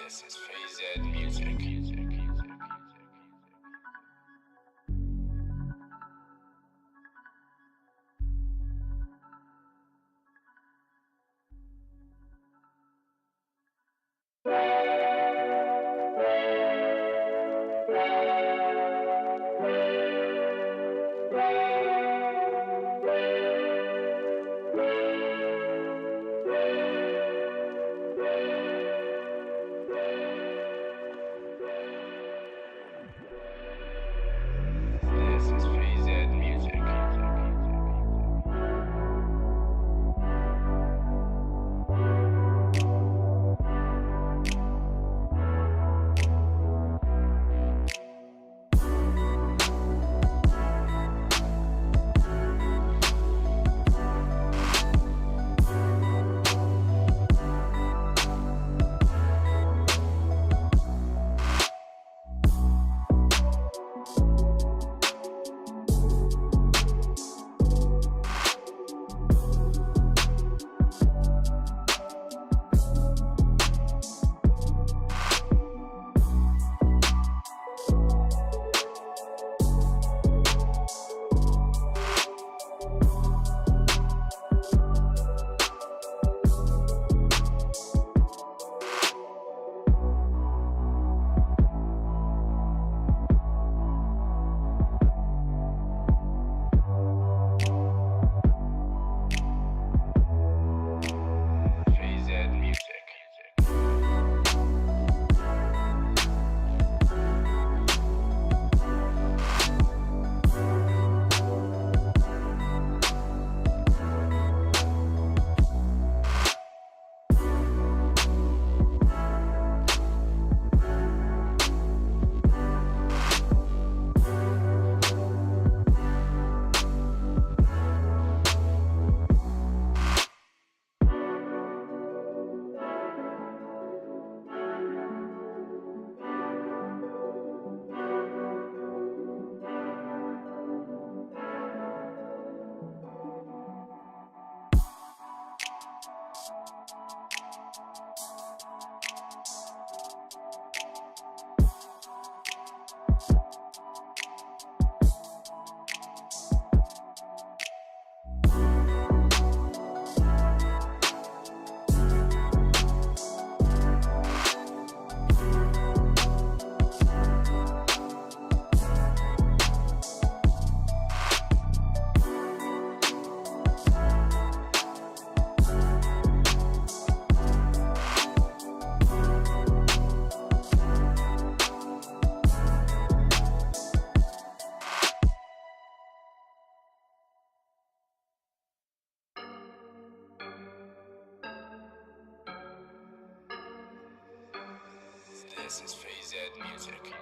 This is Phase Music. This is Phase Music. Phase Music. This is Phase Music.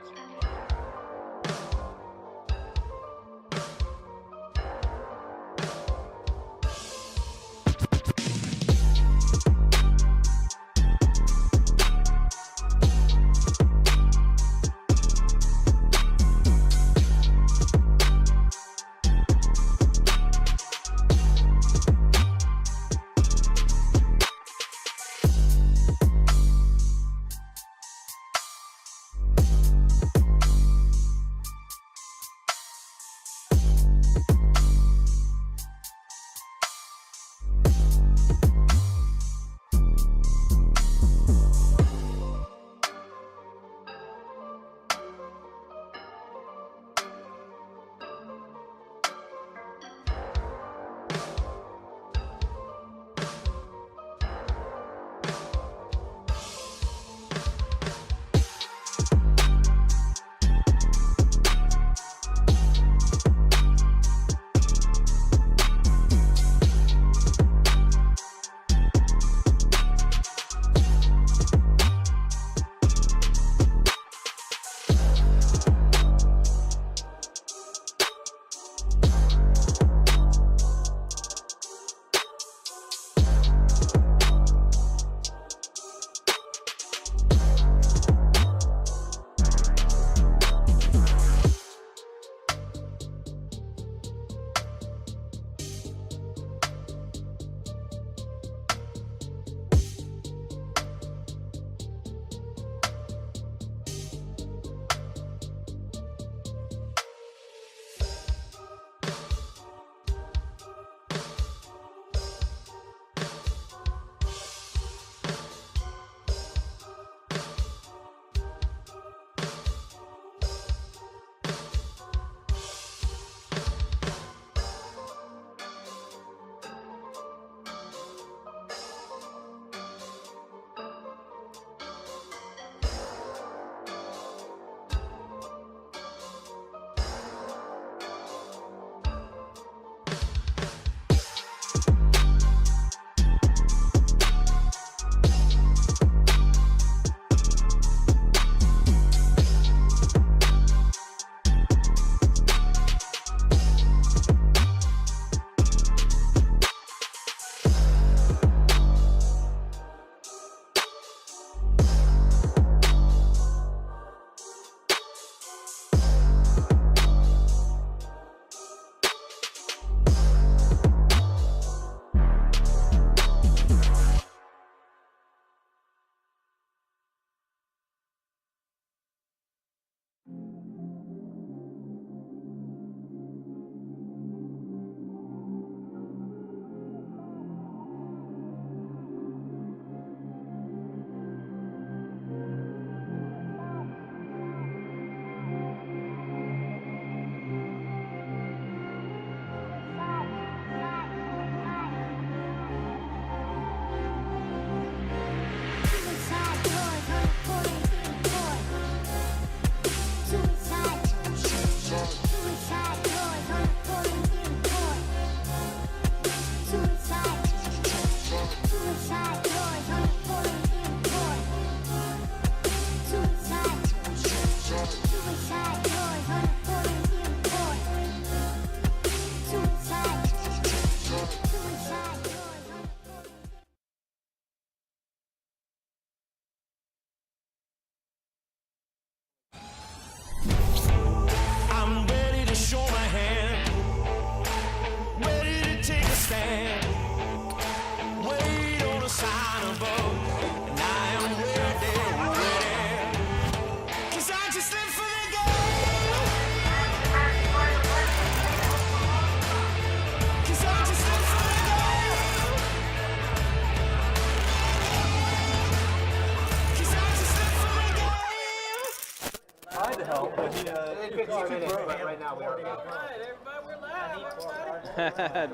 Right now we are.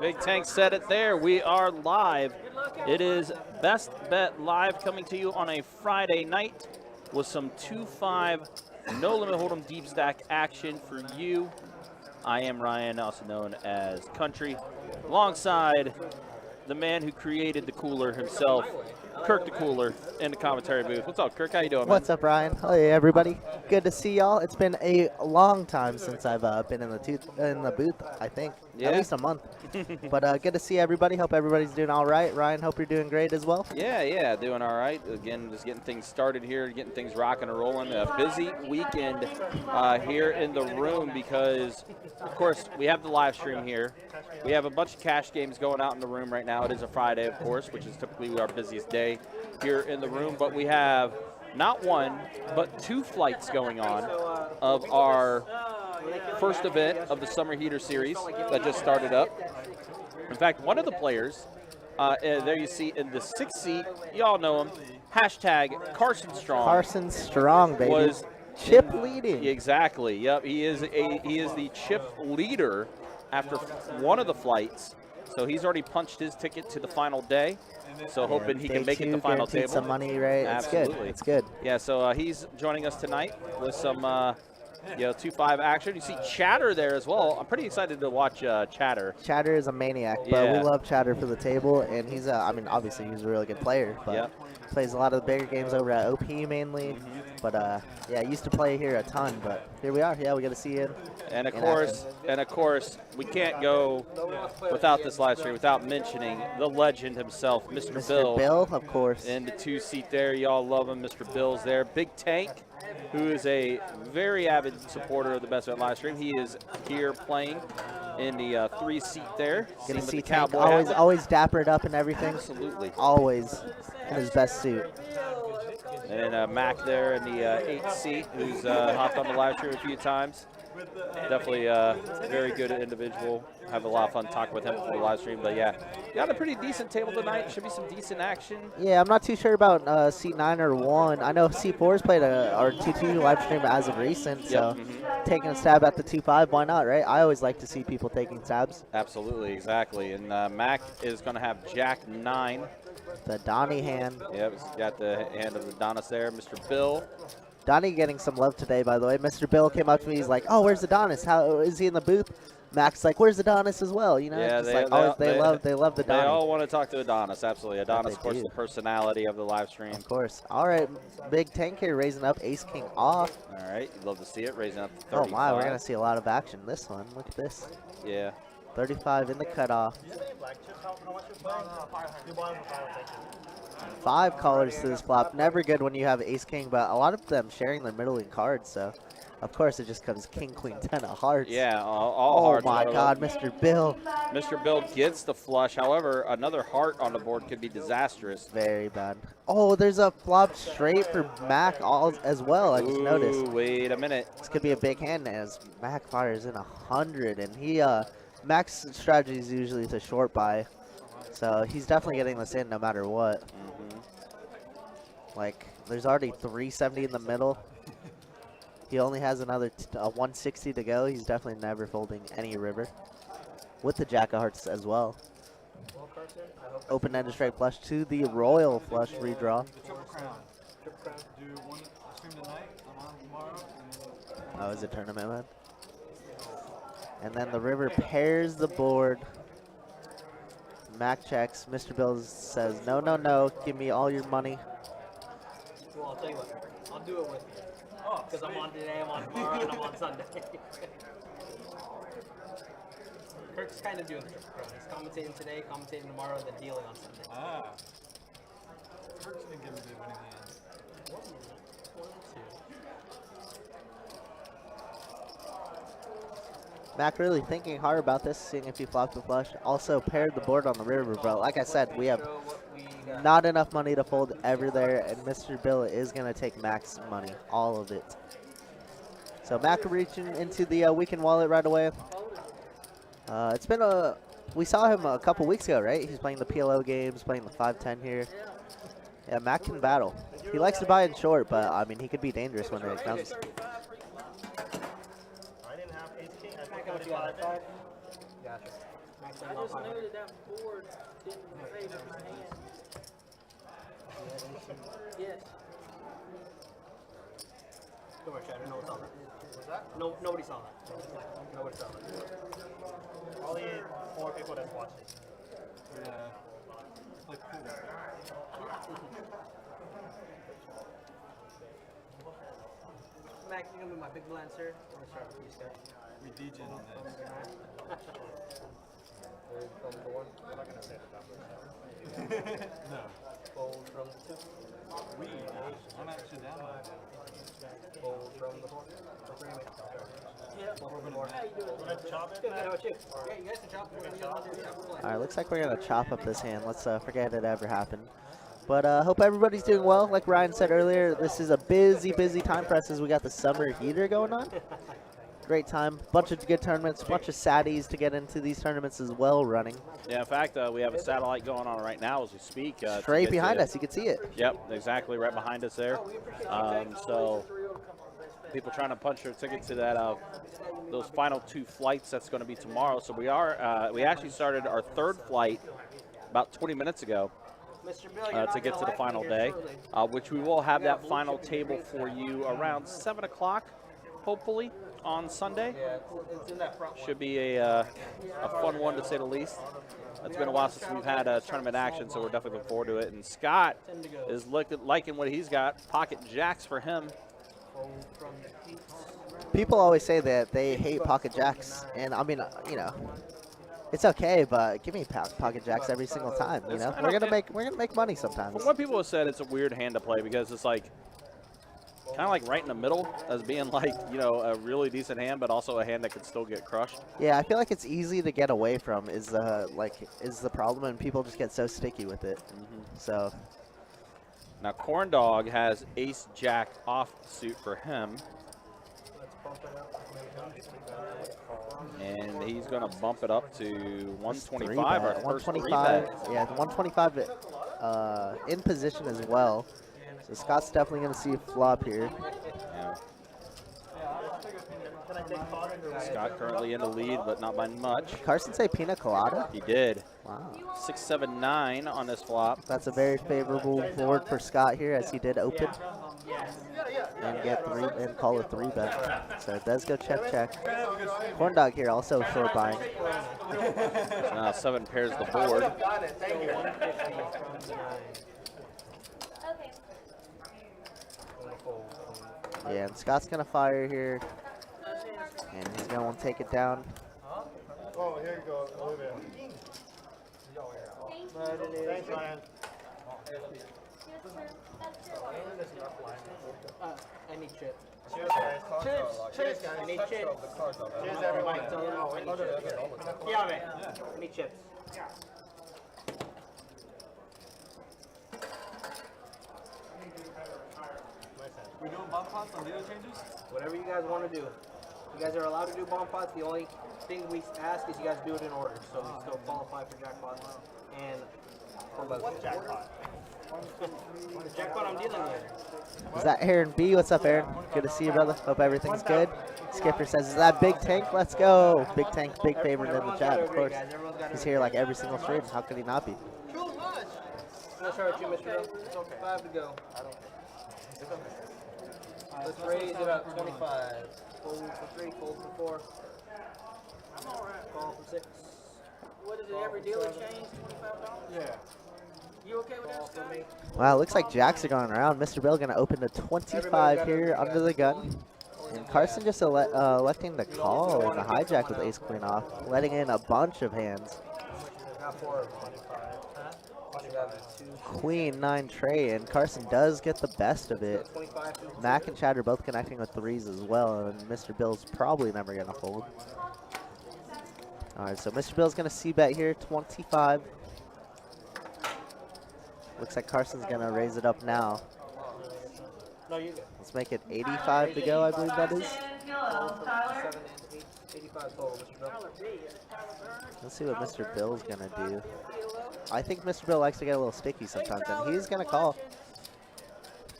Big Tank said it there. We are live. It is Best Bet Live coming to you on a Friday night with some 2-5 no limit hold'em deep stack action for you. I am Ryan, also known as Country, alongside the man who created the cooler himself, Kirk the Cooler, in the commentary booth. What's up, Kirk? How you doing, man? What's up, Ryan? Hey, everybody. Good to see y'all. It's been a long time since I've been in the booth, I think. Yeah. At least a month. But good to see everybody. Hope everybody's doing all right. Ryan, hope you're doing great as well. Yeah, doing all right. Again, just getting things started here, getting things rocking and rolling. A busy weekend here in the room because, of course, we have the live stream here. We have a bunch of cash games going out in the room right now. It is a Friday, of course, which is typically our busiest day here in the room. But we have not one, but two flights going on of our first event of the Summer Heater Series that just started up. In fact, one of the players, there you see in the 6th seat, y'all know him, hashtag Carson Strong. Carson Strong, baby. Was chip leading. Exactly. Yep. He is the chip leader after one of the flights. So he's already punched his ticket to the final day. So hoping he can make it to the final table. Some money, right? Absolutely. It's good. Yeah. So he's joining us tonight with some 2-5 action. You see Chatter there as well. I'm pretty excited to watch Chatter. Chatter is a maniac, but we love Chatter for the table, and he's obviously he's a really good player, but plays a lot of the bigger games over at OP mainly. But yeah, used to play here a ton, but here we are. Yeah, we got to see him. And of course, we can't go without this live stream without mentioning the legend himself, Mr. Bill. Bill, of course. In the 2 seat there, y'all love him. Mr. Bill's there. Big Tank, who is a very avid supporter of the Best Bet live stream. He is here playing in the 3 seat there. Gonna see the Tank cowboy always dappered up and everything. Absolutely. Always in his best suit. And then Mac there in the 8th seat, who's hopped on the live stream a few times. Definitely a very good individual. Have a lot of fun talking with him before the live stream. But yeah, got a pretty decent table tonight. Should be some decent action. Yeah, I'm not too sure about seat 9 or 1. I know C4's played our 2-2 live stream as of recent. So taking a stab at the 2-5, why not, right? I always like to see people taking stabs. Absolutely, exactly. And Mac is going to have Jack 9. The Donnie hand. Yep, he's got the hand of the Adonis there. Mr. Bill. Donnie getting some love today, by the way. Mr. Bill came up to me. He's like, "Oh, where's Adonis? How is he in the booth?" Mac's like, "Where's Adonis as well?" You know, yeah, they love the Donnie. They all want to talk to Adonis. Absolutely, Adonis, of course, the personality of the live stream. Of course. All right, Big Tank here raising up Ace King off. All right, you'd love to see it raising up to 35. Oh my, we're gonna see a lot of action this one. Look at this. Yeah. 35 in the cutoff. 5 callers to this flop. Never good when you have Ace King, but a lot of them sharing their middling cards. So, of course, it just comes King, Queen, 10 of hearts. Yeah, all hearts. Oh my God, Mr. Bill. Mr. Bill gets the flush. However, another heart on the board could be disastrous. Very bad. Oh, there's a flop straight for Mac as well. I just noticed. Wait a minute. This could be a big hand as Mac fires in 100, and Mac's strategy is usually to short buy. So he's definitely getting this in no matter what. Like, there's already 370 in the middle. He only has another 160 to go. He's definitely never folding any river. With the Jack of Hearts as well. Open-ended straight flush to the Royal flush redraw. Oh, is it tournament mode? And then the river pairs the board. Mac checks. Mr. Bill says, no, no, no. Give me all your money. Well, I'll tell you what. I'll do it with you. Because I'm on today, I'm on tomorrow, and I'm on Sunday. Kirk's kind of doing the trick. He's commentating today, commentating tomorrow, and then dealing on Sunday. Ah. Kirk's been giving me winning hands. 1, 2. Mac really thinking hard about this, seeing if he flopped the flush. Also paired the board on the river, but like I said, we have not enough money to fold ever there, and Mr. Bill is going to take Mac's money, all of it. So Mac reaching into the weekend wallet right away. It's been we saw him a couple weeks ago, right? He's playing the PLO games, playing the 5-10 here. Yeah, Mac can battle. He likes to buy in short, but I mean, he could be dangerous when it comes. Mac, how much you got? 5? Gotcha. Max, I just knew that that board didn't favor his hand. Yes. Don't worry, Chad. No one saw that. What's that? No, nobody saw that. Nobody saw that. Only 4 people that's watching. Yeah. Like, Max, you're gonna be my big blind, sir. I'm gonna start with you, Scott. we DJing on that. From the one. I'm not gonna say the number. No. Fold from the 2. We. I'm actually down on that. Fold from the 4. For 3, mate. Yeah. Fold from the 4. How you doing? Let's chop it. Good, how about you? Yeah, you guys can chop. We're gonna get on there. All right, looks like we're gonna chop up this hand. Let's forget it ever happened. But hope everybody's doing well. Like Ryan said earlier, this is a busy time for us as we got the summer heater going on. Great time, bunch of good tournaments, bunch of saddies to get into these tournaments as well running. Yeah, in fact, we have a satellite going on right now as we speak. Straight behind us, you can see it. Yep, exactly, right behind us there. So people trying to punch their ticket to that those final 2 flights. That's going to be tomorrow. So we actually started our 3rd flight about 20 minutes ago. Mr. Bill, you're To get to the final day, which we will have that final table for you around 7 o'clock, hopefully, on Sunday. Yeah, it's in that front one. Should be a fun one, to say the least. It's been a while since we've had tournament action, so we're definitely looking forward to it. And Scott is liking what he's got. Pocket jacks for him. Fold from the 8. People always say that they hate pocket jacks, and I mean, you know, it's okay, but give me pocket jacks every single time. You know, we're gonna make money sometimes. From what people have said, it's a weird hand to play because it's like kind of like right in the middle as being like, you know, a really decent hand, but also a hand that could still get crushed. Yeah, I feel like it's easy to get away from is the problem, and people just get so sticky with it. So Now Corn Dog has Ace Jack offsuit for him, and he's going to bump it up to 125. Our first 125. 3-bet. Yeah, the 125 in position as well. So Scott's definitely going to see a flop here. Yeah. Scott currently in the lead, but not by much. Carson say pina colada? He did. Wow. 6-7-9 on this flop. That's a very favorable board for Scott here, as he did open and get and call a 3-bet. So it does go check. Corn Dog here also short buying. So now 7 pairs the board. Yeah, and Scott's gonna fire here, and he's gonna take it down. Oh, here you go, Olivia. Thanks, Ryan. I need chip. Cheers, guys. Chips. I need chips. Cheers, everybody. I need chips. Yeah, man. I need chips. We doing bomb pots on dealer changes? Whatever you guys want to do. You guys are allowed to do bomb pots. The only thing we ask is you guys do it in order, so we still qualify for jackpots. And for What jackpot? the jackpot I'm dealing with. Is that Aaron B? What's up, Aaron? Good to see you, brother. Hope everything's good. Skipper says, is that Big Tank? Let's go. Big Tank, big favorite in the chat, of course. He's here like every single stream. How could he not be? Let's start with you, Mr. Bill. It's okay. 5 to go. Let's raise it up. 25. Fold for 3, fold for 4. Call for 6. What is it, every dealer change, $25? Yeah. You okay with that, Call for Scott? me. Wow, looks like jacks are going around. Mr. Bill gonna open to 25 here under the gun. And Carson just electing to call in the hijack with ace queen off, letting in a bunch of hands. Got 4. 25. Queen 9 tray, and Carson does get the best of it. 25. Mac and Chad are both connecting with 3s as well, and Mr. Bill's probably never gonna fold. All right, so Mr. Bill's gonna c-bet here, 25. Looks like Carson's gonna raise it up now. No, you go. Let's make it 85 to go, I believe that is. 7 and 8. 85 total, Mr. Bill. Let's see what Mr. Bill's gonna do. I think Mr. Bill likes to get a little sticky sometimes, and he's gonna call.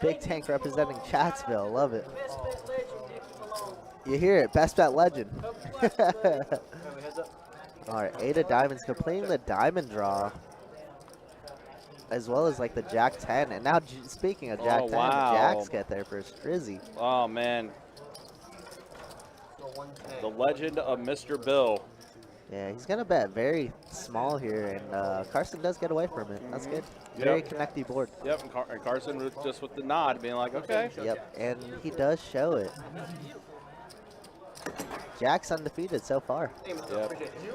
Big Tank representing Chatsville, love it. You hear it, best bet legend. Heads up. All right, 8 of diamonds, completing the diamond draw, as well as like the Jack 10. And now, speaking of Jack 10, wow. Jacks get there for Strizzy. Oh, man. The legend of Mr. Bill. Yeah, he's gonna bet very small here, and Carson does get away from it. That's good. Very connecty board. Yep, and Carson was just with the nod, being like, okay. Yep, and he does show it. Jack's undefeated so far. Yep.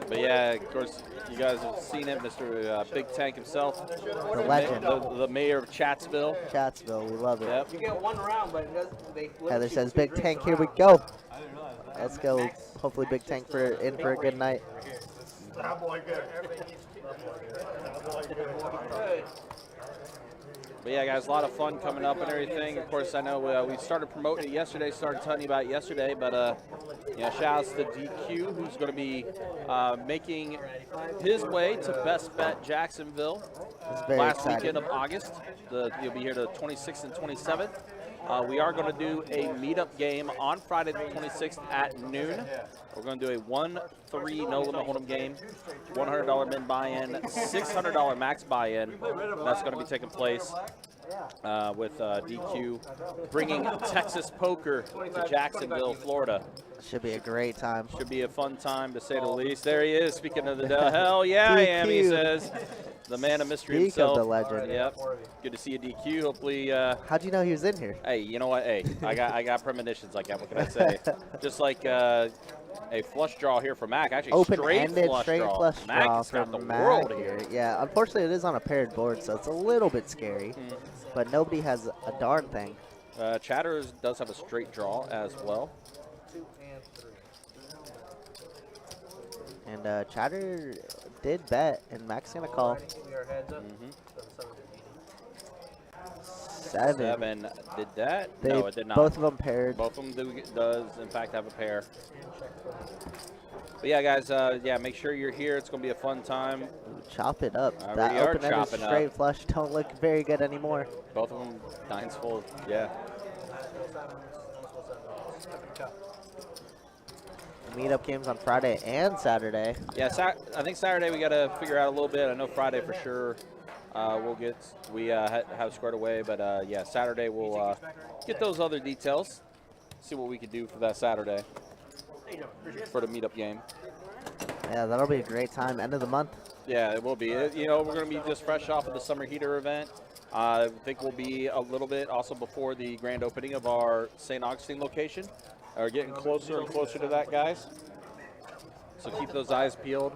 But yeah, of course, you guys have seen it, Mr. Big Tank himself. The legend. The mayor of Chatsville. Chatsville, we love it. Yep. You get one round, but it does. They Heather says, Big Tank, here we go. Let's go. Hopefully Big Tank in for a good night. But yeah, guys, a lot of fun coming up and everything. Of course, I know we started promoting it yesterday, started telling you about it yesterday, but you know, shout outs to DQ, who's going to be making his way to Best Bet Jacksonville last weekend of August. You'll be here the 26th and 27th. We are going to do a meetup game on Friday the 26th at noon. We're going to do a 1-3 no limit hold'em game, $100 min buy-in, $600 max buy-in. That's going to be taking place with DQ bringing Texas poker to Jacksonville, Florida. Should be a great time. Should be a fun time, to say the least. There he is, speaking of the hell yeah, I am, he says. The man of mystery himself. Of the legend. Yep. Good to see you, DQ. Hopefully. How'd you know he was in here? Hey, you know what? Hey, I got premonitions like that. What can I say? Just like a flush draw here for Mac. Actually, Open-ended, straight draw. flush draw Mac from the Mac world here. Yeah, unfortunately it is on a paired board, so it's a little bit scary. But nobody has a darn thing. Chatter does have a straight draw as well. 2 and 3. And Chatter did bet, and Mac's gonna call. We are heads up. 7. Did that? They, no, it did not. Both of them paired. Both of them does in fact have a pair. But yeah, guys, yeah, make sure you're here. It's gonna be a fun time. Chop it up. We That are open-ended chopping straight up. flush don't look very good anymore. Both of them nines full. Yeah. Meetup games on Friday and Saturday. Yeah, I think Saturday we got to figure out a little bit. I know Friday for sure we have squared away, but yeah, Saturday we'll get those other details. See what we can do for that Saturday for the meetup game. Yeah, that'll be a great time. End of the month. Yeah, it will be. You know, we're going to be just fresh off of the Summer Heater event. I think we'll be a little bit also before the grand opening of our St. Augustine location. Are getting closer and closer to that, guys. So keep those eyes peeled.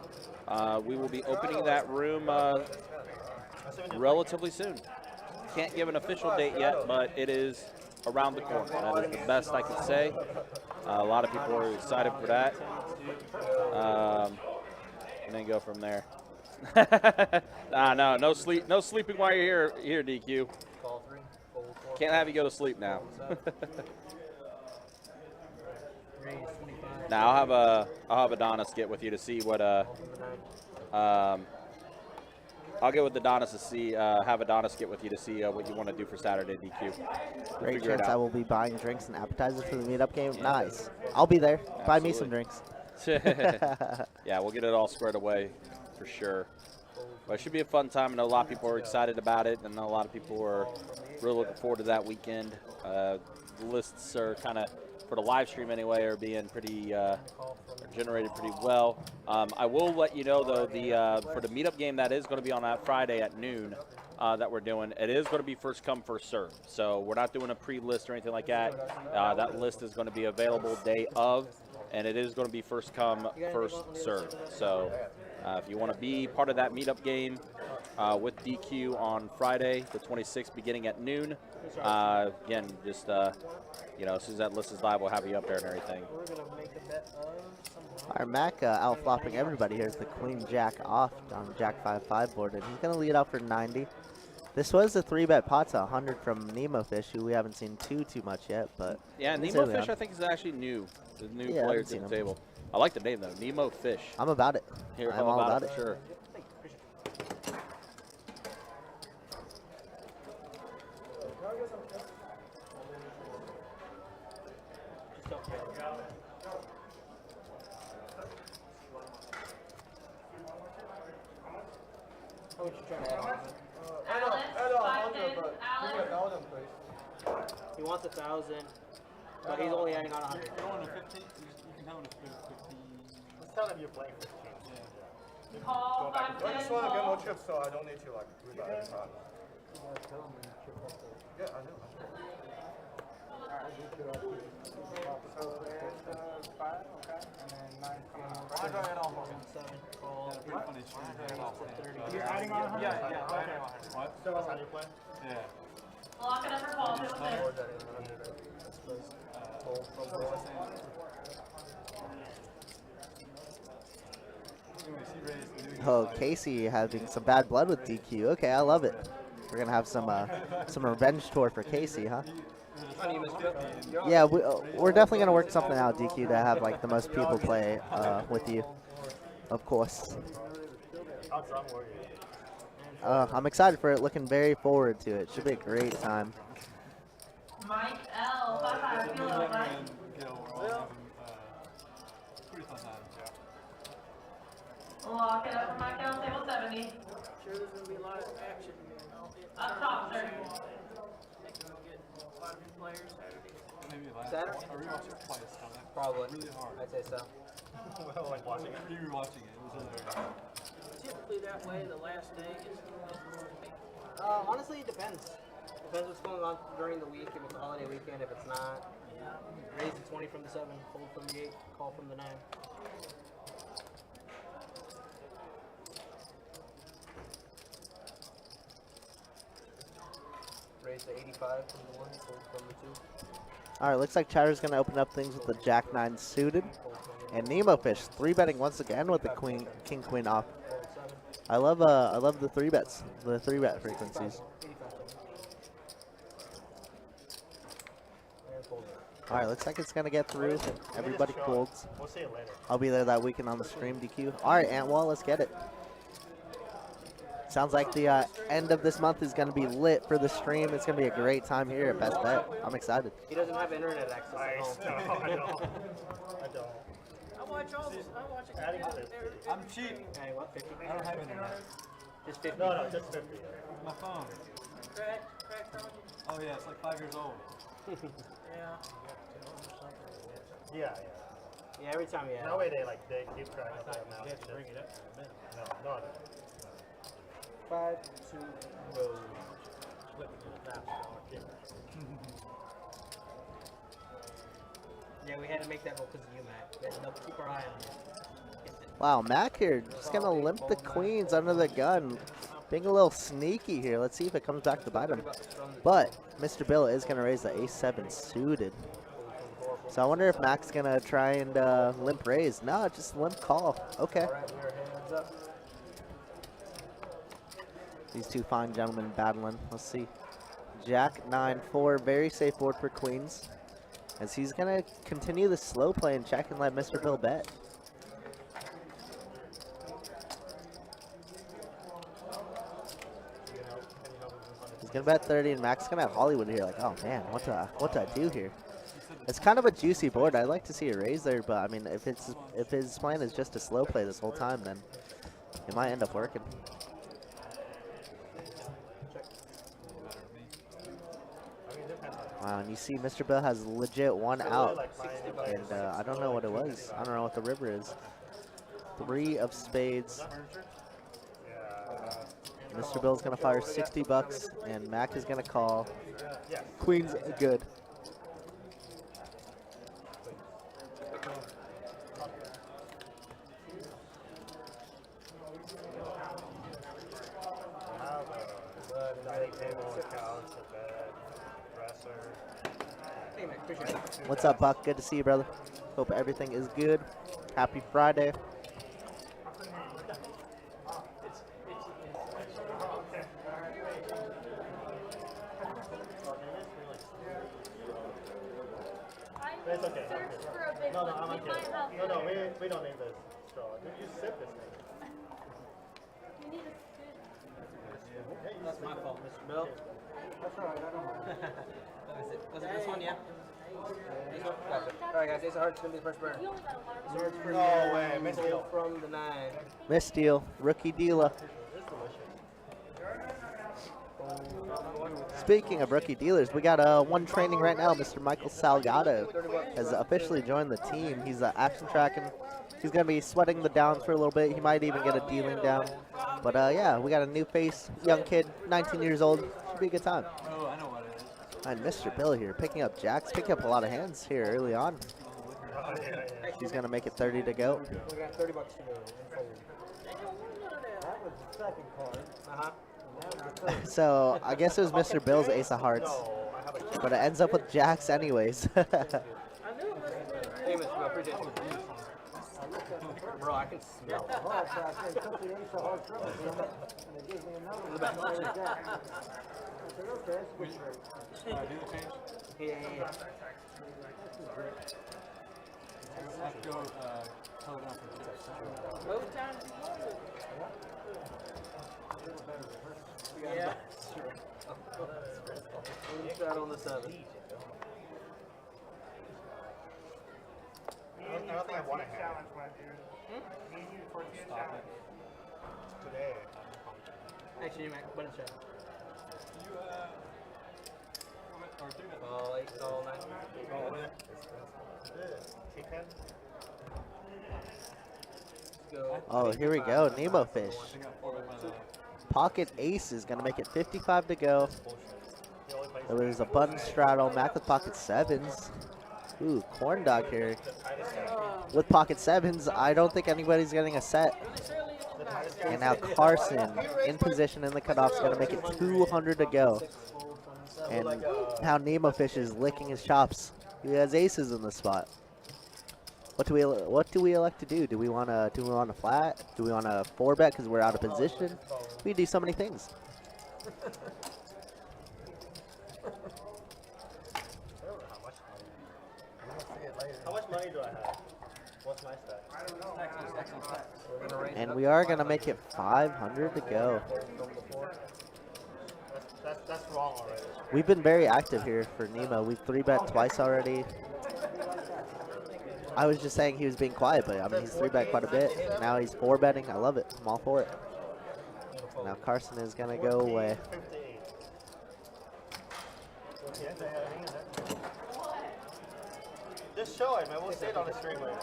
We will be opening that room relatively soon. Can't give an official date yet, but it is around the corner. That is the best I can say. A lot of people are excited for that. And then go from there. No sleeping while you're here, DQ. Can't have you go to sleep now. Now I'll have Adonis get with you to see what I'll get with Adonis to see have Adonis get with you to see what you want to do for Saturday, DQ. Great chance I will be buying drinks and appetizers for the meetup game. Nice. I'll be there. Absolutely. Buy me some drinks. Yeah, we'll get it all squared away for sure. But it should be a fun time. I know a lot of people are excited about it, and I know a lot of people are really looking forward to that weekend. The lists are kind of, for the live stream anyway, are being pretty generated pretty well. I will let you know though, for the meetup game that is going to be on that Friday at noon that we're doing, it is going to be first come first serve. So we're not doing a pre-list or anything like that. That list is going to be available day of, and it is going to be first come first serve. So if you want to be part of that meetup game with DQ on Friday the 26th beginning at noon, again, just you know, as soon as that list is live, we'll have you up there and everything. Our Mac out flopping everybody here is the Queen Jack off on Jack 5-5 board, and he's going to lead out for 90. This was a 3-bet pot to 100 from Nemo Fish, who we haven't seen too much yet, but yeah, Nemo Fish I think is actually new. The new player to the table. I like the name though, Nemo Fish. I'm about it. Here, I'm all about it. For sure. How much you trying to add on? Add 100, but give me 1,000, please. He wants 1,000, but he's only adding on 100. You want a 15? You can have it for 15. Just tell them you're playing 15. Call I just 510 want to get more call. chips so I don't need to like rebuy every time. Yeah, I do. Pretty funny stream. You're adding on 100? Yeah. Okay. What? So that's how you play? Yeah. Lock it up for call. 206. Anyways, he raised the new Oh, Casey having some bad blood with DQ. Okay, I love it. We're gonna have some revenge tour for Casey, huh? Yeah, we're definitely gonna work something out, DQ, to have like the most people play with you, of course. How drunk were you? I'm excited for it. Looking very forward to it. Should be a great time. Mike L. 55 kilo, Mike. and Gil were all having pretty fun times. Lock it up for Mike L. Table 70. Sure, there's gonna be a lot of action. Up top, sir. Get a lot of new players Saturday. Maybe last. Saturday? I rewatched it twice. Probably. Really hard. I'd say so. Well, like watching it. Rewatching it. It was hilarious. Typically that way, the last day is honestly, it depends. Depends what's going on during the week. If it's a holiday weekend, if it's not. Raise the 20 from the 7, hold from the 8, call from the 9. Raise the 85 from the 1, hold from the 2. All right, looks like Chatter's gonna open up things with the Jack 9 suited, and Nemo fish 3-betting once again with the King Queen off. I love the 3-bets, the 3-bet frequencies. All right, looks like it's gonna get through. Everybody folds. We'll see it later. I'll be there that weekend on the stream, DQ. All right, Antwall, let's get it. Sounds like the end of this month is gonna be lit for the stream. It's gonna be a great time here at Best Bet. I'm excited. He doesn't have internet access at home. No, I don't. I don't. I watch all this. I watch it. Adding to this. I'm cheap. Hey, what, 50? I don't have internet. Just 50. No, just 50. My phone. Crack phone? Oh yeah, it's like 5 years old. Yeah. Yeah. Yeah, every time you add. No way they keep track of that amount. No. 5, 2, go. Yeah, we had to make that roll because of you, Matt. We had to keep our eye on you. Wow, Mac here just gonna limp the queens under the gun. Being a little sneaky here. Let's see if it comes back to bite him. But Mr. Bill is gonna raise the ace-7 suited. So I wonder if Mac's gonna try and limp raise. No, just limp call. Okay. These two fine gentlemen battling. Let's see. Jack 9-4, very safe board for queens. As he's gonna continue the slow play and check and let Mr. Bill bet. He's gonna bet 30 and Mac's gonna have Hollywood here. Like, oh man, what do I do here? It's kind of a juicy board. I'd like to see a raise there, but I mean, if his plan is just a slow play this whole time, then it might end up working. Wow, and you see Mr. Bill has legit one out, and I don't know what it was. I don't know what the river is. 3 of spades. Mr. Bill's gonna fire 60 bucks, and Mac is gonna call. Queen's good. What's up, Buck? Good to see you, brother. Hope everything is good. Happy Friday. It's okay. No, I'm okay. No, we don't need this straw. You sip this thing. That's my fault, Mr. Bill. That's all right, I don't mind. Was it this one, yeah? This one? Gotcha. Alright, guys, Ace of Hearts is going to be the first burn. No way, Pull from the 9. Miss Steele, rookie dealer. speaking of rookie dealers, we got one training right now. Mr. Michael Salgado has officially joined the team. He's action tracking. He's going to be sweating the downs for a little bit. He might even get a dealing down. But yeah, we got a new face, young kid, 19 years old. Should be a good time. Oh, I know what it is. And Mr. Bill here picking up jacks, picking up a lot of hands here early on. He's going to make it 30 to go. We got $30 to go. That was the second card. Uh-huh. So I guess it was Mr. Bill's ace of hearts. But it ends up with jacks anyways. Hey, Mr. Bill, appreciate you. Bro, I can smell it. Oh, so I said, took the ace of hearts from him, and it gives me another one. I said, okay, that's good. Do the change? Yeah. Let's go color down for the Both times you wanted. Yeah. Shot on the 7. I don't think I want to have today. Actually, you might put a shot. You, or do that. All 8, all 9. Chicken. Go. Oh, here we go. Nemo fish. I got 4 by the Pocket ace is going to make it 55 to go. There was a button straddle, Mac with pocket 7s. Ooh, corn dog here. With pocket 7s, I don't think anybody's getting a set. And now Carson in position in the cutoff is going to make it 200 to go. And now Nemo Fish is licking his chops. He has aces in the spot. What do we elect to do? Do we want to flat? Do we want to 4-bet because we're out of position? We do so many things. How much money do I have? What's my stack? And we are going to make it 500 to go. That's wrong already. We've been very active here for Nemo. We've 3-bet twice already. I was just saying he was being quiet, but I mean he's 3-bet quite a bit. Now he's 4-betting. I love it. I'm all for it. Now Carson is going to go away. Just show it, man. We'll see it on the stream later.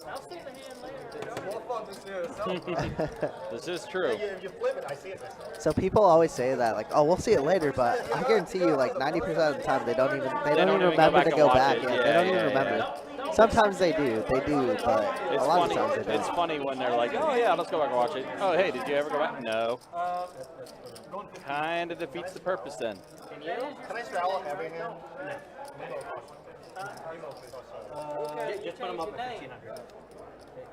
I'll see the hand later. This is true. If you flip it, I see it myself. So people always say that, like, oh, we'll see it later, but I guarantee you, like, 90% of the time, they don't even remember to go back. Yeah, they don't even remember. Sometimes they do, but It's a lot funny. of times they don't. It's funny when they're like, "Oh yeah, let's go back and watch it." Oh hey, did you ever go back? No. Kind of defeats the purpose then. Can I straddle every hand? Just put them up at 1,500.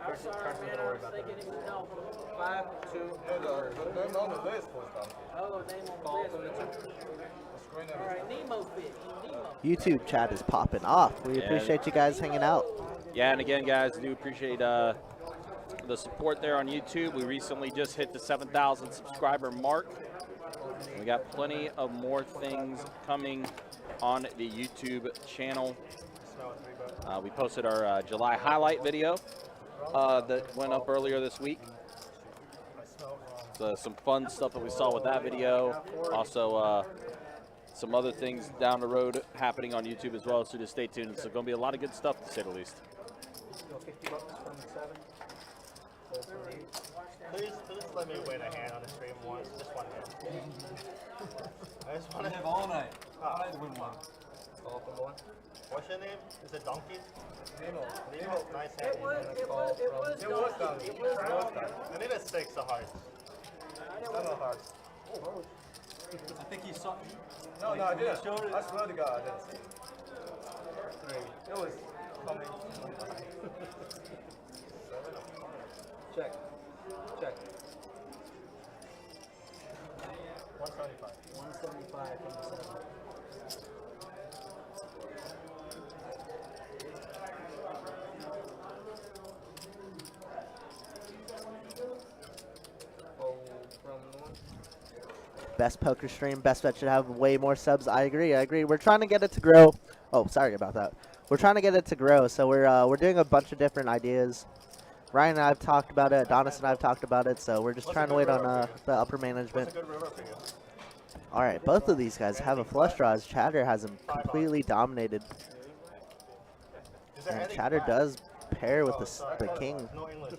I'm sorry, man. I was thinking it was no. 5, 2, Oh, name on the list. All right, Nemo fish. Nemo. YouTube chat is popping off. We Yeah. appreciate you guys hanging out. Yeah, and again, guys, do appreciate the support there on YouTube. We recently just hit the 7,000 subscriber mark. We got plenty of more things coming on the YouTube channel. We posted our July highlight video that went up earlier this week. So some fun stuff that we saw with that video. Also, some other things down the road happening on YouTube as well, so just stay tuned. It's going to be a lot of good stuff, to say the least. go $50 from 7. Please let me win a hand on the stream once. Just one hand. I just want We to have all night. All night to win one. All from 1. What's your name? Is it Donkey? Nemo. Nemo. Nice hand. It was donkey. It was donkey. I need a 6 of hearts. Seven of hearts. I think he saw. No, I didn't. I swear to God, I didn't see it. 3. It was coming. Check. Check. 175. 175 from the 7. Oh, from the 1. Best poker stream, best bet should have way more subs. I agree. We're trying to get it to grow. Oh, sorry about that. We're trying to get it to grow, so we're doing a bunch of different ideas. Ryan and I have talked about it. Adonis and I have talked about it. So we're just trying to wait on the upper What's management. a good river for you? All right, both of these guys have a flush draw as Chatter has him completely dominated. Is there And anything Chatter flat? does pair with Oh, sorry. the king. No English.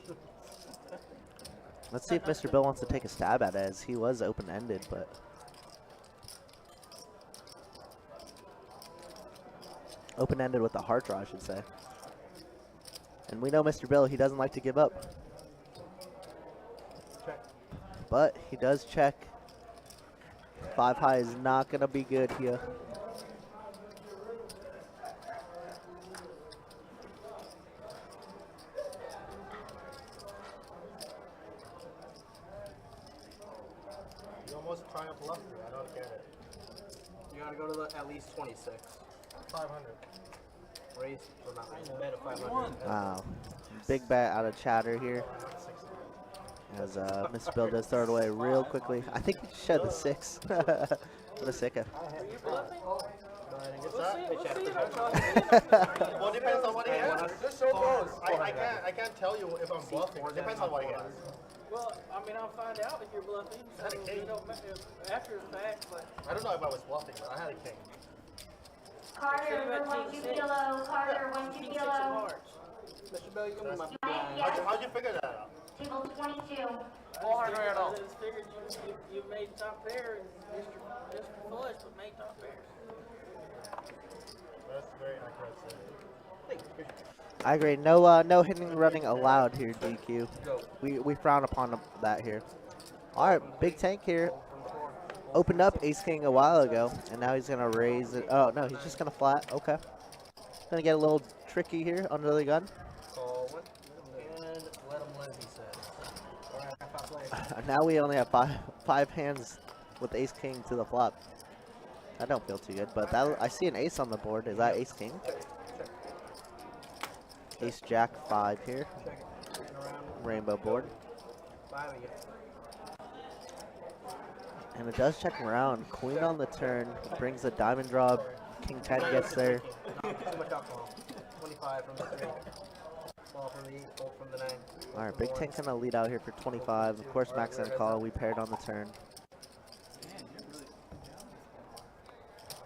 Let's see if Mr. Bill wants to take a stab at it, as he was open-ended, but open-ended with a heart draw, I should say. And we know Mr. Bill, he doesn't like to give up. But he does check. 5 high is not going to be good here. You almost trying to bluff me. I don't get it. You gotta go to at least 26. 500. Raise or not raise. Bet at 500. Wow. Big bet out of Chatter here. As Mr. Bill does throw it away real quickly. I think he showed the 6. What a sicko. Well, depends on what he has. Just so close. I can't tell you if I'm bluffing. It depends on what he has. Well, I mean, I'll find out if you're bluffing. Had a king. You know, after the fact, but I don't know if I was bluffing, but I had a king. Carter, 1 2 kilo. Carter, 1 2 King 6 of kilo. hearts. Mr. Bill, you can be my Yes. How'd you figure that out? Table 22. I just figured you made top pair and Mr. Flush but made top pairs. That's very accurate. I agree. No hitting and running allowed here, DQ. We frown upon that here. All right, big tank here. Opened up ace king a while ago, and now he's gonna raise it. Oh no, he's just gonna flat. Okay, gonna get a little tricky here under the gun. Call one and let him live, he says. All right, half play. Now we only have five hands with ace king to the flop. I don't feel too good, but that I see an ace on the board. Is that ace king? Ace jack 5 here. Check it. Turn around. Rainbow board. 5 again. And it does check around. Queen on the turn. Brings a diamond draw. King 10 gets there. Too much alcohol. 25 from the 3. Ball from the 8, fold from the 9. Alright, big tank gonna lead out here for 25. Of course, max and call. We paired on the turn.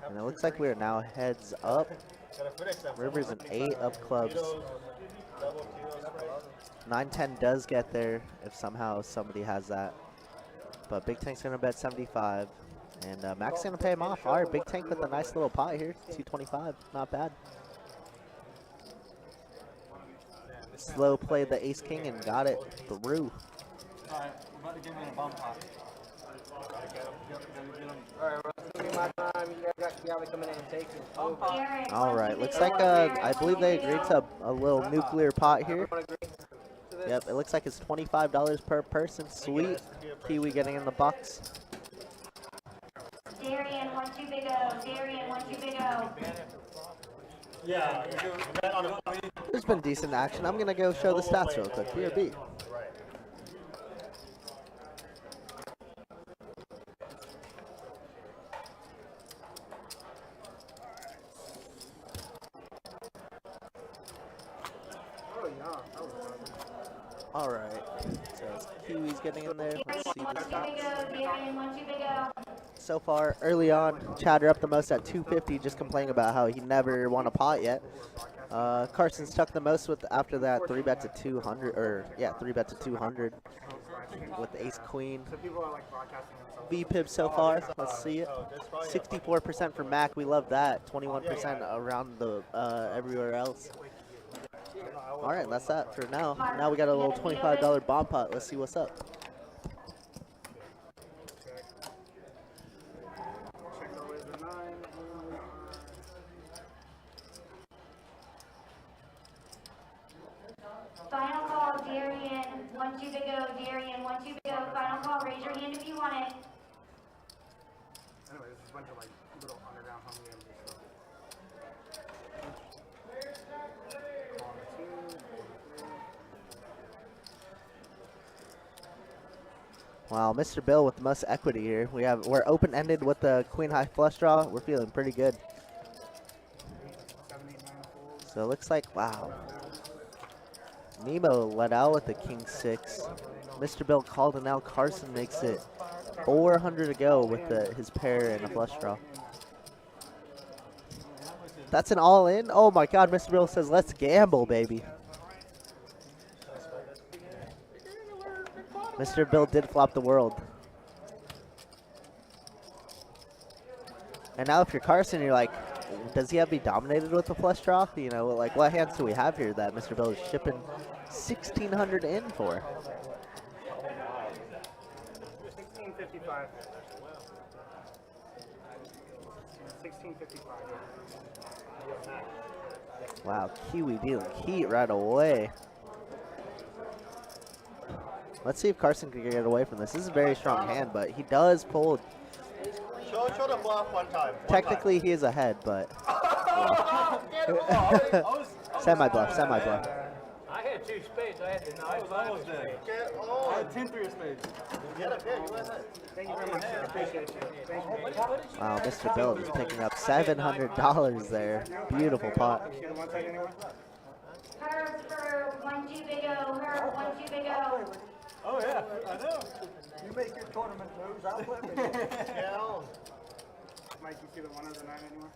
And it looks like we are now heads up. River's an 8 of clubs. 9-10 does get there if somehow somebody has that. But big tank's gonna bet 75. And Mac's gonna pay him off. Alright, big tank with a nice little pot here. 225. Not bad. Slow play the ace king and got it through. Alright, we're about to give him a bump pot. Alright, well, it's gonna be my time. You guys got Kiawe coming in and taking. Alright, looks like I believe they agreed to a little nuclear pot here. Everyone agree to this? Yep, it looks like it's $25 per person. Sweet. Kiwi getting in the box. Darian, 1 2 big O. Darian, 1 2 big O. Yeah, There's been decent action. I'm gonna go show the stats real quick. BRB. All right. So Kiwi's getting in there. Let's see the 1 2 big stats. O. Darian, 1 2 big O. So far, early on, Chatter up the most at 250, just complaining about how he never won a pot yet. Carson's tucked the most with after that 3-bet to 200, or yeah, 3-bet to 200 with ace queen. VPIP so far, let's see it. 64% for Mac, we love that. 21% around the everywhere else. All right, that's that for now. Now we got a little $25 bomb pot. Let's see what's up. Final call, Darian, 1 2 big O. Darian, 1 2 big O. Final call, raise your hand if you want it. Anyway, this is a bunch of like little underground home games and stuff. Wow, Mr. Bill with the most equity here. We're open-ended with the queen high flush draw. We're feeling pretty good. So it looks like, wow. Nemo let out with the king 6. Mr. Bill called, and now Carson makes it 400 to go with his pair and a flush draw. That's an all-in? Oh my god, Mr. Bill says, let's gamble, baby. Mr. Bill did flop the world. And now if you're Carson, you're like, does he have to be dominated with the flush draw? You know, like what hands do we have here that Mr. Bill is shipping 1,600 in for? 1655. 1655. Wow, Kiwi dealing heat right away. Let's see if Carson can get away from this. This is a very strong hand, but he does pull. Show the bluff one time. Technically, he is ahead, but semi-bluff, semi-bluff. I had 2 spades. I had the 9-5 of spades. I had 10-3 of spades. Get up here. You went ahead. Thank you very much. Appreciate you. Thank you. Wow, Mr. Bill is picking up $700 there. Beautiful pot. Herb for 1-2 big O. Herb 1-2 big O. Oh yeah, I know. You make your tournament moves, I'll play with you. Yeah. Mike, you see the 1 or the 9 anymore?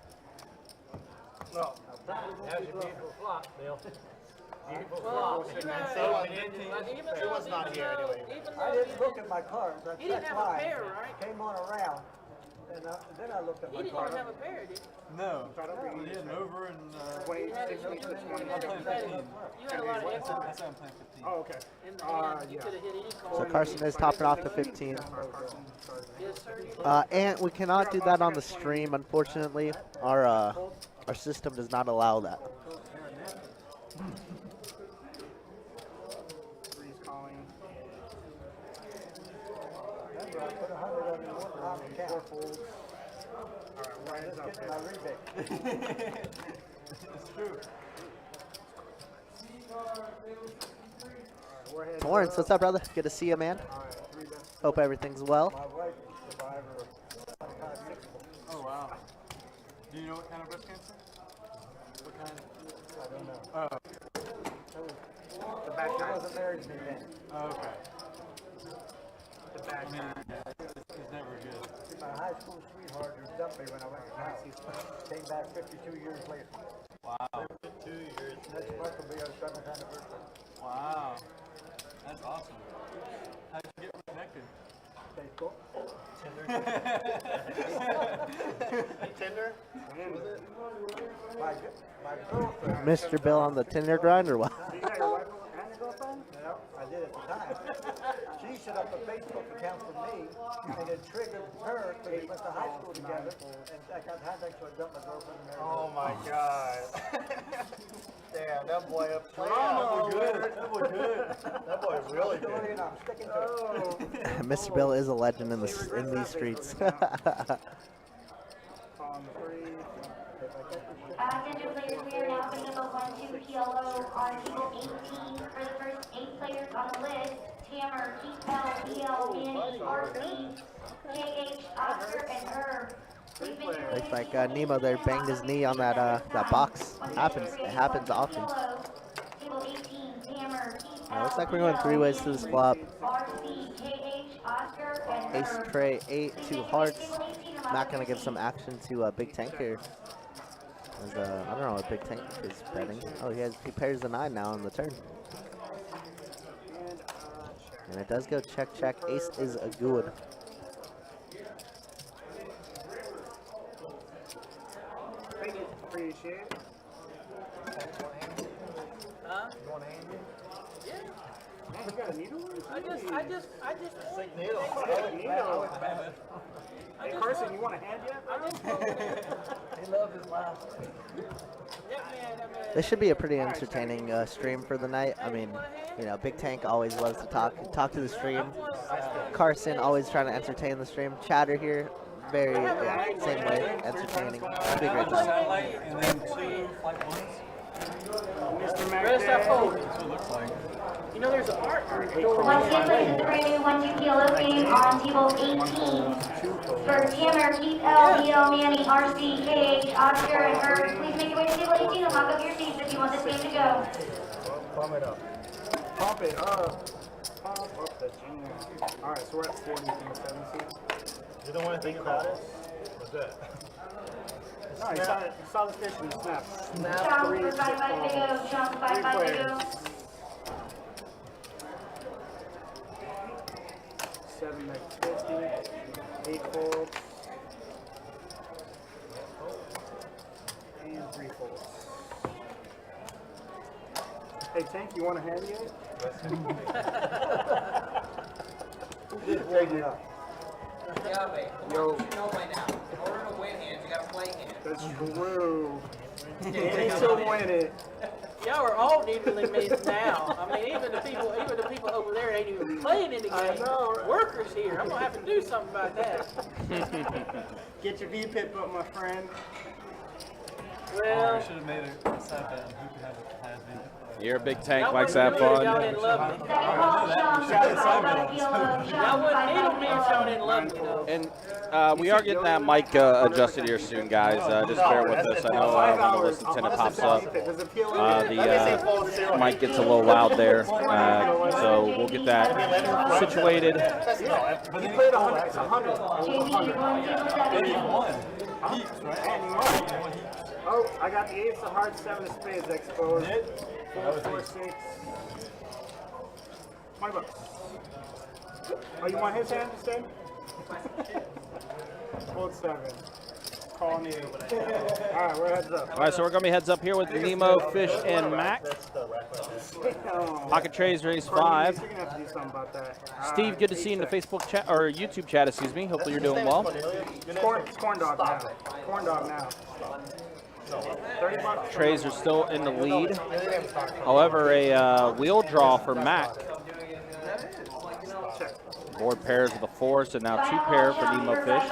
No. That was a beautiful flop, Bill. Beautiful Well, flop. even She was not here anyway. I didn't look at my cards. I He didn't checked have a mine. pair, right? Came on around, and then I looked at He my didn't cards. even have a pair, did he? No. He had an over and You had a- you had a lot of equity. that's why I'm playing 15. Oh, okay. In the hand. You could have hit any card. So Carson is topping off to 15. Yes, sir. And we cannot do that on the stream, unfortunately. Our system does not allow that. Three's calling. Remember, I put 100 on your one account. 4 folds. Alright, Ryan's Just up getting my there. rebate. It's true. We're heading Torrance, what's up, brother? Good to see you, man. Alright, 3 bets. Hope everything's well. My wife is a survivor of 25/6. Oh, wow. Do you know what kind of breast cancer? What kind? I don't know. Oh, The back She nine. wasn't married to me then. okay. The back nine. It's never good. See, my high school sweetheart who dumped me when I went to college came back 52 years later. Wow. 2 years. Next month will be our 7th anniversary. Wow. That's awesome. How'd you get reconnected? Facebook. Tinder? My girlfriend. Mr. Bill on the Tinder grind or what? You got your wife and your girlfriend? Yeah, I did at the time. She set up a Facebook account for me, and it triggered her because we went to high school together, and I got contact, so I dumped my girlfriend and married her. Oh my god. Damn, that boy up That was good. That was good. That boy really Story, good. and I'm sticking to it. Mr. Bill is a legend in these streets. On the 3. Attention players, we are now putting up a 1-2 PLO on table 18 for the first 8 players on the list. Tammer, Keith L, BL, Manny, RC, KH, Oscar, and Herb. Please make your Looks like Nemo there banged his knee on that box. It happens often. Table 18, Tammer, Keith L, Looks like we're going 3 ways to this flop. RC, KH, Oscar, and Ace Herb. tray 8, 2 hearts. Not gonna give some action to Big Tank here. As, I don't know what Big Tank is betting. Oh, he pairs the 9 now on the turn. And it does go check, check. Ace is a good. Thank you. Appreciate it. Huh? You want a hand in? Yeah. Man, you got a needle? I just. Sick needle. Needle. Hey, Carson, you want a hand yet? He loved his laugh. This should be a pretty entertaining stream for the night. I mean, you know, Big Tank always loves to talk to the stream. Carson always trying to entertain the stream. Chatter here, very same way, entertaining. Should be a great time. Satellite and then 2 flight ones. Mr. Mac. Rest that phone. That's what it looks like. You know, there's an art. Once again, this is the brand new 1-2 PLO game on table 18. For Tammer, Keith L, BL, Manny, RC, KH, Oscar, and Herb. Please make your way to table 18 and lock up your seats if you want this game to go. Bum it up. Pump it up. Pump up the jam. Alright, so we're at 40 in the 7 seat. You don't want to think about it? What's that? No, you saw the fish and the snap. Snap Jump 3 for 5 to go. Jump 5 to go. 7 next 50. 8 folds. And 3 folds. Hey Tank, you want a hand yet? Yeah, mate. Yo. You know by now. In order to win hands, you gotta play hands. That's true. You need to win it. Y'all are all evenly missed now. I mean, even the people over there ain't even playing in the game. I know, right? Workers here. I'm gonna have to do something about that. Get your V-pip up, my friend. Well, We should have made a side bet on who could have a has been. You're a big tank, y'all likes to have wouldn't do it if y'all fun. didn't love me. Y'all Y'all wouldn't need me if y'all didn't love me though. And we are getting that mic adjusted here soon, guys. Just bear with us. I know when the list of 10 pops up, the mic gets a little loud there. So we'll get that situated. He played 100. It's 100. 81. Heaps, right? Oh, I got the ace of hearts, 7 of spades exposed. 4, 4, 6. 20 bucks. Oh, you want his hand instead? Hold 7. Call me. Alright, we're heads up. All right, so we're going to be heads up here with Nemo, Fish, and Mac. Pocket trays raise 5. You're gonna have to do something about that. Steve, good to see you in the Facebook chat, or YouTube chat, excuse me. Hopefully you're doing well. It's corn dog now. Corn dog now. 30 bucks. Trays are still in the lead. However, a wheel draw for Mac. Board pairs with a 4, so now 2 pair for Nemo Fish.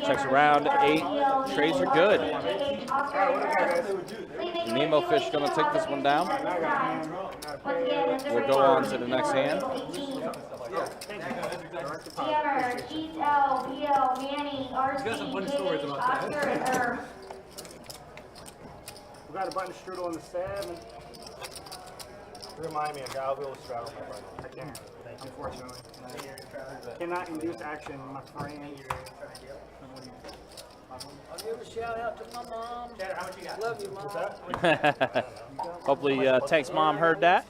Checks around 8. Trays are good. Nemo Fish going to take this one down. We'll go on to the next hand. Hammer, Keith L, BL, Manny, RC, Oscar, We got a button strudel in the 7. Remind me, I will straddle my brother. I can't, unfortunately. Cannot induce action, my friend. I'll give a shout out to my mom. Love you, Mom. Hopefully Tank's mom heard that.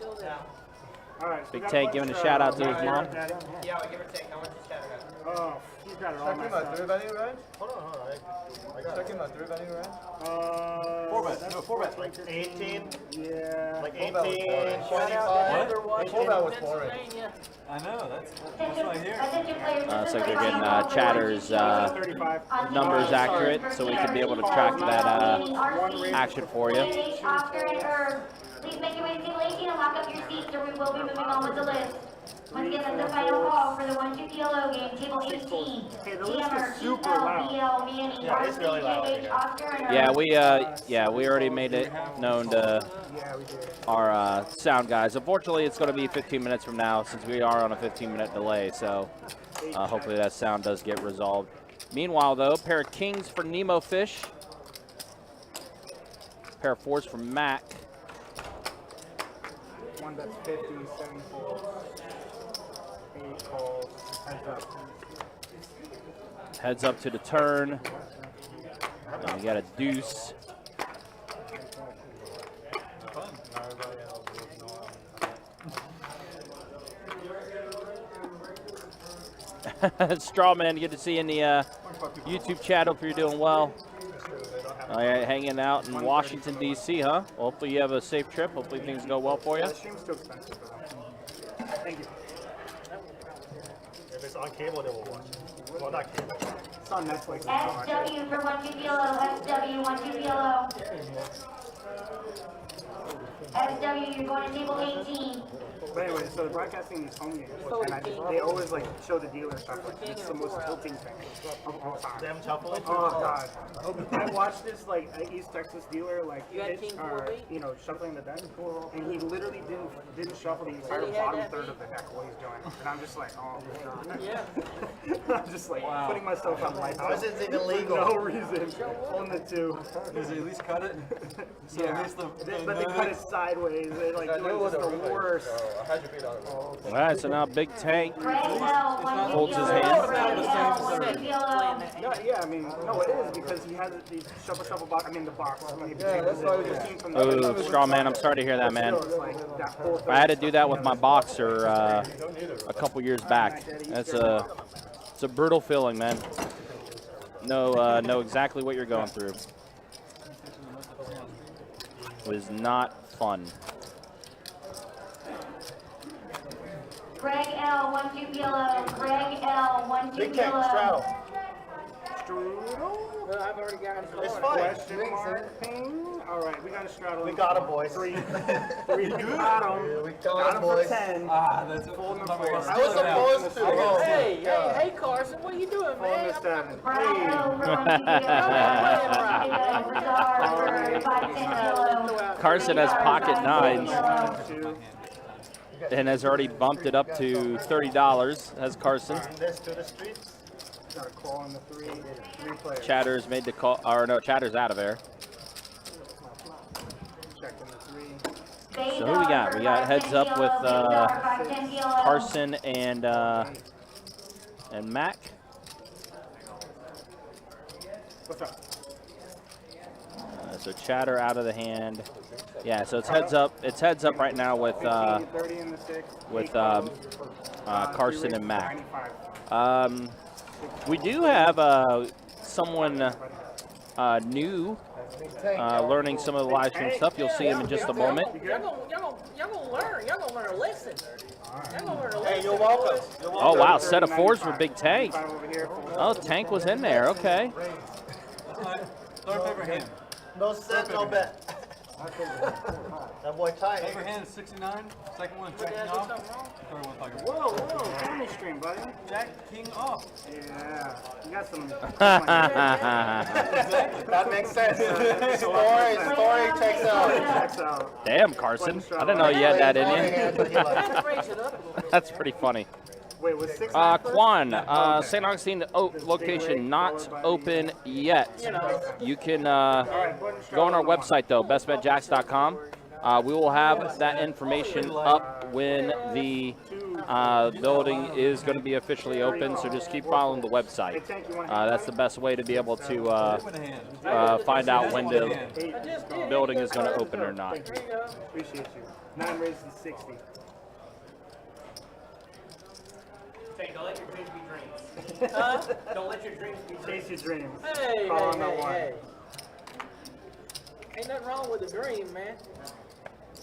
All right, Big Tank giving a shout out to his mom. Yeah, we give or take. How much is that? Oh, he's got it all messed up. Hold on. I got Checking my 3 value range. 4 bets. No, 4 bets. Like 18. Yeah. Like 18, Full bet was 25. Full bet was boring. I know, that's what I hear. Looks like they're getting Chatter's 35. numbers accurate, so we can be able to track that action for you. Oscar and Herb, please make your way to table 18 and lock up your seats, or we will be moving on with the list. Once again, that's the final call for the 1-2 PLO game, table 18. Hey, the list Hammer, is Keith super L, loud. BL, Manny, RC, Oscar and Herb. Yeah, we already made it known to Yeah, we did. our sound guys. Unfortunately, it's going to be 15 minutes from now since we are on a 15-minute delay, so hopefully that sound does get resolved. Meanwhile, though, pair of kings for Nemo Fish. Pair of 4s for Mac. One that's 50, 7 calls. 8 calls. Heads up. Heads up to the turn. And we got a deuce. Strawman, good to see you in the YouTube chat. Hope you're doing well. Hanging out in Washington, D.C., huh? Well, hopefully you have a safe trip. Hopefully things go well for you. The stream's too expensive for them. Thank you. If it's on cable, they will watch it. Well, not cable. It's on Netflix. SW for 1-2 PLO, SW 1-2 PLO. SW, you're going to table 18. But anyway, so they're broadcasting these home games, and they always like show the dealer stuff. Like, it's the most tilting thing of all time. Them shuffling? Oh god! I watched this like East Texas dealer like shuffling the deck, and he literally didn't shuffle the entire bottom third of the deck while he's doing it. And I'm just like, oh god. Yeah. I'm just like putting myself on life. How is it even legal? For no reason. On the 2. Does he at least cut it? So yeah. at least But they cut it sideways. They like do it just the worst. All right, so now Big Tank holds his hand. Yeah, I mean, no, it is because he has these shuffle box. I mean, the box. Yeah, that's why we just Oh, straw man, I'm sorry to hear that, man. I had to do that with my boxer a couple years back. It's a brutal feeling, man. Know exactly what you're going through. It was not fun. Greg L, 1-2 yellow. Greg L, 1-2 Big Tank, yellow. straddle. Well, I've already got it. It's fine. Question mark ping. All right, we got a straddle. We got him, boys. 3. We got him. We Got him for boys. 10. That's Fold number 4. I was supposed to. Oh, Hey, Carson, what are you doing, Fold man? number 7. Bravo, 1-2 yellow. Carson has pocket 9s 2. and has already bumped it up to $30. Has Carson. This to the streets. Got a call on the 3. 3 players. Chatter's made the call, or no, Chatter's out of there. Checked on the 3. So who we got? We got heads up with Carson and Mac. What's up? So Chatter out of the hand. Yeah, so it's heads up. It's heads up right now with 30 in the 6. Carson and Mac. We do have someone new learning some of the live stream stuff. You'll see him in just a moment. Y'all gonna learn. Y'all gonna learn a lesson. Y'all gonna learn a lesson. Hey, you're welcome. Oh wow, set of 4s for Big Tank. Oh, Tank was in there. Okay. Third paper hand. No set, no bet. That boy tight. Paper hand is 69. Second one, Jack King off. Third one, fucking. Whoa, family stream, buddy. Jack King off. Yeah, you got some. That makes sense. Story checks out. Checks out. Damn, Carson. I didn't know you had that in you. Let's raise it up a little bit. That's pretty funny. Wait, was 6? Quan, St. Augustine location not open yet. You can go on our website though, bestbetjacks.com. We will have that information up when the building is going to be officially open, so just keep following the website. That's the best way to be able to find out when the building is going to open or not. Appreciate you. 9 raises to 60. Hey, don't let your dreams be dreams. Don't let your dreams be dreams. Chase your dreams. Hey, Call on hey, that hey, one. hey. Ain't nothing wrong with a dream, man.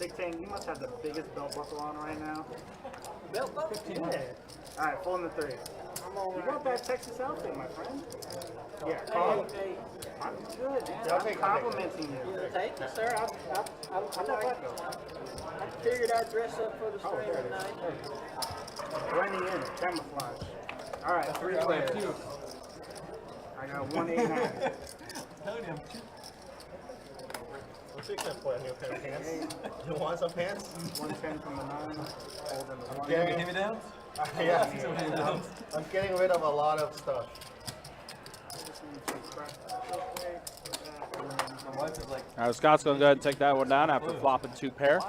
Big Tank, you must have the biggest belt buckle on right now. Belt buckle? Yeah. All right, fold in the 3. You got that Texas outfit, my friend. Yeah, call. Hey, I'm good. I'm complimenting you. thank you, sir. I figured I'd dress up for the stream tonight. Blending in, camouflage. All right, 3 players. I got 189. What's fixing for a new pair of pants? You want some pants? 110 from the 9. Hold in the 1. Getting, Hand me down? yeah, I'm getting rid of a lot of stuff. All right, Scott's going to go ahead and take that one down after flopping 2 pair.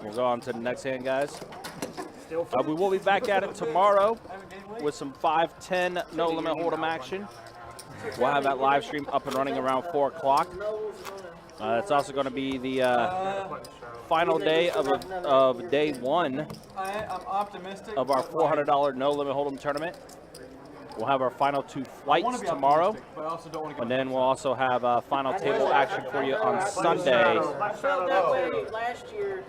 We'll go on to the next hand, guys. We will be back at it tomorrow with some 5-10 no limit hold'em action. We'll have that live stream up and running around 4 o'clock. It's also going to be the final day of day 1 I'm optimistic of our $400 no limit hold'em tournament. We'll have our final 2 flights tomorrow, and then we'll also have a final table action for you on Sunday I felt that way last year.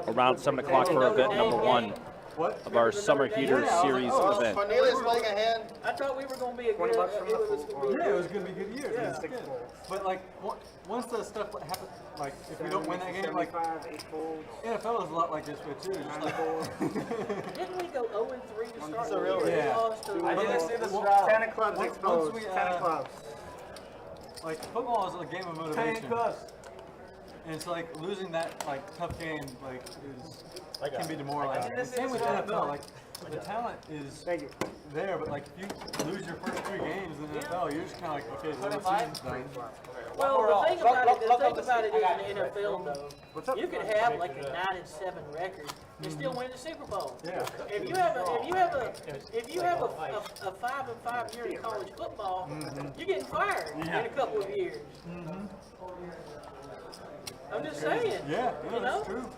around 7 o'clock for event number 1. of our Summer Heater Series event. Cornelius playing a hand. I thought we were going to be a good. Yeah, it was going to be good years. Yeah. But like once the stuff happened, like if we don't win that game, like NFL is a lot like this way too. Just like, didn't we go 0-3 to start? So really, yeah. I didn't see this drop. 10 clubs exposed. 10 clubs. Like football is a game of motivation. 10 clubs. And it's like losing that like tough game like can be demoralizing. The same with NFL. Like the talent is there, but like if you lose your first 3 games in the NFL, you're just kind of like, okay, the season's done. Well, the thing about it is in the NFL though, you could have like a 9-7 record and still win the Super Bowl. Yeah. If you have a 5-5 year in college football, you're getting fired in a couple of years. I'm just saying. Yeah, you know? That's true.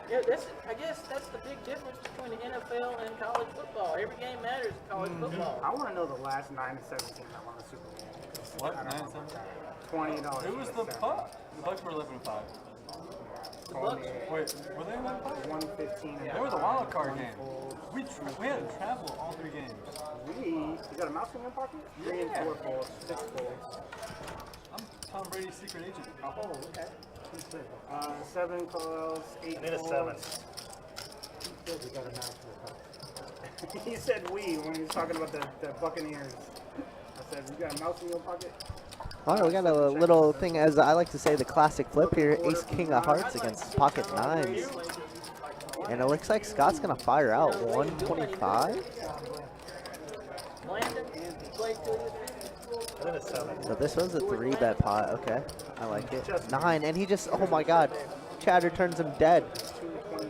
Yeah, I guess that's the big difference between the NFL and college football. Every game matters in college football. I want to know the last 9-7 team that won the Super Bowl. What? 9-7? $20. It was the Bucks. The Bucks were 11-5. The Bucks? Wait, were they 11-5? 115. They were the wild card game. We had to travel all 3 games. You got a mouse in your pocket? 3 and 4 folds, 6 folds. I'm Tom Brady's secret agent. Oh, okay. 7 calls, 8 I need a 7. He said we when he was talking about the Buccaneers. I said, you got a mouse in your pocket? All right, we got a little thing, as I like to say, the classic flip here. Ace King of Hearts against Pocket Nines. And it looks like Scott's going to fire out 125. So this was a 3-bet pot. Okay, I like it. 9, and he just, oh my God. Chatter turns him dead.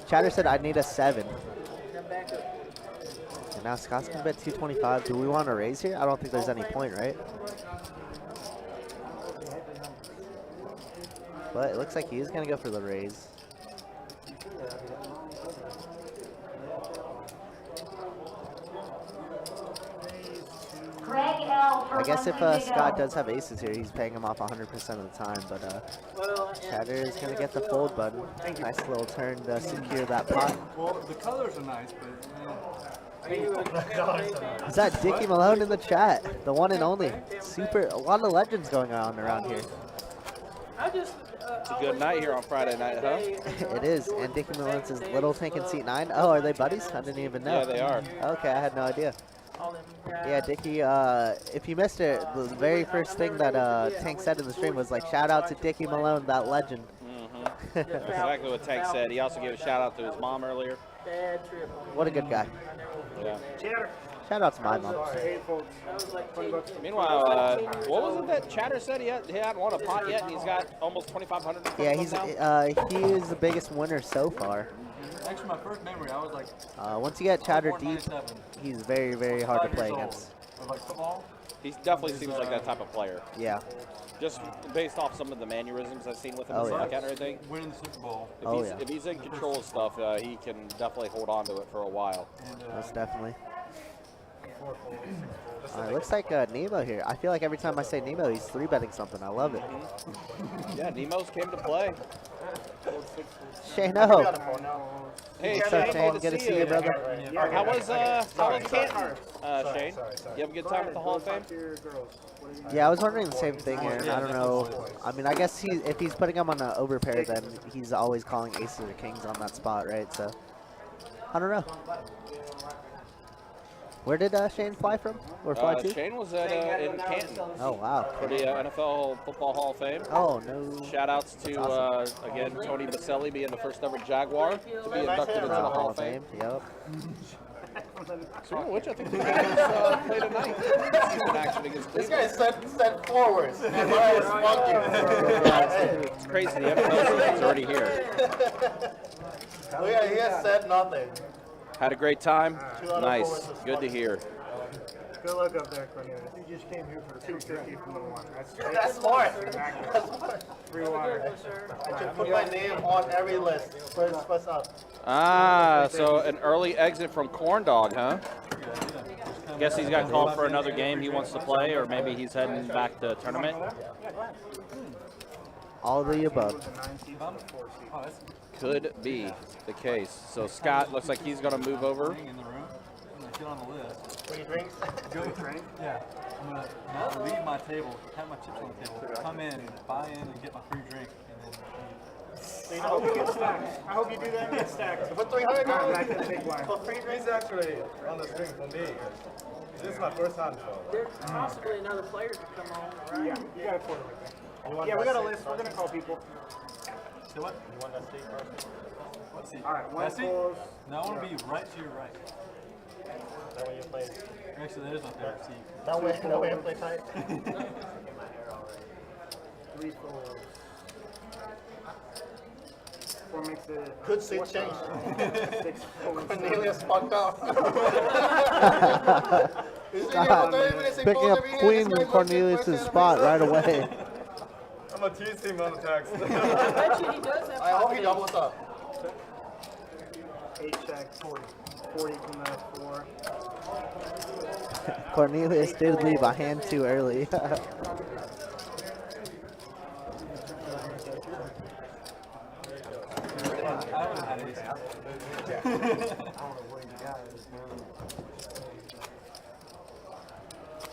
Chatter said, I need a 7. And now Scott's going to bet 225. Do we want to raise here? I don't think there's any point, right? But it looks like he is going to go for the raise. I guess if Scott does have aces here, he's paying him off 100% of the time, but Chatter is going to get the fold button. Nice little turn to secure that pot. Well, the colors are nice, but Is that Dickie Malone in the chat? The one and only. A lot of legends going on around here. It's a good night here on Friday night, huh? It is, and Dickie Malone says Little Tank in seat 9. Oh, are they buddies? I didn't even know. Yeah, they are. Okay, I had no idea. Yeah, Dickie, if you missed it, the very first thing that Tank said in the stream was like, shout out to Dickie Malone, that legend. That's exactly what Tank said. He also gave a shout out to his mom earlier. What a good guy. Yeah. Shout out to my mom. Meanwhile, what was it that Chatter said? He hadn't won a pot yet, and he's got almost 2,500. Yeah, he is the biggest winner so far. Actually, my first memory, I was like, once you get Chatter deep, he's very, very hard to play against. Like football? He definitely seems like that type of player. Yeah. Just based off some of the mannerisms I've seen with him, yeah. and everything. Winning the Super Bowl. If he's in control of stuff, he can definitely hold on to it for a while. Most definitely. Looks like Nemo here. I feel like every time I say Nemo, he's 3-betting something. I love it. Yeah, Nemo's came to play. Shane-O. Hey, what's up, Shane? Good to see you, brother. How was Canton, Shane? You have a good time at the Hall of Fame? Yeah, I was wondering the same thing, Aaron. I don't know. I mean, I guess if he's putting him on an overpair, then he's always calling aces or kings on that spot, right? So, I don't know. Where did Shane fly from? Or fly to? Shane was in Canton. Oh, wow. For the NFL Football Hall of Fame. Oh, no. Shout outs to, again, Tony Baselli being the first ever Jaguar to be inducted into the Hall of Fame. Yep. So, which I think the Jaguars played tonight. Season action against Cleveland. This guy said forwards. And I was funky. It's crazy. The NFL season's already here. Oh, yeah, he has said nothing. Had a great time. Nice. Good to hear. Good luck up there, Cornelius. You just came here for 250 from the one. That's smart. That's smart. Free water. I should put my name on every list. What's up? Ah, so an early exit from Corn Dog, huh? Guess he's got called for another game he wants to play, or maybe he's heading back to tournament. All of the above. The 9 seed to the 4 seed. Oh, that's Could be the case. So Scott looks like he's going to move over. in the room. I'm gonna get on the list. Free drinks? Go drink. Yeah. I'm gonna not leave my table, have my chips on the table, come in, buy in, and get my free drink, and then leave. I hope you get stacked. I hope you do that and get stacked. For $300? Back in the big line. For free drinks, actually, on the string for me. This is my first time, so. There's possibly another player to come on, right? Yeah, you got a quarter right there. Yeah, we got a list. We're gonna call people. So what? You want that steak first? Let's see. All right, one That seat? pulls. No, I want to be right to your right. That way you play. Actually, there's my favorite seat. That way I play tight. 3 pulls. 4 makes it. Good seat change. 6 pulls. Cornelius fucked up. God, picking up Queen Cornelius' spot right away. I'm gonna tease him on the text. I bet you he does have I hope he pocket doubles up. 8 checks. 40 from the 4. Cornelius did leave a hand too early. I haven't had any.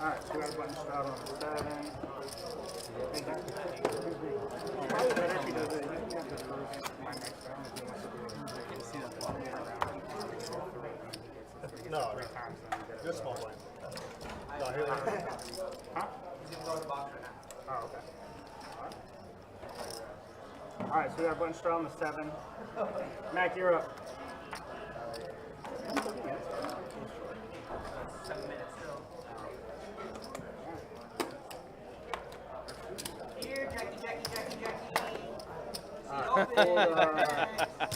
Alright, so we got a button shroud on the 7. Thank you. Probably better if he does it. You can have the first my next round if he wants to do it. No, 3 times then you get it. you're small one. No, here they are. Huh? Oh, okay. Alright, so we got a button shroud on the 7. Mac, you're up.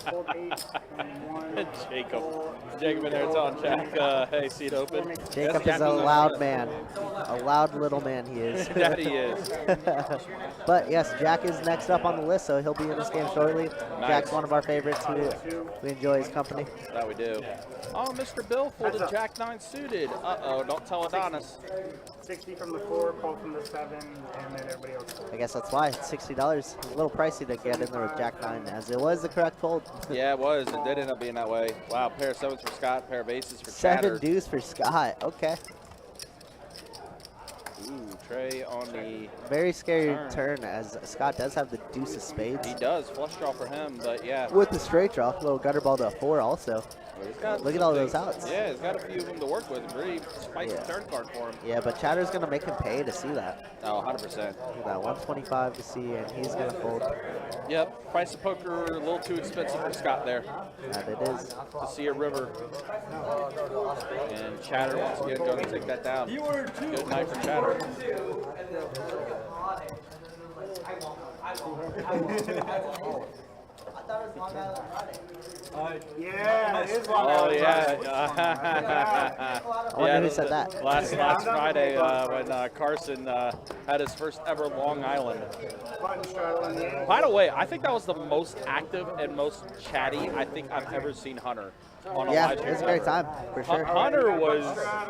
Hold 8 and 1. Jacob. Jacob in there telling Jack, hey, seat open. Jacob is a loud man. A loud little man he is. That he is. But yes, Jack is next up on the list, so he'll be in this game shortly. Nice. Jack's one of our favorites. We enjoy his company. That we do. Oh, Mr. Bill folded Jack 9 suited. Uh-oh, don't tell Adonis. 60 from the 4, Paul from the 7, and then everybody else. I guess that's why. It's $60. A little pricey to get in there with Jack 9, as it was the correct fold. Yeah, it was. It did end up being that way. Wow, pair of 7s for Scott, pair of aces for 7 Chatter. deuce for Scott. Okay. Ooh, Trey on the... Very scary turn, as Scott does have the deuce of spades. He does. Flush draw for him, but yeah. With the straight draw. Little gutter ball to a 4 also. Look at all those outs. Yeah, he's got a few of them to work with. Really spicy turn card for him. Yeah, but Chatter's going to make him pay to see that. Oh, 100%. Look at that, 125 to see, and he's going to fold. Yep, price of poker a little too expensive for Scott there. That it is. To see a river. And Chatter once again going to take that down. Good night for Chatter. Yeah, it is Long Oh Island yeah. I wonder who said that. Last Friday when Carson had his first ever Long Island. Button straddle in the 8. By the way, I think that was the most active and most chatty I think I've ever seen Hunter on a Yeah, live it was a stream. great time, for sure. Hunter was,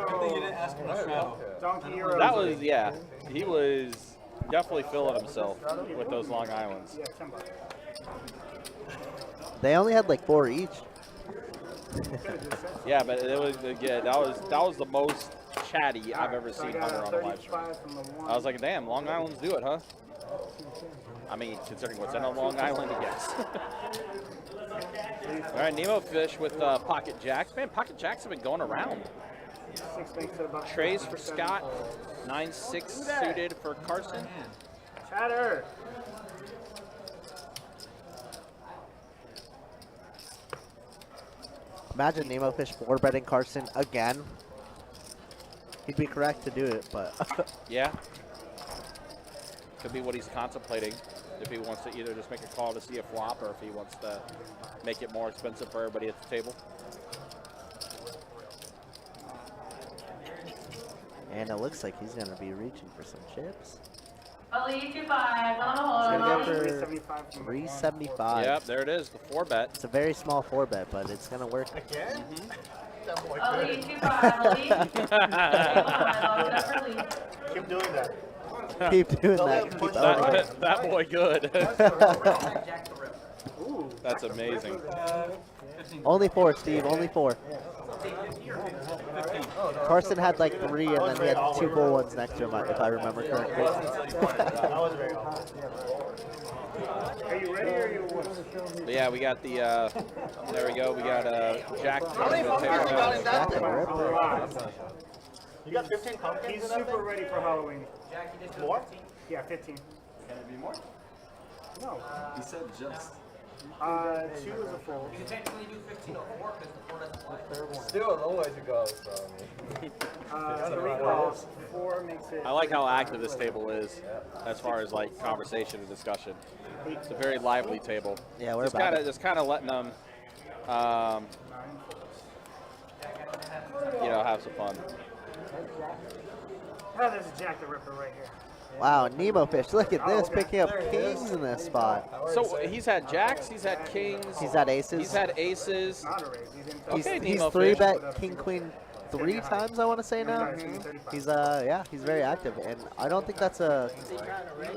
Good thing you didn't ask him to straddle. Donkey or that was, yeah, he was definitely feeling himself with those Long Islands. Yeah, 10 bucks. They only had like 4 each. Yeah, but it was, yeah, that was the most chatty I've ever So I seen got Hunter a on a live stream. 35 from the 1. I was like, damn, Long Islands do it, huh? I mean, considering what's in a Long Island, yes. All right, Nemo Fish with Pocket Jacks. Man, Pocket Jacks have been going around. 6 makes it about Trays for Scott, 9-6 suited for Carson. Chatter. Imagine Nemo Fish 4-betting Carson again. He'd be correct to do it, but Yeah. Could be what he's contemplating. If he wants to either just make a call to see a flop or if he wants to make it more expensive for everybody at the table. and it looks like he's going to be reaching for some chips. Only 25 on He's hold. going to go for 375 from the 375. Yep, there it is, the 4-bet. It's a very small 4-bet, but it's going to work. Again? That boy Only good. 25, Keep Keep doing that. Keep doing that. Keep owning it. That boy good. That's amazing. Only 4, Steve. Only 4. Carson had like 3, and then he had 2 full ones next to him, if I remember correctly. Are you ready or are you what? But yeah, we got the, there we go. We got Jack. Jack the Ripper. You got 15 pumpkins? He's super ready for Halloween. More? Yeah, 15. Can it be more? No. He said just. 2 is a full. You can technically do 1504 because the 4 doesn't work. Still a long way to go, so 3 calls. 4 makes it. I like how active this table is as far as like conversation and discussion. It's a very lively table. Yeah, we're just kind of letting them, have some fun. Oh, there's a Jack the Ripper right here. Wow, Nemo fish. Look at this, picking up kings in this spot. So he's had jacks, he's had kings, He's had aces. he's had aces. Not a raise. He's in He's, Okay, he's Nemo 3-bet king queen 3 times, I want to say now. He's he's very active, and I don't think that's a. You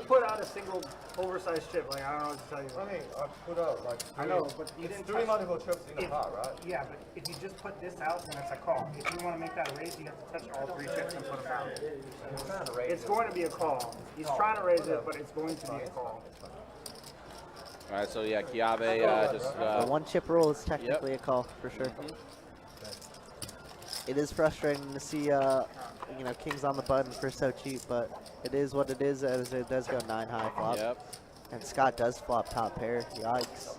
put out a single oversized chip. Like I don't know what to tell you. I mean, I put out like I know, but you didn't 3 touch- multiple trips in the pot, right? Yeah, but if you just put this out, then it's a call. If you want to make that a raise, you have to touch all 3 chips and put them out. It's going to be a call. He's trying to raise it, but it's going to be a call. All right, so yeah, Kiabe just. The 1-chip rule is technically a call for sure. It is frustrating to see, kings on the button for so cheap, but it is what it is, as it does go 9 high flop. Yep. And Scott does flop top pair. Yikes.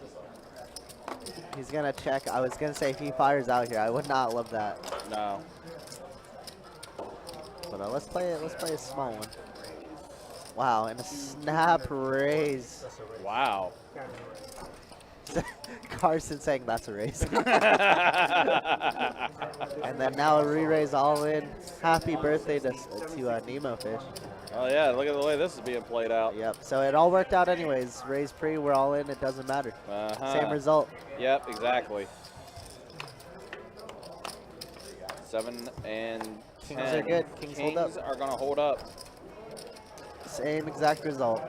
He's gonna check. I was gonna say if he fires out here, I would not love that. No. But let's play it. Let's play a small one. Wow, and a snap raise. Wow. Carson saying that's a raise. And then now a re-raise all in. Happy birthday to Nemo fish. Oh yeah, look at the way this is being played out. Yep. So it all worked out anyways. Raise pre, we're all in. It doesn't matter. Same result. Yep, exactly. 7 and 10. Kings are good. Kings hold up. are gonna hold up. Same exact result.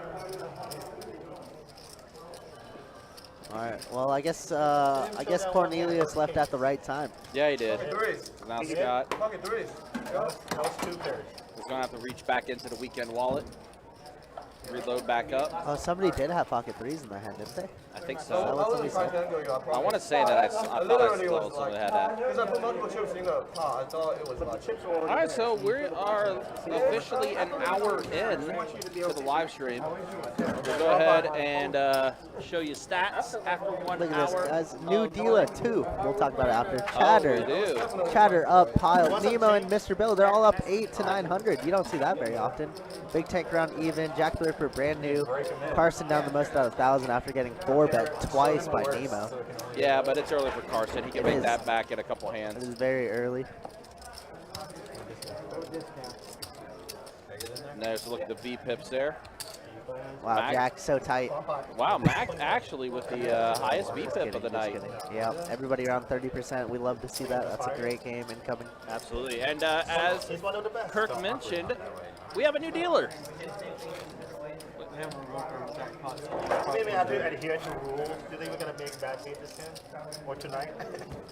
All right. Well, I guess Cornelius left at the right time. Yeah, he did. Now Scott Pocket 3s. That was 2 pairs. is gonna have to reach back into the weekend wallet, reload back up. Oh, somebody did have pocket 3s in their hand, didn't they? I think Is that so. what somebody said? I want to say that I thought I saw someone had that. Because I put multiple chips in the pot, I thought it was like Chips are All already right, there. so we are officially an hour in to the live stream. We'll go ahead and show you stats after 1 Look at this, hour. guys. New dealer, 2. We'll talk about it after. Oh, Chatter. we do. Chatter up, pile. Nemo and Mr. Bill, they're all up 8 to 900. You don't see that very often. Big Tank round even. Jack the Ripper brand new. Carson down the most out of 1,000 after getting 4-bet twice by Nemo. Yeah, but it's early for Carson. He can It make is. that back in a couple It hands. is very early. Nice look at the V pips there. Wow, Mac. Jack's so tight. Wow, Mac actually with the highest V pip of the night. Yeah, everybody around 30%. We love to see that. That's a great game incoming. Absolutely. And as He's one of the best. Kirk mentioned, we have a new dealer. Maybe have to adhere to rules. Do you think we're going to make bad beat this time? Or tonight?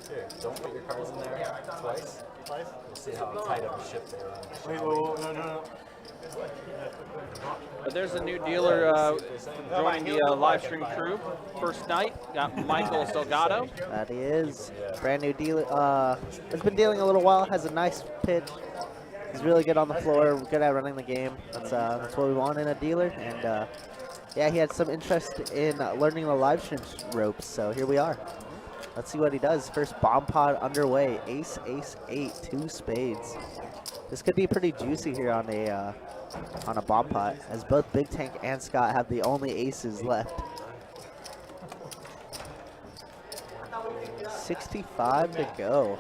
Here, don't put your cards in there twice. Twice? We'll see how tight of a ship they are. Wait, whoa, no. But there's a new dealer joining the live stream crew. First night, got Michael Delgado. That he is. Brand new dealer. Has been dealing a little while. Has a nice pitch. He's really good on the floor. Good at running the game. That's what we want in a dealer. And yeah, he had some interest in learning the live stream ropes. So here we are. Let's see what he does. First bomb pod underway. Ace, ace, 8, 2 spades. This could be pretty juicy here on a bomb pot, as both Big Tank and Scott have the only aces left. 65 to go.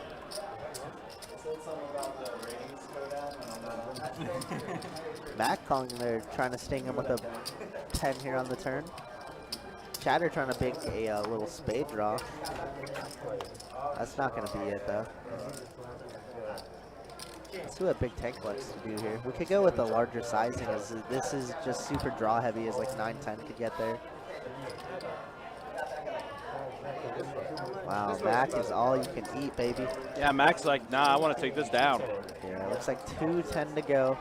Mac calling there, trying to sting him with a 10 here on the turn. Chatter trying to make a little spade draw. That's not going to be it though. Let's see what Big Tank wants to do here. We could go with the larger sizing, as this is just super draw heavy, as like 9-10 could get there. Wow, Mac is all you can eat, baby. Yeah, Mac's like, nah, I want to take this down. Yeah, looks like 2-10 to go.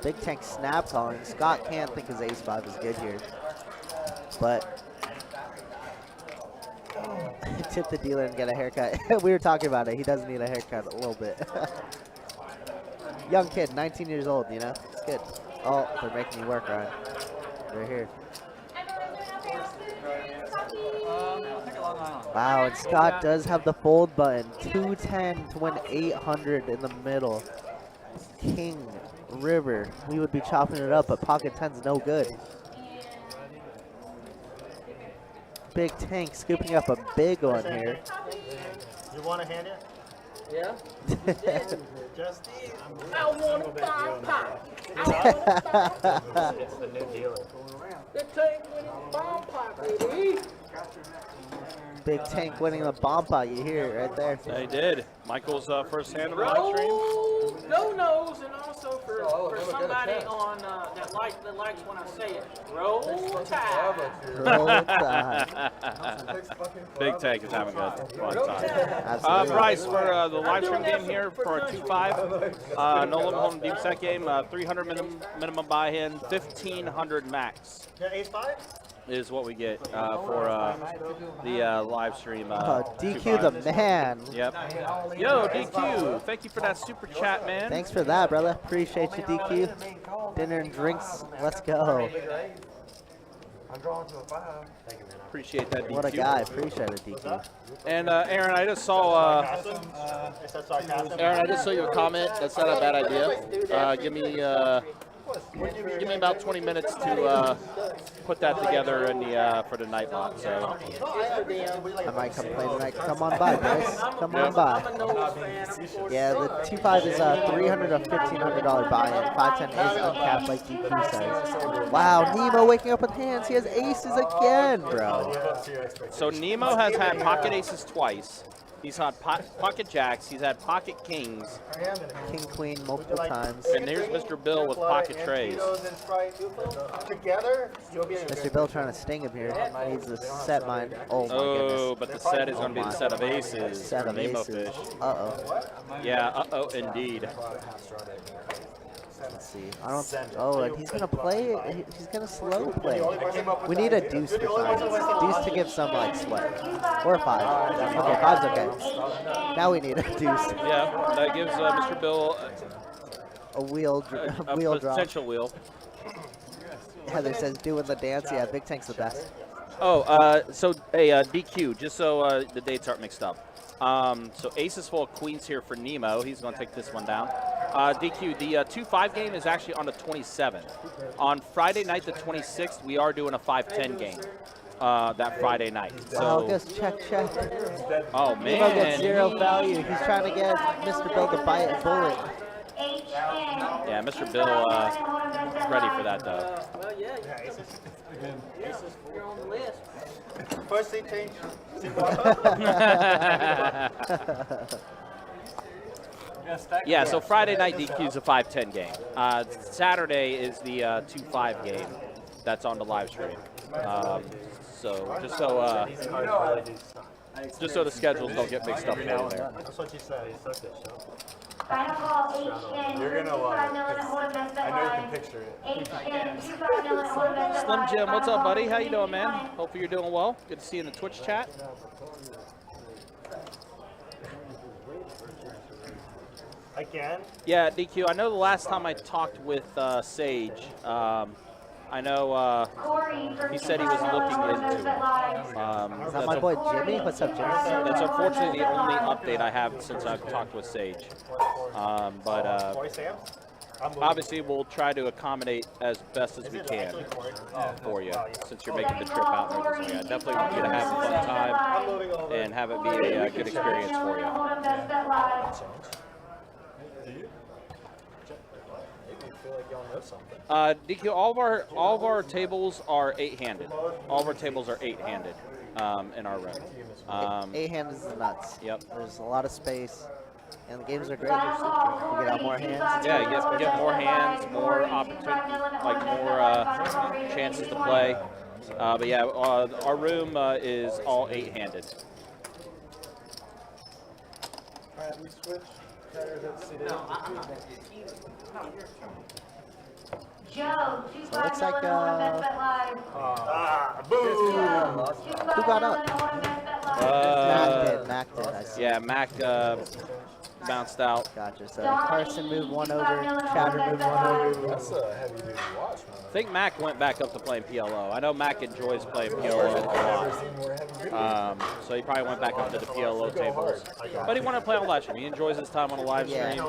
Big Tank snap calling. Scott can't think his ace-5 is good here. But tip the dealer and get a haircut. We were talking about it. He does need a haircut a little bit. Young kid, 19 years old, you know? It's good. Oh, they're making me work, Ryan. They're here. Wow, and Scott does have the fold button. 210 to win 800 in the middle. King, river. We would be chopping it up, but pocket 10's no good. Big Tank scooping up a big one here. You want to hand it? Yeah. Just I want a bomb pop. It's the new dealer. The tank winning bomb pop, baby. Big Tank winning the bomb pot. You hear it right there. They did. Michael's first hand of the live stream. No nose, and also for somebody on that likes when I say it. Roll Tide. Roll Tide. Big Tank is having a fun time. Absolutely. Bryce, for the live stream game here for a 2-5, no limit hold'em deep set game, 300 minimum buy-in, 1,500 max. Yeah, ace-5? Is what we get for the live stream. DQ the man. Yep. Yo, DQ, thank you for that super chat, man. Thanks for that, brother. Appreciate you, DQ. Dinner and drinks. Let's go. I'm drawing to a 5. Appreciate that, DQ. What a guy. Appreciate it, DQ. And Aaron, I just saw. Is that sarcasm? Aaron, I just saw your comment. That's not a bad idea. Give me about 20 minutes to put that together in the for the night lot. So I might come play tonight. Come on by, guys. Come on by. Yeah, the 2-5 is a $300 to $1,500 buy-in. 510 is uncapped like DQ says. Wow, Nemo waking up with hands. He has aces again, bro. So Nemo has had pocket aces twice. He's had pocket jacks. He's had pocket kings. King, queen multiple times. And there's Mr. Bill with pocket trays. Together, Mr. Bill trying to sting him here. Needs a set mine. Oh my goodness. But the set is going to be the set of aces. Set of Nemo aces. fish. Uh-oh. Yeah, uh-oh, indeed. Let's see. I don't. Oh, and he's gonna play. He's gonna slow play. We need a deuce for size. Deuce to give some like sweat. Or a 5. Okay, 5's okay. Now we need a deuce. Yeah, that gives Mr. Bill A wheel a drop. potential wheel. Heather says doing the dance. Yeah, Big Tank's the best. Oh, so hey, DQ, just so the dates aren't mixed up. So aces full of queens here for Nemo. He's going to take this one down. DQ, the 2-5 game is actually on the 27th. On Friday night, the 26th, we are doing a 5-10 game that Friday night. So, Oh, just check. oh, Nemo gets man. 0 value. He's trying to get Mr. Bill to bite a bullet. Yeah, Mr. Bill is ready for that, though. Well, yeah. You're on the list. First seat change. Yeah, so Friday night DQ is a 5-10 game. Saturday is the 2-5 game that's on the live stream. So just so the schedules don't get mixed up there. That's what you said. He sucked it, Final call, HN. You're gonna love it, 'cause I know you can picture it. Slim Jim, what's up, buddy? How you doing, man? Hopefully you're doing well. Good to see you in the Twitch chat. Again? Yeah, DQ, I know the last time I talked with Sage, I know he said he was looking into it. Is that my boy Jimmy? What's up, Jimmy? That's unfortunately the only update I have since I've talked with Sage. But obviously we'll try to accommodate as best as we can for you, since you're making the trip out there. So yeah, definitely want you to have a fun time and have it be a good experience for you. DQ, all of our tables are 8-handed. All of our tables are 8-handed. in our room. 8-hand is the nuts. Yep. There's a lot of space, and the games are great. You get out more hands. Yeah, you get more hands, more opportunity, like more chances to play. But yeah, our room is all 8-handed. All right, we switch. Joe, So it looks like, Boo! who got up? Mac did, I see. Yeah, Mac bounced out. Gotcha. So Carson moved one over, Chatter moved one over. That's a heavy duty watch, man. I think Mac went back up to playing PLO. I know Mac enjoys playing PLO a lot. So he probably went back up to the PLO tables. But he wanted to play on live stream. He enjoys his time on the live stream.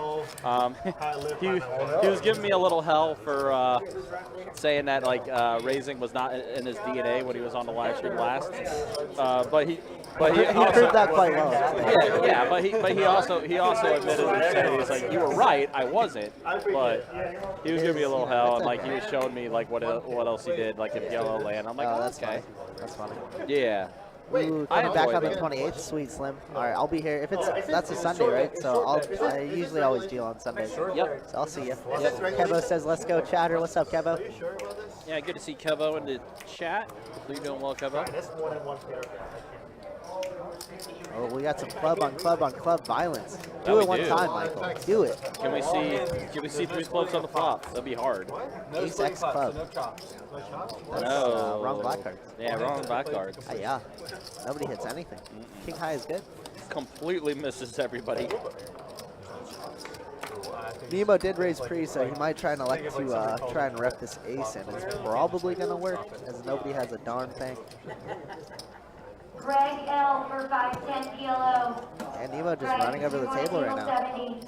He was giving me a little hell for saying that like raising was not in his DNA when he was on the live stream last. But he proved that quite well. Yeah, but he also admitted and said he was like, you were right, I wasn't, but he was giving me a little hell and like he was showing me like what else he did like in Yellow Land. I'm like, oh, that's okay, That's funny. yeah. Ooh, coming back on the 28th, sweet Slim. All right, I'll be here. If that's a Sunday, right? So I usually always deal on Sundays. Yep. So I'll see you. Kevo says, "Let's go, Chatter." What's up, Kevo? Yeah, good to see Kevo in the chat. Are you doing well, Kevo? Oh, we got some club on club violence. Yeah, Do we it one do. time, Michael. Do it. Can we see 3 clubs on the flop? That'd be hard. No Ace swing X pots, club. so no chops. No chops? That's No. wrong black card. Yeah, wrong black cards. Yeah. Nobody hits anything. King high is good. Completely misses everybody. Nemo did raise pre, so he might try and elect to try and rep this ace, and it's probably going to work, as nobody has a darn thing. Greg L for 510 PLO. And Nemo just running over the table right now. 70.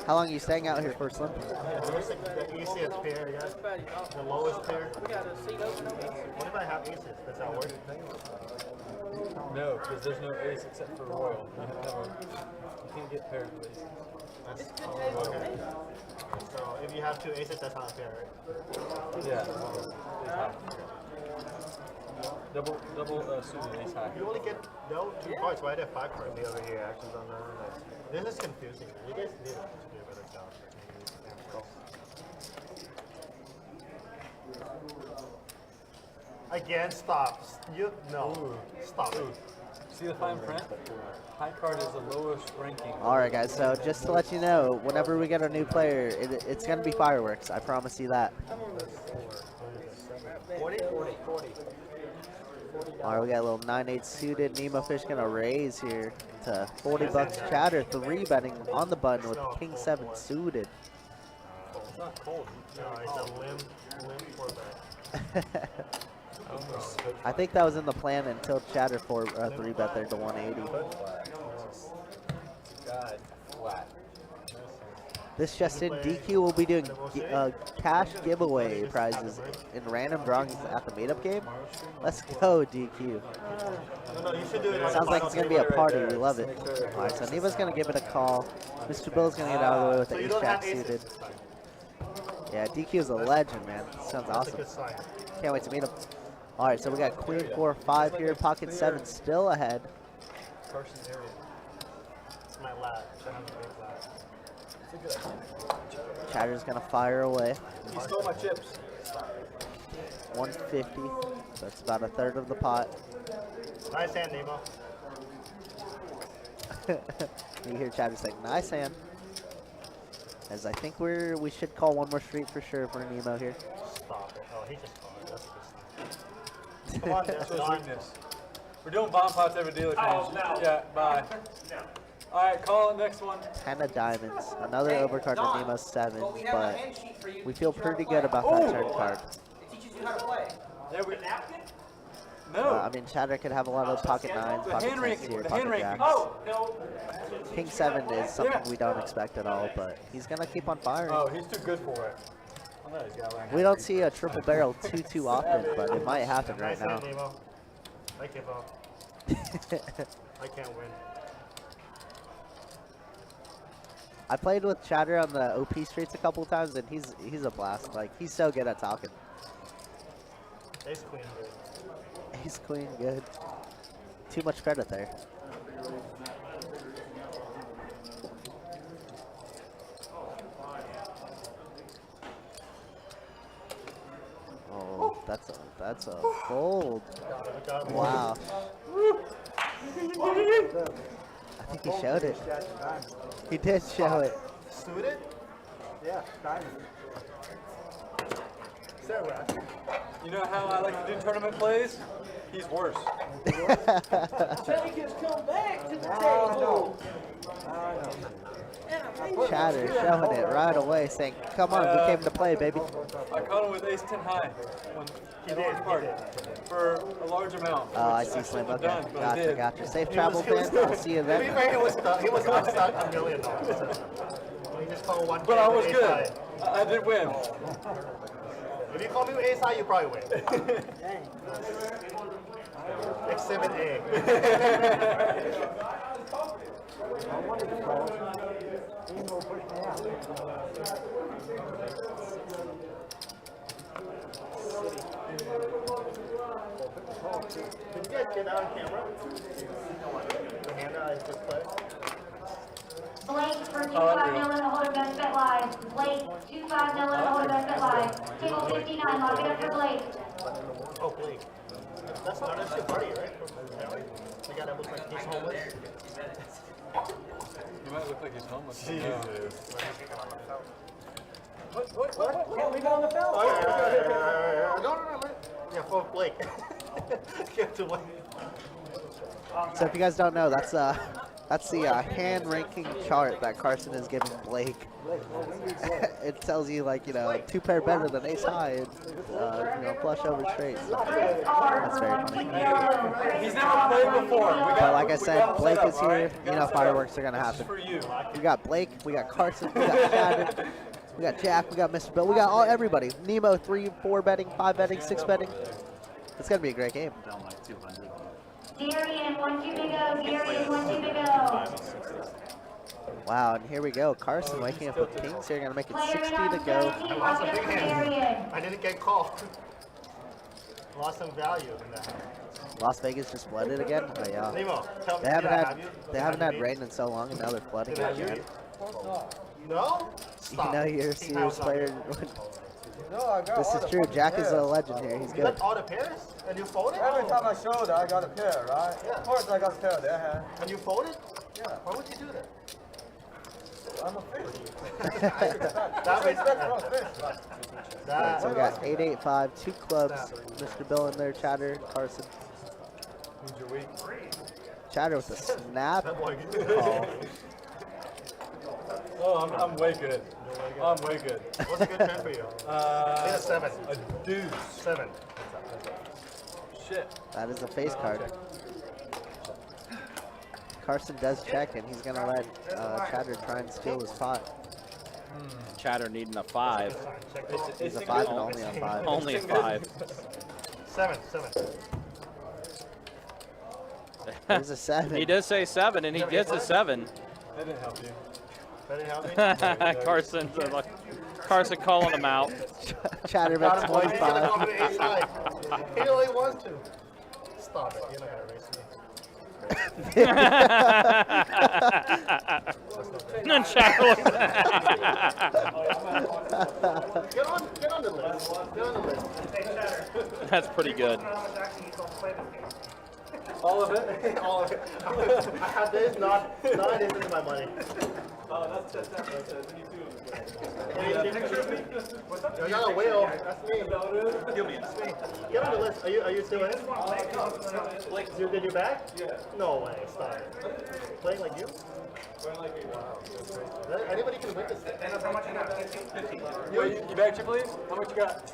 How long are you staying out here for, Slim? The easiest pair, yeah. The lowest pair. We got a seat open over here. What if I have aces? Does that work? No, because there's no ace except for royal. You can't get paired with aces. Okay. So if you have 2 aces, that's not a pair, right? Yeah. Double suited ace high. You only get 2 cards. Why do I have 5 cards? The other here actions on that. This is confusing. You guys need to do a better job. Again, stop. Stop. See the fine print? High card is the lowest ranking. All right, guys, so just to let you know, whenever we get a new player, it's going to be fireworks. I promise you that. 40. All right, we got a little 9-8 suited. Nemo Fish going to raise here to 40 bucks. Chatter 3 betting on the button with King 7 suited. It's not cold. No, it's a limb 4-bet. I think that was in the plan until Chatter 3 bet there to 180. God, flat. This just in, DQ will be doing cash giveaway prizes in random drawings at the meetup game. Let's go, DQ. No, you should do it. Sounds like it's going to be a party. We love it. All right, so Neva's going to give it a call. Mr. Bill's going to get out of the way with the ace-jack suited. Yeah, DQ is a legend, man. Sounds awesome. Can't wait to meet him. All right, so we got Queen 4-5 here. Pocket 7 still ahead. Carson area. It's my lap. I have a big lap. Chatter's gonna fire away. He stole my chips. 150. That's about a third of the pot. Nice hand, Nemo. You hear Chatter saying, "Nice hand." As I think we should call one more street for sure for Nemo here. Stop it. Oh, he just called it. That's a good sign. Come on, That's Don. what's weakness. We're doing bomb pots every dealer change. Yeah, bye. All right, call it next one. 10 of diamonds. Another overcard to Nemo's 7, Well, we have a but hand sheet for you. we feel pretty good about that turn card. It teaches you how to play. There we Napkin? No. I mean, Chatter could have a lot of pocket 9s, The pocket hand 10s ranking. here, The pocket hand ranking. jacks. Oh, no. King 7 is something we don't expect at all, but he's gonna keep on firing. Oh, he's too good for it. I know he's got to learn how We to don't read. see a triple barrel too often, but it might happen right Nice now. hand, Nemo. I give up. I can't win. I played with Chatter on the OP streets a couple times, and he's a blast. Like, he's so good at talking. Ace queen good. Ace queen, good. Too much credit there. Oh, that's a fold. Wow. I think he showed it. He did show it. Suited? Yeah, diamond. You know how I like to do tournament plays? He's worse. Jake has come back to the table. Chatter showing it right away, saying, "Come on, we came to play, baby." I caught him with ace 10 high when he did for a large amount. Oh, I see, Slim. Okay, Done, but I gotcha, did. gotcha. Safe travels, man. I'll see you To be then. fair, he was upside $1 million. He just called one. But I was ace good. high. I did win. If you call me ace high, you probably win. Exhibit A. Nemo pushed me out. Did you guys get that on camera? The hand I just played? Blake for 250 in the holder best bet live. Blake 250 in the holder best bet live. Table 59, lock it up for Blake. Oh, Blake. That's not a shit party, right? The guy that looks like he's homeless. You might look like he's homeless. Jesus. What? Can't we go on the field? No. Yeah, for Blake. Give to Blake. So if you guys don't know, that's the hand ranking chart that Carson is giving Blake. It tells you, like, 2 pair better than ace high and flush over straight. So that's very funny. He's never played before. But like I said, Blake is here. Fireworks are gonna happen. For you. We got Blake, we got Carson, we got Chatter, we got Jack, we got Mr. Bill, we got everybody. Nemo 3, 4 betting, 5 betting, 6 betting. It's gonna be a great game. Darian, 1-2 big O. Darian, 1-2 big O. Wow, and here we go. Carson waking up with kings here, gonna make it 60 to go. I lost a big hand. I didn't get called. Lost some value in that. Las Vegas just flooded again. Oh, yeah. Nemo, tell me. They haven't did I had have you? they haven't had rain in so long, and now they're flooding Did I have again. you? No? Stop. You're a King serious house out player. there. No, I got This all is the true. fucking Jack is pairs. a legend here. He's You good. got all the pairs? And you folded? Every time I showed, I got a pair, right? Yeah. Of course, I got a pair of their hand. And you folded? Yeah. Why would you do that? I'm a fish. That makes Respect for a fish. that. So we got 8-8-5, 2 clubs. Mr. Bill in there, Chatter, Carson. Who's your week? Chatter with a snap That boy. call. Oh, I'm way good. I'm way good. What's a good turn for you? Hit a 7. A deuce. 7. Shit. That is a face card. Carson does check, and he's gonna let Chatter try and steal his pot. Chatter needing a 5. He's a 5 and only on 5. Only a 5. 7. There's a 7. He does say 7, and he gets a 7. That didn't help you. That didn't help me? Carson calling him out. Chatter bet Got him, boy. He's gonna 25. call me the ace high. He only wants to. Stop it. You're not gonna race me. And Chatter Get on the list. Get on the list. That's pretty good. All of it? All of it. I had this, not this into my money. You got a whale. That's me. That's me. Get on the list. Are you still in? You did you back? Yeah. No way. Stop it. Playing like you? Anybody can win this thing. How much you got? 50. You back Triple E's? How much you got?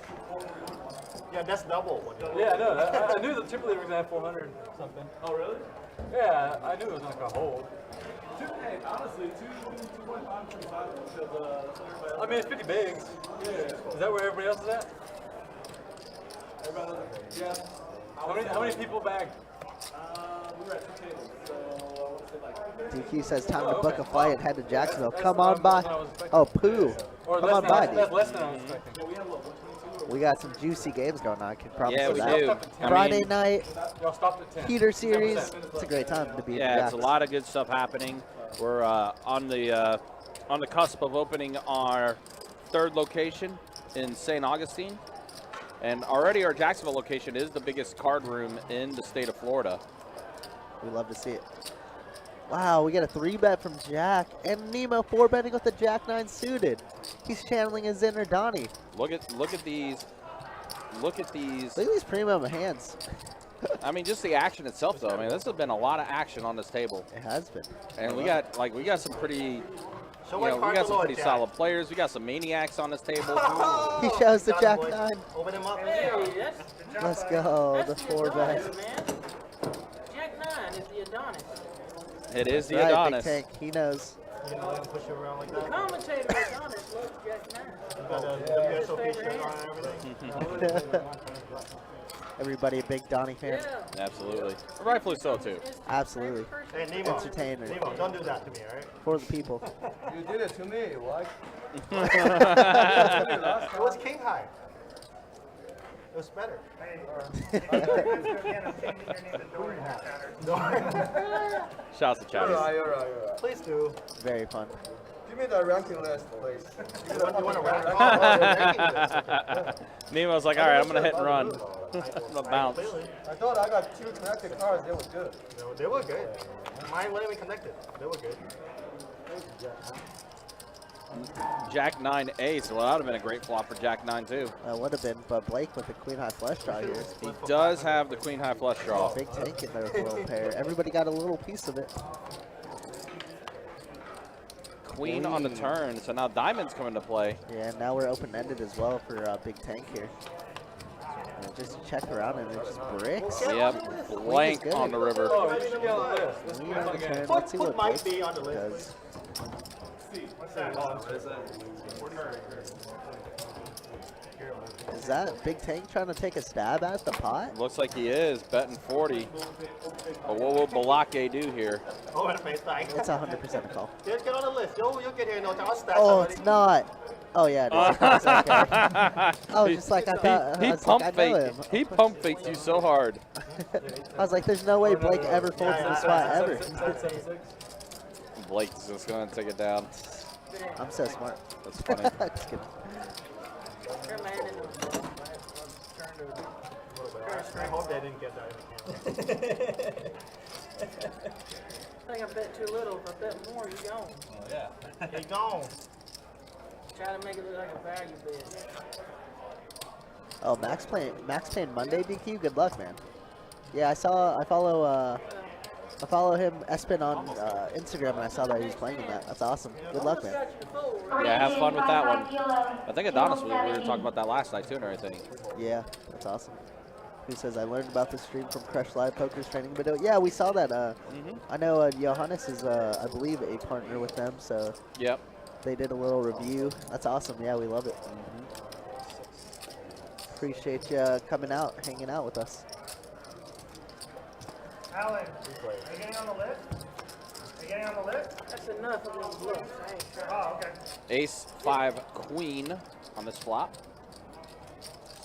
Yeah, that's double. Yeah, no, I knew the Triple E was gonna have 400 something. Oh, really? Yeah, I knew it was not gonna hold. Honestly, 2.5, 25. I mean, it's 50 bigs. Yeah. Is that where everybody else is at? Everybody, yeah. How many people bagged? We were at 2 tables, so I want to say like. DQ says time to book a flight and head to Jacksonville. Come on by. Oh, poo. Or Come less on than, by, that's dude. less than I was expecting. Yeah, we have what, 122 We got some juicy games going on. I can promise Yeah, you we that. do. I Friday mean, night, Y'all stopped at 10. heater series. It's a great time to be. yeah, it's a lot of good stuff happening. We're on the cusp of opening our 3rd location in St. Augustine, and already our Jacksonville location is the biggest card room in the state of Florida. We love to see it. Wow, we got a 3-bet from Jack, and Nemo 4-betting with the Jack 9 suited. He's channeling his inner Donnie. Look at these. Look at these. Look at these premium hands. I mean, just the action itself, though. I mean, this has been a lot of action on this table. It has been. And we got some pretty, we got some pretty solid players. We got some maniacs on this table. He shows the Jack 9. Open him up. Hey, Let's go, the that's 4-bet. Adonis, man. Jack 9 is the Adonis. It is the Right, Adonis. Big Tank, he knows. You know, and push you around like The that. commentator Adonis loves Jack 9. You got a WSOP shirt on and everything. Everybody a big Donnie fan. Yeah. Absolutely. Rightfully so, too. Absolutely. Hey, Nemo. Entertainer. Nemo, don't do that to me, all right? For the people. You did it to me. What? It was king high. It was better. Shouts to Chatty. You're right. Please do. Very fun. Give me the ranking list, please. You want to rank? Nemo's like, all right, I'm going to hit and run. I'm going to bounce. I thought I got 2 connected cards. They were good. They were good. Mine weren't even connected. They were good. Jack 9 ace. Well, that would have been a great flop for Jack 9, too. That would have been, but Blake with the Queen High flush draw here. He does have the Queen High flush draw. Big Tank in there with a little pair. Everybody got a little piece of it. Queen on the turn, so now Diamond's coming to play. Yeah, and now we're open-ended as well for Big Tank here. And just check around and it just bricks. Yep, blank on the river. Queen on the turn. Let's see what might Blake be on the list. does. Is that Big Tank trying to take a stab at the pot? Looks like he is, betting 40. But what will Balake do here? Oh, and a face tag. It's 100% a call. Get on the list. You'll get here in no time. I'll stat Oh, somebody. it's not. Oh, yeah, it is. It's okay. I was just like, I thought. He I was pump like, I know faked. him. He pump faked you so hard. I was like, there's no way Blake ever folds this spot ever. Blake's just gonna take it down. I'm so smart. That's funny. Just kidding. I hope they didn't get that. I think I bet too little. If I bet more, you're gone. Oh, yeah. He's gone. Try to make it look like a value bet. Oh, Max playing Monday, DQ. Good luck, man. Yeah, I follow him, Espen, on Instagram, and I saw that he was playing in that. That's awesome. Good luck, man. Yeah, have fun with that one. I think Adonis, we were talking about that last night too and everything. Yeah, that's awesome. Who says, I learned about the stream from Crush Live Poker's training video. Yeah, we saw that. I know Johannes is, I believe, a partner with them, so yep. They did a little review. That's awesome. Yeah, we love it. Appreciate you coming out, hanging out with us. Alan, are you getting on the list? Are you getting on the list? That's enough of those bluffs. I ain't trying. Oh, okay. Ace 5 Queen on this flop.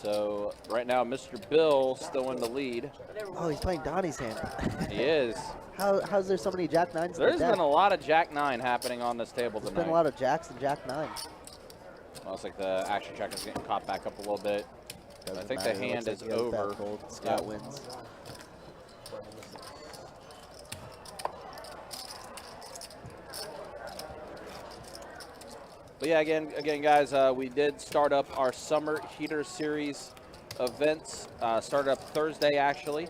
So right now, Mr. Bill still in the lead. Oh, he's playing Donnie's hand. He is. How's there so many Jack 9s in the There's deck? been a lot of Jack 9 happening on this table There's tonight. been a lot of Jacks and Jack 9. Well, it's like the action checker's getting caught back up a little bit. I think the hand is He has bad over. fold. Scott Yeah. wins. But yeah, again, guys, we did start up our summer heater series events. Started up Thursday actually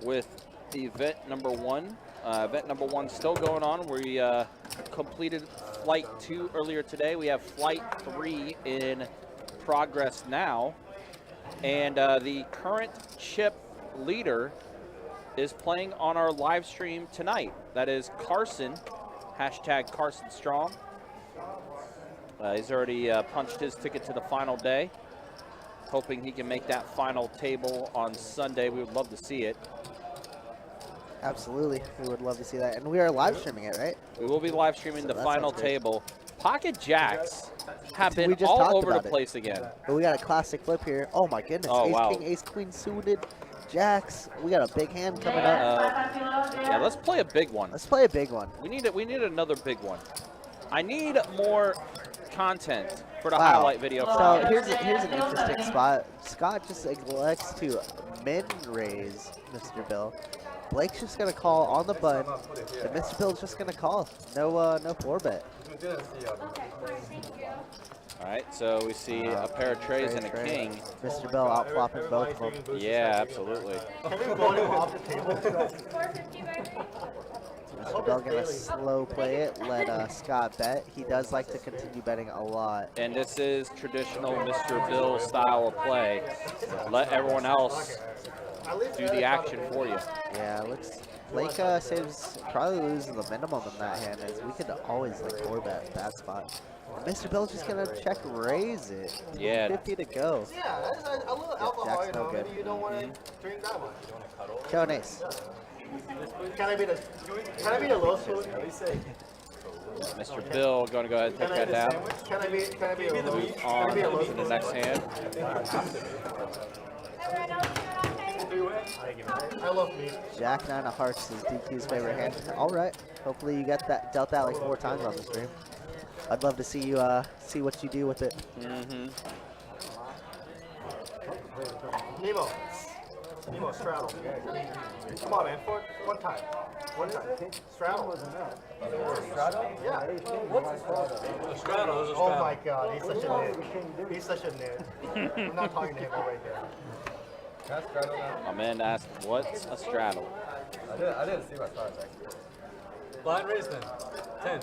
with event number 1. Event number 1 still going on. We completed flight 2 earlier today. We have flight 3 in progress now, and the current chip leader is playing on our live stream tonight. That is Carson, hashtag Carson Strong. He's already punched his ticket to the final day, hoping he can make that final table on Sunday. We would love to see it. Absolutely. We would love to see that. And we are live streaming it, right? We will be live streaming So the that final sounds great. table, Pocket jacks have We been just all talked over the about it. place again. But we got a classic flip here. Oh my goodness. Oh, Ace wow. King, Ace Queen suited. Jacks. We got a big hand coming up. Yeah, let's play a big one. Let's play a big one. We need another big one. I need more content for the Wow. highlight video. So here's an interesting spot. Scott just elects to min raise Mr. Bill. Blake's just gonna call on the button, and Mr. Bill's just gonna call. No floor bet. All right, so we see a pair of trays and a king. Mr. Bill out flopping both of them. Yeah, absolutely. Can we vote him off the table? Mr. Bill gonna slow play it, let Scott bet. He does like to continue betting a lot. And this is traditional Mr. Bill style of play. Let everyone else do the action for you. Yeah, looks Blake saves probably loses the minimum in that hand, as we could always like four bet that spot. Mr. Bill's just gonna check raise it. Yeah. 50 to go. Yeah, that's a little alcohol, Jack's you no know, good. maybe you don't want to drink that much. Kill an ace. Can I be the low spoon? Mr. Bill going to go ahead and take that down. Can I be a low? On to the next hand. I love meat. Jack 9 of hearts is DQ's favorite hand. All right. Hopefully you get that dealt that like 4 times on the stream. I'd love to see you see what you do with it. Nemo, straddle. Come on, man. One time. Straddle. Straddle? Yeah. A straddle is a straddle. Oh my God, he's such a nerd. He's such a nerd. I'm not talking to him right now. My man asked, what's a straddle? I didn't see my stars actually. Blind raise then. 10.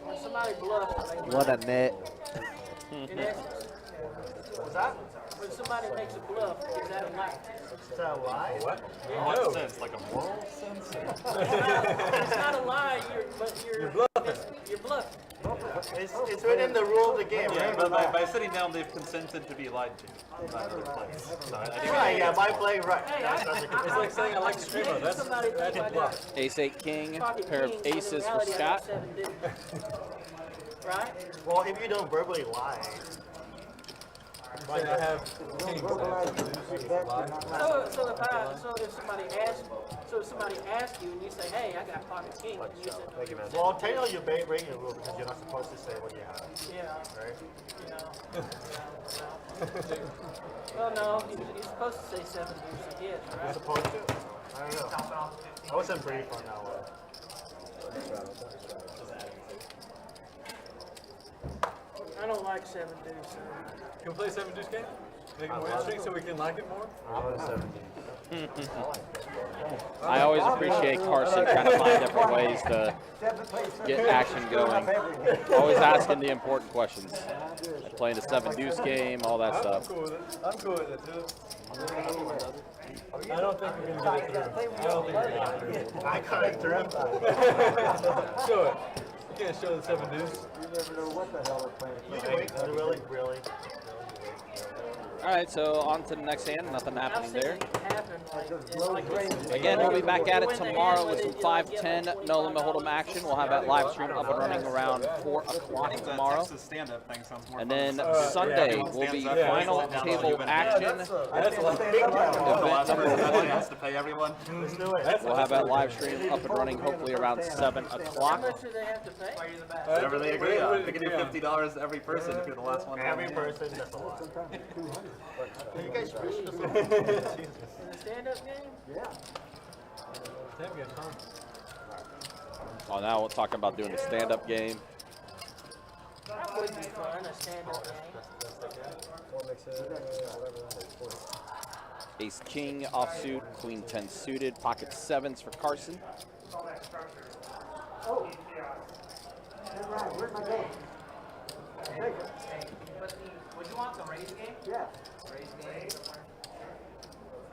When somebody bluffs, they What a net. in essence. What's that? When somebody makes a bluff, is that a lie? Is that a lie? What? No. Sense, like a moral sense? It's not a lie, you're bluffing. You're bluffing. It's within the rule of the game, Yeah, right? but by sitting down, they've consented to be lied to. Not really playing. So I think Right, yeah, by playing right. That's a good It's like saying I like streamer. That's a bluff. Ace 8 king, Pocket pair of kings, when in aces for reality I got Scott. 7 deuces. Right? Well, if you don't verbally lie. Say I have kings. So if somebody asks you and you say, hey, I got pocket king, and you say, Well, technically you're breaking the rule because you're not supposed to say what you have. yeah, Right? well, no, you're supposed to say 7 deuces, yes, You're right? supposed to? I don't know. I wasn't brief on that one. I don't like 7 deuces. Can we play 7 deuce game? Make it more interesting so we can like it more? I always appreciate Carson trying to find different ways to get action going. Always asking the important questions. Like playing the 7 deuce game, all that stuff. I'm cool with it too. I don't think we're going to get it through. I don't think we're going to get it through. I cut it through. Show it. You can't show the 7 deuce. You can wait. Really, really. All right, so on to the next hand. Nothing I've happening seen there. it happen, like Again, we'll be back at it tomorrow with some 5-10 no limit hold'em action. We'll have that live stream up and running around 4 o'clock tomorrow. Texas stand-up thing sounds more And fun. then Sunday will be final table action. That's a lot. Event number 1. Has to pay everyone. Let's do it. We'll have that live stream up and running hopefully around 7 how o'clock. much do they have to pay? Whatever they agree on. They can do $50 every person if you're the last one. Every person, that's a lot. You guys switched this In the stand-up game? Oh, now we're talking about doing a stand-up game. That would be fun, a stand-up game. Ace king offsuit, queen 10 suited, pocket 7s for Carson. Would you want the raise game? Yeah. Raise game.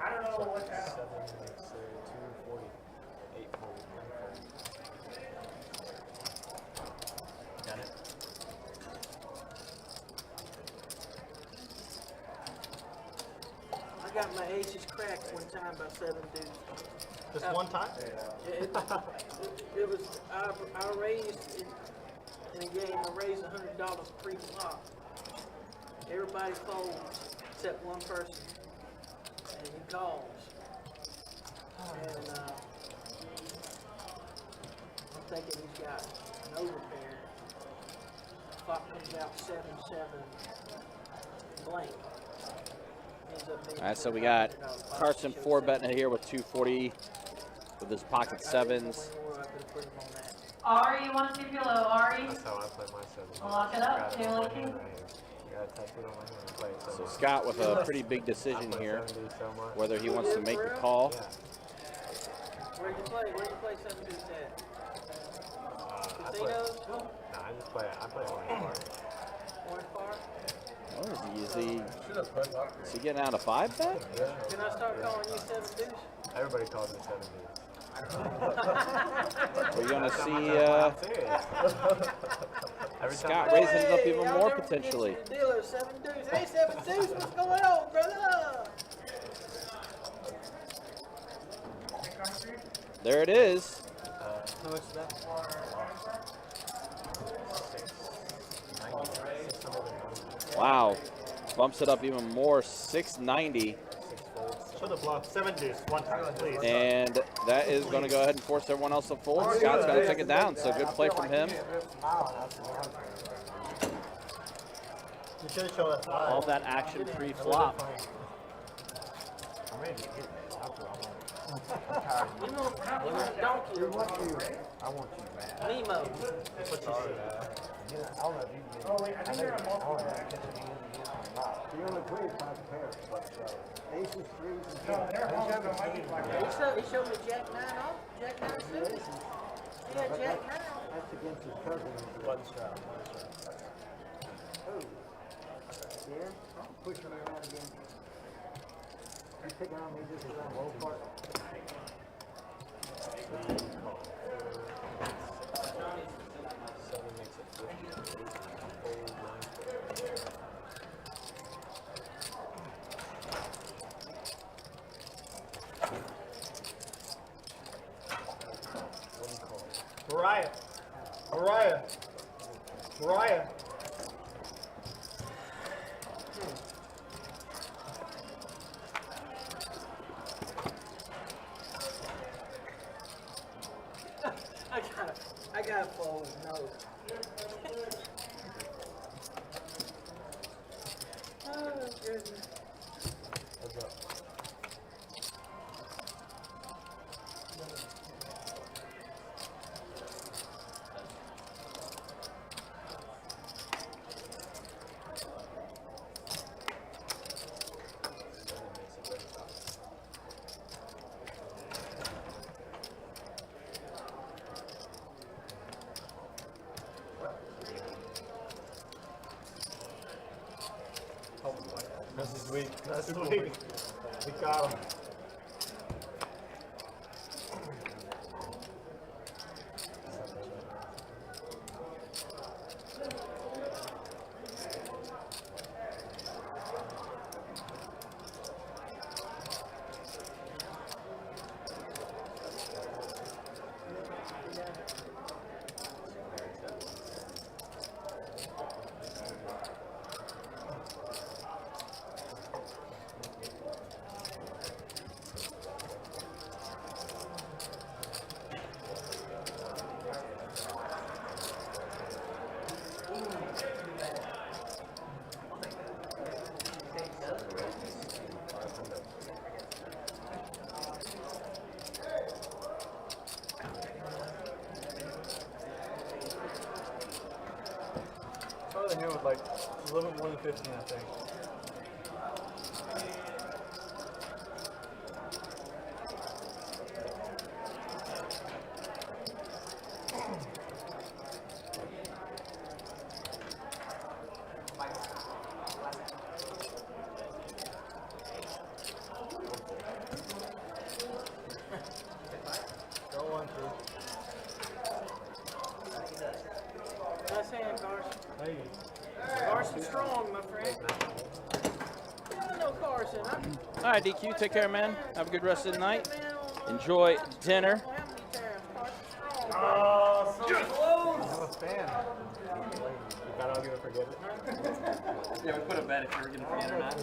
I don't know what that. I got my aces cracked one time by 7 dudes. Just one time? It was, I raised, in a game, I raised $100 pre-flop. Everybody folds except one person. And he calls. And I'm thinking he's got an overpair. Flop comes out 7-7 blank. All right, so we got Carson 4-betting it here with 240 with his pocket sevens. Ari, you want to see low, Ari? That's how I play my sevens. Lock it up, Taylor. So Scott with a pretty big decision here, whether he wants to make the call. Where you play? Where you play 7 dudes at? Casinos? No, I play Orange Park. Orange Park? Oh, is he getting out of 5 bet? Can I start calling you 7 dudes? Everybody calls me 7 dudes. We're going to see Scott raising it up even more potentially. Dealer, 7 dudes. Hey, 7 dudes, what's going on, brother? There it is. How much is that? Wow. Bumps it up even more, 690. Show the bluff. 7 deuce, one time, please. And that is going to go ahead and force everyone else to fold. Scott's going to take it down, so good play from him. You should have shown us live. All that action pre-flop. I'm ready to get it. You want donkey or what? I want you back. Nemo. That's what you said. I'll let you get it. Oh, wait, I think you're a You only played 5 pairs, but aces, threes, and twos. He showed me Jack 9 off. Jack 9 suited. He had Jack 9. That's against his cousin. One strap. Oh. Yeah? I'm pushing around again. You picking on me just as I'm low part? Mariah. I gotta fold. No. Oh, goodness. What's up? This is weak. This is weak. We got him. Probably here with like a little bit more than 15, I think. Go on, Drew. Nice hand, Carson. Hey. Carson strong, my friend. No, Carson. All right, right, DQ. Take care, man. Have a good rest of the night. Enjoy dinner. Oh, so close! I'm a fan. You thought I was going to forget it? Yeah, we put a bet if you were going to forget or not.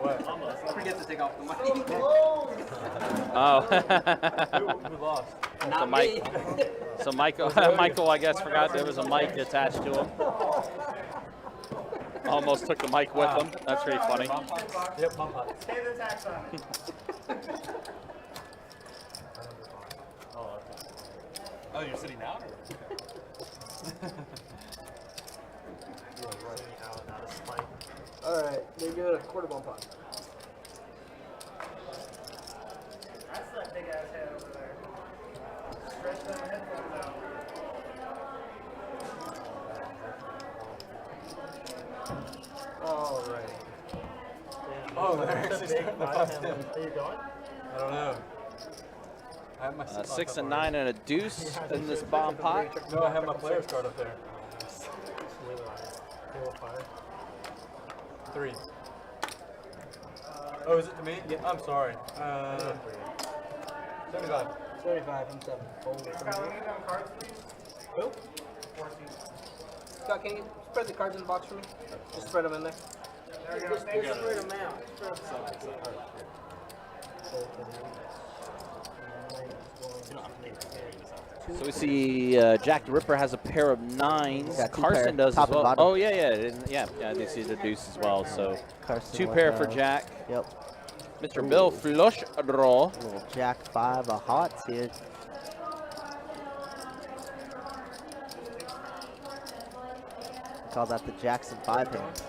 What? Almost. Forget to take off the mic. Oh. Who lost? So Mike. So Michael, I guess, forgot there was a mic attached to him. Almost took the mic with him. That's pretty funny. Yep, bump pots. Pay the tax on it. Oh, you're sitting down? All right, they give it a quarter bump pot. That's that big ass head over there. Stretch them headphones out. All right. Oh, they're actually starting the 5-10. Are you going? I don't know. I have my 6 and 9 and a deuce in this bomb pot. No, I have my players card up there. 3. Oh, is it to me? Yeah. I'm sorry. 75. 75 and 7. Scott, let me down cards, please. Who? 14. Scott, can you spread the cards in the box for me? Just spread them in there. There we go. Just Thank you. spread them out. Spread them out. So we see Jack the Ripper has a pair of 9s. Got 2 Carson pair, does top as and well. bottom. Oh, yeah. I do see the deuce as well. So Carson 2 with, pair for Jack. Yep. Mr. Bill flush draw. Little Jack 5 of hearts here. Call that the Jackson 5 hand.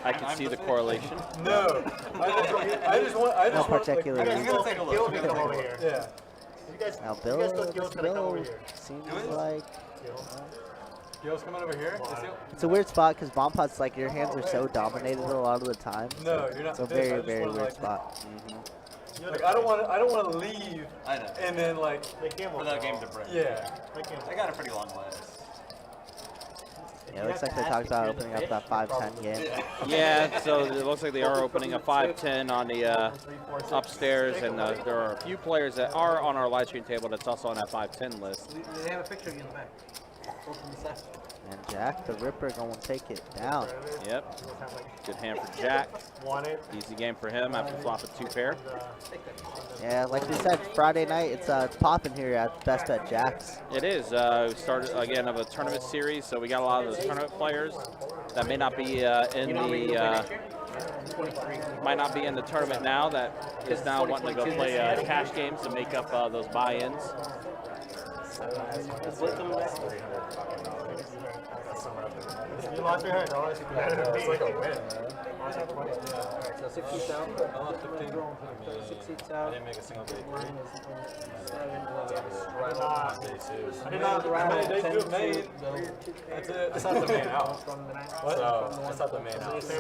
I can see the correlation. No. I just want. No particular You guys reason. still think Gil's gonna come over here? Yeah. You guys, Now you Bill, guys still Gil's Mr. gonna come over Bill here? seems like Gil's coming over here. Is he- it's a weird spot because bomb pots, like, your hands are so dominated a lot of the time. No, you're not. It's a pissed. I very, just very wanna, weird like, spot. Like I don't want to leave. I know. And then like. They can't For that game to break. Yeah. They can't. I got a pretty long list. Yeah, it looks like they talked about opening up that 5-10 game. Yeah, so it looks like they are opening a 5-10 on the upstairs, and there are a few players that are on our live stream table that's also on that 5-10 list. They have a picture of you in the back. Both from the side. And Jack the Ripper gonna take it down. Yep. Good hand for Jack. Easy game for him after flopping 2 pair. Yeah, like we said, Friday night, it's popping here at Best Bet Jacks. It is. We started again of a tournament series, so we got a lot of those tournament players that may not be in the might not be in the tournament now. That is now wanting to go play cash games to make up those buy-ins. You lost your head. It's like a win. Alright, so 6 seats out. 6 seats out. I didn't make a single day. One is 7. I did not How many days to have made? That's it. That's not the main out. From the 9. What? So, that's not the main out. So,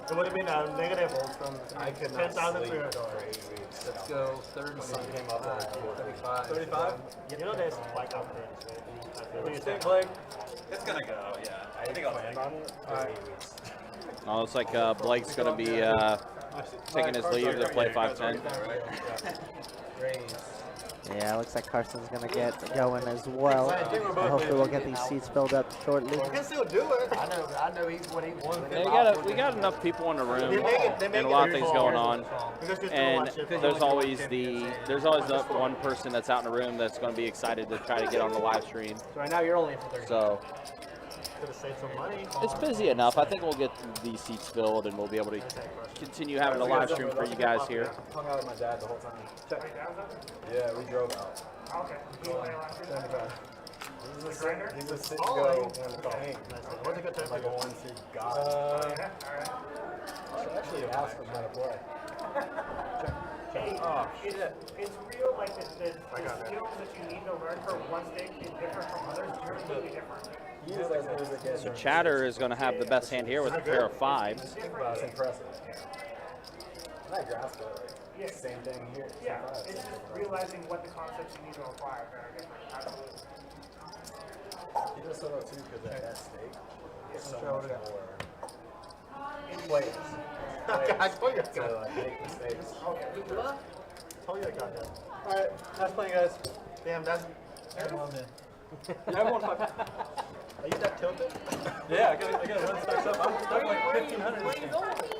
it would have been a negative from I could not 10,000 sleep $300. for 8 weeks. Let's go 30. Sun came up at 35. 35. You know there's like opportunities. What do you think, Blake? It's gonna go, yeah. I think I'll take it. Alright. Oh, looks like Blake's going to be taking his leave to play 5-10. Yeah, looks like Carson's gonna get going as well. And hopefully we'll get these seats filled up shortly. You can still do it. I know he's what he wants. Yeah, we got enough people in the room and a lot of things going on. And there's always that one person that's out in the room that's going to be excited to try to get on the live stream. So right now you're only in for 30. So Could have saved some money. it's busy enough. I think we'll get these seats filled and we'll be able to continue having a live stream for you guys here. Hung out with my dad the whole time. Yeah, we drove out. Okay. He was sitting to go dang. What's a good time? Like a 1-seat guy. I should actually ask him how to play. Oh, it's real, like the skills that you need to learn for one stick is different from others. You're completely different. So Chatter is going to have the best hand here with a pair of 5s. Think about it. It's impressive. And I grasp it. Like, same thing here. Yeah, it's just realizing what the concepts you need to apply are very different. Absolutely. He does so well too because at that stake, it's so much more players. I told you I got to make mistakes. told you I got that. All right, nice playing, guys. Damn, that's. Yeah, everyone fucking. Are you that tilted? Yeah, I gotta run stacks up. I'm like 1,500 this game.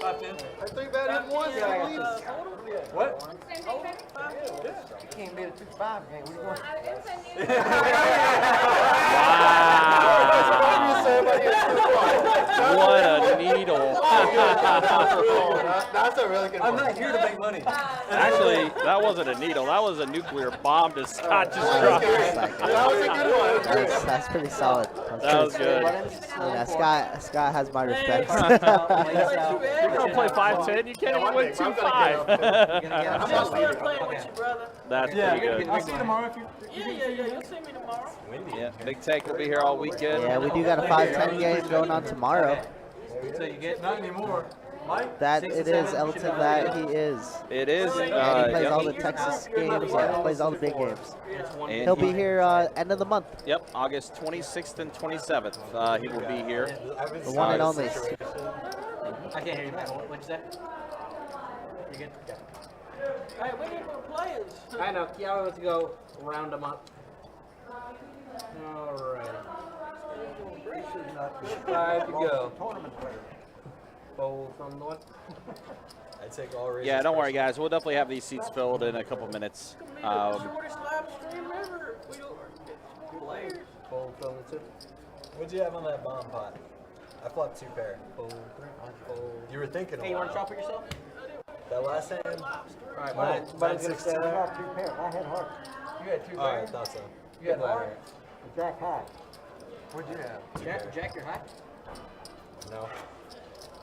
510. I 3-bet him once at least. What? You can't beat a 2-5 game. What are you going? What a needle. That's a really good one. I'm not here to make money. Actually, that wasn't a needle. That was a nuclear bomb to Scott just dropped. That was a good one. That's pretty solid. That was good. Yeah, Scott has my respect. You're going to play 5-10? You can't even win 2-5. I'm just here playing with you, brother. That's pretty good. I'll see you tomorrow if you. Yeah. You'll see me tomorrow. Yeah, Big Take will be here all weekend. Yeah, we do got a 5-10 game going on tomorrow. So you get not anymore. Mike? That it is, Elton, that he is. It is. And he plays all the Texas games, yeah, he plays all the big games. And He'll be here end of the month. Yep, August 26th and 27th. He will be here. The one and only. I can't hear you, man. What'd you say? You good? Yeah. Hey, we need more players. I know. Yeah, I want to go round them up. All right. 5 to go. Bowl from the one. I take all raises. Yeah, don't worry, guys. We'll definitely have these seats filled in a couple minutes. Shortest live stream ever. We don't get players. Bowl from the 2. What'd you have on that bomb pot? I flopped 2 pair. Bowl. You were thinking a Hey, you want to while. shop for yourself? That last hand? All right, mine's gonna stay I there. got 2 pairs. I had heart. You had 2 Oh, I thought so. You had hard. Jack high. What'd you have? Jack, you're high. No.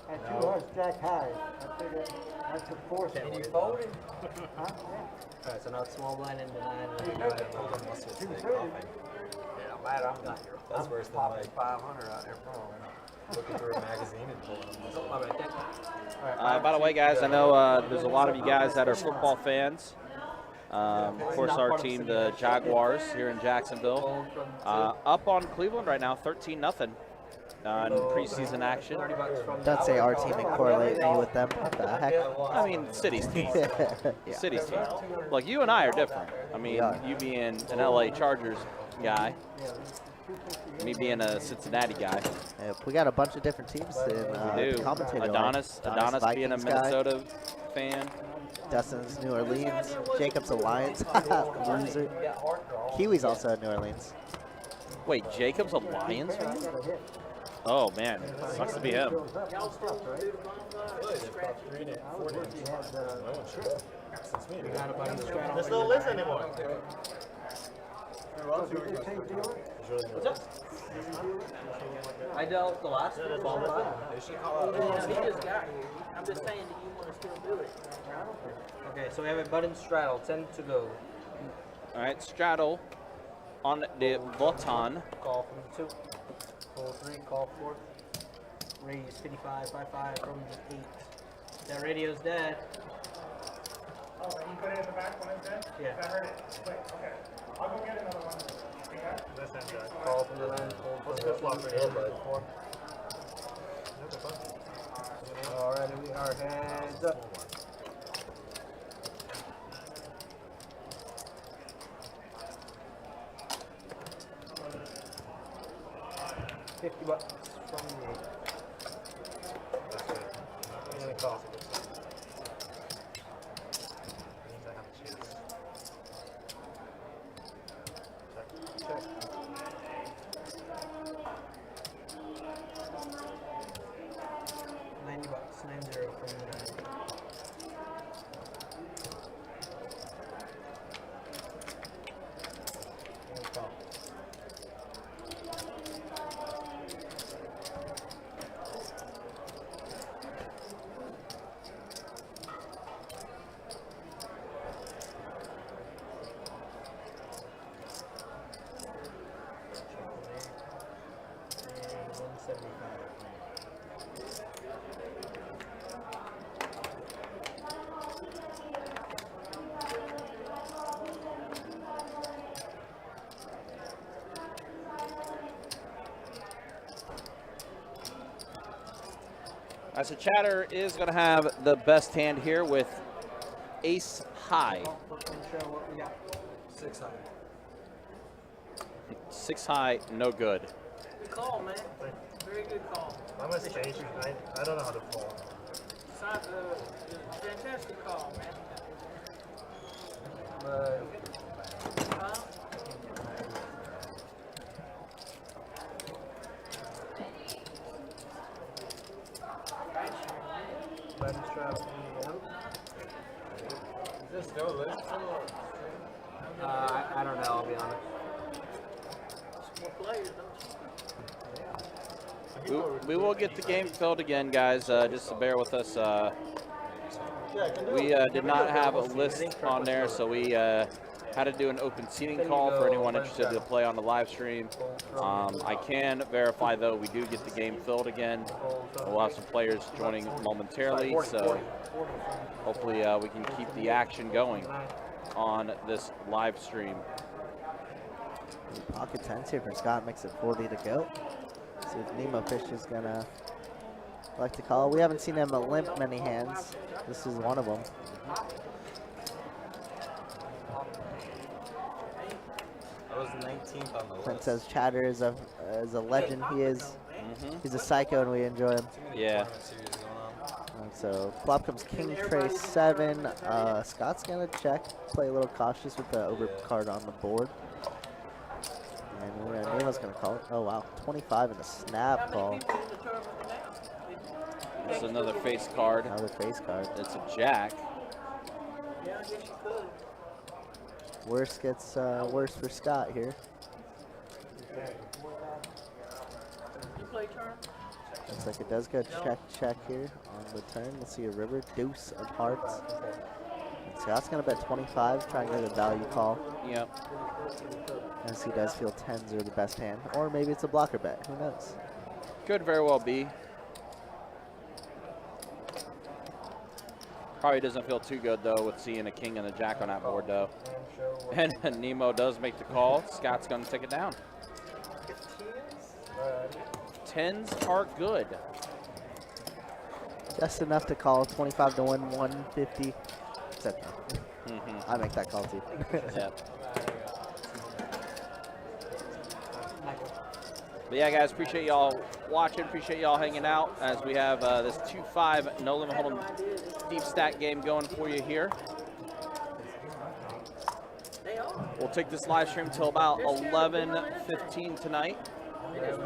I had 2 hearts, Jack high. I figured I took 4. And you folded? Huh? Yeah. All right, so now it's small blind into 9. That's worse than like 500 out there looking through a magazine and pulling them. All right, thank you. By the way, guys, I know there's a lot of you guys that are football fans. Of course, our team, the Jaguars, here in Jacksonville, up on Cleveland right now, 13-0 in preseason action. Don't say our team and correlate me with them. What the heck? I mean, City's team. Yeah. City's team. Look, you and I are different. I mean, you being an LA Chargers guy, me being a Cincinnati guy. Yeah, we got a bunch of different teams in We do. commentator. Adonis being a Vikings guy. Minnesota fan. Dustin's New Orleans. Jacob's a Lions. Loser. Kiwi's also in New Orleans. Wait, Jacob's a Lions fan? Oh, man. Sucks to be him. Y'all still do the bonfire? This don't listen anymore. What's up? I dealt the last one. Yeah, he just got here. I'm just saying that you want to still do it. Okay, so we have a button straddle, 10 to go. All right, straddle on the button. Call from the 2. Pull 3, call 4. Raise 55, 5 from the 8. That radio's dead. Oh, you put it in the back when it's dead? Yeah. I heard it. Wait, okay. I'll go get another one. Okay. Listen, Jack. Call from the 9, pull from the 4. Alright, we are heads up. $50 from the 8. That's it. And a call. Check. $90, 90 from the 9. And call. So Chatter is going to have the best hand here with ace high. 6 high. 6 high, no good. Good call, man. Very good call. I'm a station. I don't know how to fold. Fantastic call, man. Is this still loose? I don't know, I'll be honest. More players, don't you? We will get the game filled again, guys. Just to bear with us. We did not have a list on there, so we had to do an open seating call for anyone interested to play on the live stream. I can verify, though, we do get the game filled again. We'll have some players joining momentarily, so hopefully we can keep the action going on this live stream. Pocket tens here for Scott, makes it 40 to go. See if Nemo Fish is gonna like to call. We haven't seen him limp many hands. This is one of them. I was 19th on the list. Clint says Chatter is a legend. He is. He's a psycho, and we enjoy him. Yeah. And so flop comes King Tray 7. Scott's gonna check, play a little cautious with the over card on the board. And Nemo's gonna call it. Oh wow, 25 in a snap call. It's another face card. Another face card. It's a jack. Yeah, I guess you could. Worse gets worse for Scott here. You play turn? Looks like it does go check here on the turn. Let's see a river, deuce of hearts. And Scott's gonna bet 25, try and get a value call. Yep. As he does feel 10s are the best hand. Or maybe it's a blocker bet, who knows? Could very well be. Probably doesn't feel too good, though, with seeing a king and a jack on that board, though. And Nemo does make the call. Scott's going to take it down. 10s are good. Just enough to call, 25 to win, 150, etc. I make that call too. Yep. But yeah, guys, appreciate y'all watching. Appreciate y'all hanging out as we have this 2-5 no limit hold'em deep stack game going for you here. We'll take this live stream till about 11:15 tonight. Don't need to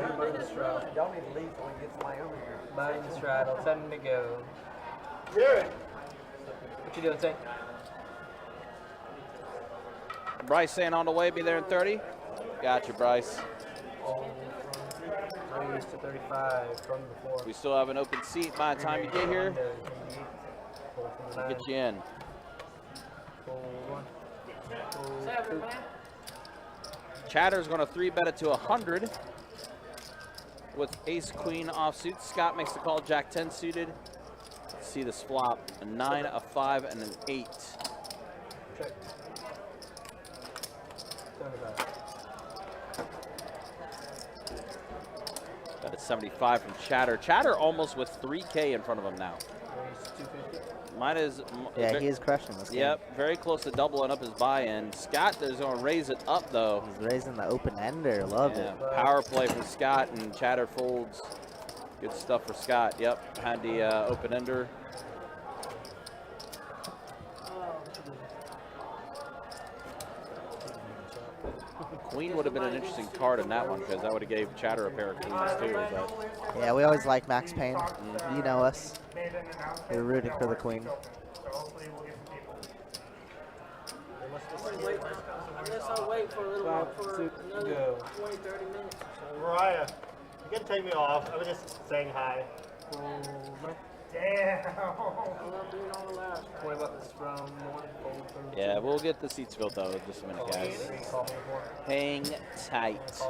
leave till we get somebody over here. Button straddle, 10 to go. Jared! What you doing, Tank? Bryce saying on the way, be there in 30. Gotcha, Bryce. 30 to 35 from before. We still have an open seat by the time you get here. We'll get you in. Chatter's going to 3-bet it to 100 with ace queen offsuit. Scott makes the call, jack 10 suited. Let's see this flop: a 9, a 5, and an 8. Check. Got a 75 from Chatter. Chatter almost with 3K in front of him now. Mine is. Yeah, he is crushing this game. Yep, very close to doubling up his buy-in. Scott is going to raise it up, though. He's raising the open ender. Love it. Power play from Scott, and Chatter folds. Good stuff for Scott. Yep, had the open ender. Queen would have been an interesting card in that one because that would have gave Chatter a pair of queens too. But yeah, we always like Max Payne. You know us. We're rooting for the queen. I guess I'll wait for a little while, for another 20, 30 minutes. Mariah, you can take me off. I was just saying hi. Damn. yeah, we'll get the seats filled though in just a minute, guys. Hang tight.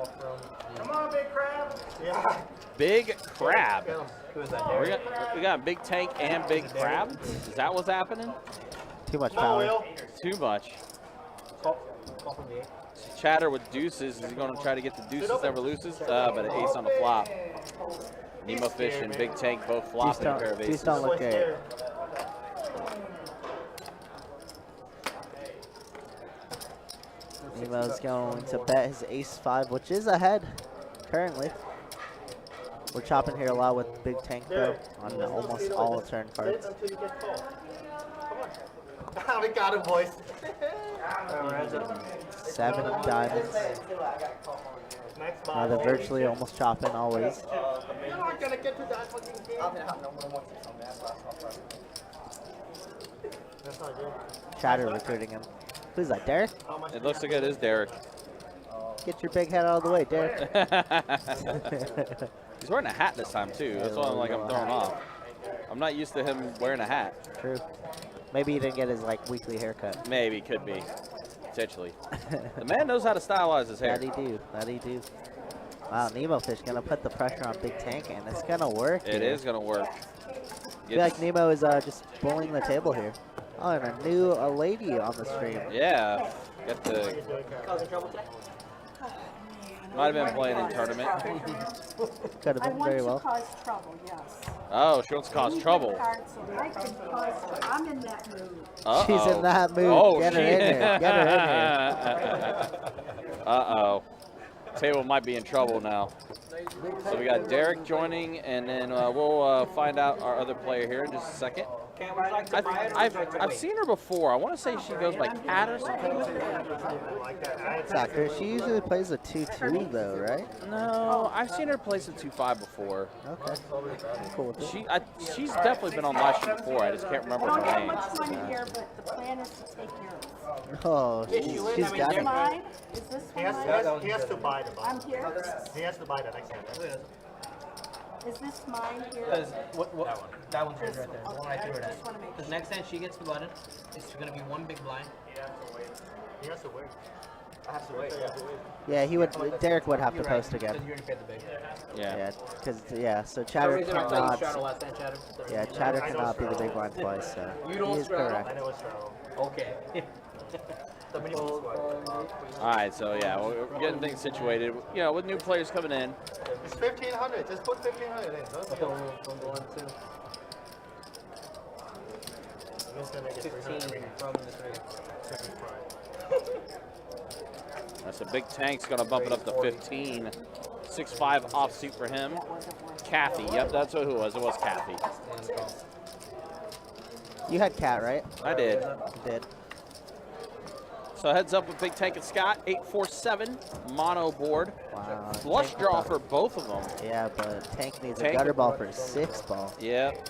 Come on, Big Crab. Yeah. Big Crab. We got Big Tank and Big Crab. Is that what's happening? Too much power. Too much. Chatter with deuces. Is he going to try to get the deuces, never loses? But an ace on the flop. Nemo Fish and Big Tank both flopping a pair of aces. These don't look great. Nemo's going to bet his ace-5, which is ahead currently. We're chopping here a lot with Big Tank, though, on almost all turn cards. Until you get called. Come on. We got him, boys. 7 of diamonds. They're virtually almost chopping always. You're not gonna get to that fucking game. That's not good. Chatter recruiting him. Who's that, Derek? It looks like it is Derek. Get your big head out of the way, Derek. He's wearing a hat this time, too. That's why I'm thrown off. I'm not used to him wearing a hat. True. Maybe he didn't get his weekly haircut. Maybe, could be. Potentially. The man knows how to stylize his hair. That he do. Wow, Nemo Fish gonna put the pressure on Big Tank, and it's gonna work. It is gonna work. I feel like Nemo is just bullying the table here. Oh, and a lady on the stream. Yeah. Got the. Might have been playing in tournament. Could have been very well. Cause trouble, yes. Oh, she wants to cause trouble. I'm in that mood. Uh-oh. She's in that mood. Oh, Get her in here. Get her in here. Uh-oh. Table might be in trouble now. So we got Derek joining, and then we'll find out our other player here in just a second. I've seen her before. I want to say she goes by Cat or something. Doctor, she usually plays a 2-2 though, right? No, I've seen her play some 2-5 before. Okay. I'm cool with it. She's definitely been on live stream before. I just can't remember her name. Much money here, but the plan is to take care of it. Oh, she's got it. Mine? Is this He one has to buy the I'm here. He has to buy the next hand. Is this mine here? That one's right there. The one I threw it Just at. wanna make Because next time she gets the button, it's going to be one big blind. He has to wait. I have to wait. Yeah, he would. Derek would have to You're post right, again. because you already paid the big. Yeah. So Chatter cannot. last time, Chatter. Yeah, Chatter cannot be the big blind twice. So You he don't is straddle. correct. I know it's straddle. Okay. All right, so yeah, we're getting things situated. You know, with new players coming in. It's 1,500. Just put 1,500 in. Let's go. 15 from the 3. That's a Big Tank's going to bump it up to 15. 6'5" offsuit for him. Kathy, yep, that's who it was. It was Kathy. You had Cat, right? I did. You did. So heads up with Big Tank and Scott, 8-4-7, mono board. Wow. Flush draw for both of them. Yeah, but Tank needs Tank- a gutter ball for a 6 ball. Yep.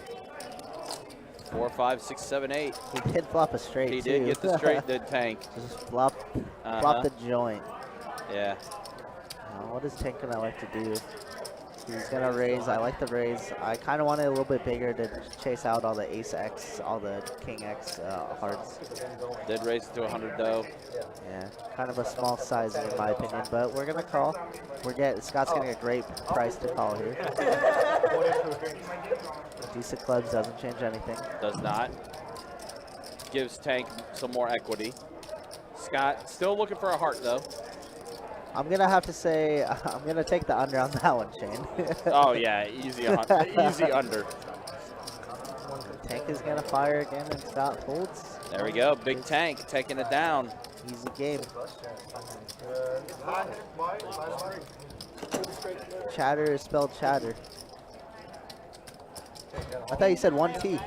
4, 5, 6, 7, 8. He did flop a straight, He too. did get the straight, did Tank. Just flop the joint. Yeah. What is Tank gonna like to do? He's gonna raise. I like the raise. I kind of want it a little bit bigger to chase out all the Ace X, all the King X hearts. Did raise it to 100 though. Yeah, kind of a small size in my opinion, but we're gonna call. Scott's getting a great price to call here. Decent clubs doesn't change anything. Does not. Gives Tank some more equity. Scott still looking for a heart though. I'm gonna have to say I'm gonna take the under on that one, Shane. Oh yeah, easy under. Tank is gonna fire again, and Scott folds. There we go, Big Tank taking it down. Easy game. Chatter is spelled chatter. I thought you said 1T.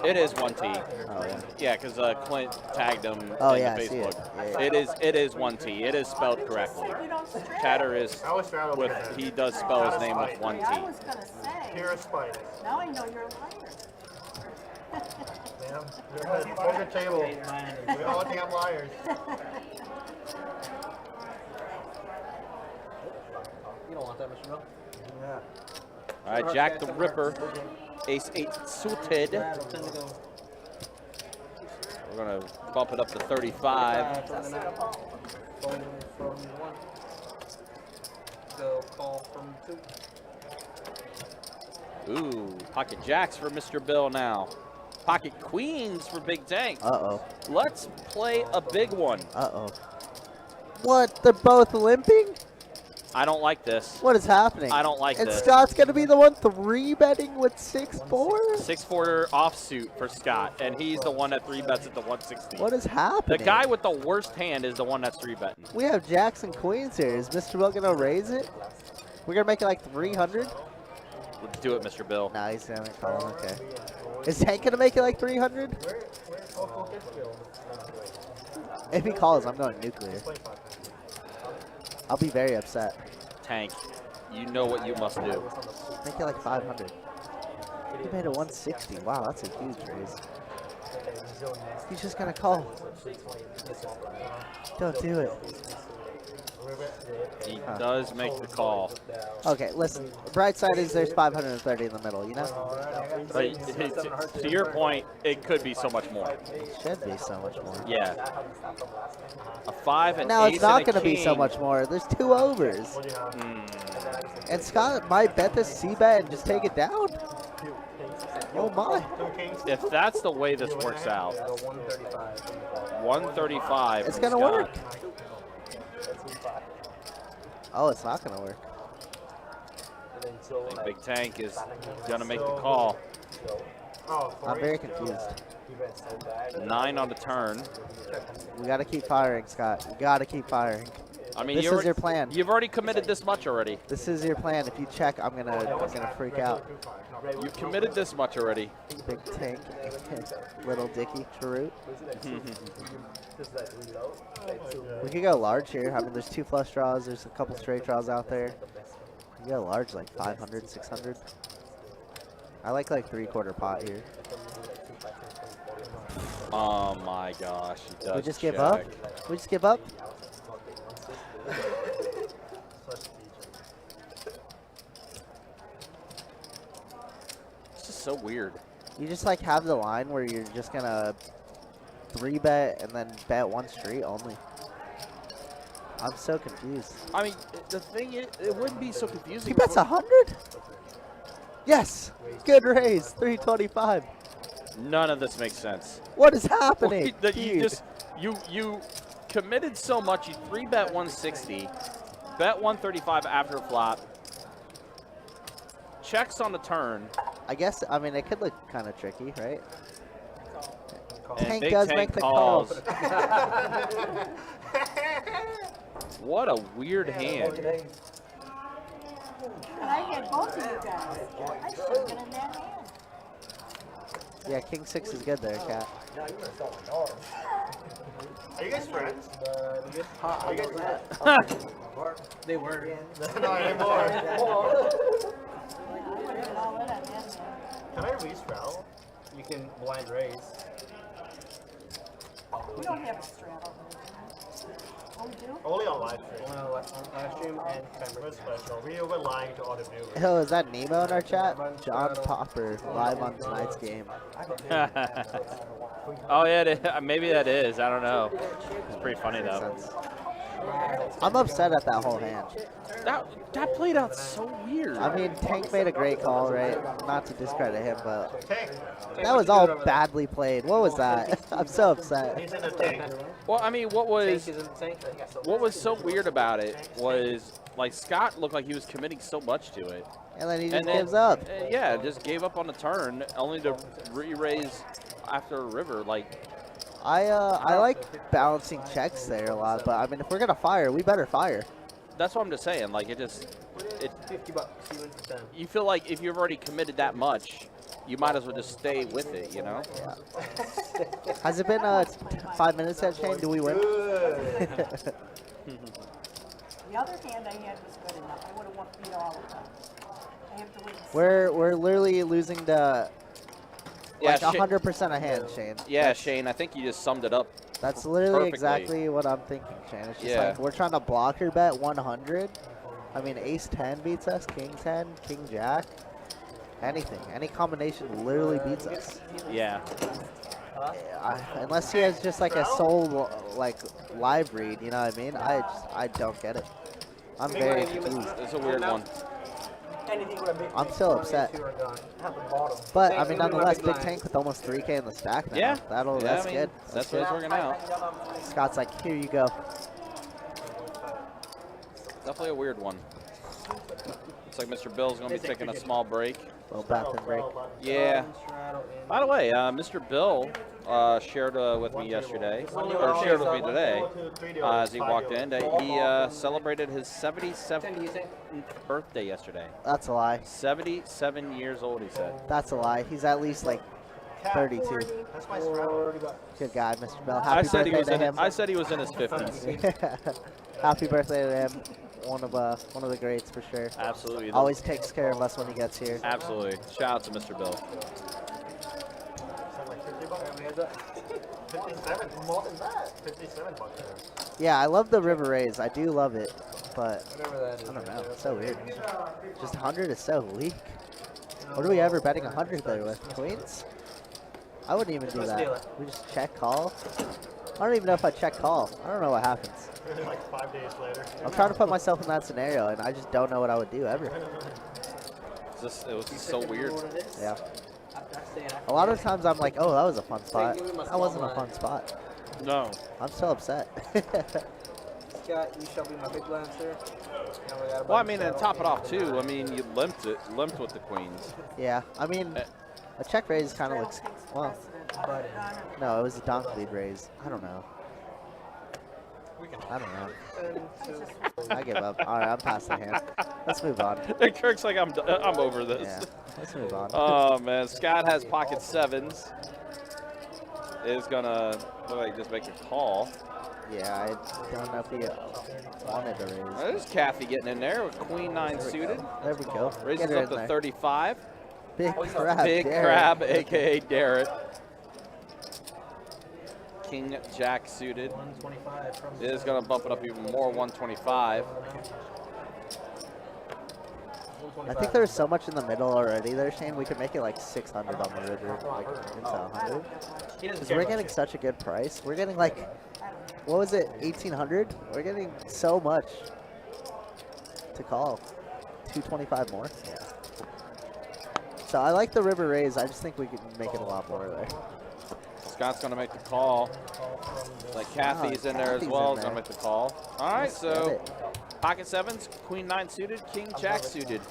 It is 1T. Oh yeah. Yeah, because Clint tagged him Oh, in yeah, the I see Facebook. it. Yeah, It is 1T. It is spelled correctly. Chatter is he does spell his name with 1T. I was gonna say. You're a spider. Now I know you're a liar. Ma'am, there's a table. We all damn liars. You don't want that, Mr. Bill? Yeah. All right, Jack the Ripper, Ace-8 suited. We're gonna bump it up to 35. Go call from 2. Ooh, pocket jacks for Mr. Bill now. Pocket queens for Big Tank. Uh-oh. Let's play a big one. Uh-oh. What? They're both limping? I don't like this. What is happening? I don't like and this. Scott's going to be the one 3-betting with 6-4? 6-4 offsuit for Scott, and he's the one that 3-bets at the 160. What is happening? The guy with the worst hand is the one that's 3-betting. We have jacks and queens here. Is Mr. Bill going to raise it? We're going to make it like 300? Let's do it, Mr. Bill. Nah, he's going to call him. Okay. Is Tank going to make it like 300? If he calls, I'm going nuclear. I'll be very upset. Tank, you know what you must do. Make it like 500. He made it 160. Wow, that's a huge raise. He's just going to call. Don't do it. He does make the call. Okay, listen. Bright side is there's 530 in the middle, you know? But to your point, it could be so much more. It should be so much more. Yeah. A 5 and No, ace it's not and a going to be so king. much more. There's 2 overs. And Scott might bet this C-bet and just take it down. Oh, my. If that's the way this works out, 135. It's from going to work. Scott. Oh, it's not going to work. I think Big Tank is going to make the call. I'm very confused. 9 on the turn. We got to keep firing, Scott. We got to keep firing. I mean, This is your plan. You've already committed this much already. This is your plan. If you check, I'm gonna freak out. You've committed this much already. Big Tank, little Dicky, Charute. We could go large here. I mean, there's 2 flush draws. There's a couple straight draws out there. We go large, like 500, 600. I like 3/4 pot here. Oh my gosh, he does We just give check. up? We just give up? It's just so weird. You just have the line where you're just gonna 3-bet and then bet 1 street only. I'm so confused. I mean, the thing is, it wouldn't be so confusing. He bets 100? Yes! Good raise, 325. None of this makes sense. What is happening? That you Dude. just you committed so much. You 3-bet 160, bet 135 after flop, checks on the turn. I guess, I mean, it could look kind of tricky, right? And Tank Big does Tank make the calls. calls. What a weird hand. And I had both of you guys. I should have been in that hand. Yeah, King 6 is good there, Cat. Are you guys friends? Are you guys They were. Not anymore. I would have been all in on that hand. Can I resprout? You can blind raise. We don't have a straddle. Oh, we do? Only on live stream. Only on live stream and We're special. We were lying to all the viewers. Oh, is that Nemo in our chat? John Popper, live on tonight's game. Oh yeah, maybe that is. I don't know. It's pretty funny though. I'm upset at that whole hand. That played out so weird. I mean, Tank made a great call, right? Not to discredit him, but that was all badly played. What was that? I'm so upset. He's in the tank. Well, I mean, what was so weird about it was like Scott looked like he was committing so much to it, And then he just gives up. Yeah, just gave up on the turn, only to re-raise after a river. Like, I like balancing checks there a lot, but I mean, if we're gonna fire, we better fire. that's what I'm just saying. Like, it $50. You win for 10. you feel like if you've already committed that much, you might as well just stay with it, you know? Yeah. Has it been 5 minutes yet, Shane? Do we win? The other hand I had was good enough. I would have beat all of them. I have to wait. We're literally losing to like Yeah, 100% a hand, Shane. Yeah, Shane, I think you just summed it up. That's literally perfectly. exactly what I'm thinking, Shane. It's just Yeah. like we're trying to block her bet 100. I mean, ace 10 beats us, king 10, king jack, anything. Any combination literally beats us. Yeah. Unless he has just like a soul like live read, you know what I mean? I don't get it. I'm very confused. It's a weird one. I'm still upset. But I mean, nonetheless, Big Tank with almost 3K in the stack now. Yeah. That's I mean, good. That's what it's working out. Scott's like, here you go. Definitely a weird one. Looks like Mr. Bill's going to be taking a small break. Little bathroom break. Yeah. By the way, Mr. Bill shared with me yesterday, or shared with me today, as he walked in, that he celebrated his 77th birthday yesterday. That's a lie. 77 years old, he said. That's a lie. He's at least like 32. Good guy, Mr. Bell. Happy I said birthday he was to in. him. I said he was in his 50s. Happy birthday to him. One of the greats for sure. Absolutely. Always takes care of us when he gets here. Absolutely. Shout out to Mr. Bill. 57, more than that. 57 bucks. Yeah, I love the River Rays. I do love it, but Whatever that is. I don't know. It's so weird. Just 100 is so weak. What are we ever betting 100 there with? Queens? I wouldn't even do that. We just check call. I don't even know if I check call. I don't know what happens. Like 5 days later. I'm trying to put myself in that scenario, and I just don't know what I would do ever. It was so weird. Yeah. A lot of times I'm like, oh, that was a fun spot. That wasn't a fun spot. No. I'm still upset. Scott, you shall be my big blind, sir. Well, I mean, and top it off too. I mean, you limped with the queens. Yeah, I mean, a check raise kind of looks, well, no, it was a donk lead raise. I don't know. I don't know. I give up. All right, I'm past the hand. Let's move on. Kirk's like, I'm over this. Yeah, let's move on. Oh man, Scott has pocket sevens. Is gonna look like just make a call. Yeah, I don't know if he wanted to raise. There's Kathy getting in there with Queen 9 suited. There we go. Raises up to 35. Big crab. Big Derek. crab, aka Derek. King Jack suited. 125 from Is going to bump it up even more, 125. I think there's so much in the middle already there, Shane. We could make it like 600 on the river, like into 100. Because we're getting such a good price. We're getting like, what was it, 1,800? We're getting so much to call. 225 more. Yeah. So I like the river raise. I just think we could make it a lot more there. Scott's going to make the call. Like Kathy's in there as well. Is going to make the call. All right, so pocket sevens, Queen 9 suited, King Jack suited.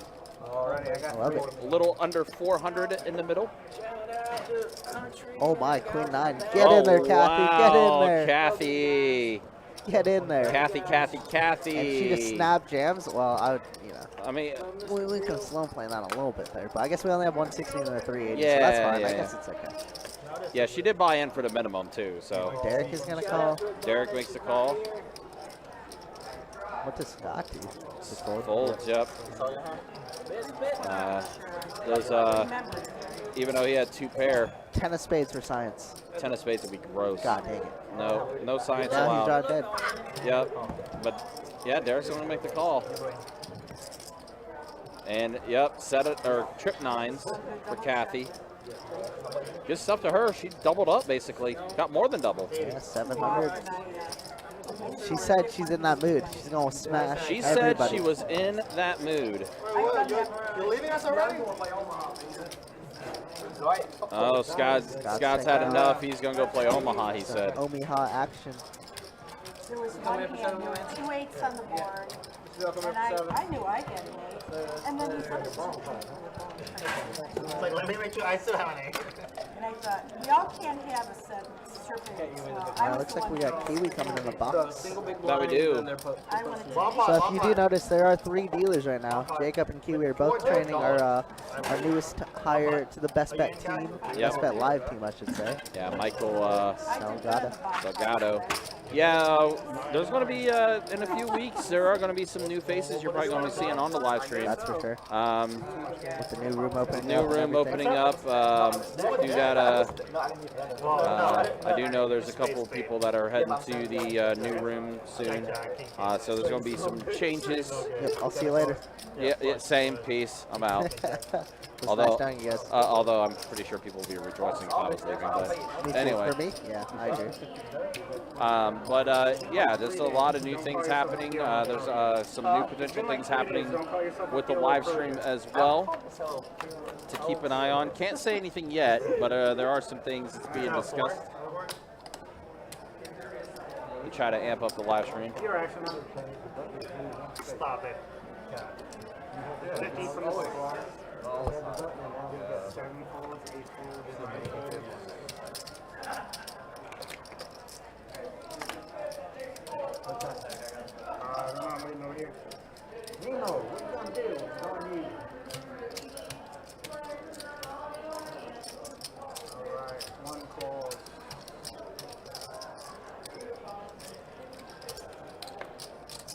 Alrighty, I love it. A little under 400 in the middle. Oh my, Queen 9. Get in there, Kathy. Wow, Get in there. Kathy. Get in there. Kathy. And she just snap jams. Well, I would, you know. I mean, we could slow playing that a little bit there, but I guess we only have 160 and a 380, yeah, so that's fine. yeah. I guess it's okay. Yeah, she did buy in for the minimum too. So Derek is gonna call. Derek makes the call. What does Scott do? Just fold? Folds, yep. Even though he had 2 pair. 10 of spades for science. 10 of spades would be gross. God dang it. No science Now allowed. he's drawn dead. Yep. But yeah, Derek's going to make the call. And yep, set it or trip 9s for Kathy. Good stuff to her. She doubled up basically. Got more than double. Yeah, 700. She said she's in that mood. She's gonna smash She everybody. said she was in that mood. You're leaving us already? Oh, Scott's had enough. He's gonna go play Omaha, he said. Omaha action. There was one hand, there were 2 8s on the board, and I knew I'd get an 8. And then these other 2. It's like, let me make sure I still have an 8. And I thought, y'all can't have a 7 serpent as well. Looks like we got Kiwi coming in the box. That we do. I wanted to So if you do notice, there are 3 dealers right now. Jacob and Kiwi are both training our newest hire to the Best Bet team. Best Bet Live team, I should say. Yeah, Michael Salgado. Yeah, there's going to be, in a few weeks, there are going to be some new faces you're probably going to be seeing on the live stream. That's for sure. With the new room opening up. Do that. I do know there's a couple of people that are heading to the new room soon. So there's going to be some changes. Yep, I'll see you later. Yeah, same. Peace. I'm out. Nice knowing you guys. Although I'm pretty sure people will be rejoicing if I was leaving. But anyway. For me? Yeah, I agree. Yeah, there's a lot of new things happening. There's some new potential things happening with the live stream as well to keep an eye on. Can't say anything yet, but there are some things that's being discussed. to try to amp up the live stream. Your action. Stop it. 50 from the 6. 7 folds, 8 folds. I'm waiting over here. Nemo, what you gonna do? What you Alright, 1 call.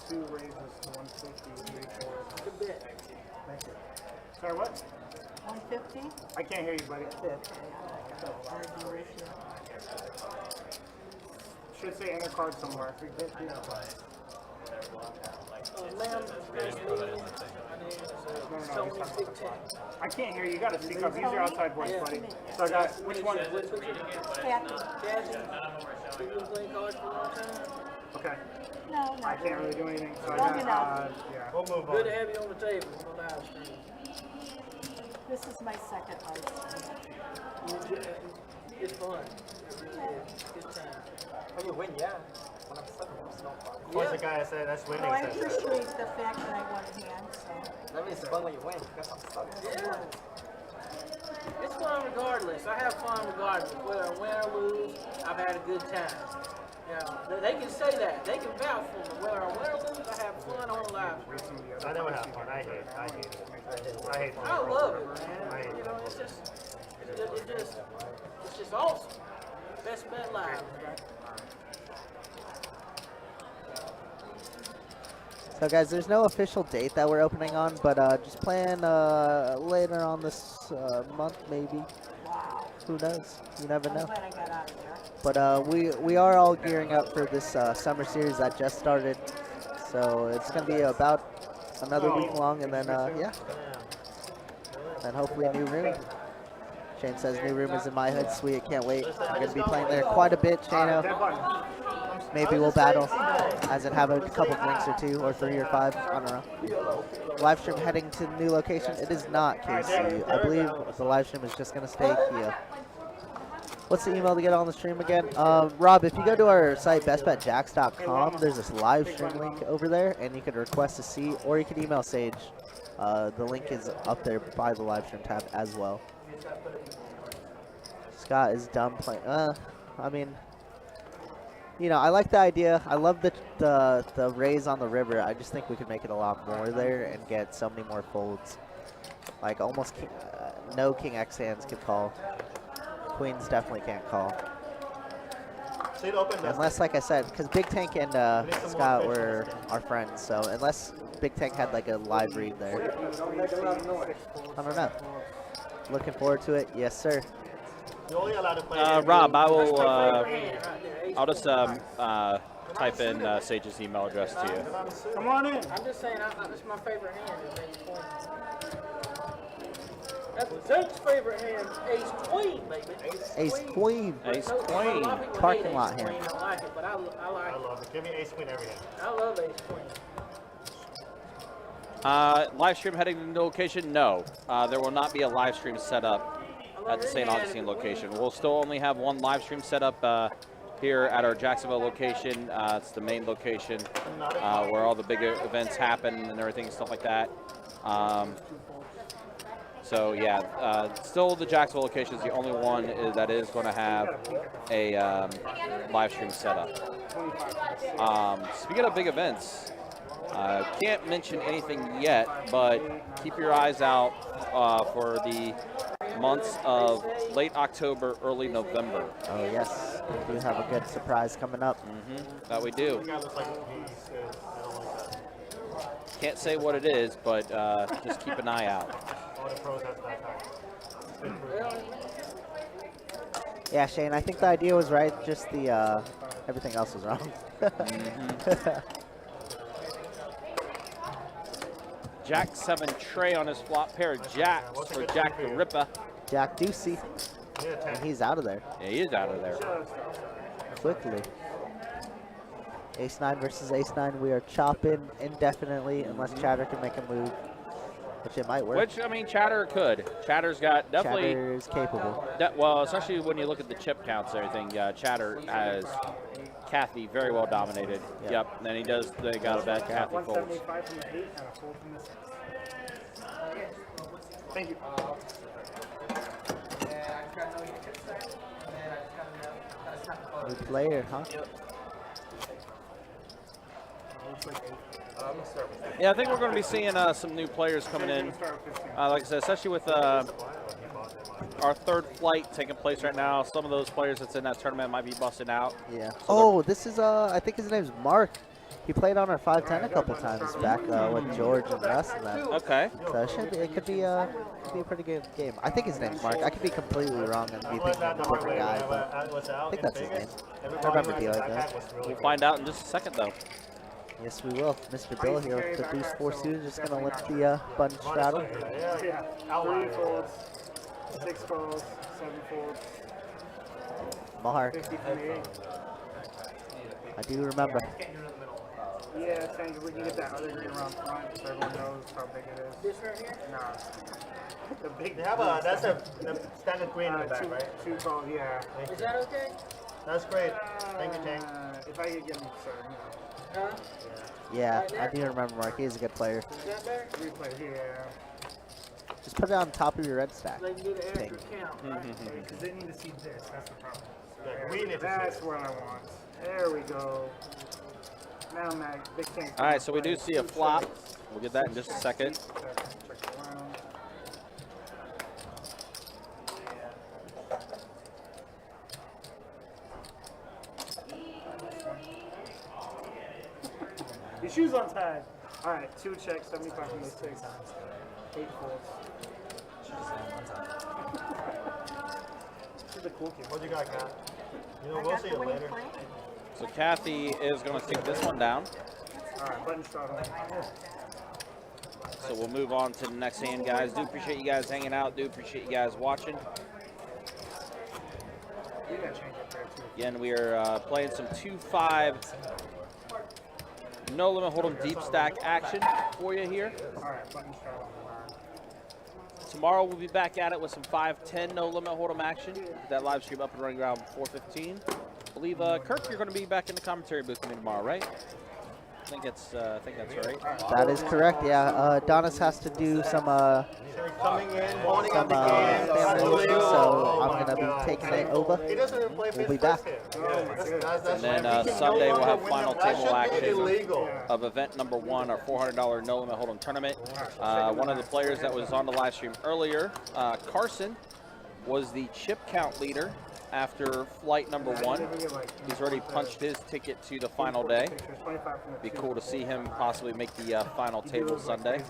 2 raises to 150, 3 calls. Good bit. Thank you. Sorry, what? 150? I can't hear you, buddy. Should say enter card somewhere. Ma'am, I can't hear you. You got to speak up. Use your outside voice, buddy. So I got, which one? Kathy, you been playing cards for a long time? Okay. No, I can't really do anything. So I Long got, enough. yeah. We'll move Good on. to have you on the table on the live stream. this is my second life. It's fun. Good time. When you win, yeah. When I'm stuck, it's no fun. Of course, the guy said that's winning. Oh, I says that. appreciate the fact that I won hand, so. That means it's fun when you win, because I'm stuck. Yeah. It's fun regardless. I have fun regardless. Whether I win or lose, I've had a good time. Yeah, they can say that. They can vouch for me. Whether I win or lose, I have fun on the live stream. I never have fun. I hate it. I hate fun. I love it, man. You know, it's just awesome. Best bet live. So guys, there's no official date that we're opening on, but just plan later on this month maybe. Wow. Who knows? You never I'm know. glad I got out of there. But we are all gearing up for this summer series that just started. So it's going to be about another week long, and then yeah. And hopefully a new room. Shane says new room is in my hood. Sweet, can't wait. I'm going to be playing there quite a bit, Shano. Maybe we'll battle, as in have a couple drinks or 2 or 3 or 5. I don't know. Live stream heading to the new location. It is not KC. I believe the live stream is just going to stay here. What's the email to get on the stream again? Rob, if you go to our site, bestbetjacks.com, there's this live stream link over there, and you can request a seat, or you can email Sage. The link is up there by the live stream tab as well. Scott is done playing. I mean, you know, I like the idea. I love the raise on the river. I just think we could make it a lot more there and get so many more folds. Like almost no King X hands can call. Queens definitely can't call. Unless, like I said, because Big Tank and Scott were our friends, so unless Big Tank had like a live read there. I don't know. Looking forward to it. Yes, sir. Rob, I will. I'll just type in Sage's email address to you. Come on in. I'm just saying, that's my favorite hand. Is ace queen. That's Zake's favorite hand. Ace queen, baby. Ace queen. Ace queen. Parking lot hand. I like it, but I like I love it. Give me ace queen every hand. I love ace queen. Live stream heading to the new location? No. There will not be a live stream set up at the St. Augustine location. We'll still only have one live stream set up here at our Jacksonville location. It's the main location where all the big events happen and everything, stuff like that. So yeah, still the Jacksonville location is the only one that is going to have a live stream set up. Speaking of big events, can't mention anything yet, but keep your eyes out for the months of late October, early November. Oh yes, we do have a good surprise coming up. That we do. Can't say what it is, but just keep an eye out. Yeah, Shane, I think the idea was right, just the everything else was wrong. Jack 7 Trey on his flop, pair of jacks for Jack the Ripper. Jack Ducey, and he's out of there. Yeah, he is out of there. Quickly. Ace-9 versus Ace-9, we are chopping indefinitely unless Chatter can make a move, which it might work. Which, I mean, Chatter could. Chatter's got definitely... Chatter's capable. Well, especially when you look at the chip counts and everything, Chatter has Kathy very well dominated. Yep. And then they got a bad Kathy folds. 175 from the 8 and a fold from the 6. Thank you. New player, huh? Yeah, I think we're going to be seeing some new players coming in. Like I said, especially with our third flight taking place right now. Some of those players that's in that tournament might be busting out. Yeah. So Oh, this is I think his name's Mark. He played on our 510 a couple times back with George and Russ and them. Okay. So it could be a pretty good game. I think his name's Mark. I could be completely wrong and be thinking of a different guy, but I think that's his name. I remember dealing like that. We'll find out in just a second, though. Yes, we will. Mr. Bill here with the Boost 4 student just going to lift the button straddle. Yeah. 3 folds, 6 folds, 7 folds. Mahar. 50 from the 8. I do remember. Yeah, thank you. We can get that other green around front so everyone knows how big it is. This right here? Nah. The big. They have that's a standard green in the back, right? 2 calls, yeah. Is that okay? That's great. Thank you, Tank. If I could get him, sir, Huh? Yeah, I do remember Mark. He's a good player. Is that better? Replay here. Just put it on top of your red stack. They can do the extra Thing. count, right? Because they need to see this. That's the problem. Yeah, That's what I want. There we go. Now, Mac, big tank. All right, so we do see a flop. We'll get that in just a second. Check around. Your shoes untied. All right, 2 checks, 75 from the 6. 8 folds. This is a cool kid. What you got, Kat? You know, we'll see you later. So Kathy is going to take this one down. All right, button straddle. So we'll move on to the next hand, guys. Do appreciate you guys hanging out. Do appreciate you guys watching. You got change up there too. Again, we are playing some 2-5 no limit hold'em deep stack action for you here. All right, button straddle. Tomorrow we'll be back at it with some 5-10 no limit hold'em action. Get that live stream up and running around 4:15. I believe Kirk, you're going to be back in the commentary booth with me tomorrow, right? I think that's right. That is correct. Yeah, Donis has to do some Coming in, family issues, so I'm gonna be taking it over. He doesn't play We'll be back. And then Sunday we'll have final table action of event number 1, our $400 no limit hold'em tournament. One of the players that was on the live stream earlier, Carson, was the chip count leader after flight number 1. He's already punched his ticket to the final day. Be cool to see him possibly make the final table Sunday.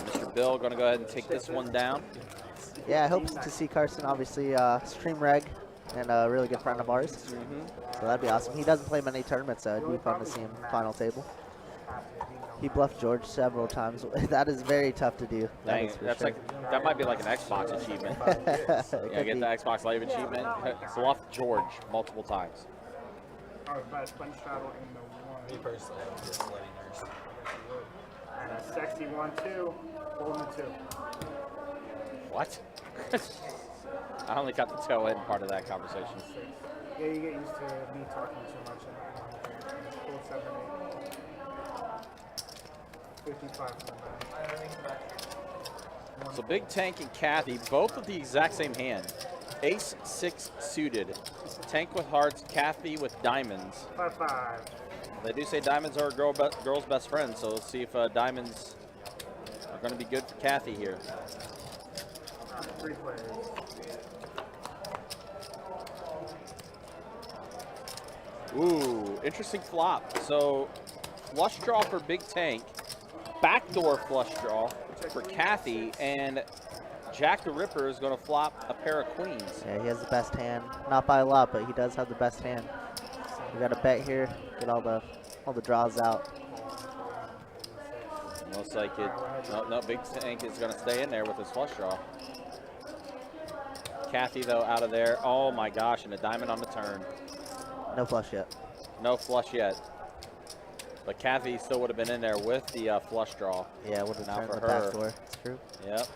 Mr. Bill going to go ahead and take this one down. Yeah, I hope to see Carson, obviously, stream reg and a really good friend of ours. So that'd be awesome. He doesn't play many tournaments, so it'd be fun to see him final table. He bluffed George several times. That is very tough to do. Dang, that's sure. that might be like an Xbox achievement. Yeah, get the Xbox Live achievement. Bluff George multiple times. Me personally, I'm just letting yours. And a sexy 1-2, holding the 2. What? I only got the tail end part of that conversation. Yeah, you get used to me talking too much. Hold 7, 8. 55 from the back. So Big Tank and Kathy, both with the exact same hand. Ace 6 suited. Tank with hearts, Kathy with diamonds. 5-5. They do say diamonds are a girl's best friend, so let's see if diamonds are going to be good for Kathy here. 3 players. Ooh, interesting flop. So flush draw for Big Tank, backdoor flush draw for Kathy, and Jack the Ripper is going to flop a pair of queens. Yeah, he has the best hand. Not by a lot, but he does have the best hand. We got a bet here. Get all the draws out. Looks like it. No, Big Tank is going to stay in there with his flush draw. Kathy, though, out of there. Oh, my gosh, and a diamond on the turn. No flush yet. No flush yet. But Kathy still would have been in there with the flush draw. Yeah, would have now turned for the her. back door. It's true. Yep.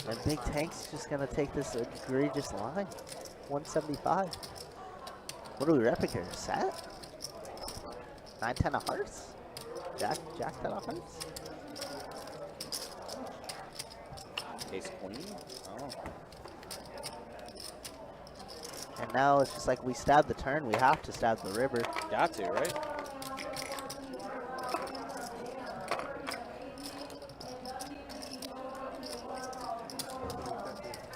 And Big Tank's just going to take this egregious line. 175. What are we repping here? Set? 9-10 of hearts? Jack 10 of hearts? Ace queen? Oh. And now it's just like we stab the turn, we have to stab the river. Got to, right?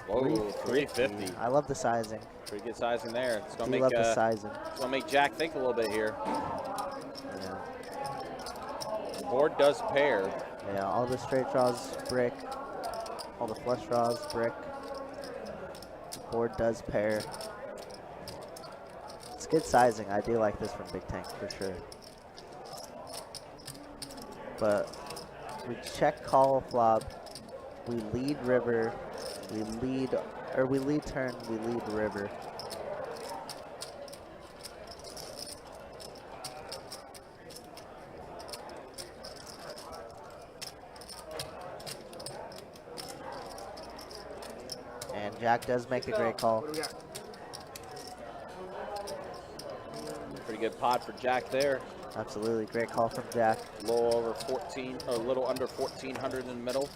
Whoa, 350. I love the sizing. Pretty good sizing there. It's gonna Do make love the sizing. it's gonna make Jack think a little bit here. Yeah. The board does pair. Yeah, all the straight draws, brick. All the flush draws, brick. The board does pair. It's good sizing. I do like this from Big Tank for sure. But we check call flop. We lead river. We lead turn. We lead river. And Jack does make a great call. Pretty good pot for Jack there. Absolutely, great call from Jack. A little over 14, or a little under 1,400 in the middle.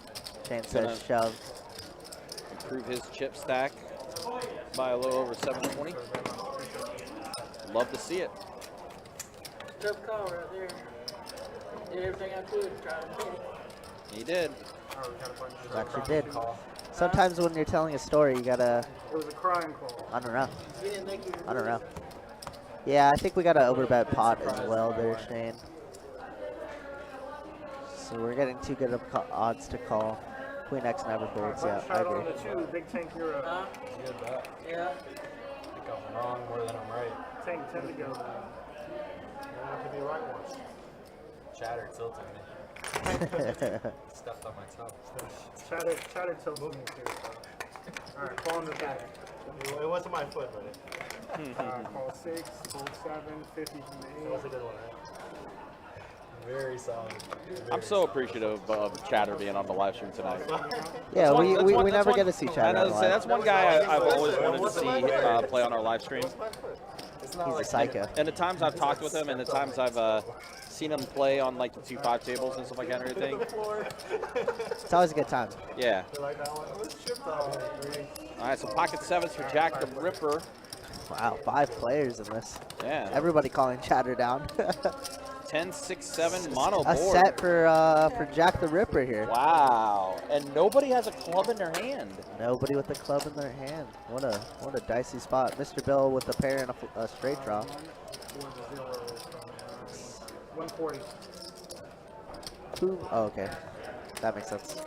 Chain says shove. Improve his chip stack by a little over 720. Love to see it. Tough call right there. Did everything I could to try to hit it. He did. Actually did. Sometimes when you're telling a story, you gotta. It was a crying call. I don't know. You didn't think you were I don't know. Yeah, I think we got to overbet pot as well there, Shane. So we're getting too good of odds to call. Queen X never folds. Yeah, I agree. On the two, Big Tank, you're up. Good bet. Yeah. I think I'm wrong more than I'm right. Tank, 10 to go. You don't have to be right once. Chatter tilted me. Stepped on my toe. Chatter tilts me too. Alright, call on the back. It wasn't my foot, buddy. Call 6, fold 7, 50 from the 8. That was a good one, right? Very solid. I'm so appreciative of Chatter being on the live stream tonight. Yeah, That's we one- never that's get one- to see Chatter on and live. that's one guy I've always wanted to see play on our live stream. He's a psycho. And the times I've talked with him and the times I've seen him play on like the 2-5 tables and stuff like that and everything. It's always a good time. Yeah. All right, so pocket sevens for Jack the Ripper. Wow, 5 players in this. Yeah. Everybody calling Chatter down. 10-6-7 mono A board. set for Jack the Ripper here. Wow. And nobody has a club in their hand. Nobody with a club in their hand. What a dicey spot. Mr. Bill with a pair and a straight draw. 140. Who? Oh, okay. That makes sense.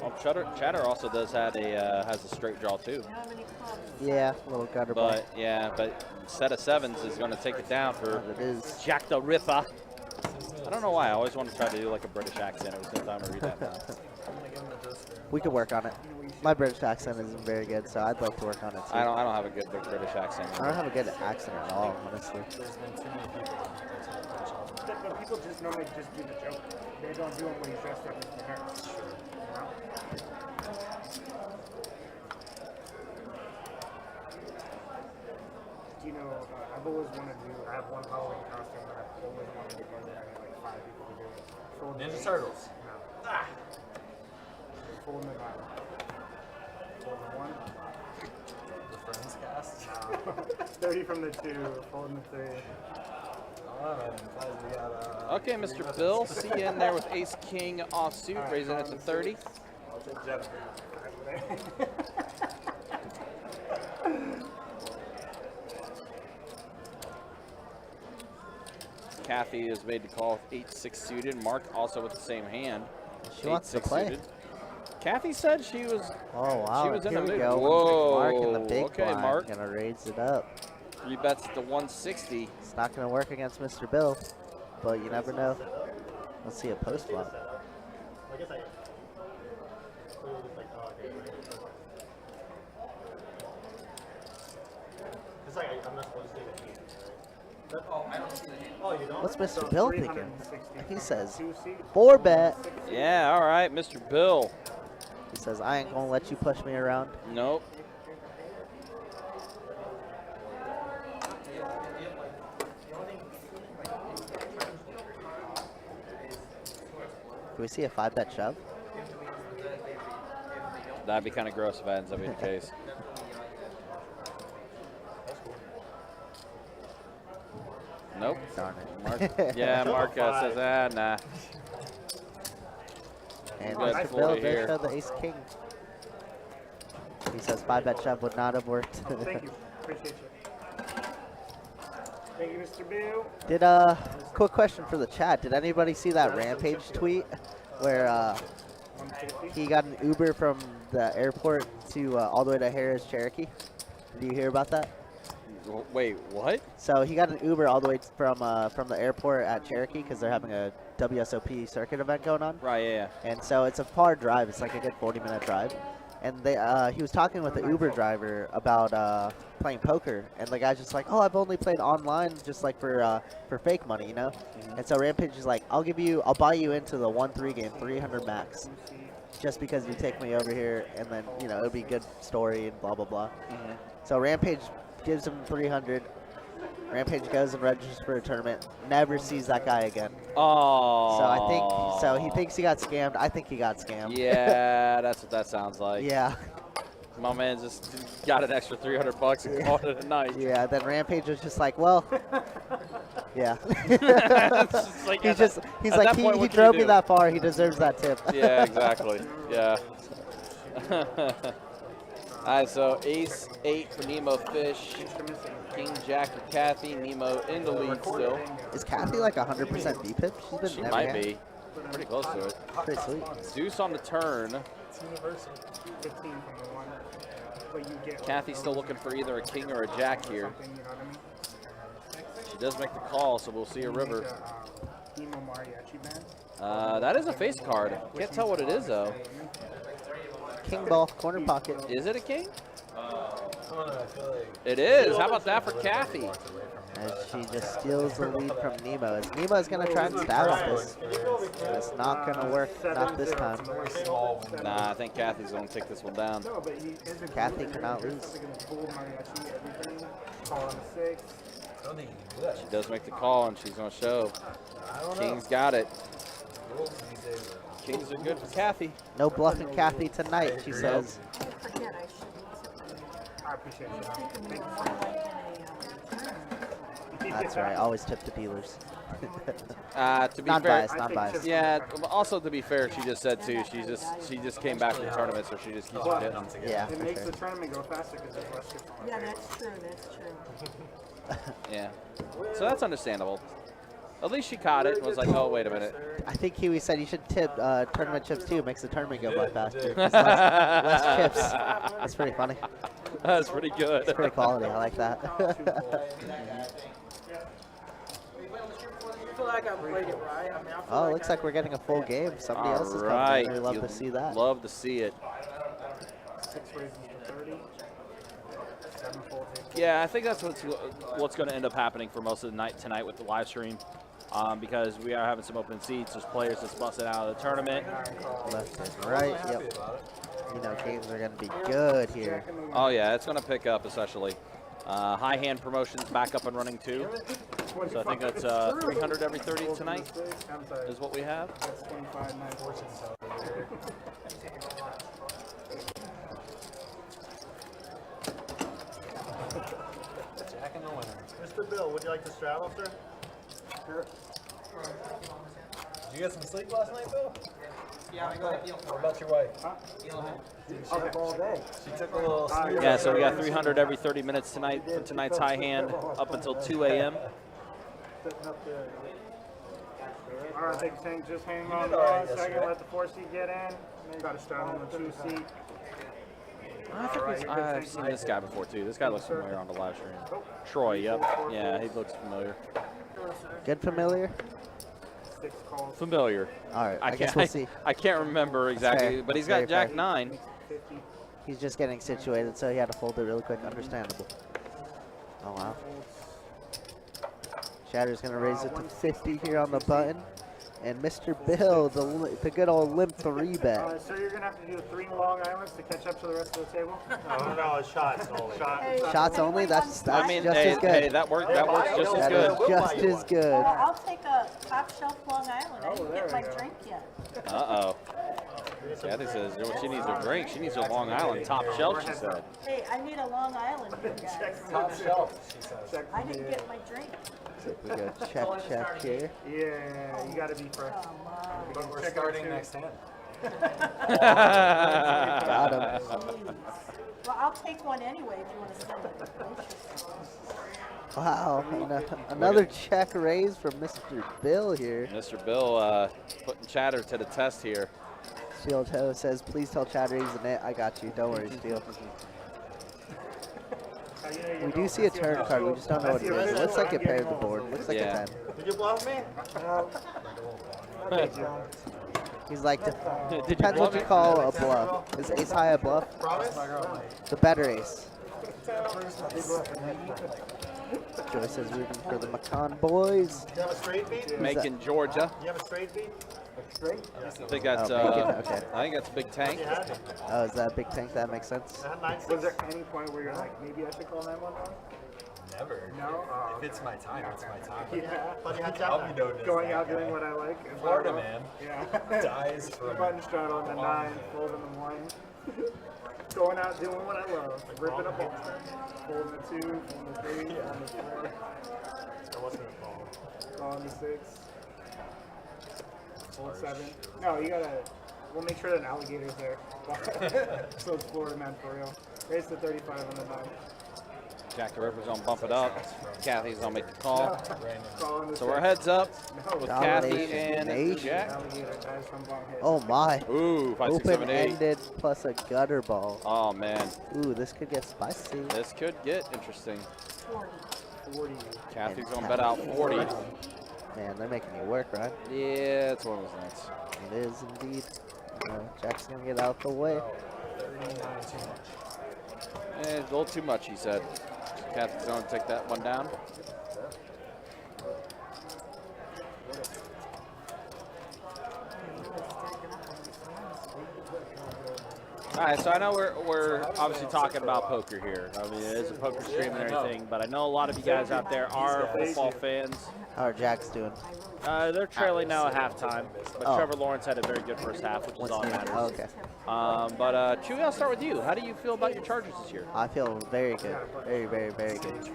Well, Chatter also does have has a straight draw too. Yeah, little gutter ball. But yeah, but set of sevens is going to take it down for It is. Jack the Ripper. I don't know why. I always want to try to do like a British accent every time I read that now. We could work on it. My British accent isn't very good, so I'd like to work on it too. I don't have a good British accent. I don't have a good accent at all, honestly. There's been too many people But people just normally just do the joke. They don't do it when he's dressed up as the parents. You know, I've always wanted to do, I have one Halloween costume that I've always wanted to go there and get like 5 people to do it. Ninja Turtles. No. Full in the bottom. Full in the 1. The Friends cast. No. 30 from the 2, full in the 3. Okay, Mr. Bill, see you in there with Ace King offsuit, raising it to 30. I'll take Jennifer. Kathy is made to call with 8-6 suited. Mark also with the same hand. She wants to play. Suited. Kathy said she was. Oh wow! She was in Here the we mood. go. Whoa! Mark in the big Okay, blind, Mark. gonna raise it up. 3 bets to 160. It's not gonna work against Mr. Bill, but you never know. Let's see a post flop. I guess I. It's like I'm not supposed to say the hand, right? What's Mr. Bill thinking? He says 4-bet. Yeah, all right, Mr. Bill. He says, I ain't gonna let you push me around. Nope. Can we see a 5-bet shove? That'd be kind of gross if that ends up being the case. Nope. Darn it. Mark, yeah, Mark says, nah. And Good Mr. play Bill here. does show the ace-king. He says 5-bet shove would not have worked. Thank you. Appreciate you. Thank you, Mr. Bill. Did quick question for the chat. Did anybody see that Rampage tweet where he got an Uber from the airport to all the way to Harris, Cherokee? Did you hear about that? Wait, what? So he got an Uber all the way from the airport at Cherokee because they're having a WSOP circuit event going on. Right, yeah. And so it's a far drive. It's like a good 40-minute drive. And he was talking with the Uber driver about playing poker, and the guy's just like, "Oh, I've only played online, just like for fake money, you know." And so Rampage is like, "I'll buy you into the 1-3 game, 300 max, just because you take me over here, and then it'll be a good story and blah blah blah." So Rampage gives him 300. Rampage goes and registers for a tournament. Never sees that guy again. Oh. So he thinks he got scammed. I think he got scammed. Yeah, that's what that sounds like. Yeah. My man just got an extra $300 and called it a night. Yeah. Then Rampage was just like, well, yeah. Like he's like he drove me that far. He deserves that tip. Yeah, exactly. Yeah. All right, so ace 8 for Nemo Fish. King Jack for Kathy. Nemo in the lead still. Is Kathy like 100% VPIP? She might be. Pretty close to it. Pretty sweet. Deuce on the turn. Kathy's still looking for either a king or a jack here. She does make the call, so we'll see a river. That is a face card. Can't tell what it is, though. King ball, corner pocket. Is it a king? It is. How about that for Kathy? And she just steals the lead from Nemo. As Nemo's going to try and stab at this. It's not going to work. Not this time. Nah, I think Kathy's going to take this one down. Kathy cannot lose. She does make the call, and she's going to show. King's got it. Kings are good for Kathy. No bluffing Kathy tonight, she says. I appreciate it. That's right. Always tip the dealers. To be not fair, biased. Not biased. Yeah. Also, to be fair, she just said too. She just came back from the tournament, so she just keeps hitting. Yeah. It makes the tournament go faster because there's less shift. Yeah, that's true. That's true. Yeah. So that's understandable. At least she caught it and was like, oh, wait a minute. I think Kiwi said you should tip tournament chips too. Makes the tournament go by faster. Less chips. That's pretty funny. That's pretty good. It's pretty quality. I like that. Oh, it looks like we're getting a full game. Somebody else is coming in. We love to see that. Love to see it. 6 raises to 30. 7 folds. Yeah, I think that's what's going to end up happening for most of the night tonight with the live stream, because we are having some open seats. There's players that's busted out of the tournament. Left and right. Yep. Games are going to be good here. Oh yeah, it's going to pick up especially. High hand promotions back up and running too. So I think that's 300 every 30 tonight is what we have. That's 25, 9 fortunes. Jack in the winner. Mr. Bill, would you like to straddle, sir? Sure. Did you get some sleep last night, Bill? Yeah, I got a deal. What about your wife? Up all day. She took a little sleep. Yeah, so we got 300 every 30 minutes tonight for tonight's high hand up until 2 a.m. All right, big tank, just hang on one second. Let the 4-seat get in. Got to start on the 2-seat. I've seen this guy before too. This guy looks familiar on the live stream. Troy, yep. Yeah, he looks familiar. Good familiar? 6 calls. Familiar. All right, I guess we'll see. I can't remember exactly, but he's got Jack 9. He's just getting situated, so he had to fold it really quick. Understandable. Oh, wow. Chatter's going to raise it to 50 here on the button. And Mr. Bill, the good old limp 3-bet. So you're going to have to do 3 Long Islands to catch up to the rest of the table? No, shots only. Shots only? That's just as good. Hey, that works just as good. Just as good. I'll take a top shelf Long Island. I didn't get my drink yet. Uh-oh. Kathy says she needs a drink. She needs a Long Island top shelf, she said. Hey, I need a Long Island here, guys. Top shelf, she says. I didn't get my drink. We go check here. Yeah, you got to be fresh. But we're starting next hand. Got him. Well, I'll take one anyway if you want to send it. Wow, another check raise from Mr. Bill here. Mr. Bill putting Chatter to the test here. Steel Toe says, please tell Chatter he's in it. I got you. Don't worry, Steel. We do see a turn card. We just don't know what it is. It looks like it paired the board. Looks like a 10. Did you bluff me? He's like, depends what you call a bluff. Is ace high a bluff? The better ace. Joyce says rooting for the Macon boys. Do you have a straight beat? Macon, Georgia. Do you have a straight beat? Straight? I think that's okay. I think that's Big Tank. Oh, is that a big tank? That makes sense. Was there any point where you're like, maybe I should call 911? Never. No? If it's my time, it's my time. Yeah. I'll be known as Going that out guy. doing what I like. Florida man. Yeah. Dies for Button straddle on the 9, folding the 1. Going out doing what I love. Ripping a ball. Folding the 2, folding the 3, folding the 4. What's gonna fall? Calling the 6. Fold 7. No, you gotta. We'll make sure that an alligator's there. So it's Florida man for real. Raise to 35 on the 9. Jack the Ripper's gonna bump it up. Kathy's gonna make the call. Calling the So 6. we're heads up with Kathy Domination. and Jack. Alligator dies from bump hit. Oh my. Ooh, 5, 6, 7, 8. Open-ended plus a gutter ball. Oh man, Ooh, this could get spicy. this could get interesting. 40. Kathy's gonna bet out 40. Man, they're making you work, right? Yeah, it's one of those nights. It is indeed. Jack's gonna get out the way. A little too much, he said. Kathy's gonna take that one down. All right, so I know we're obviously talking about poker here. I mean, it is a poker stream and everything, but I know a lot of you guys out there are football fans. How are Jack's doing? They're trailing now at halftime, but Oh. Trevor Lawrence had a very good first half, which is all that matters. Oh, okay. But Chewy, I'll start with you. How do you feel about your Chargers this year? I feel very good. Very, very, very good.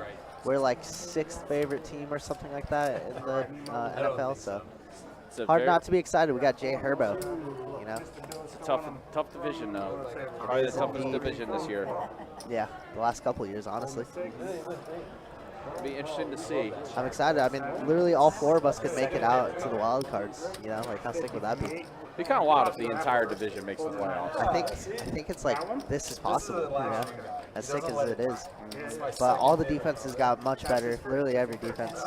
We're like 6th favorite team or something like that in the NFL, so It's a hard very- not to be excited. We got Jay Herbo, you know? It's a tough division, though. Probably the toughest division this year. Yeah, the last couple of years, honestly. It'll be interesting to see. I'm excited. I mean, literally all 4 of us could make it out to the wild cards, you know? Like, how sick would that be? It'd be kind of wild if the entire division makes the playoffs. I think it's like, this is possible, you know? As sick as it is. But all the defenses got much better, literally every defense.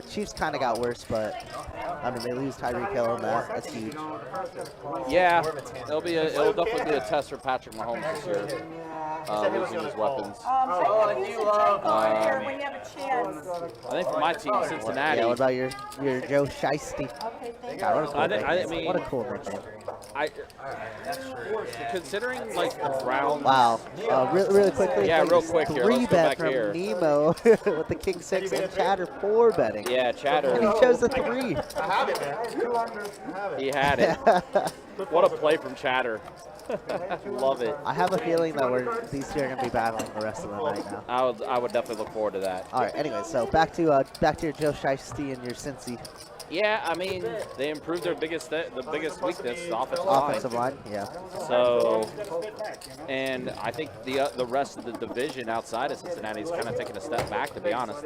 Chiefs kind of got worse, but I mean, they lose Tyreek Hill and that's huge. Yeah, it'll definitely be a test for Patrick Mahomes this year, losing his weapons. When you have a chance. I think for my team, Cincinnati. Yeah, what about your Joe Shiesty? Okay, thank God, what a cool I nickname. mean, What a cool nickname. Considering like the Browns. Wow. Really quickly. Yeah, real quick here. Let's go 3-bet back from here. Nemo with the King 6 and Chatter 4 betting. Yeah, Chatter. And he chose the 3. I have it, man. 200. I have it. He had it. What a play from Chatter. Love it. I have a feeling that these two are going to be battling the rest of the night now. I would definitely look forward to that. All right. Anyway, so back to your Joe Shiesty and your Cincy. Yeah, I mean, they improved their biggest weakness, the offensive Offensive line, yeah. So, and I think the rest of the division outside of Cincinnati is kind of taking a step back, to be honest.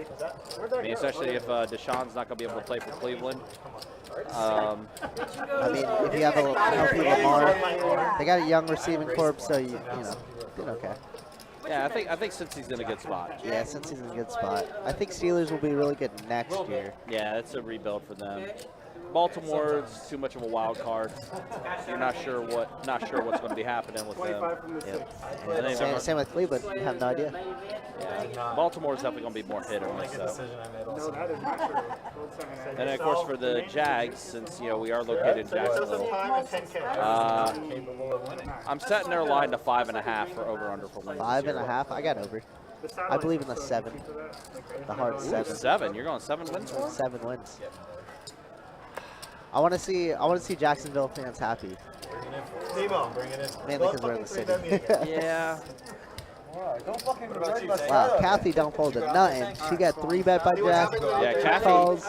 I mean, especially if Deshaun's not going to be able to play for Cleveland. I mean, if you have a healthy Lamar, they got a young receiving corps, so you know, doing okay. Yeah, I think Cincy's in a good spot. Yeah, Cincy's in a good spot. I think Steelers will be really good next year. Yeah, it's a rebuild for them. Baltimore's too much of a wild card. You're not sure what's going to be happening with them. 25 from the 6. And then Same with Cleveland. You have no idea. yeah, Baltimore's definitely going to be more hit or miss. So. No, that is not true. Gold 7 And then of course for the Jags, since we are located in Jacksonville, I'm setting their line to 5.5 for over/under for wins. 5.5. I got over. I believe in the 7. The hard 7. 7. You're going 7 wins for 'em? 7 wins. I want to see Jacksonville fans happy. Nemo, bring it in. Mainly because we're in the city. Yeah. Don't fucking Wow, Kathy don't fold it. Nothing. She got 3 bet by Jack. Yeah,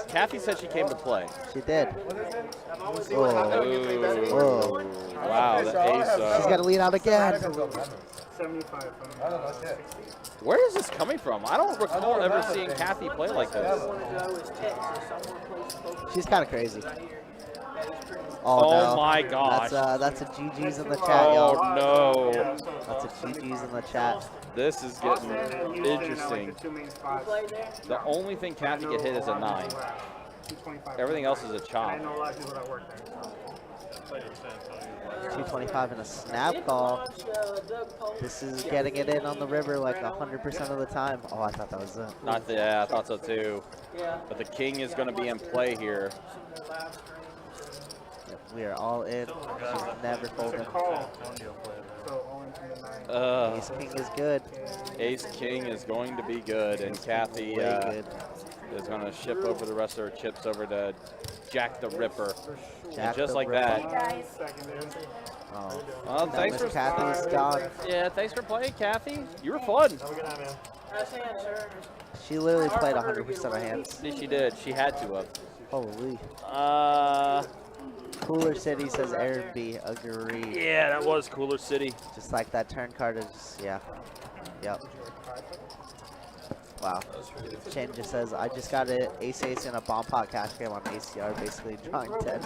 Kathy said she came to play. She did. Oh, wow, the ace. She's got to lead out again. 75 from Where is this coming from? I don't recall ever seeing Kathy play like this. She's kind of crazy. Oh no. my gosh. That's a GG's in the chat, Oh y'all. no. That's a GG's in the chat. This is getting interesting. The only thing Kathy can hit is a 9. Everything else is a chop. 225 in a snap call. This is getting it in on the river like 100% of the time. Oh, I thought that was it. Yeah, I thought so too. But the king is going to be in play here. Yep, we are all in. She's never folding. Ace King is good. Ace King is going to be good, and Kathy is going to ship over the rest of her chips over to Jack the Ripper. And just like that. Oh. Well, thanks for Kathy's gone. Yeah, thanks for playing, Kathy. You were fun. She literally played 100% of hands. She did. She had to have. Holy. Cooler City says Aaron B. Agreed. Yeah, that was Cooler City. Just like that turn card is, yeah. Yep. Wow. Shane just says, I just got an ace and a bomb pot cash game on ACR, basically drawing 10.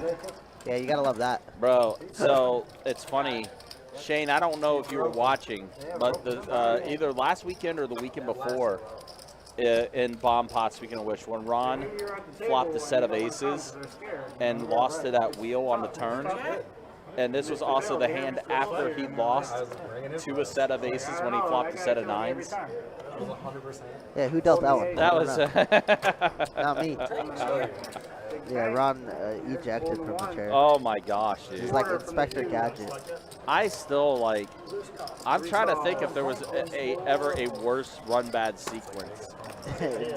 Yeah, you gotta love that. Bro, so it's funny. Shane, I don't know if you were watching, but either last weekend or the weekend before in bomb pot, speaking of which, when Ron flopped a set of aces and lost to that wheel on the turn, and this was also the hand after he lost to a set of aces when he flopped a set of 9s. Yeah, who dealt that one? That was not me. Yeah, Ron ejected from the chair. Oh my gosh, dude. He's like Inspector Gadget. I still I'm trying to think if there was ever a worse run bad sequence.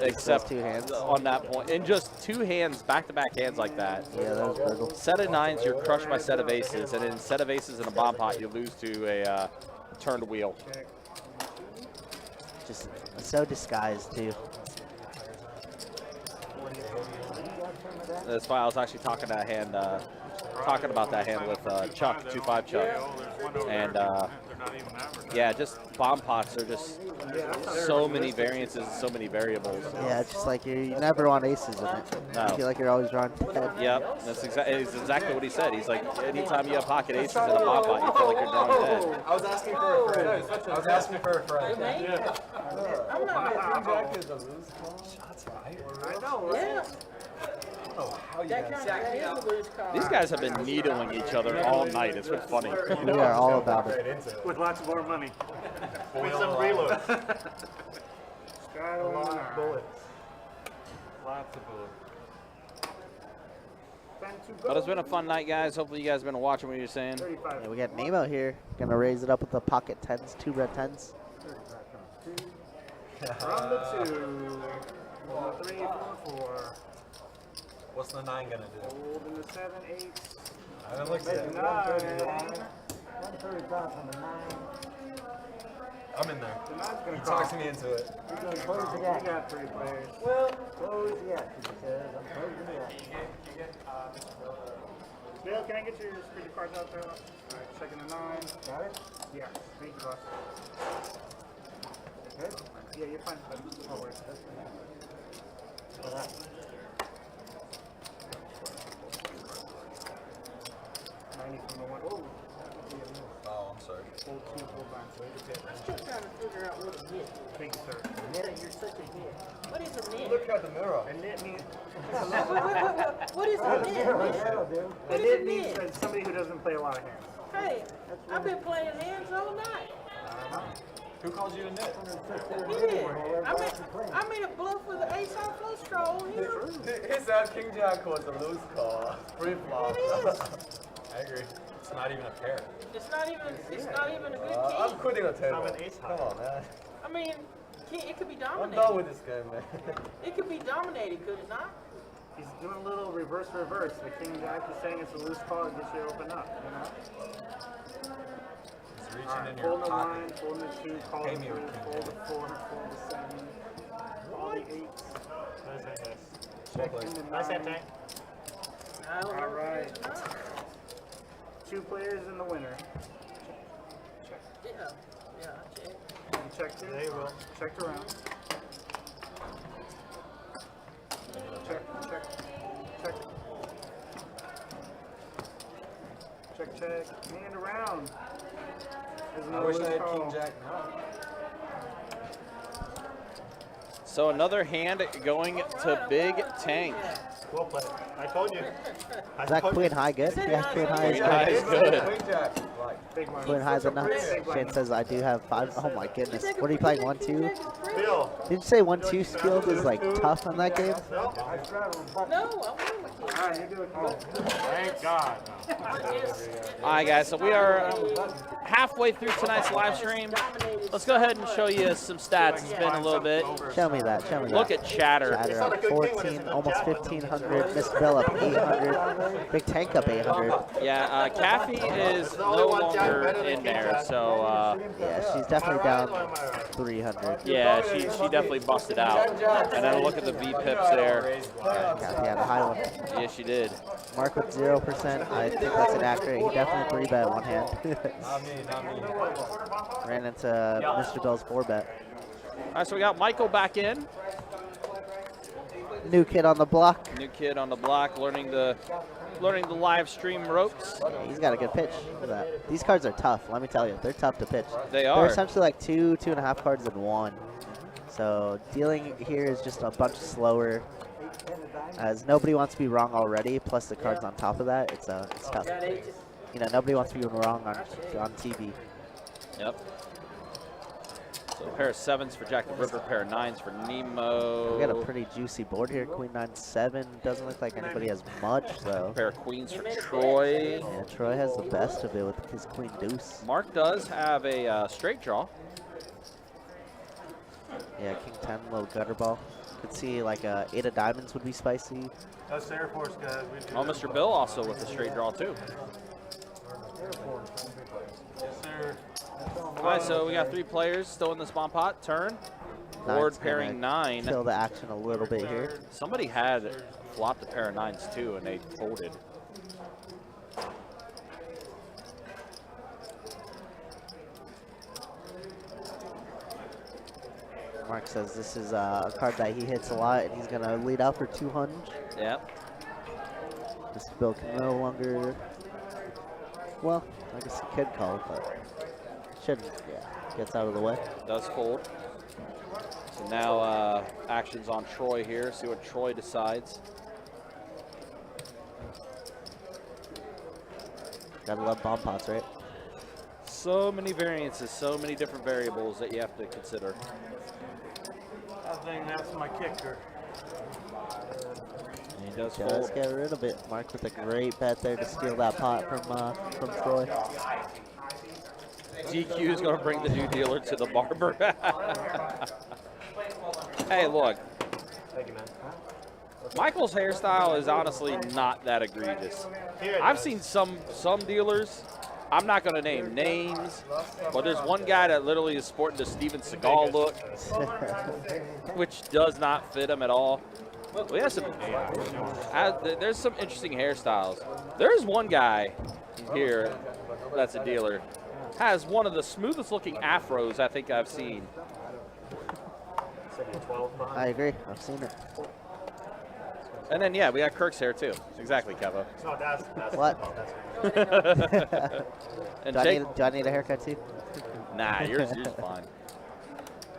Except 2 hands on that point. And just 2 hands, back-to-back hands like that. Yeah, that was brutal. Set of 9s, you're crushed by set of aces. And then set of aces in a bomb pot, you lose to a turned wheel. Just so disguised, too. That's why I was actually talking about that hand with Chuck, 2-5 Chuck. And yeah, just bomb pots are just so many variances and so many variables. Yeah, it's just like you never want aces in it. No. I feel like you're always drawing 10. Yep, that's exactly what he said. He's like, anytime you have pocket aces in a bomb pot, you feel like you're drawing 10. I was asking for a friend. I was asking for a friend. I'm not Shots fired. I know, right? Yeah. These guys have been needling each other all night. It's been funny. We are all about it. With lots more money. With some reloads. Lots of bullets. Lots of bullets. But it's been a fun night, guys. Hopefully you guys have been watching what you're saying. Yeah, we got Nemo here. Gonna raise it up with the pocket 10s, 2 red 10s. From the 2. 3, 4, 4. What's the 9 gonna do? Hold in the 7, 8. I haven't looked at it. 9. 135 from the 9. I'm in there. The 9's gonna He talks me into it. He's going to close the We gap. got 3 players. Well, close the gap, he says. I'm closing the gap. Bill, can I get your security cards out there? Alright, checking the 9. Got it? Yeah, thank you, boss. Good? Yeah, you're fine. No worries. 90 from the 1. Oh. I'm sorry. Full 2, full back. I'm still trying to figure out what a knit. Thank you, sir. You're such a knit. What is a knit? Look at the mirror. A knit means What is a knit? a knit means that somebody who doesn't play a lot of hands. Hey, I've been playing hands all night. Who calls you a nit? He did. I made a bluff with an ace off flush draw here. He said King Jack was a loose call. Free flop. I agree. It's not even a pair. It's not even a good I'm king. quitting the table. I'm an ace high. Come on, man. I mean, it could be I'm dominated. done with this game, man. It could be dominated, could it not? He's doing a little reverse. The king jack is saying it's a loose call and gets you to open up, you know? It's reaching Alright, in your fold the pocket. 9, fold the 2, call the Pay 3, me with king fold the jack. 4, fold the 7, call the 8. Check in the 9. Nice hand, Tank. I don't know. Alright. 2 players in the winner. Yeah, check. You checked it? There you go. Checked around. Check. Hand around. There's I another wish I loose had call. King Jack now. So another hand going to Big Tank. Well played. I told you. Is that queen high good? Yeah, queen high is Queen high good. is good. Queen Jack. Like, Big one. Queen highs are nuts. Shane says I do have 5. Oh my goodness. What are you playing? 1-2? Bill. Did you say 1-2 skilled is like tough on that game? No. No, I won with you. Alright, you do it. Thank God. All right, guys. So we are halfway through tonight's live stream. Let's go ahead and show you some stats. It's been a little bit. Show me that. Show me that. Look at Chatter. Chatter up 14, almost 1,500. Miss Bill up 800. Big Tank up 800. Yeah, Kathy is no longer in there, so Yeah, she's definitely down 300. yeah, she definitely busted out. And then look at the V pips there. Kathy had a high one. Yeah, she did. Mark with 0%. I think that's inaccurate. He definitely 3-bet one hand. not me, not me. Ran into Mr. Bill's 4-bet. All right, so we got Michael back in. New kid on the block. New kid on the block, learning the live stream ropes. Yeah, he's got a good pitch. Look at that. These cards are tough. Let me tell you, they're tough to pitch. They They're are. essentially like 2.5 cards in one. So dealing here is just a bunch slower, as nobody wants to be wrong already. Plus the cards on top of that, it's tough. You know, nobody wants to be wrong on TV. Yep. So a pair of 7s for Jack the Ripper, pair of 9s for Nemo. We got a pretty juicy board here. Queen 9-7. Doesn't look like anybody has much though. Pair of queens for Troy. Yeah, Troy has the best of it with his queen deuce. Mark does have a straight draw. Yeah, king 10, little gutter ball. Could see like 8 of diamonds would be spicy. That's Air Force, guys. Oh, Mr. Bill also with a straight draw too. Yes, sir. All right, so we got 3 players still in the spawn pot. Turn. Board Nine's pairing gonna 9. Kill the action a little bit here. Somebody had flopped a pair of 9s too, and they folded. Mark says this is a card that he hits a lot, and he's gonna lead out for 200. Yep. This Bill can no longer. Well, I guess he could call, but shouldn't. Yeah, gets out of the way. Does fold. So now action's on Troy here. See what Troy decides. Gotta love bomb pots, right? So many variances, so many different variables that you have to consider. I think that's my kicker. And he does Just fold. get rid of it. Mark with a great bet there to steal that pot from Troy. GQ is going to bring the new dealer to the barber. Hey, look. Thank you, man. Michael's hairstyle is honestly not that egregious. I've seen some dealers. I'm not going to name names, but there's one guy that literally is sporting the Steven Seagal look, which does not fit him at all. We have some. There's some interesting hairstyles. There's one guy here that's a dealer, has one of the smoothest looking afros I think I've seen. I agree. I've seen it. And then, yeah, we got Kirk's hair, too. Exactly, Kevo. No, that's What? And do Jake, I need a haircut too? nah, yours fine.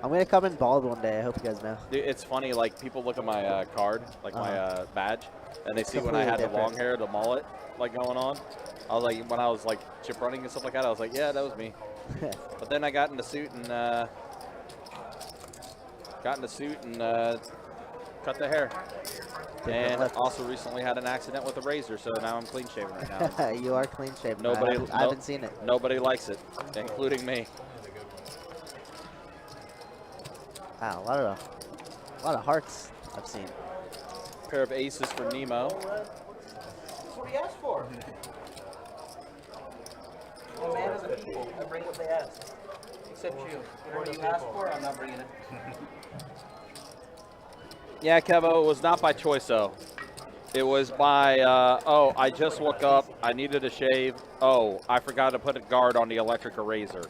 I'm gonna come in bald one day. I hope you guys know. Dude, it's funny, like, people look at my card, like my badge, and they see when I had Completely the long different. hair, the mullet, like, going on. I was like, when I was, like, chip running and stuff like that, I was like, yeah, that was me. But then I got in the suit and, cut the hair. And also recently had an accident with a razor, so now I'm clean shaven right now. You are clean shaven. Nobody, I haven't seen it. Nobody likes it, including me. Wow, a lot of hearts I've seen. Pair of aces for Nemo. That's what he asked for. I'm a man of the people. I bring what they ask. Except you. Whatever you asked for, I'm not bringing it. Yeah, Kevo, it was not by choice, though. It was by, oh, I just woke up. I needed a shave. Oh, I forgot to put a guard on the electric eraser.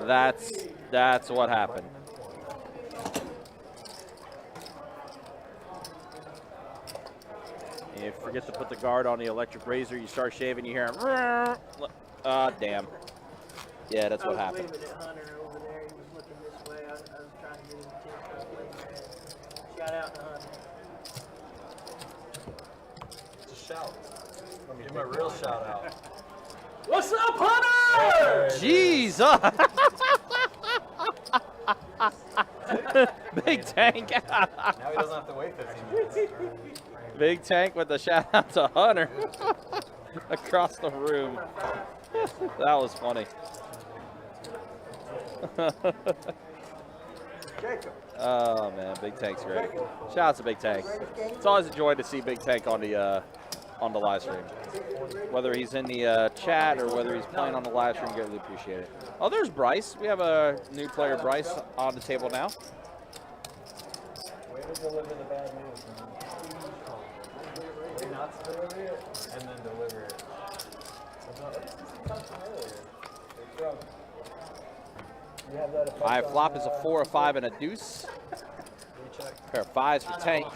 That's what happened. You forget to put the guard on the electric razor, you start shaving, you hear him, damn. Yeah, that's what happened. I was waving at Hunter over there. He was looking this way. I was trying to get him to shout out to Hunter. Just shout. Give him a real shout out. What's up, Hunter? Jeez! Big Tank. Now he doesn't have to wait 15 minutes. Big Tank with a shout out to Hunter across the room. That was funny. Oh man, Big Tank's great. Shout out to Big Tank. It's always a joy to see Big Tank on the live stream. Whether he's in the chat or whether he's playing on the live stream, greatly appreciate it. Oh, there's Bryce. We have a new player, Bryce, on the table now. Way to deliver the bad news, man. Way not to deliver it, and then deliver it. Five flop is a 4, a 5, and a deuce. Pair of 5s for Tank.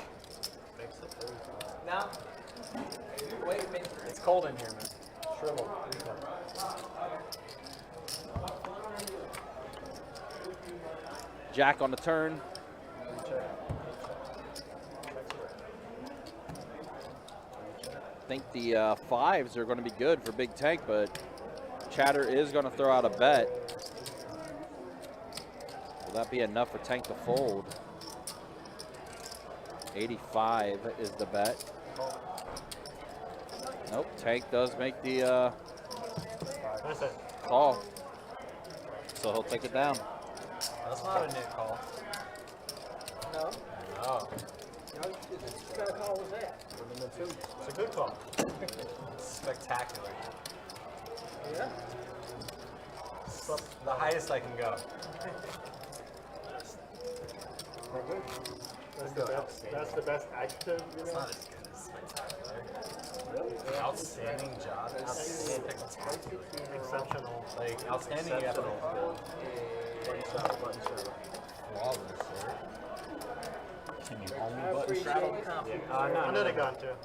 Now, wait a minute. It's cold in here, man. Shrivel. Jack on the turn. I think the 5s are going to be good for Big Tank, but Chatter is going to throw out a bet. Will that be enough for Tank to fold? 85 is the bet. Nope, Tank does make the call. So he'll take it down. That's not a nit call. No. No. What kind of call was that? It's a good call. Spectacular. Yeah. The highest I can go. That's the best adjective, you It's know? not as good as spectacular. Outstanding job. Spectacular. Exceptional. Like, outstanding, you have to flawless, sir. Can you only button straddle? No. Under the gun, too.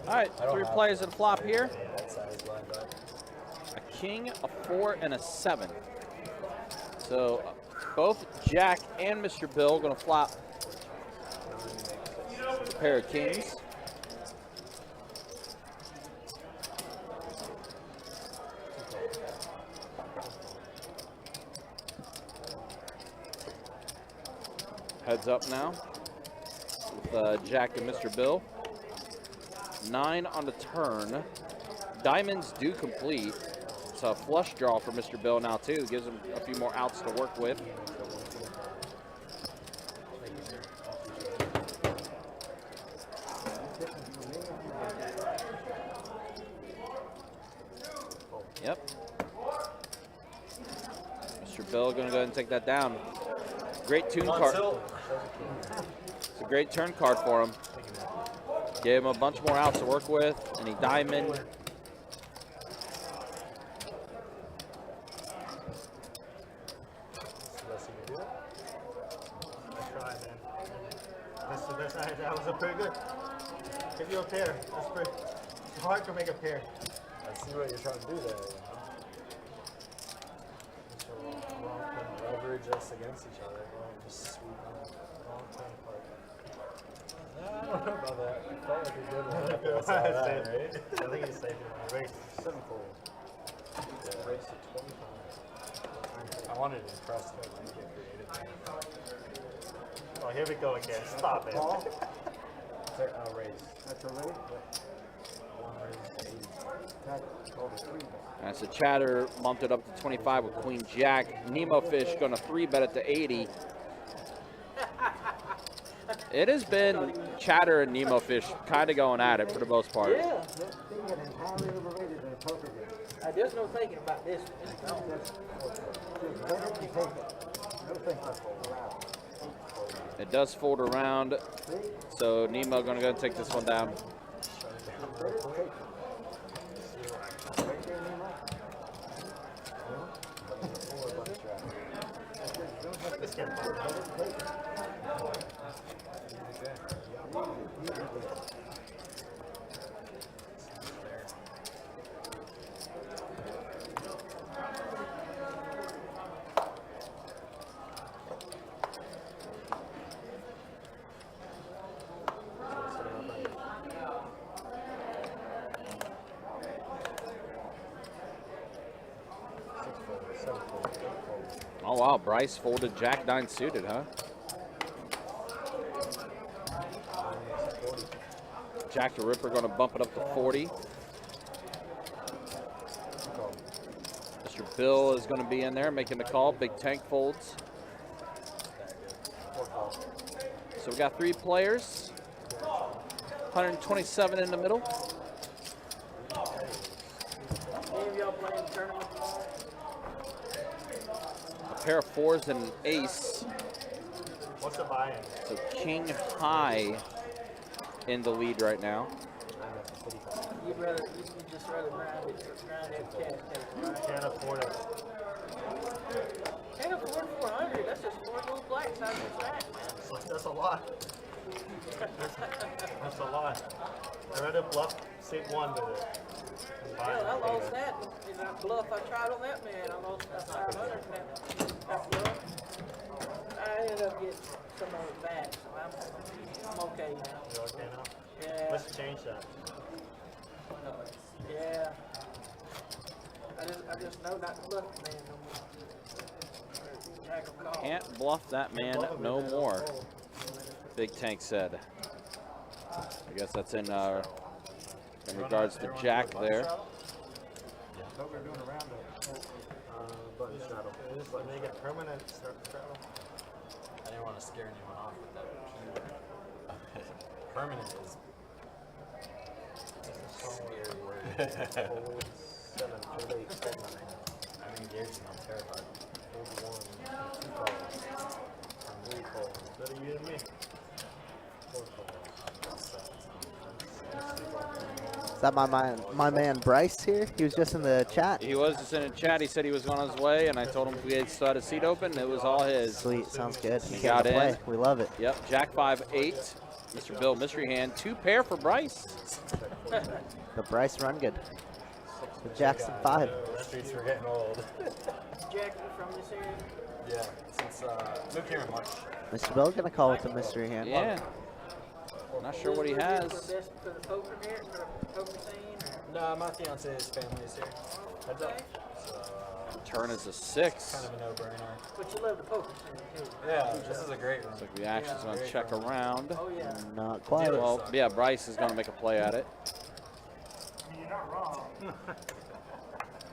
All right, 3 players at the flop here. A king, a 4, and a 7. So both Jack and Mr. Bill going to flop a pair of kings. Heads up now with Jack and Mr. Bill. 9 on the turn. Diamonds do complete. it's a flush draw for Mr. Bill now too. Gives him a few more outs to work with. Yep. Mr. Bill going to go ahead and take that down. Great tune card. It's a great turn card for him. Gave him a bunch more outs to work with. Any diamond. That was a pretty good. Give you a pair. That's pretty. It's hard to make a pair. I see what you're trying to do there. Leverage us against each other. Just sweep long term part. I don't know about that. It felt like a good one. That's all that, right? I think he's safe. Race 7-fold. Yeah. Race to 25. I wanted to impress her when you get creative. Oh, here we go again. Stop it. Raise. That's a raise? That's a chatter bumped it up to 25 with Queen Jack. Nemo Fish going to 3-bet it to 80. It has been chatter and Nemo Fish kind of going at it for the most part. Yeah. There's no thinking about this. It does fold around, so Nemo going to go and take this one down. Oh wow, Bryce folded Jack 9 suited, huh? Jack the Ripper going to bump it up to 40. Mr. Bill is going to be in there making the call. Big Tank folds. So we got 3 players. 127 in the middle. A pair of 4s and an ace. What's the buy-in? So King High in the lead right now. You'd just rather grind it cash, right? Can't afford it. Can't afford 400. That's just 4 little blacks out of the stack, man. That's a lot. That's a lot. I rather bluff sig 1 with it. Hell, I lost that in that bluff I tried on that man. I lost that 500 in that bluff. I ended up getting some of it back, so I'm okay now. You okay now? Yeah. Let's change that. Yeah. I just know not to bluff the man no more. Jack of call. Can't bluff that man no more, Big Tank said. I guess that's in regards to Jack there. What we're doing around it. Button straddle. But make it permanent straddle. I didn't want to scare anyone off with that. Permanent is a scary word. 7, 8, 7, 9. I'm engaged and I'm terrified. 1, 2 calls. 3 calls. Better you than me. 4 calls. Is that my man Bryce here? He was just in the chat. He was just in the chat. He said he was on his way, and I told him if we still had a seat open, it was all his. Sweet, sounds good. He got in. Play. We love it. Yep, Jack 5-8. Mr. Bill mystery hand, 2 pair for Bryce. The Bryce run good. The Jackson 5. The streets were getting old. Jack, you from this area? Yeah, since moved here in March. Mr. Bill gonna call with the mystery hand. Yeah. Not sure what he has. For the poker here, for the poker scene? No, my fiance's family is here. Heads up. So, Turn is a 6. kind of a no-brainer. But you love the poker scene too. Yeah, this is a great one. Looks like the action's going to check around. Oh yeah. Not quite. Well, yeah, Bryce is going to make a play at it. You're not wrong.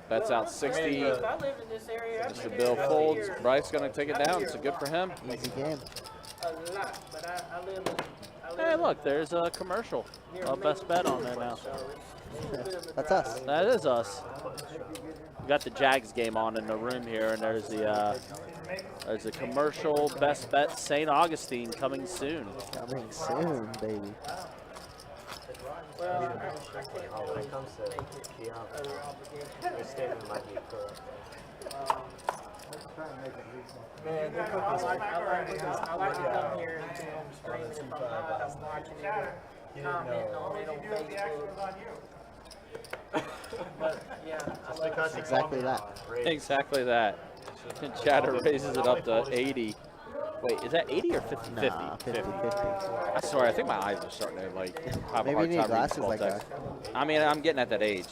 Bets out 60. If I lived in this area, I'd Mr. be Bill here folds. here Bryce going to take it down. So good for him. Easy game. a lot, but I live in. Hey, look, there's a commercial. Best bet on there now. That's us. That is us. We got the Jags game on in the room here, and there's a commercial. Best bet St. Augustine coming soon. Coming soon, baby. Well, When it comes to Keanu, your statement might be correct. Man, I like to come here and see them streaming. If I'm not, I'm watching it, commenting on it on Facebook. But yeah, I love it. Exactly that. Exactly that. And Chatter raises it up to 80. Wait, is that 80 or 50? Nah, 50. I swear, I think my eyes are starting to like have Maybe a hard you need time reading glasses small like text. I mean, I'm getting at that age.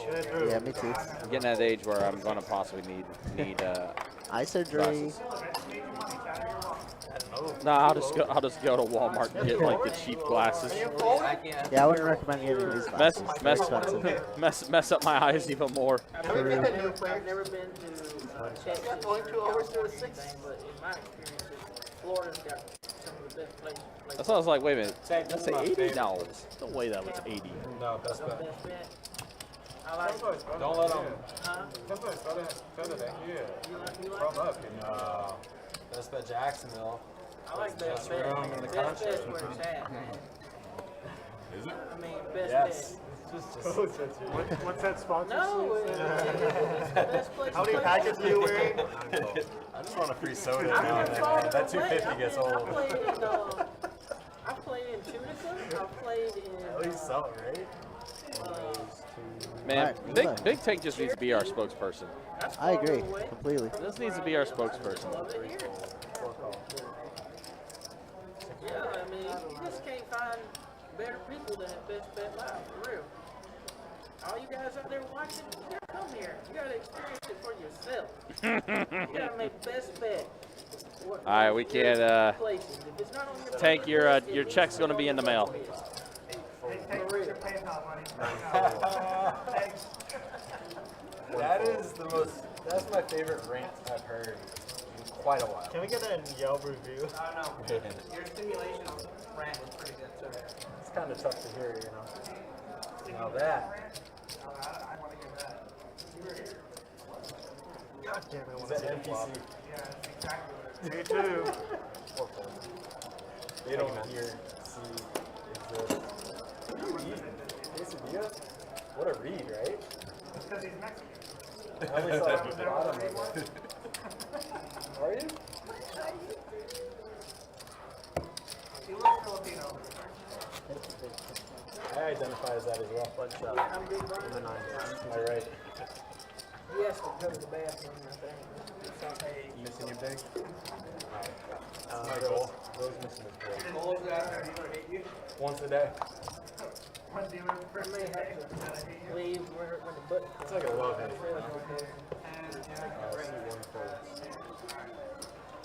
Yeah, me too. I'm getting at that age where I'm going to possibly need Eye surgery. glasses. No, I'll just go to Walmart and get like the cheap glasses. Yeah, I wouldn't recommend getting these glasses. They're expensive. Mess up my eyes even more. I've never been to Texas, but in my experience, Florida's got some of the best places. That's why I was like, wait a minute. Did I say 80? No, no way that was 80. No, best bet. Best bet. I like it. Don't let them. Huh? You like From up, best bet Jacksonville. I like best bet. room in the Best country. bet's where it's at, man. Is it? I mean, best Yes. What's that sponsor? bet. No, it's the best place How to many play packets are you wearing? I just want a free soda. I've now. been far That away. 250 gets old. I played in Tunica. I played At in. least so, right? Man, Alright, Big Tank just needs to be our spokesperson. That's I far agree away. completely. This needs to be our spokesperson. Love it here. Yeah, I mean, you just can't find better people than at Best Bet Live, for real. All you guys out there watching, you gotta come here. You gotta experience it for yourself. You gotta make Best Bet. All right, we can't. Places. If it's not on your Tank, bucket your list, your check's going to be in the mail. For real. That is the most. That's my favorite rant I've heard in quite a while. Can we get a Yelp review? Your stimulation on rant was pretty good too. It's kind of tough to hear, Now that. God damn it, I Is want that to NPC? Me too. They don't hear, see, exist. You read quesadilla? What a read, right? Because he's Mexican. I only saw the bottom of it. Are you? He looks Filipino. I identify as that as well. Bloodshot. I'm Big Brian. In the 90s. Am I right? He has to go to the bathroom, I think. You missing your big? That's my goal. Rose missing his big. Once a day. I may have to leave when the button. It's like a love hate.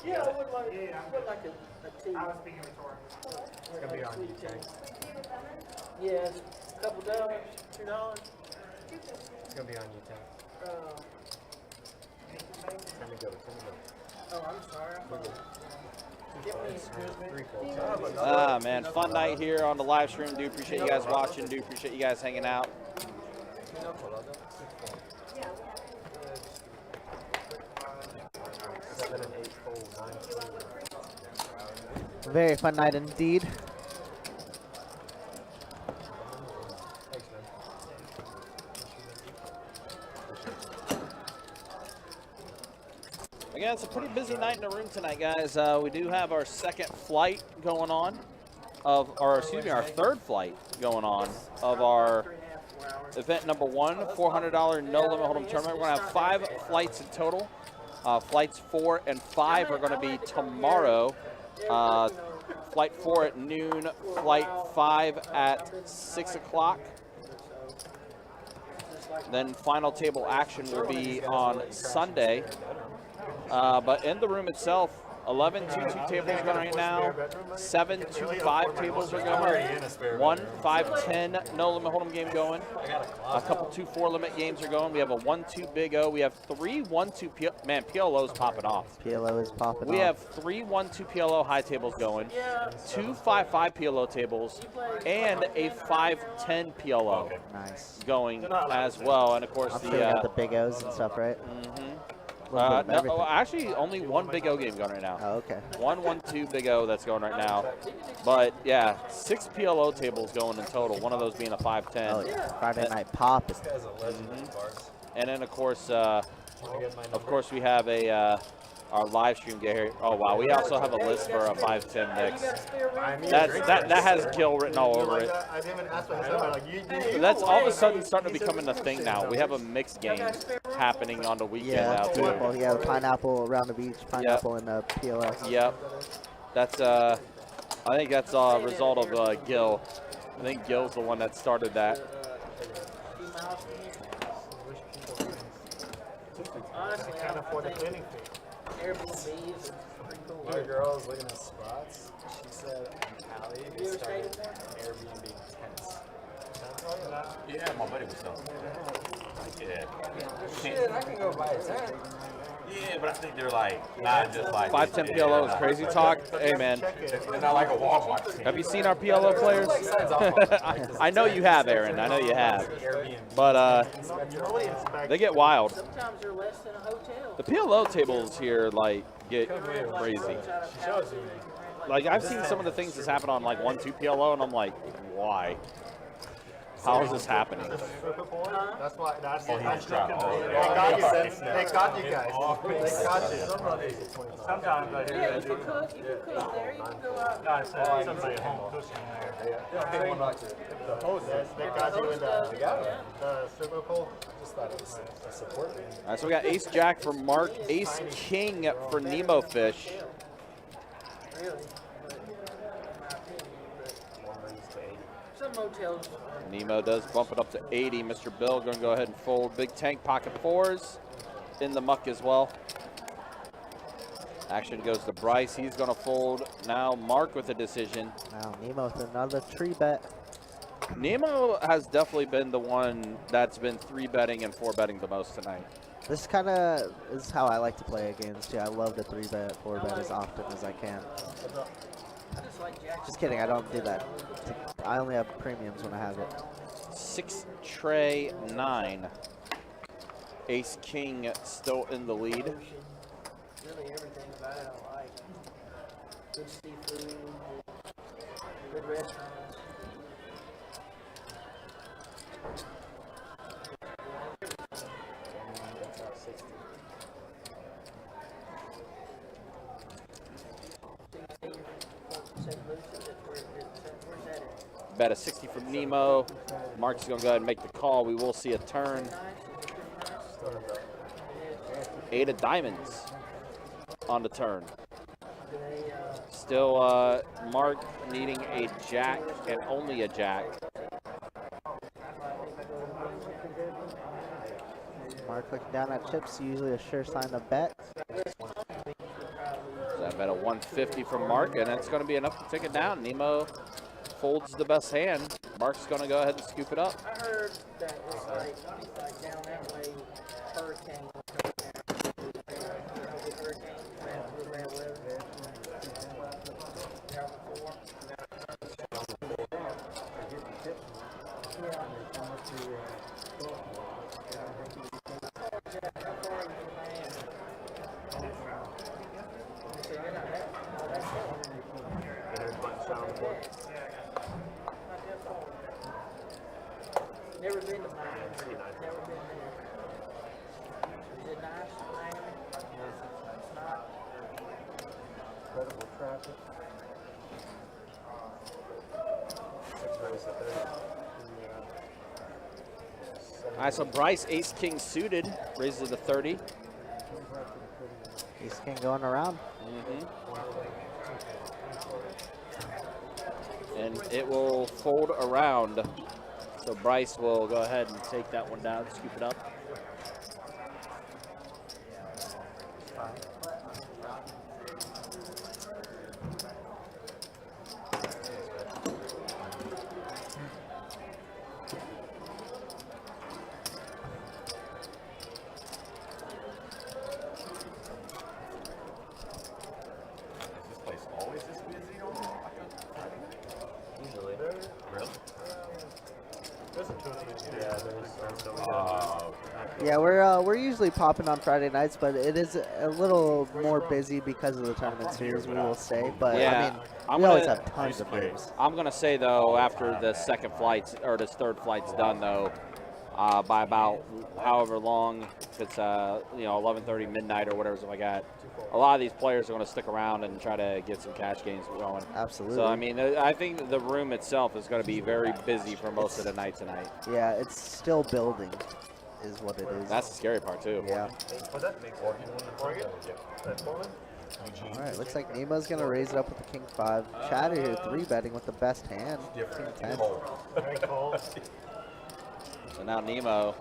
Yeah, I would like a tea. I was speaking rhetorically. It's gonna be on you, Tank. Yeah, it's a couple dollars, $2. It's gonna be on you, Tank. Let me go. Oh, I'm sorry. Man, fun night here on the live stream. Do appreciate you guys watching. Do appreciate you guys hanging out. Very fun night indeed. Again, it's a pretty busy night in the room tonight, guys. We do have our second flight going on our third flight going on of our event number 1, $400 no limit hold'em tournament. We're gonna have 5 flights in total. Flights 4 and 5 are gonna be tomorrow. Flight 4 at noon, flight 5 at 6 o'clock. Then final table action will be on Sunday. But in the room itself, 11 2-2 tables going right now. 7 2-5 tables are going. 1 5-10 no limit hold'em game going. A couple 2-4 limit games are going. We have a 1-2 Big O. We have 3 1-2 man, PLO's popping off. PLO is popping We off. have 3 1-2 PLO high tables going, 2 5-5 PLO tables, and a 5-10 PLO Nice. going as well. And of course I'm sure we got the Big O's and stuff, right? No, actually, only 1 Big O game going right now. Oh, okay. 1-1-2 Big O that's going right now. But yeah, 6 PLO tables going in total. One of those being a 5-10. Oh yeah, Friday night popping. And then of course, we have a our live stream here. Oh wow, we also have a list for a 5-10 mix. That has Gil written all over it. That's all of a sudden starting to becoming a thing now. We have a mixed game happening on the weekend now too. Well, yeah, the pineapple around the beach, pineapple and the PLS. Yep. That's I think that's a result of Gil. I think Gil's the one that started that. Honestly, Can't afford the cleaning fee. Airbnb is pretty cool. My girl was looking at spots. She said in Cali they started Airbnb tents. Yeah, my buddy was telling me that. Yeah. Shit, I can go buy a tent. Yeah, but I think they're like not just like 5-10 PLO is crazy talk. Hey man, they're not like a Walmart team. have you seen our PLO players? I know you have, Aaron. I know you have. But they get wild. Sometimes they're less than a hotel. The PLO tables here like get crazy. Like I've seen some of the things that's happened on like 1-2 PLO, and I'm like, why? How is this happening? That's why. That's Oh, he was trying. They got you guys. They got you. Sometimes I hear Yeah, that. you can cook. You can cook there. You can go out. I said somebody at home cooking there. The host, they got you in the Super Bowl. Just thought it was a support game. All right, so we got Ace Jack for Mark, Ace King for Nemo Fish. Really? Some motels. Nemo does bump it up to 80. Mr. Bill going to go ahead and fold. Big Tank pocket fours in the muck as well. Action goes to Bryce. He's going to fold. Now Mark with a decision. Now Nemo with another 3-bet. Nemo has definitely been the one that's been 3-betting and 4-betting the most tonight. This kind of is how I like to play against too. I love to 3-bet, 4-bet as often as I can. I just like Jackson. Just kidding, I don't do that. I only have premiums when I have it. 6 tray 9. Ace King still in the lead. Really everything about it I like. Good seafood, good restaurants. Bet a 60 from Nemo. Mark's going to go ahead and make the call. We will see a turn. 8 of diamonds on the turn. Still Mark needing a jack and only a jack. Mark looking down at chips, usually a sure sign of bet. So I bet a 150 from Mark, and that's going to be enough to take it down. Nemo folds the best hand. Mark's going to go ahead and scoop it up. I heard that it's like down that way, hurricane will come down. Hurricane, bad weather. Down before. Never been to Miami. Never been there. Is it nice? Miami? It's not. Incredible traffic. All right, so Bryce, Ace King suited, raises to 30. Ace King going around. And it will fold around. So Bryce will go ahead and take that one down, scoop it up. Really? There's a tournament here. Yeah, there's. Yeah, we're usually popping on Friday nights, but it is a little more busy because of the tournament series, we will say. But Yeah, I mean, we always have tons of games. I'm gonna say though, after the second flight or this third flight's done though, by about however long, if it's 11:30 midnight or whatever, something like that, a lot of these players are going to stick around and try to get some cash games going. Absolutely. So I mean, I think the room itself is going to be very busy for most of the night tonight. Yeah, it's still building, is what it is. That's the scary part too. Yeah. Well, that makes Oregon win the target. All right, looks like Nemo's going to raise it up with the king 5. Chatter here 3-betting with the best hand, king 10. So now Nemo.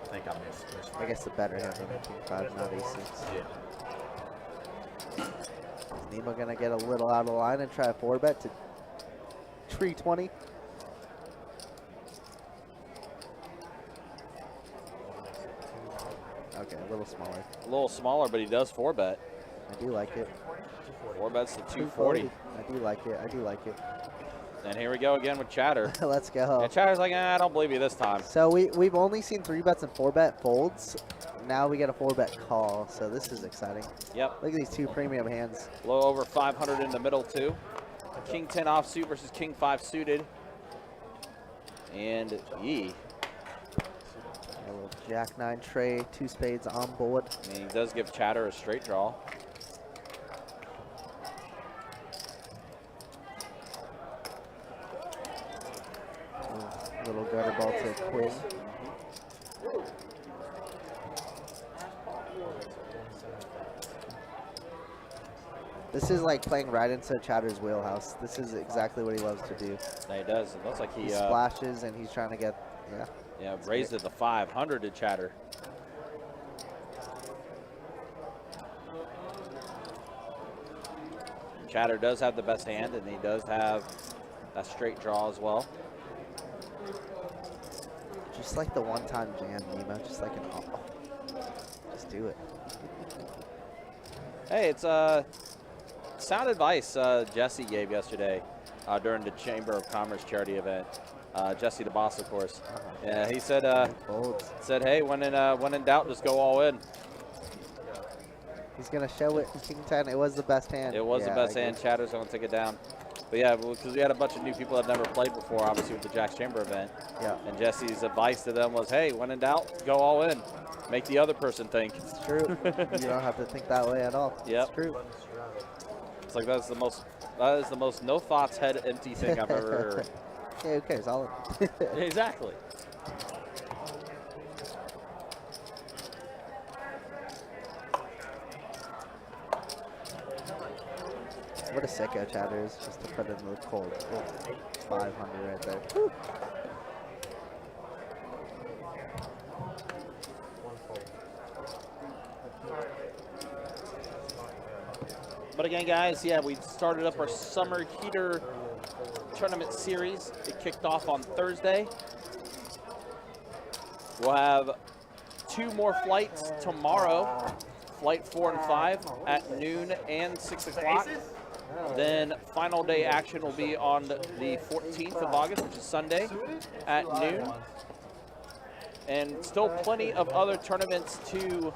I think I missed. I guess the better hand than the king 5, not a6. Yeah. Is Nemo going to get a little out of line and try a 4-bet to 320? Okay, a little smaller. A little smaller, but he does 4-bet. I do like it. 4-bets to 240. I do like it. I do like it. And here we go again with Chatter. Let's go. And Chatter's like, I don't believe you this time. So we've only seen 3-bets and 4-bet folds. Now we get a 4-bet call. So this is exciting. Yep. Look at these two premium hands. A little over 500 in the middle too. King 10 offsuit versus King 5 suited. And yee. A little Jack 9 tray, 2 spades on board. I mean, he does give Chatter a straight draw. Little gutter ball to Quinn. This is like playing right into Chatter's wheelhouse. This is exactly what he loves to do. Yeah, he does. It looks like he splashes and he's trying to get, yeah. Yeah, raised it to 500 to Chatter. Chatter does have the best hand, and he does have that straight draw as well. Just like the one-time jam, Nemo. Just like an just do it. Hey, it's sound advice Jesse gave yesterday during the Chamber of Commerce charity event. Jesse the boss, of course. Yeah, he said, hey, when in doubt, just go all in. He's gonna show it. King 10. It was the best hand. It was the best hand. Chatter's gonna take it down. But yeah, because we had a bunch of new people that never played before, obviously with the Jack's Chamber event. Yeah. And Jesse's advice to them was, hey, when in doubt, go all in. Make the other person think. It's true. You don't have to think that way at all. Yep. It's true. It's like that is the most no thoughts, head empty thing I've ever heard. Yeah, who cares? All Exactly. What a sicko Chatter is, just to put it in the cold. Oh, 500 right there. Whew. But again, guys, yeah, we started up our summer heater tournament series. It kicked off on Thursday. We'll have 2 more flights tomorrow, flight 4 and 5 at noon and 6 o'clock. Then final day action will be on the 14th of August, which is Sunday at noon. And still plenty of other tournaments to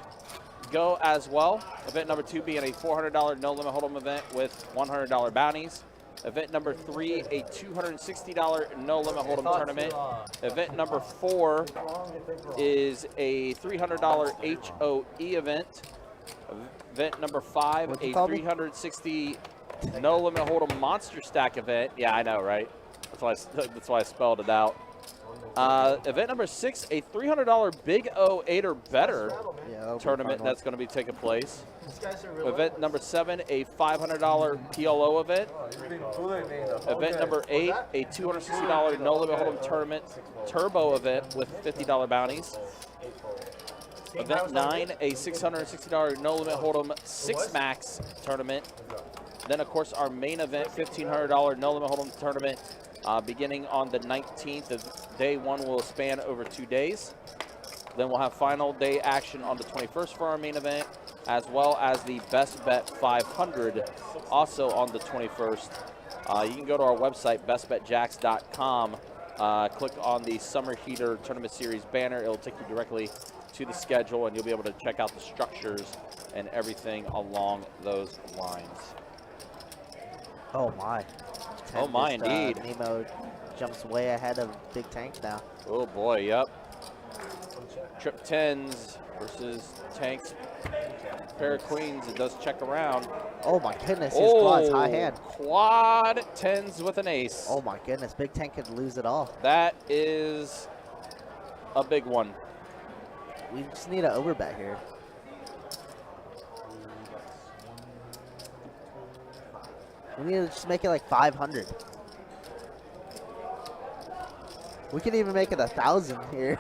go as well. Event number 2 being a $400 no limit hold'em event with $100 bounties. Event number 3, a $260 no limit hold'em tournament. Event number 4 is a $300 HOE event. Event number 5, a $360 no limit hold'em monster stack event. Yeah, I know, right? That's why I spelled it out. Event number 6, a $300 Big O 8 or better tournament that's going to be taking place. Event number 7, a $500 PLO event. Event number 8, a $260 no limit hold'em tournament turbo event with $50 bounties. Event 9, a $660 no limit hold'em 6 max tournament. Then, of course, our main event, $1,500 no limit hold'em tournament, beginning on the 19th. Of day 1 will span over 2 days. Then we'll have final day action on the 21st for our main event, as well as the best bet 500 also on the 21st. You can go to our website, bestbetjacks.com, click on the Summer Heater Tournament Series banner. It'll take you directly to the schedule, and you'll be able to check out the structures and everything along those lines. Oh my. Oh my, indeed. Nemo jumps way ahead of Big Tank now. Oh boy, yep. Trip 10s versus Tank's pair of queens. It does check around. Oh my goodness, his quad's high hand. Quad 10s with an ace. Oh my goodness, Big Tank could lose it all. That is a big one. We just need an overbet here. We need to just make it like 500. We could even make it 1,000 here.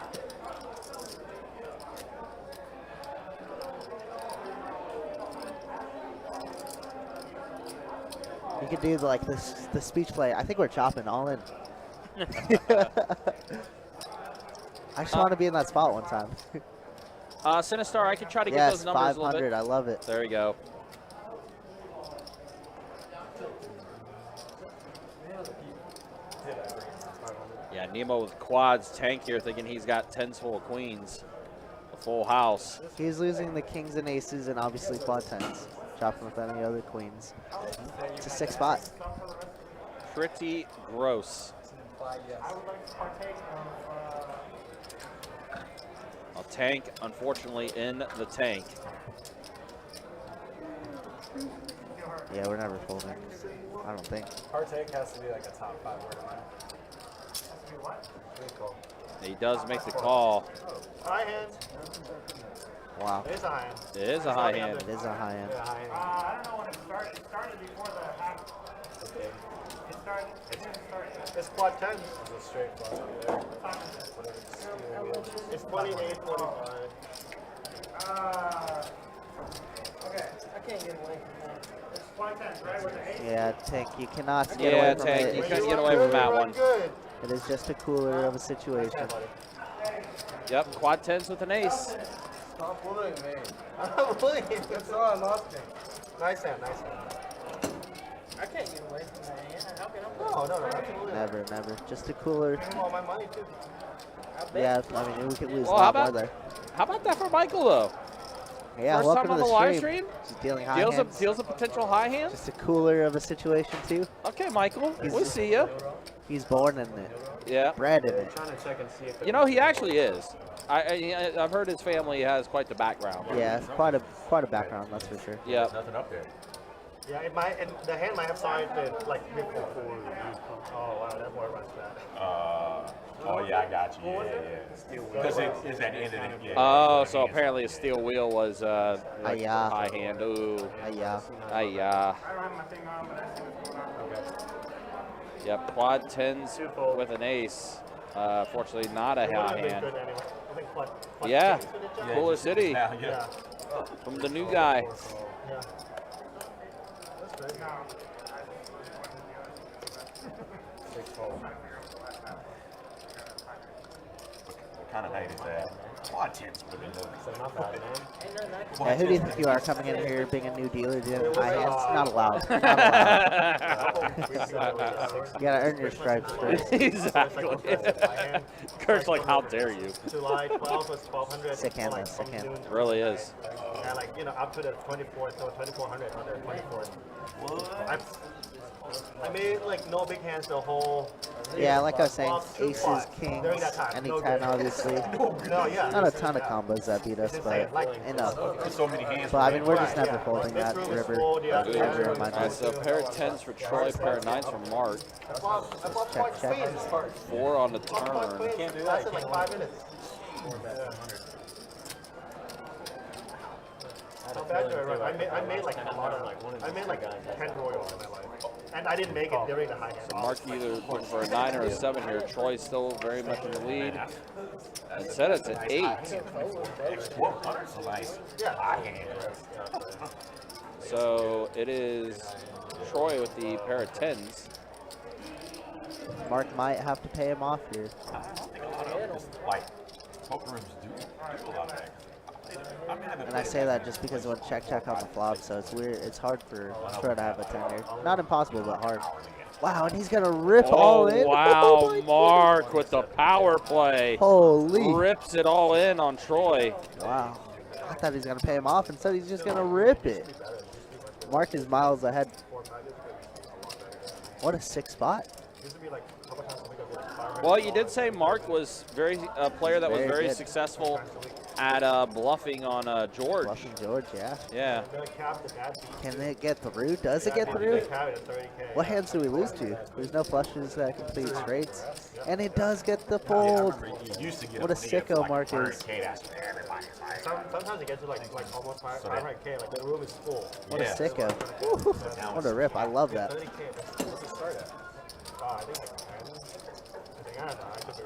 You could do like the speech play. I think we're chopping all in. I just want to be in that spot one time. Sinistar, I can try to get those numbers 500, a little bit. I love it. There we go. Yeah, Nemo with quads. Tank here thinking he's got 10s full of queens. A full house. He's losing the kings and aces and obviously quad 10s. Chopping with any other queens. It's a 6 spot. Pretty gross. Well, Tank, unfortunately, in the tank. Yeah, we're never folding. I don't think. Partake has to be like a top 5 word in mine. He does make the call. High hand. Wow. It is a high hand. It is a high hand. It is a high hand. Yeah, high hand. I don't know when it started. It started before the half. Okay. It started. It didn't start yet. It's quad 10. It's a straight flush over there. It's 28, 45. Okay, I can't get away from that. It's quad 10, right? With the ace. Yeah, Tank, you cannot get away from Tank, it. you couldn't get away from that one. Good. It is just a cooler of a situation. Yep, quad 10s with an ace. Stop bullying me. I'm bullying you. That's all I'm asking. Nice hand, nice hand. I can't get away from that hand. How can I? No, absolutely. Never, never. Just a cooler. All my money too. Yeah, I mean, we could lose Well, a how lot more about there. how about that for Michael though? Yeah, First welcome time on to the the live stream. stream. Just dealing high hands. Deals a potential high hand. Just a cooler of a situation too. Okay, Michael, He's- we'll see you. He's born in it. Yeah. Bred in it. Trying to check and see if You know, he actually is. I've heard his family has quite the background. Yeah, it's quite a background, that's for sure. Yeah. Nothing up there. Yeah, it might, and the hand might have signed it like before. Oh wow, that boy runs bad. Oh yeah, I got you. Yeah. Because it is at the end of the yeah. Oh, so apparently a steel wheel was like Ay-ya. high hand. Ooh. Yeah. Ay-ya. I don't have my thing on, but I see what's going on. Yep, quad 10s with an ace. Fortunately, not a high hand. Good anyway. I think quad Yeah, 10 is gonna jump. Cooler City Now, yeah. from the new guy. Yeah. That's good. What kind of night is that? Quad 10's pretty low. Not bad, man. Yeah, who do you think you are coming in here being a new dealer doing high hands? Not allowed. Not allowed. You gotta earn your stripes first. Exactly. Kurt's like, how dare you? July 12th was 1200. Sick hand, like, sick from hand. June. It really is. Yeah, like, you know, up to the 24th, so 2400 on the 24th. I made like no big hands the whole. Yeah, like I was saying, Well, two aces, quad. kings, During that time, any no 10 good. obviously. No, yeah. Not a ton of combos that beat us, but enough. There's so many hands. But I mean, we're just Right, never yeah. folding This that room is river. full, the other River room in my is All right, mind. so pair of 10s for Troy, pair of 9s for Mark. Check, check. 4 on the Quad turn. queens lasted like 5 minutes. How bad do I run? I made like a lot of I made like 10 royals in my life. And I didn't make it during the high hand. So Mark either looking for a 9 or a 7 here. Troy's still very much in the lead. Instead, it's an 8. 1200's a nice high hand. So it is Troy with the pair of 10s. Mark might have to pay him off here. I don't think a lot of them, like, poker rooms do a lot of that. And I say that just because it went check on the flop, so it's weird. It's hard for Troy to have a 10 here. Not impossible, but hard. Wow, and he's going to rip all in. Wow, Oh, my Mark goodness. with the power play. Holy. Rips it all in on Troy. Wow. I thought he was going to pay him off. Instead, he's just going to rip it. Mark is miles ahead. What a sick spot. Well, you did say Mark was a player that was very good. successful at bluffing on George. Bluffing George, yeah. Yeah. Can it get through? Does it get through? What hands do we lose to? There's no flushes that complete straights. And it does get the fold. What a sicko Mark is. Sometimes it gets to like almost 500K, like the room is full. What a sicko. Woo. What a rip. I love that.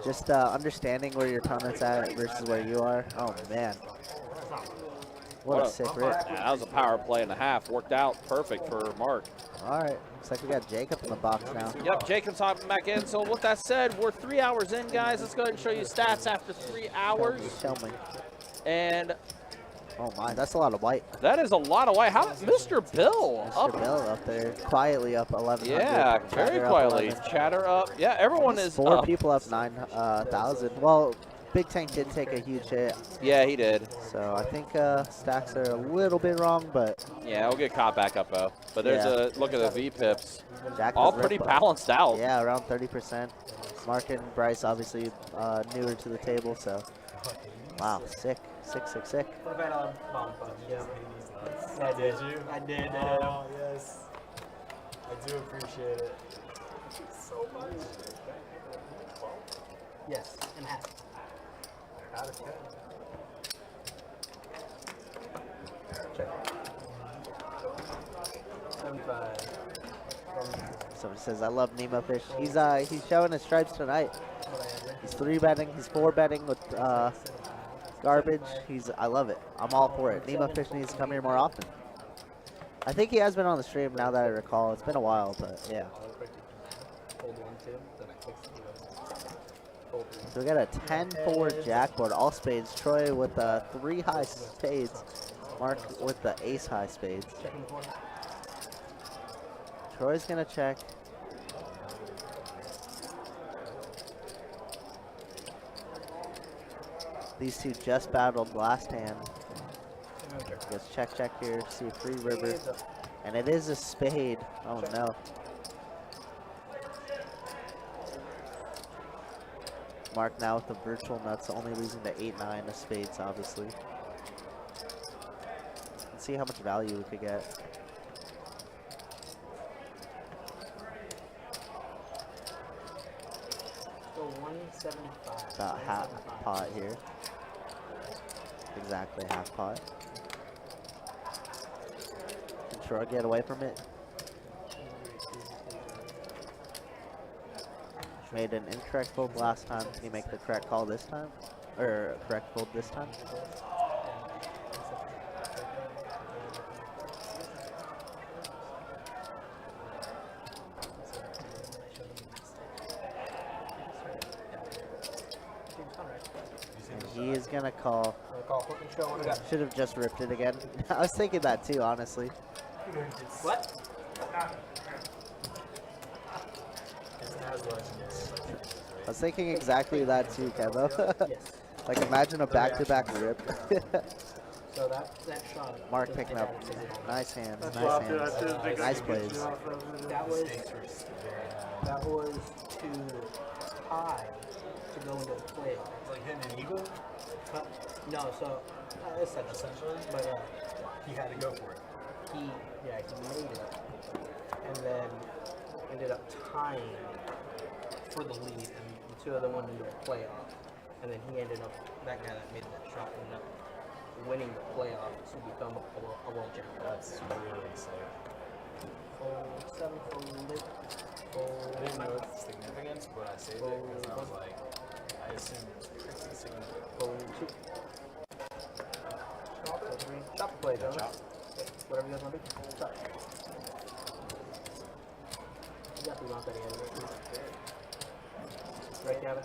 Just understanding where your opponent's at versus where you are. Oh, man. What a sick rip. Yeah, that was a power play and a half. Worked out perfect for Mark. All right. Looks like we got Jacob in the box now. Yep, Jacob's hopping back in. So with that said, we're 3 hours in, guys. Let's go ahead and show you stats after 3 hours. Show me. And oh my, that's a lot of white. that is a lot of white. How Mr. Bill Mr. Bill up there, quietly up 1100. Yeah, very Chatter up quietly. 11. Chatter up. Yeah, everyone is Four up. people up 9,000. Well, Big Tank did take a huge hit. Yeah, he did. So I think stacks are a little bit wrong, but yeah, we'll get caught back up though. But there's a look at the V pips. Jack All was pretty ripped balanced out. Yeah, around 30%. Mark and Bryce obviously newer to the table, so wow, sick. Sick. What about bomb punch? Yeah. I did you? I did. Oh, yes. I do appreciate it so much. Yes, and half. Out of 10. Check. 75. Somebody says I love Nemo fish. He's showing his stripes tonight. He's 3-betting. He's 4-betting with garbage. I love it. I'm all for it. Nemo fish needs to come here more often. I think he has been on the stream now that I recall. It's been a while, but yeah. So we got a 10-4 jackboard, all spades. Troy with 3 high spades. Mark with the ace high spades. Troy's gonna check. These two just battled last hand. Let's check here, see a free river. And it is a spade. Oh no. Mark now with the virtual nuts, only losing to 8-9 of spades, obviously. Let's see how much value we could get. So 175. About half pot here. Exactly half pot. Can Troy get away from it? Made an incorrect fold last time. Can he make the correct call this time? Or correct fold this time? And he is gonna call. Should have just ripped it again. I was thinking that too, honestly. What? I was thinking exactly that too, Kevo. Like imagine a back-to-back rip. So that shot. Mark picking up nice hands, nice plays. That was too high to go into the play. Like hitting an eagle? No, so essentially, but he had to go for it. He made it, and then ended up tying for the lead, and the two other went into a playoff, and then he ended up, that guy that made that shot ended up winning the playoff to become a world champion. That's really exciting. 7 for lit. I didn't know its significance, but I saved it because I was like, I assumed it's pretty significant. 2. Chop the play, though. Whatever you guys want to do. Chop. You got the amount that he had. Right, Gavin?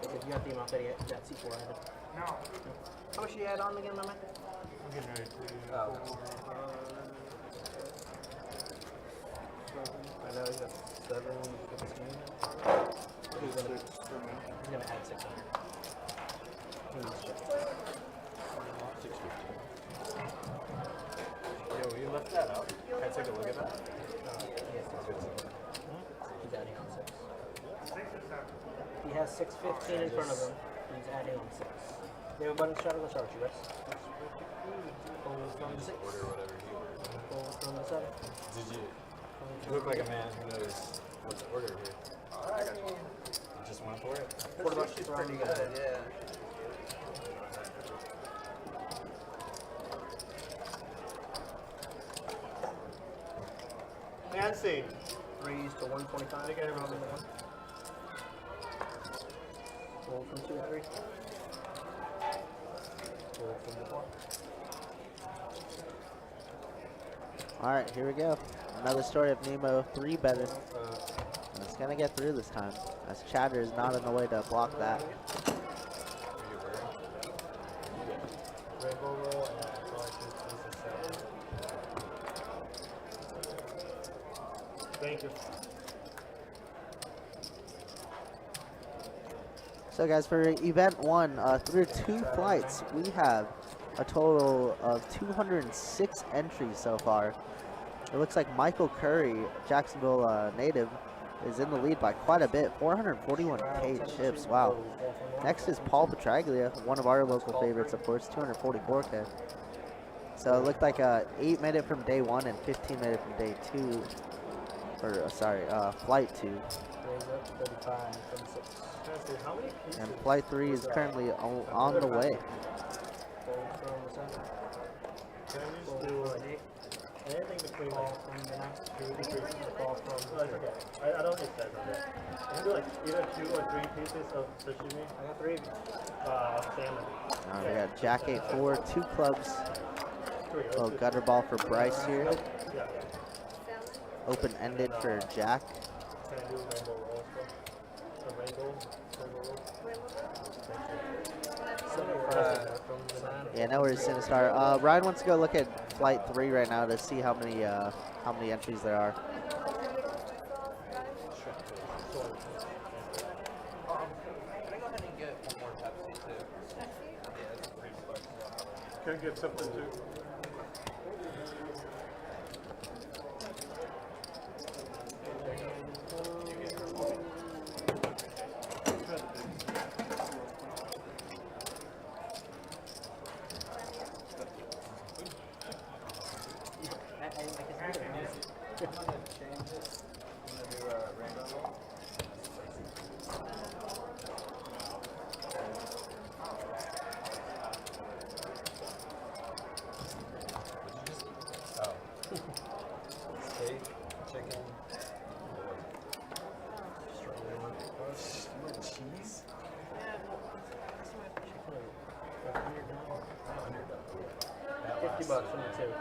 Because you got the amount that he had, that C4 had. No. How much you had on again, my man? I'm getting ready to. I know he's got 7, 15. He's gonna add 600. Yo, you left that out. Can I take a look at that? He's adding on 6. He has 615 in front of him. He's adding on 6. You have a button shot on the charge, you guys. Pull from the 6. Pull from the 7. Did you look like a man who knows what to order here? Alright. Just went for it? $4 from you guys. Yeah. Nancy. 3s to 125. Again, around the 1. Roll from 2 to 3. Roll from the 4. Alright, here we go. Another story of Nemo 3-betting. And it's going to get through this time, as Chatter is not in the way to block that. Rainbow roll and collection piece of 7. Thank you. So guys, for event 1, through 2 flights, we have a total of 206 entries so far. It looks like Michael Curry, Jacksonville native, is in the lead by quite a bit, 441k chips, wow. Next is Paul Petraglia, one of our local favorites, of course, 244k. So it looked like 8 made it from day 1 and 15 made it from day 2, or sorry, flight 2. And flight 3 is currently on the way. Can I just do anything between like 2 to 3 ball from the okay. I don't need that on that. Can I do like either 2 or 3 pieces of sashimi? I got 3. Salmon. We got Jack 8-4, 2 clubs. Little gutter ball for Bryce here. Yeah. Open-ended for Jack. Can I do rainbow roll as well? A rainbow roll? Yeah, no worries, Sinistar. Ryan wants to go look at flight 3 right now to see how many entries there are. Can I get something too? Steak, chicken, cheese. 50 bucks from the 2.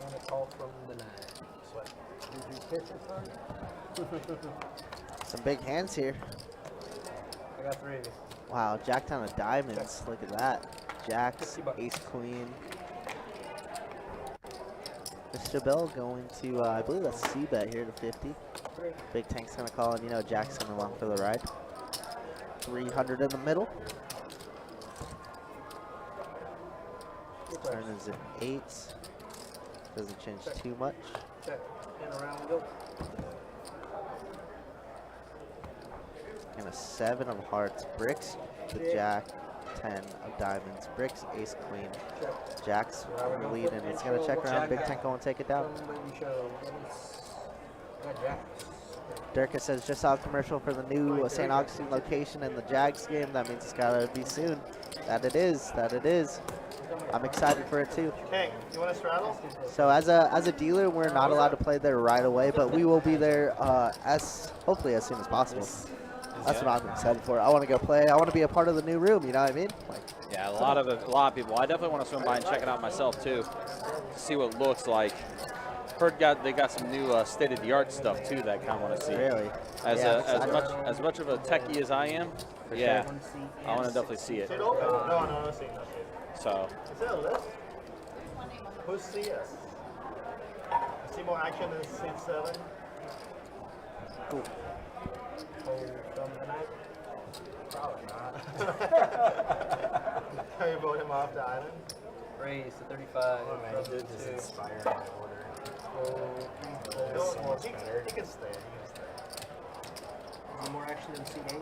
And a call from the 9. Sweat. Did you pitch it for Some big hands here. I got 3. Wow, Jack down of diamonds. Look at that. Jacks, ace queen. Mr. Bell going to, I believe that's C-bet here to 50. Big Tank's going to call, and you know Jack's coming along for the ride. 300 in the middle. Turn is an 8. Doesn't change too much. Check. And around we go. And a 7 of hearts. Bricks, the Jack. 10 of diamonds. Bricks, ace, queen. Jack's in the lead, and it's going to check around. Big Tank going to take it down. Durka says, just saw a commercial for the new St. Augustine location in the Jags game. That means it's got to be soon. That it is. That it is. I'm excited for it too. Hey, you want to straddle? So as a dealer, we're not allowed to play there right away, but we will be there hopefully as soon as possible. That's what I'm excited for. I want to go play. I want to be a part of the new room. You know what I mean? Yeah, a lot of people. I definitely want to swim by and check it out myself too, see what it looks like. Heard they got some new state-of-the-art stuff too that I kind of want to see. Really? As Yeah, as much of a techie as I am, yeah, I want to definitely see it. No, no, see. So. Is that a list? Who's CS? See more action than Seed 7? Cool. From tonight? Probably not. Can you vote him off the island? Raise to 35. Oh, man, he did just inspire my order. No, he can stay. Any more action than C8?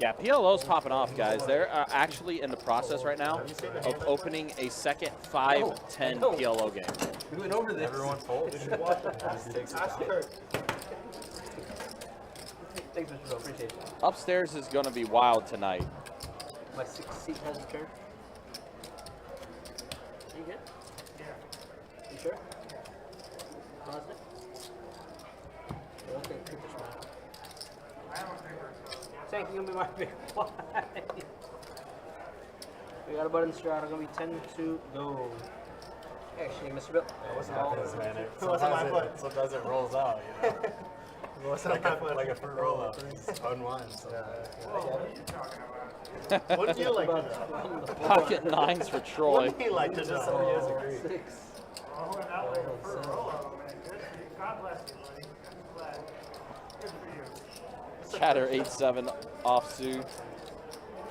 Yeah, PLO's popping off, guys. They're actually in the process right now of opening a second 5-10 PLO game. We went over this. Everyone folds. Ask Kurt. Thanks, Mr. Bill. Appreciate it. Upstairs is going to be wild tonight. My seat has a turn. You good? You sure? Positive? Okay, keep the smile. Tank, you're gonna be my big one. We got a button strata, gonna be 10 to go. Actually, Mr. Bill. What's happens, man? Sometimes it rolls out, you know? What's like a fruit roll up. Just unwind. Wouldn't you like to know? Pocket nines for Troy. Wouldn't you like to know? Somebody has agreed. 6. God bless you, buddy. Glad. Good for you. Chatter 8-7 off Sue.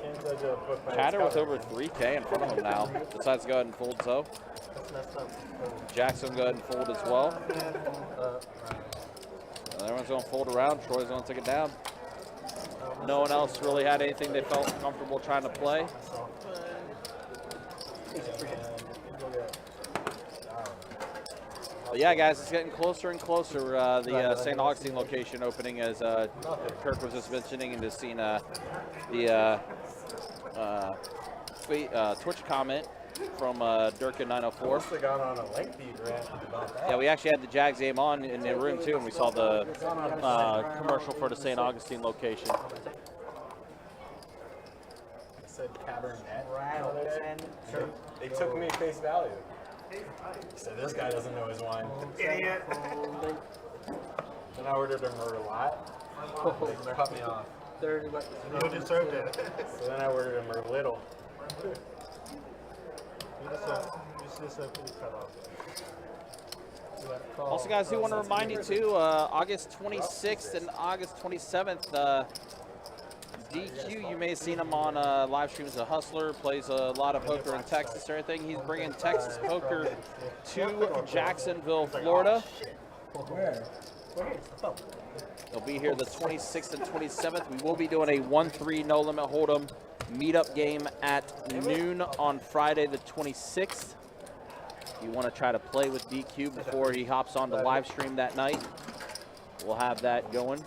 Can't touch a book by Chatter its with cover. over 3K in front of him now. Decides to go ahead and fold so. That's messed up. Jackson go ahead and fold as well. Everyone's going to fold around. Troy's going to take it down. No one else really had anything they felt comfortable trying to play. But yeah, guys, it's getting closer and closer. The St. Augustine location opening, as Kirk was just mentioning, and just seeing the Twitch comment from Durkin904. Must have gone on a lengthy rant about that. Yeah, we actually had the Jags game on in the room too, and we saw the commercial for the St. Augustine location. I said Cabernet. They took me at face value. He said, this guy doesn't know his wine. Idiot. Then I ordered a Merlot. They cut me off. 30 bucks. You deserved it. So then I ordered a Merlittle. You deserve to be cut off. Also, guys, do want to remind you too, August 26th and August 27th, DQ, you may have seen him on live streams. A hustler, plays a lot of poker in Texas or anything. He's bringing Texas poker to Jacksonville, Florida. Where? They'll be here the 26th and 27th. We will be doing a 1-3 no limit hold'em meetup game at noon on Friday the 26th. If you want to try to play with DQ before he hops on the live stream that night, we'll have that going.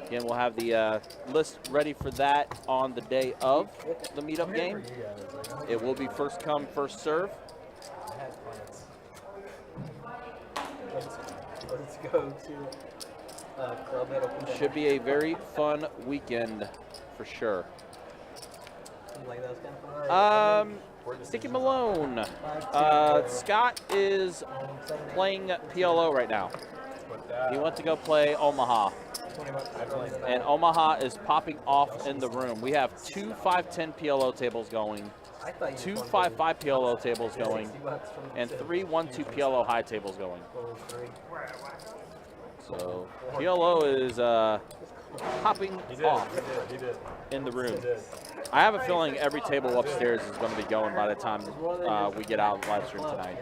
Again, we'll have the list ready for that on the day of the meetup game. It will be first come, first serve. Let's go to Club Head Open. Should be a very fun weekend for sure. Like that was kind of fun. Sticky Malone. Scott is playing PLO right now. He went to go play Omaha. And Omaha is popping off in the room. We have 2 5-10 PLO tables going, 2 5-5 PLO tables going, and 3 1-2 PLO high tables going. So PLO is popping off in the room. I have a feeling every table upstairs is going to be going by the time we get out of the live stream tonight.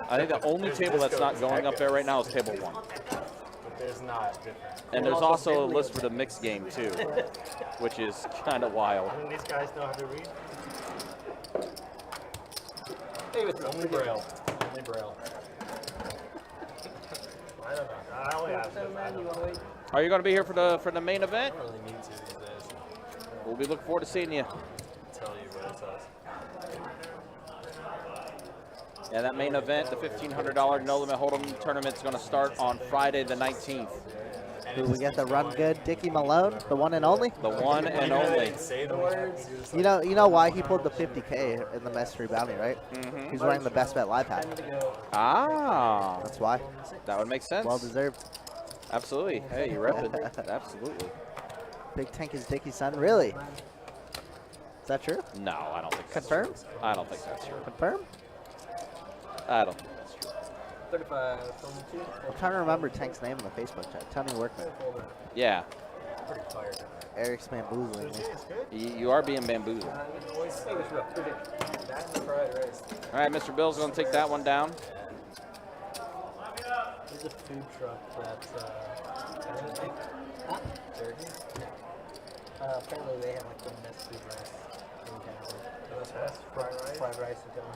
I think the only table that's not going up there right now is table 1. There's not different. And there's also a list for the mixed game too, which is kind of wild. I mean, these guys know how to read. Only Braille. Only Braille. I don't know. I only have this. I don't know. Are you going to be here for the main event? I don't really need to these days. We'll be looking forward to seeing you. Tell you what it says. Yeah, that main event, the $1,500 no limit hold'em tournament, is going to start on Friday the 19th. Who we get the run good, Dickie Malone, the one and only. The one and only. Say the words. You know why he pulled the 50K in the mystery bounty, right? Mm-hmm. He's wearing the best bet live hat. Ah, That's why. that would make sense. Well deserved. Absolutely. Hey, you rep it. Absolutely. Big Tank is Dickie's son. Really? Is that true? No, I don't think that's Confirmed? true. I don't think that's true. Confirmed? I don't think that's true. 35 from 2. I'm trying to remember Tank's name in the Facebook chat. Tony Workman. Yeah. Eric's bamboozling me. You are being bamboozled. All right, Mr. Bill's going to take that one down. There's a food truck that's apparently they have like the best food rice in town. Fried rice in town.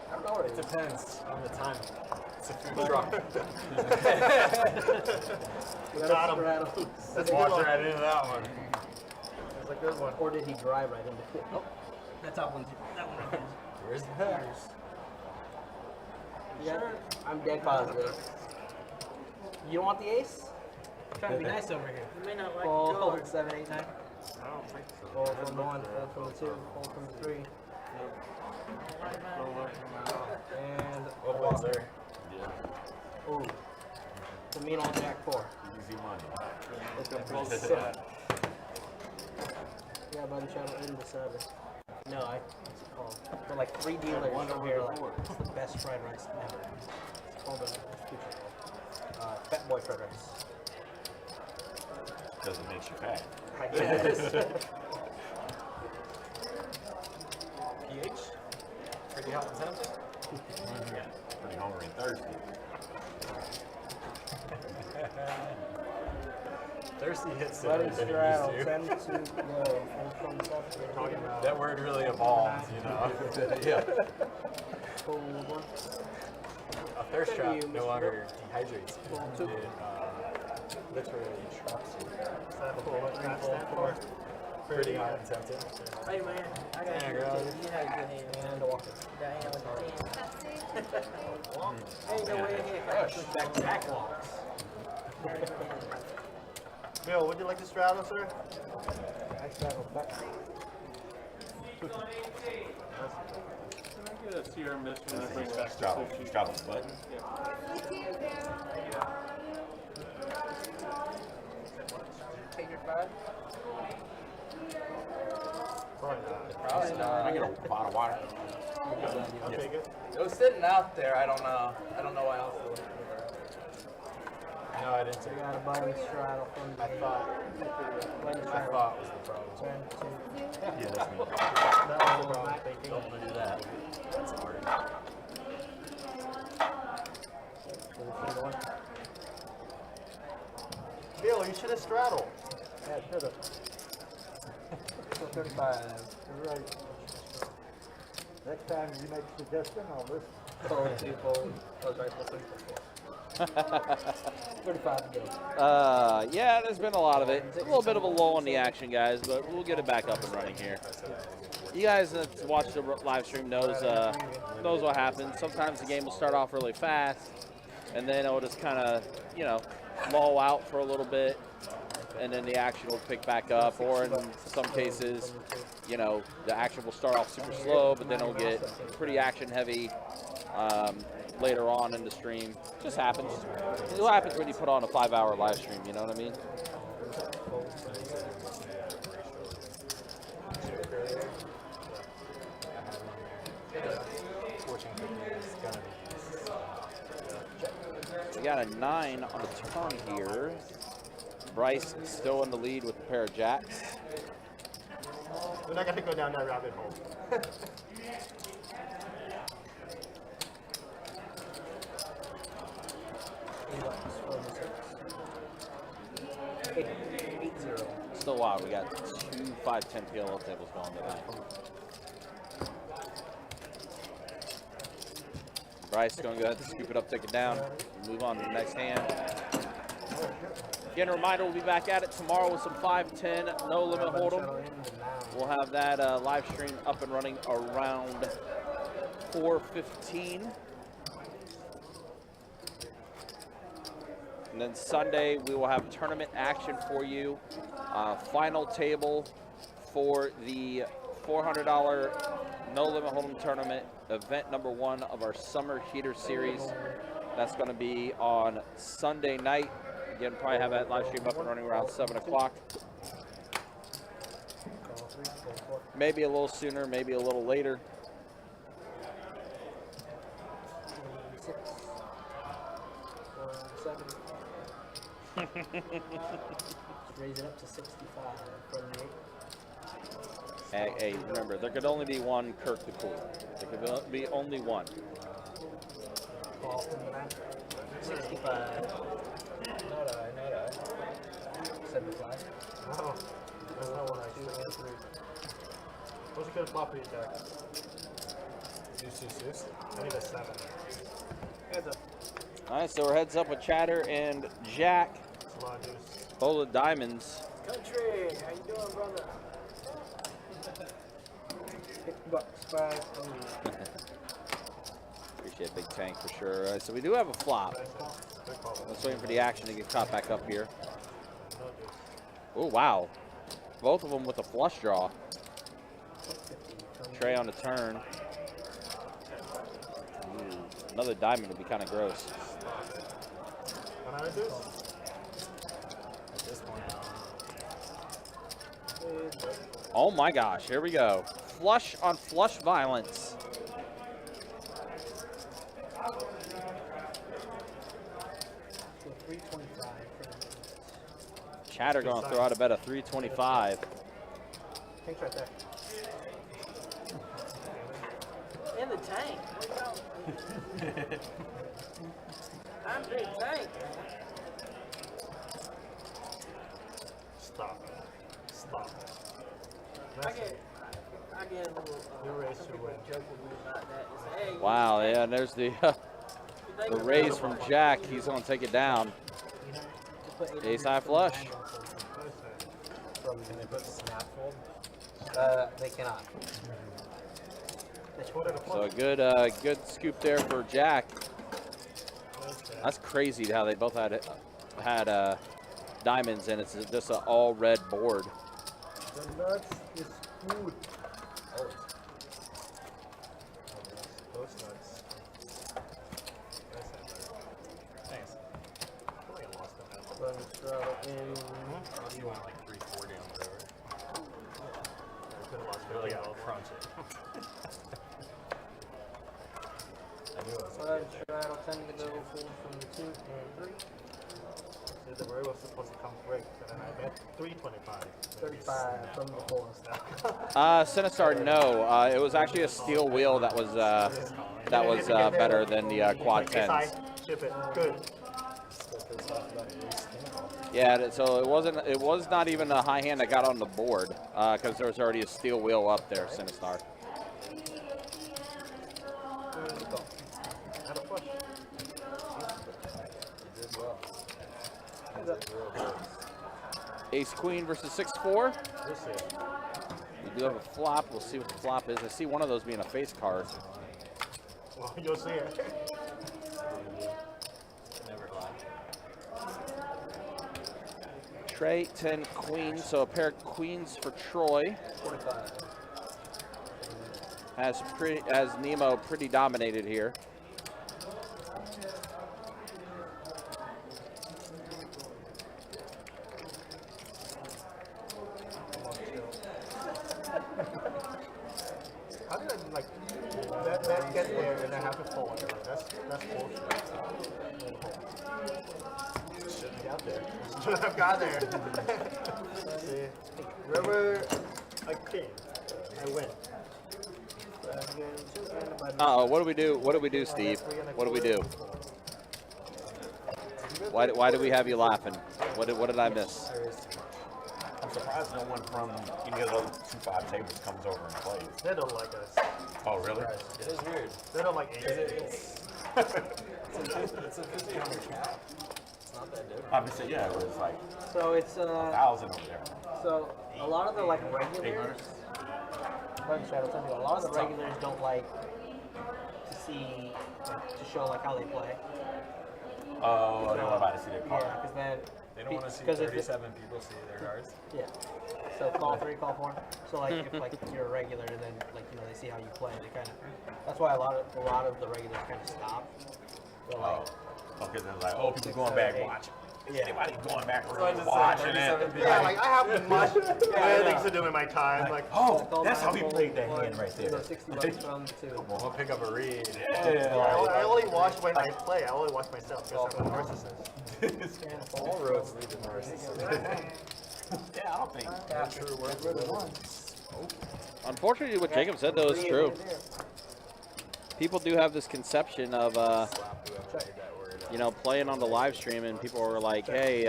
I don't know what it is. Depends on the time. It's a food truck. Got him. Let's watch right into that one. That's a good one. Or did he drive right into it? Oh, that top one. That one right there. Where's the pictures? Yeah, I'm dead positive. You don't want the ace? I'm trying to be nice over here. You may not like Fold, the hold color. 7, 8, 9. I don't think so. Fold from the 1, fold from the 2, fold from the 3. And What was there? ooh. The mean old Jack 4. Easy money. Yeah, buddy, channel into 7. No, what's it called? But like 3 dealers over here, like, it's the best fried rice ever. It's called Fat Boy Fried Rice. Because it makes you fat. I guess. PH? Pretty hot and tempted? Pretty hungry and thirsty. Thirsty hits Buddy different than straddle, it used 10 to. to go. From the top to talking about. That word really evolved, you know? Yeah. Fold 1. A thirst trap You, no Mr. longer dehydrates you. Fold 2. It literally traps you. Fold 3, fold 4. Pretty hot and tempted. Hey man, I got Yeah, you. girl. You had a good hand. And a walker. That hand was a 10. Ain't no way in here. Back to back walks. Bill, would you like to straddle, sir? I straddle back. Straddle the button. Take your 5. Probably not. I get a bottle of water. I'll take it. It was sitting out there. I don't know. I don't know why else it was. No, I didn't So take you it. got a button straddle from the I thought was the problem. 10 to. Yeah, that's me. That was the problem. Don't want to do that. That's hard. Bill, you should have straddled. Yeah, should have. 35. You're right. Next time you make a suggestion, I'll listen. Fold 2, fold. Oh, sorry, fold 3, fold 4. 35 to go. Yeah, there's been a lot of it. It's a little bit of a lull in the action, guys, but we'll get it back up and running here. You guys that watch the live stream knows what happens. Sometimes the game will start off really fast, and then it'll just kind of, lull out for a little bit, and then the action will pick back up. Or in some cases, the action will start off super slow, but then it'll get pretty action heavy later on in the stream. Just happens. It happens when you put on a 5-hour live stream, you know what I mean? We got a 9 on the turn here. Bryce still in the lead with a pair of jacks. We're not going to go down that rabbit hole. Still wild. We got 2 5-10 PLO tables going tonight. Bryce is going to go ahead and scoop it up, take it down, move on to the next hand. Again, a reminder, we'll be back at it tomorrow with some 5-10 no limit hold'em. We'll have that live stream up and running around 4:15. And then Sunday, we will have tournament action for you. Final table for the $400 No Limit Hold'em Tournament, event number 1 of our Summer Heater Series. That's going to be on Sunday night. Again, probably have that live stream up and running around 7 o'clock. Maybe a little sooner, maybe a little later. Raise it up to 65 from the 8. Hey, remember, there could only be one Kirk the Cool. There could be only one. Call from the 9. 65. Not I. 75. No, that's not what I should. What's a good flop for you, Jack? Deuce, 6. I need a 7. Heads up. All right, so we're heads up with Chatter and Jack. That's a lot of deuce. Both the diamonds. Country, how you doing, brother? $50. Appreciate Big Tank for sure. All right, so we do have a flop. Let's waiting for the action to get caught back up here. Oh, wow. Both of them with a flush draw. Trey on the turn. Ooh, another diamond would be kind of gross. At this point. Oh my gosh, here we go. Flush on flush violence. So 325 for the Chatter going to throw out a bet of 325. Pink's right there. In the tank. I'm big tank. Stop. I get a little joke with me about that. It's, hey, Wow, yeah, and there's the raise from Jack. He's going to take it down. Ace high flush. Can they put the snap fold? They cannot. So a good scoop there for Jack. That's crazy how they both had diamonds, and it's just an all red board. The nuts is food. Those nuts. Thanks. I lost You went like 340 on whatever. I could have lost really got crunch it. I knew it was I'll tend to go full from the 2 and 3. The word was supposed to come quick, but then I bet 325. 35 from the 4. Sinistar, no. It was actually a steel wheel that was better than the quad 10s. Chip it. Good. Yeah, so it was not even a high hand that got on the board because there was already a steel wheel up there, Sinistar. Ace Queen versus 6-4. We do have a flop. We'll see what the flop is. I see one of those being a face card. Well, you'll see it. Trey, 10 queens, so a pair of queens for Troy. 45. Has Nemo pretty dominated here. How did I like that get there and then have to fold? That's bullshit. Shouldn't have got there. Should have got there. See, wherever I came, I win. What do we do? What do we do, Steve? What do we do? Why do we have you laughing? What did I miss? I'm surprised no one from any of those 2-5 tables comes over and plays. They don't like us. Oh, really? It is weird. They don't like Asians. It's a 1,500 cap. It's not that different. Obviously, yeah, it was like So it's 1,000 over there. So a lot of the like regulars. A lot of the regulars don't like to see to show like how they play. Oh, they don't want to see their card. Yeah, because then. They don't want to see 37 people see their cards. Yeah. So call 3, call 4. So like if like you're a regular and then like they see how you play, they kind of. That's why a lot of the regulars kind of stop. They're like, because they're like, oh, people going back watching. Yeah. Anybody going back So I just said watching 37 it? people. Yeah, like I have much better things to do in my time. Like, Oh, that's how we played that hand right there. $60 from 2. We'll pick up a read. I only watch when I play. I only watch myself because I'm a narcissist. All roads lead to narcissism. Yeah, I don't think Not true words of wisdom. Unfortunately, what Jacob said, though, is true. People do have this conception of, playing on the live stream, and people are like, hey,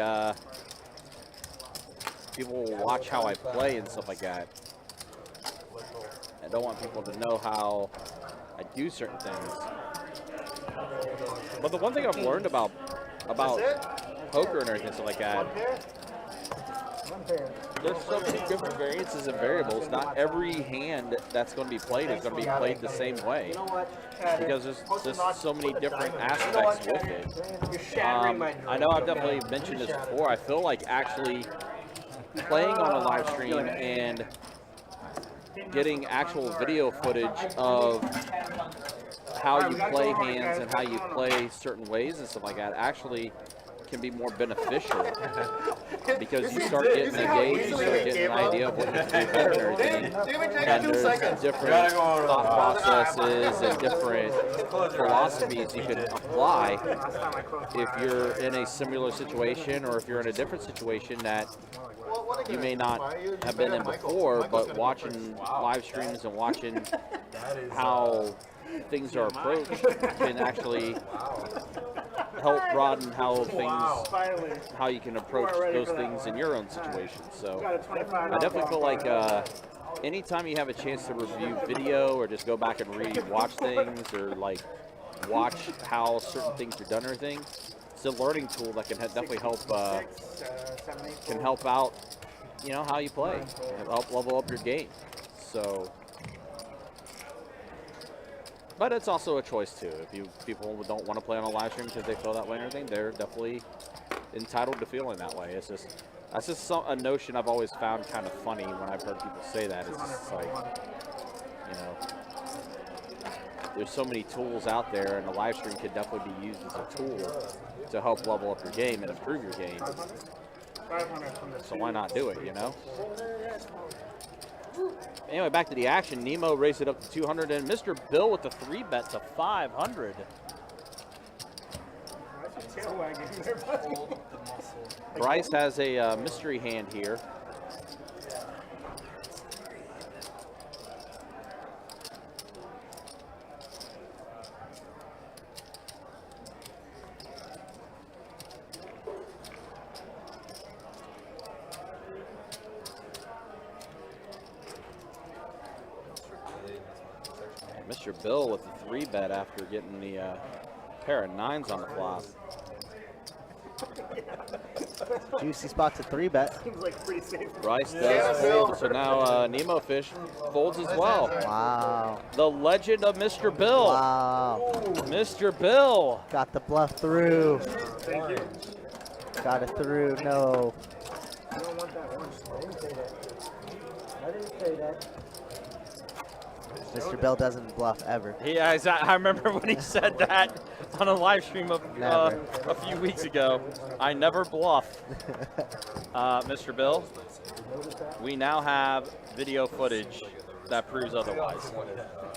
people will watch how I play and stuff like that. I don't want people to know how I do certain things. But the one thing I've learned about poker and everything, stuff like that, there's so many different variances and variables. Not every hand that's going to be played is going to be played the same way, because there's just so many different aspects with it. I know I've definitely mentioned this before. I feel like actually playing on a live stream and getting actual video footage of how you play hands and how you play certain ways and stuff like that actually can be more beneficial, because you start getting a gauge, you start getting an idea of what you can do better and everything. And there's different thought processes and different philosophies you can apply if you're in a similar situation, or if you're in a different situation that you may not have been in before, but watching live streams and watching how things are approached can actually help broaden how you can approach those things in your own situation. So I definitely feel like anytime you have a chance to review video or just go back and watch things, or like watch how certain things are done or anything, it's a learning tool that can definitely help out how you play, and help level up your game. So, but it's also a choice too. If people don't want to play on a live stream because they feel that way and everything, they're definitely entitled to feeling that way. That's just a notion I've always found kind of funny when I've heard people say that. It's just like, there's so many tools out there, and a live stream could definitely be used as a tool to help level up your game and improve your game. So why not do it, Anyway, back to the action. Nemo raised it up to 200, and Mr. Bill with the 3-bet to 500. Bryce has a mystery hand here. Mr. Bill with the 3-bet after getting the pair of 9s on the flop. Juicy spot to 3-bet. Seems like pretty safe. Bryce does fold, so now Nemo Fish folds as well. Wow. The legend of Mr. Bill. Wow. Mr. Bill. Got the bluff through. Thank you. Got it through. No. I don't want that one. I didn't say that. I didn't say that. Mr. Bill doesn't bluff ever. Yeah, I remember when he said that on a live stream of a few weeks ago. I never bluff. Mr. Bill, we now have video footage that proves otherwise.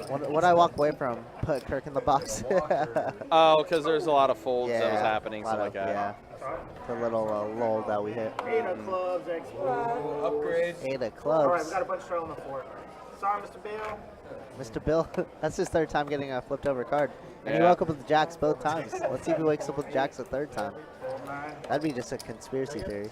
What I walk away from, put Kirk in the box. Oh, because there's a lot of folds that was happening, stuff like that. Yeah. The little lull that we hit. 8 of clubs, Upgrade. 8 of clubs. All right, we got a bunch of trail on the 4. Sorry, Mr. Bill. Mr. Bill, that's his 3rd time getting a flipped over card. And he Yeah. woke up with the jacks both times. Let's see if he wakes up with the jacks a 3rd time. That'd be just a conspiracy theory.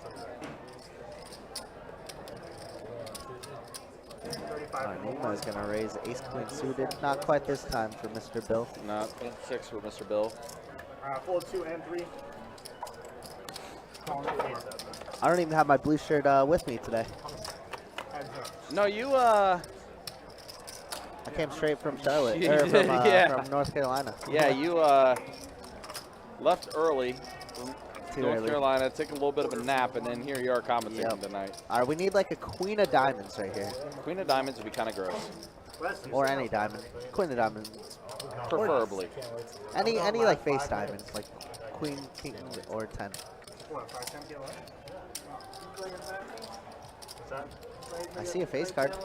Nemo's going to raise ace-queen suited. Not quite this time for Mr. Bill. No, 6 for Mr. Bill. Fold 2 and 3. I don't even have my blue shirt with me today. No, you, I came straight from Charlotte, You or did, from, yeah. from North Carolina. Yeah, you Left early from Too North early. Carolina, took a little bit of a nap, and then here you are commentating tonight. All right, we need like a queen of diamonds right here. Queen of diamonds would be kind of gross. Or any diamond. Queen of diamonds. Preferably. Any like face diamonds, like queen, king, or 10. What, 5, 10 kilo? What's that? I see a face card. No,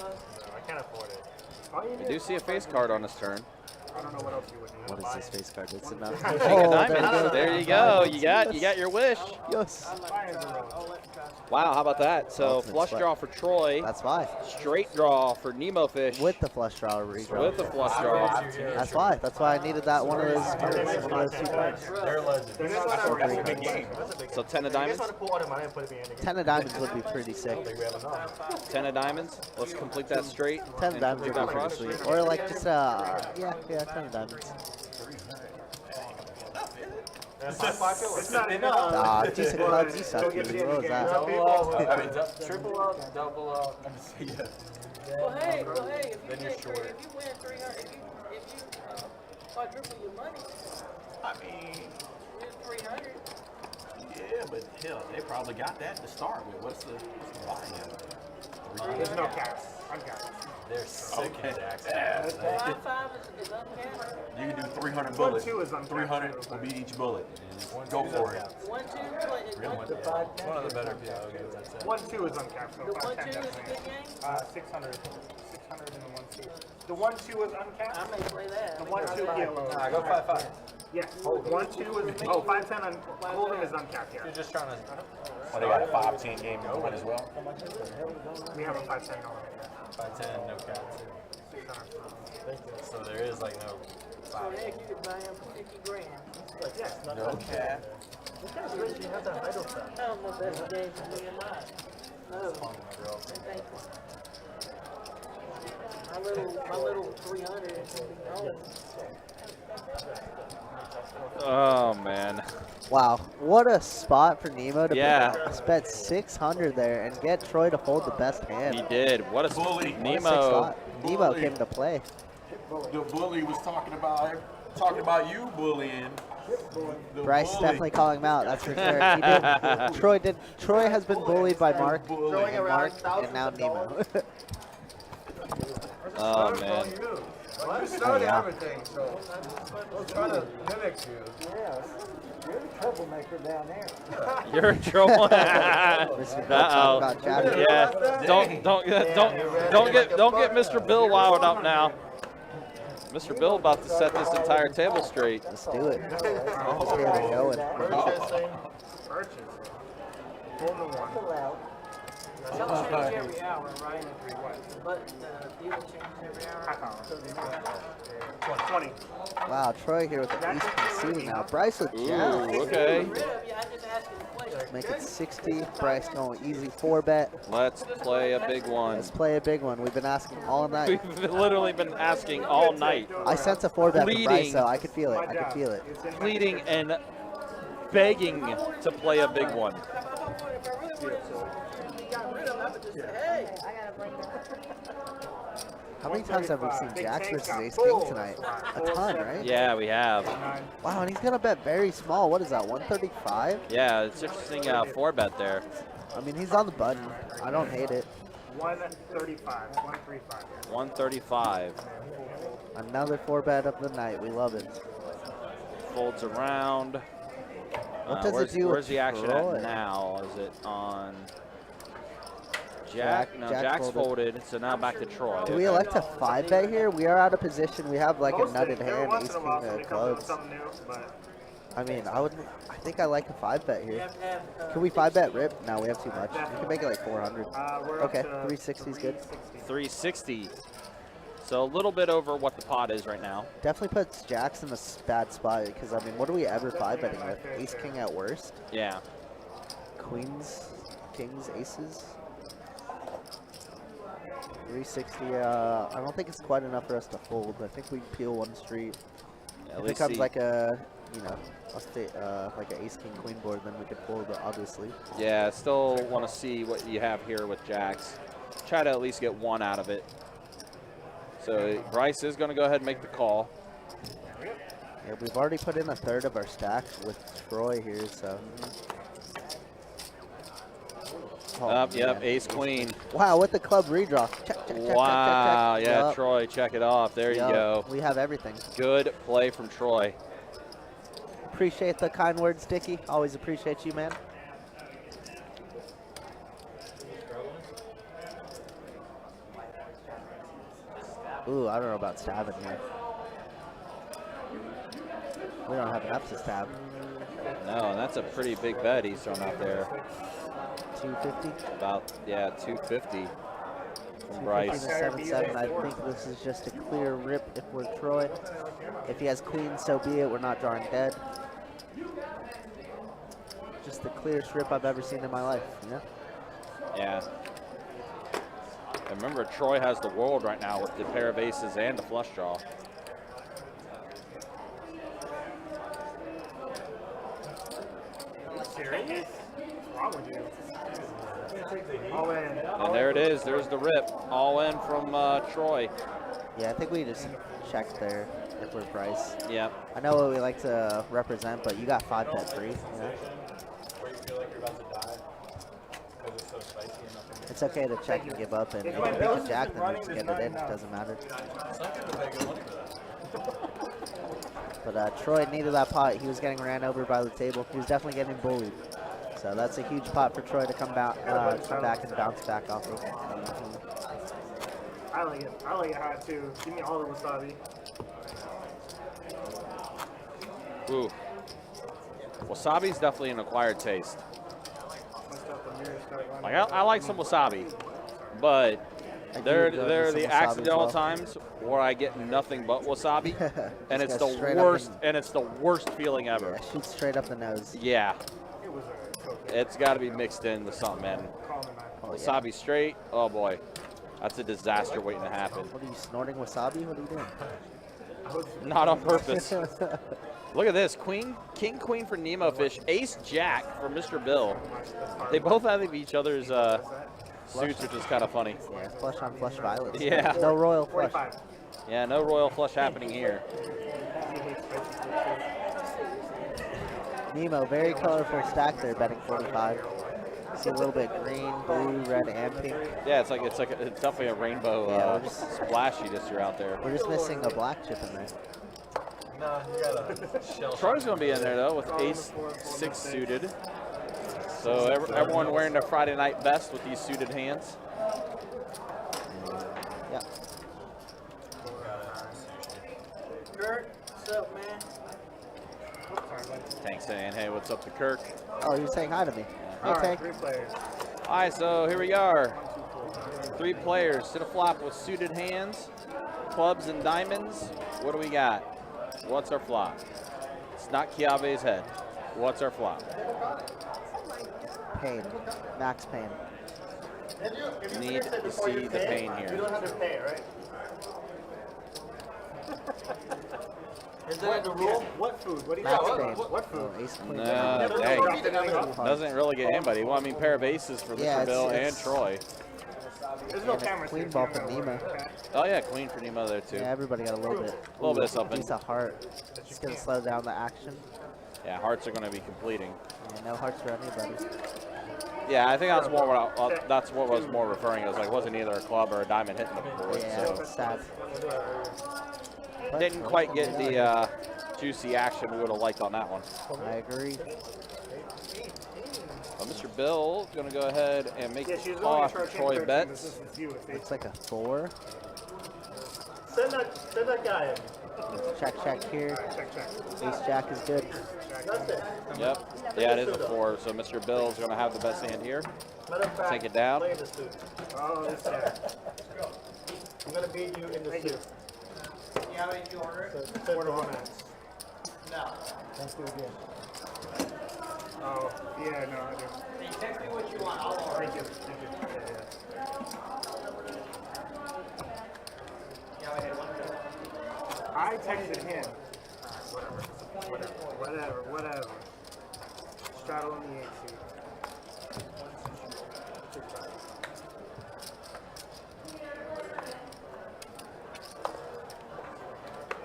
I can't afford it. I do see a face card on his turn. I don't know what else you would need. What is this face card? It's enough. King of diamonds. There you go. You got your wish. Yes. Wow, how about that? So Ultimate flush sweat. draw for Troy. That's why. Straight draw for Nemo Fish. With the flush draw redraw. With the flush draw. That's why. That's why I needed that one of those cards, one of those 2 cards. They're legends. That's a big game. So 10 of diamonds. 10 of diamonds would be pretty sick. 10 of diamonds. Let's complete that straight. 10 of and diamonds complete would be that pretty flush. sweet. Or like just 10 of diamonds. It's not enough. Ah, decent clubs, you suck. What was that? Double up. I mean, triple up, double up. I'm just saying. Well, hey, if Then you you're win, short. if you win 300, if you quadruple your money, I mean, win 300. yeah, but hell, they probably got that to start with. What's the buy-in? There's no caps. Uncapped. They're sick Okay. in Jackson. 5 is uncapped. You can do 300 bullets. 1-2 is uncapped. 300 will be each bullet. And just go for it. 1-2 is Real one. uncapped. One of the better PLO games, I'd say. 1-2 is uncapped. So The 5, 10 1-2 is a definitely. good game. 600. 600 and the 1-2. The 1-2 is uncapped. I may play that. The 1-2 PLO. Nah, go 5-5. Yeah. 1-2 is 5-10 on Hold'em is uncapped. Yeah. You're just trying to. Well, they got a 5-10 game to win as well. We have a 5-10 going. 5-10, no caps. 600. So there is like no. So heck, you could buy him for 50 grand. No cap. I don't know if that's a game for me or not. No. Thank you. My little 300 is going to be gone. Oh, man. Wow, what a spot for Nemo to Yeah. bet 600 there and get Troy to fold the best hand. He did. What a Bully. What a sick Nemo. spot. Nemo Bully. came to play. The bully was talking about you bullying. The Bryce bully. definitely calling him out. That's for sure. He did. Troy has been bullied by Mark, and now Nemo. Oh, man. Well, you started yeah. everything, so we'll try to mimic you. Yes. You're the troublemaker down there. You're in trouble. Mr. Bill talking about Jabber. Yeah. Don't get Mr. Bill wild up now. Mr. Bill about to set this entire table straight. Let's do it. Let's get it going. Purchase. Hold the 1. They'll change every hour, right? But the deal changes every hour. Half hour. 20. Wow, Troy here with the ace conceding now. Bryce with Ooh, jam. okay. Rid of you, I just asked you the question. Make it 60. Bryce going easy 4-bet. Let's play a big one. Let's play a big one. We've been asking all night. We've literally been asking all night. I sense a 4-bet for Bryce, Pleading. so I could feel it. I could feel it. Pleading and begging to play a big one. If I really wanted to got rid of him, I would just say, hey. How many times have we seen Jacks versus Ace King tonight? A ton, right? Yeah, we have. Wow, and he's going to bet very small. What is that, 135? Yeah, it's interesting 4-bet there. I mean, he's on the button. I don't hate it. 135. 135. 135. Another 4-bet of the night. We love it. Folds around. What does it do Where's with the action Troy? at now? Is it on Jack? No, Jack Jack's folded. folded, so now back to Troy. Do we elect to 5-bet here? We are out of position. We have like a nutted hand, Once Ace in a King while, of somebody comes up with clubs. something new, but I mean, I think I like a 5-bet You here. have to have, Can we 5-bet rip? No, we have too much. We can make it like 400. we're up Okay, to 360 is good. 360. So a little bit over what the pot is right now. Definitely puts Jacks in a bad spot because, I mean, what are we ever 5-betting with? Ace King at worst? Yeah. Queens, Kings, Aces? 360, I don't think it's quite enough for us to fold. I think we peel one street. At If it least comes he- like a, you know, like an Ace King Queen board, then we could fold it, obviously. Yeah, still want to see what you have here with Jacks. Try to at least get one out of it. So Bryce is going to go ahead and make the call. Yeah, we've already put in a third of our stack with Troy here, so. Oh, yep, ace queen. Wow, with the club redraw. Check, check, check, wow, check, check. yeah, Yep. Troy, check it off. There Yep. you go. We have everything. Good play from Troy. Appreciate the kind words, Dickie. Always appreciate you, man. Ooh, I don't know about stabbing here. We don't have enough to stab. No, and that's a pretty big bet he's thrown out there. 250? About, yeah, 250 from Bryce. 7-7. I think this is just a clear rip if we're Troy. If he has queen, so be it. We're not drawing dead. Just the clearest rip I've ever seen in my life, you know? Yeah. And remember, Troy has the world right now with the pair of aces and the flush draw. Serious? What's wrong with you? All in. And there it is. There's the rip. All in from Troy. Yeah, I think we just checked there if we're Bryce. Yep. I know what we like to represent, but you got 5 bet free, you know? Where you feel like you're about to die because it's so spicy and nothing. It's okay to check and give up, and if we beat the jack, then we just get it in. It doesn't matter. Some people pay good money for that. But Troy needed that pot. He was getting ran over by the table. He was definitely getting bullied. So that's a huge pot for Troy to come back and bounce back off of. I like it. I like it hot too. Give me all the wasabi. Ooh. Wasabi's definitely an acquired taste. Like I like some wasabi, but there are the accidental times where I get nothing but wasabi, and it's the worst. And it's the worst feeling ever. Yeah, shoots straight up the nose. Yeah. It's got to be mixed in with something, man. Wasabi straight. Oh boy, that's a disaster waiting to happen. What are you snorting wasabi? What are you doing? Not on purpose. Look at this, king, queen for Nemo fish, ace, jack for Mr. Bill. They both have each other's suits, which is kind of funny. Yeah, flush on flush violets. Yeah. No royal flush. Yeah, no royal flush happening here. Nemo, very colorful stack there, betting 45. See a little bit green, blue, red, and pink. Yeah, it's definitely a rainbow splash you just threw out there. We're just missing a black chip in there. Nah, you got a shell. Troy's gonna be in there though with ace 6 suited. So everyone wearing their Friday night best with these suited hands. Yeah. Kurt, what's up, man? Tank's saying, hey, what's up to Kirk? Oh, you're saying hi to me. All Hey, right, Tank. 3 players. All right, so here we are. 3 players. Sit a flop with suited hands, clubs and diamonds. What do we got? What's our flop? It's not Chiave's head. What's our flop? Pain. Max pain. Need to see the pain You here. don't have to pay, right? Is that the rule? What food? What do you Max got? pain. What food? Oh, ace queen. No, hey, doesn't really get anybody. Well, I mean, pair of aces for Yeah, Mr. Bill and it's- Troy. There's no And a cameras queen here, ball so for you know Nemo. what. Oh yeah, queen for Nemo there too. Yeah, everybody got a little bit. A little bit of something. Piece of heart. Just gonna slow down the action. Yeah, hearts are going to be completing. Yeah, no hearts for anybody. Yeah, I think that's more what I was more referring. It was like wasn't either a club or a diamond hitting the board. Yeah, So sad. didn't quite get the juicy action we would have liked on that one. I agree. Mr. Bill is going to go ahead and make Yeah, she's off going to Troy charge bets. Looks like a 4. Send that guy in. Check here. Ace jack is good. That's it. Yep. Yeah, it is a 4. So Mr. Bill is going to have the best hand here. Matter of fact, Take it down. play the suit. Oh, this guy. I'm going to beat you in the suit. You have any to order? Order one X. No. Thank you again. Oh, yeah, no, I do. You text me what you want, I'll order. Thank you. Thank you. I texted him. Whatever. Straddle on the 8 seat.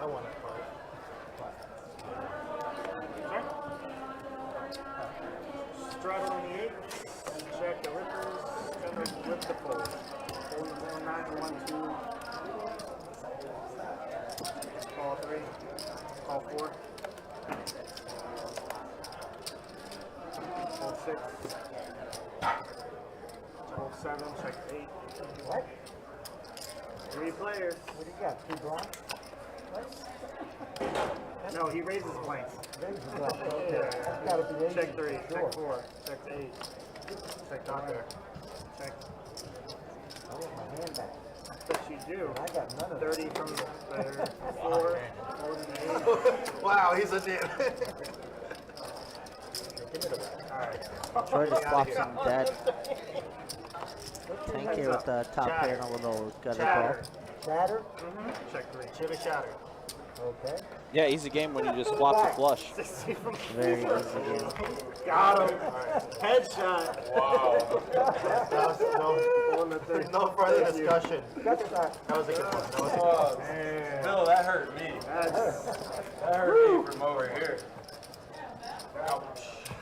I want to play. straddle on the 8. Check the rippers. Tender with the fold. Fold the ball 9, 1, 2. Call 3. Call 4. Call 6. Call 7. Check 8. What? 3 players. What do you got? 2 blinds? No, he raises blanks. Raises blinds. Okay. That's gotta be 8. Check 3. Sure. Check 4. Check 8. Check not there. Check. I want my hand back. But you do. I got none of 30 from there. 4. 48. Wow, he's a dude. Troy just flops him dead. Tank here with the top pair and a little gutter call. Shatter? Check 3. Chili shatter. Okay. Yeah, easy game when you just flop the flush. Very easy game. Got him. Headshot. Wow. No further discussion. That was a good one. That was a good one. Bill, that hurt me. That hurt me from over here.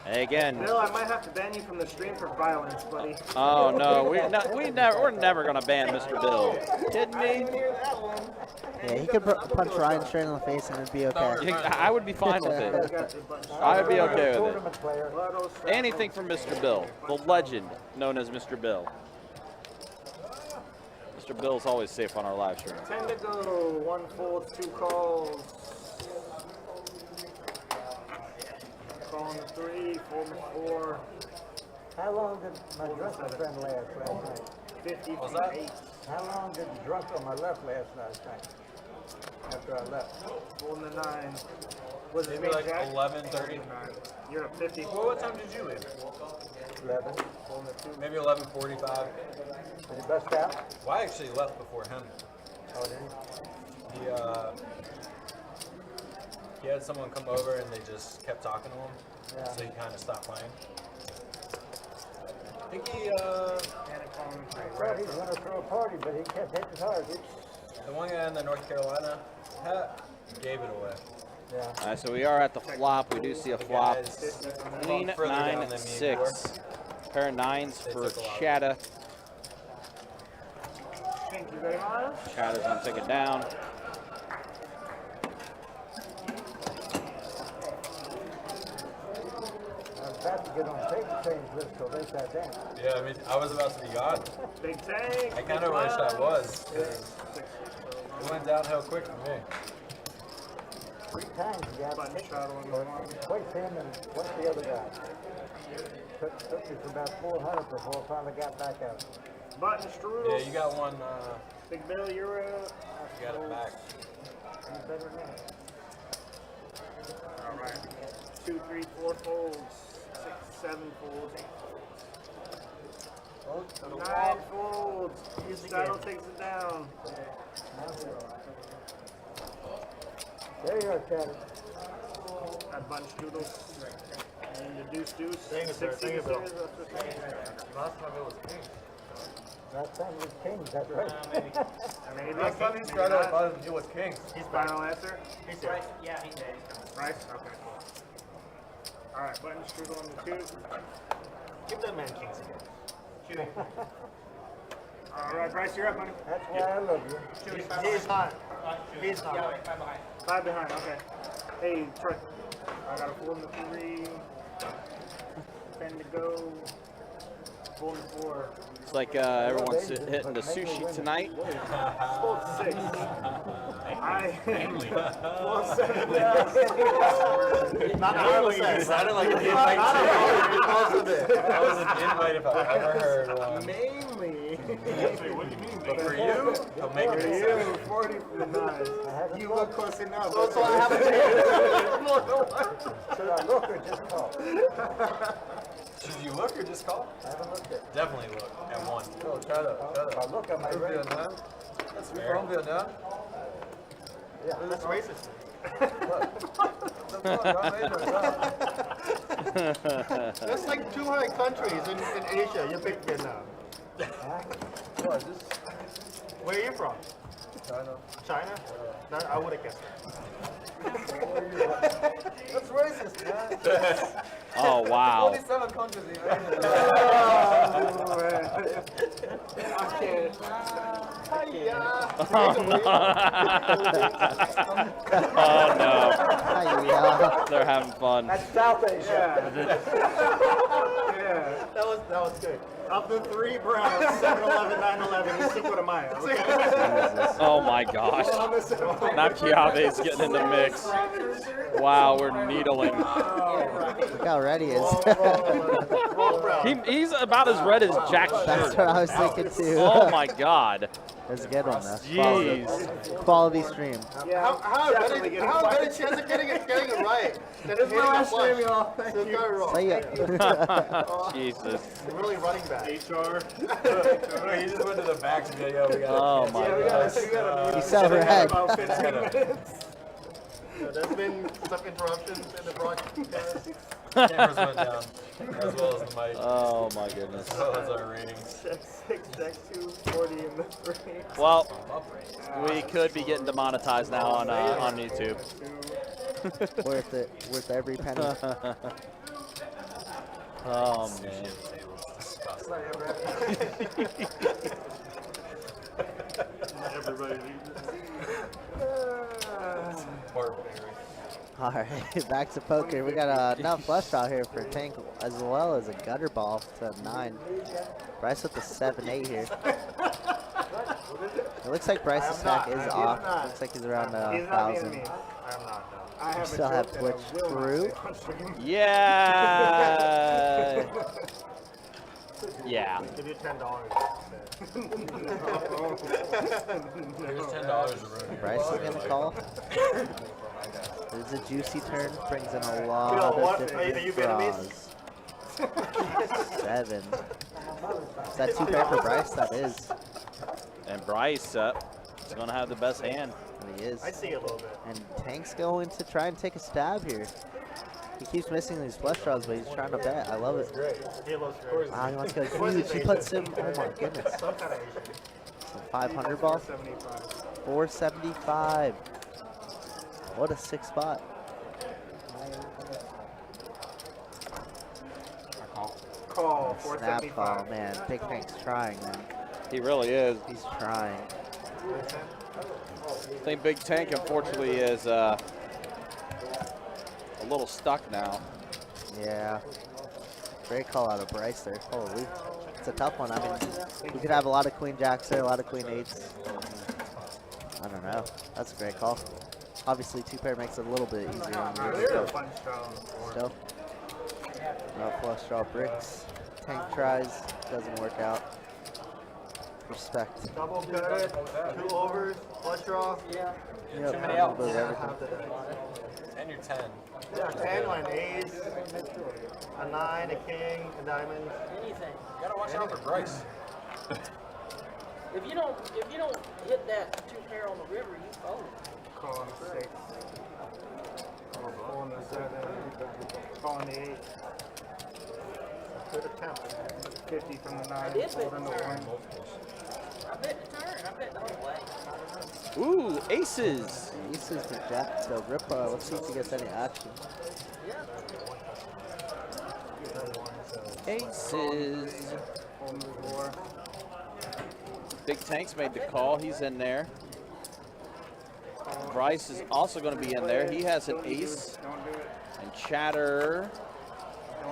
Hey, again. Bill, I might have to ban you from the stream for violence, buddy. Oh no, we're never gonna ban Mr. Bill. Kidding me? Yeah, he could punch Ryan straight in the face and it'd be okay. I would be fine with it. I would be okay with it. Anything from Mr. Bill, the legend known as Mr. Bill. Mr. Bill's always safe on our live stream. 10 to go. 1 fold, 2 calls. Calling the 3, folding the 4. How long did my drunken friend last night? 50 What's from that? 8. How long did the drunk on my left last night? After I left. Folding the 9. Was it Maybe like Jack? 11:30. You're at 50. Well, what time did you leave? 11. Folding the 2. Maybe 11:45. Did he bust out? Well, I actually left before him. Oh, did He had someone come over and they just kept talking to him. Yeah. So he kind of stopped playing. I think he, I thought he was going to throw a party, but he kept hitting targets. the one guy in the North Carolina hat gave it away. Yeah. All right, so we are at the flop. We do see a flop. Queen, further down 9, than me 6. Pair of 9s for Chatta. Thank you very much. Chatta's gonna take it down. I was about to get on tape change list, so they sat down. Yeah, I mean, I was about to be gone. Big tank. I kind of wish I was, because it went downhill quick for me. 3 times he got Button hit. straddle on the 1. Twice him and twice the other guy. Took me for about 400 before I finally got back out. Button strudel. Yeah, you got one, Big Bill, you're out. you got it back. You better than that. All right. 2, 3, 4 folds. 6, 7 folds. 8 folds. 9 folds. Saddle takes it down. There you are, Chad. That button strudel. And the deuce. Thank you, sir. Thank you, Bill. Last time it was king. Last time it was Kings, that's right. Maybe. Last time he started, I thought it was king. He's final answer. He's here. Yeah, he's dead. Rice? Okay. All right, button strudel on the 2. Give that man kings again. Shooting. All right, Bryce, you're up, buddy. That's why I love you. He's not. He's not. 5 behind, okay. Hey, Troy. I got a 4 and a 3. 10 to go. 4 and 4. It's like everyone's hitting the sushi tonight. 6. I am 7. Not all of that. Sounded like an invite Not too. most of it. That was an invite if I ever heard one. Mainly. But for you, it'll make it make sense. 40 for the 9. You look close enough. So it's all happened to Should I look or just call? Should you look or just call? I haven't looked at. Definitely look at 1. Oh, try that. If I look, I might From read. Vietnam? That's You fair. from Vietnam? Yeah. That's racist. There's like 200 countries in Asia. You pick Vietnam. What, this? Where are you from? China. China? No, I would have guessed that. That's racist, man. Oh, wow. 27 punches he made. Oh, no. They're having fun. That's South Asia. Yeah. That was good. Of the 3 Browns, 7-11, 9-11, he's Cinco de Mayo. Okay? Oh, my gosh. Now Chiave's getting in the mix. Wow, we're needling. Look how red he is. He's about as red as Jack's shirt. That's what I was thinking too. Oh, my God. That's a good one, though. Jeez. Quality stream. How good a chance of getting it right? This is my last stream, y'all. Thank you. Say it. Jesus. Really running back. HR. He just went to the back to get, yo, we got Oh, my God. He's so red. About 15 minutes. There's been some interruptions in the broadcast. Cameras went down, as well as the mic. Oh, my goodness. As well as our ratings. Check 6, check 2, 40 in the 3. Well, we could be getting demonetized now on YouTube. Worth it. Worth every penny. Oh, man. Everybody. All right, back to poker. We got enough flush draw here for Tank as well as a gutter ball to 9. Bryce with the 7-8 here. It looks like Bryce's stack is off. Looks like he's around 1,000. I'm not, no. I You have still have Twitch Crew. Yeah. Yeah. Give you $10. Here's $10 to ruin. Bryce is going to call. This is a juicy turn. Brings in a lot of different draws. 7. Is that 2 pair for Bryce? That is. And Bryce is going to have the best hand. He is. I see a little bit. And Tank's going to try and take a stab here. He keeps missing these flush draws, but he's trying to bet. I love it. He looks great. Ah, he wants to go huge. He puts him. Oh my goodness. Some kind of Asian. So 500 ball. 475. What a sick spot. Call, Snap 475. call, man. Big Tank's trying, man. He really is. He's trying. I think Big Tank, unfortunately, is a little stuck now. Yeah. Great call out of Bryce there. Holy. It's a tough one. I mean, you could have a lot of queen jacks there, a lot of queen eights. I don't know. That's a great call. Obviously, 2 pair makes it a little bit easier. Still. No flush draw bricks. Tank tries. Doesn't work out. Respect. Double good, 2 overs, flush draw. Yep, Too many a little outs. bit of everything. And you're 10. Yeah, 10 on an ace, a 9, a king, a diamond. Anything. You gotta watch out for Bryce. If you don't hit that 2 pair on the river, you fold. Call on the 6. Call on the 7. Call on the 8. Good attempt. 50 from the 9. I did Fold bet on the the turn. 1. I bet the turn. I bet the whole way. Ooh, aces. Aces for Jack. So Ripper, let's see if he gets any action. Aces. Fold on the 4. Big Tank's made the call. He's in there. Bryce is also going to be in there. He has an ace. Don't do it. And Chatter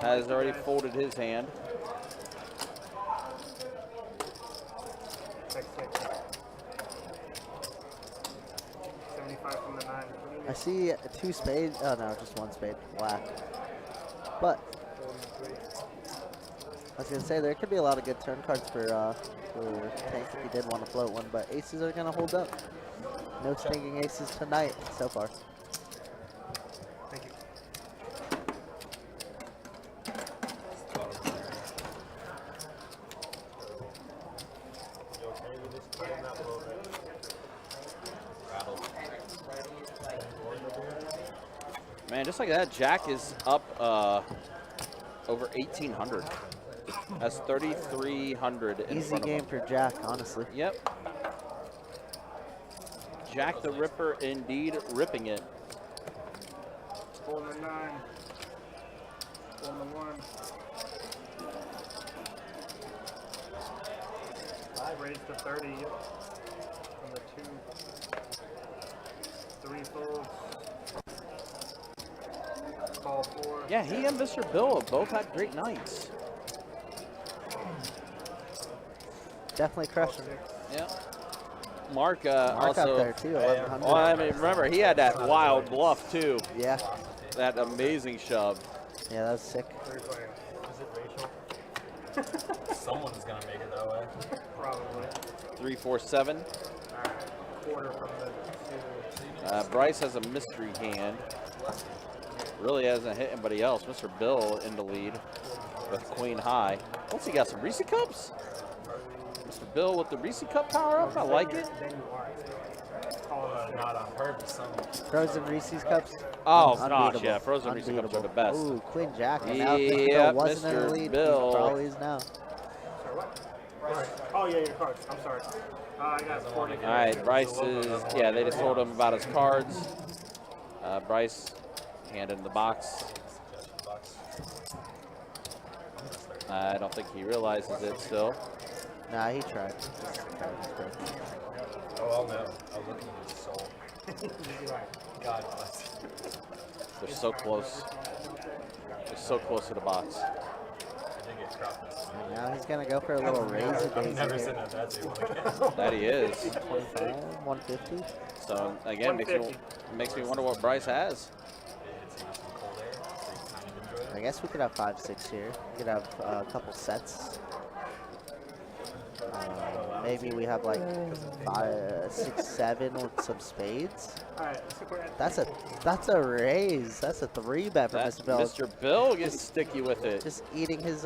has already folded his hand. Check 6. 75 from the 9. I see 2 spades. Oh no, just 1 spade. Whack. But I was gonna say there could be a lot of good turn cards for Tank if he did want to float one, but aces are gonna hold up. No stinking aces tonight so far. Thank you. Man, just like that, Jack is up over 1,800. That's 3,300 in Easy front of game him. for Jack, honestly. Yep. Jack the Ripper indeed ripping it. Folding the 9. Folding the 1. Raise to 30. From the 2. 3 folds. Call 4. Yeah, he and Mr. Bill have both had great nights. Definitely crushing. Yeah. Mark Mark also. up there too, 1100. Well, I mean, remember he had that wild bluff too. Yeah. That amazing shove. Yeah, that was sick. Is it racial? Someone's gonna make it that way. Probably. 3-4-7. Quarter from the 2. Bryce has a mystery hand. Really hasn't hit anybody else. Mr. Bill in the lead with Queen High. Once he got some Reese Cups. Mr. Bill with the Reese Cup power up. I like it. Not on purpose. Frozen Reese's cups. Oh gosh, Unbeatable. yeah, frozen Reese Cups are the best. Ooh, Queen Jack. And now if Mr. Yeah, Bill wasn't in the Mr. lead, Bill. he probably is now. Oh, yeah, your cards. I'm sorry. I got 40. All right, Bryce is, yeah, they just told him about his cards. Bryce handed him the box. I don't think he realizes it still. Nah, he tried. Oh, I'll know. I'll look in his soul. God bless you. They're so close. They're so close to the box. I did get cropped this week. Now he's gonna go for a little raise I've daisy never here. seen a tattoo one again. That he is. 125, 150. So again, makes me wonder what Bryce has. It's some cold air, so you kind of enjoy I it. guess we could have 5-6 here. We could have a couple sets. Maybe we have like 5, 6, 7 with some spades. That's a raise. That's a 3-bet for Mr. Bill. Mr. Bill gets sticky with it. Just eating his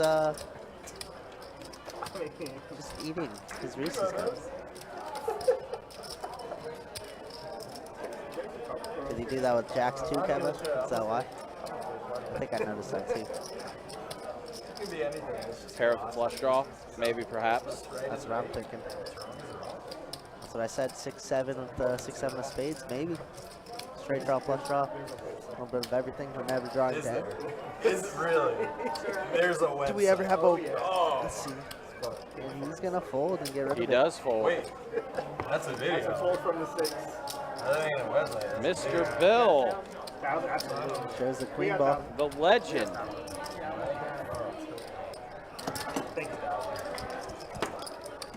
Reese's cups. Did he do that with Jacks too, Kevin? Is that why? I think I noticed that too. It could be anything. It's just Pair of flush draw, maybe, perhaps. That's what I'm thinking. That's what I said. 6-7 with 6-7 of spades, maybe. Straight draw, flush draw, a little bit of everything. We're never drawing Is dead. there? Is it really? There's a website. Do we ever have a? Oh. Let's see. And he's gonna fold and get rid of it. He does fold. Wait, that's a video. That's a fold from the 6. That ain't a website. Mr. Bill, Shows the queen ball. the legend.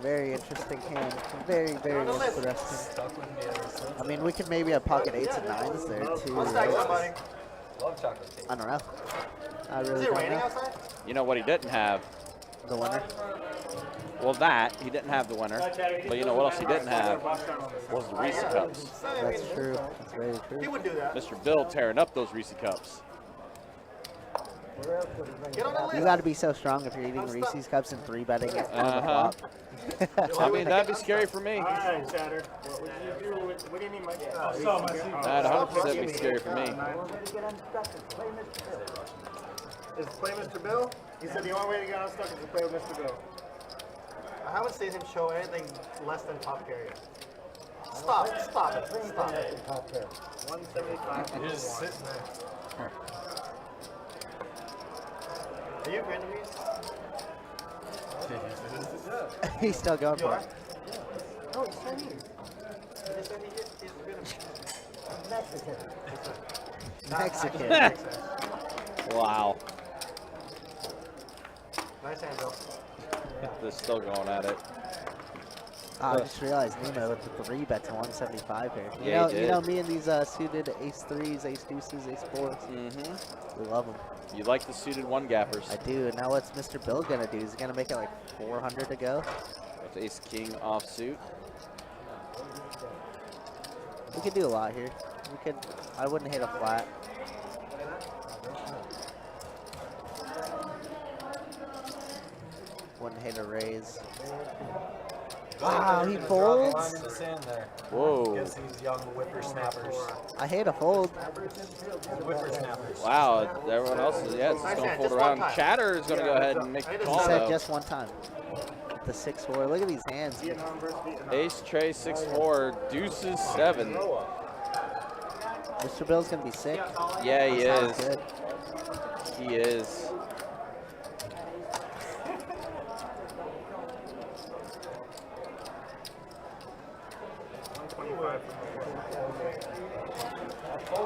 Very interesting hand. Very, very interesting. I mean, we could maybe have pocket 8s and 9s there too. Love chocolate cake. I don't know. I really Is it don't raining know. outside? You know what he didn't have? The winner. Well, that, he didn't have the winner. But you know what else he didn't have? Was the Reese Cups. That's true. That's very He true. would do that. Mr. Bill tearing up those Reese Cups. Get on the list. You got to be so strong if you're eating Reese's cups and 3-betting it on the flop. I mean, that'd be scary for me. All right, Chatter. What do you need, Mike? That'd 100% be scary for me. Is play Mr. Bill? He said the only way to get unstuck is to play with Mr. Bill. I haven't seen him show anything less than top carrier. Stop it. 175. You're just sitting there. Are you Vietnamese? He's still going for it. No, he's Chinese. He just said he's Vietnamese. Mexican. Mexican. Wow. Nice hand, Bill. They're still going at it. I just realized Nemo with the 3-bet to 175 here. Yeah, he You did. know me and these suited ace 3s, ace deuces, ace 4s. Mm-hmm. We love them. You like the suited one gappers. I do. And now what's Mr. Bill gonna do? Is he gonna make it like 400 to go? With ace king offsuit. We could do a lot here. We could. I wouldn't hit a flat. Wouldn't hit a raise. Wow, he folds. In the sand there. Whoa. Gives these young whippersnappers. I hate a fold. Whippersnappers. Wow, everyone else is, yeah, it's just going to fold around. Chatter is going to go ahead and make the He call, said though. just one time. The 6-4. Look at these hands. Ace, tray, 6-4, deuces, 7. Mr. Bill's gonna be sick. Yeah, he Sounds is. good. He is.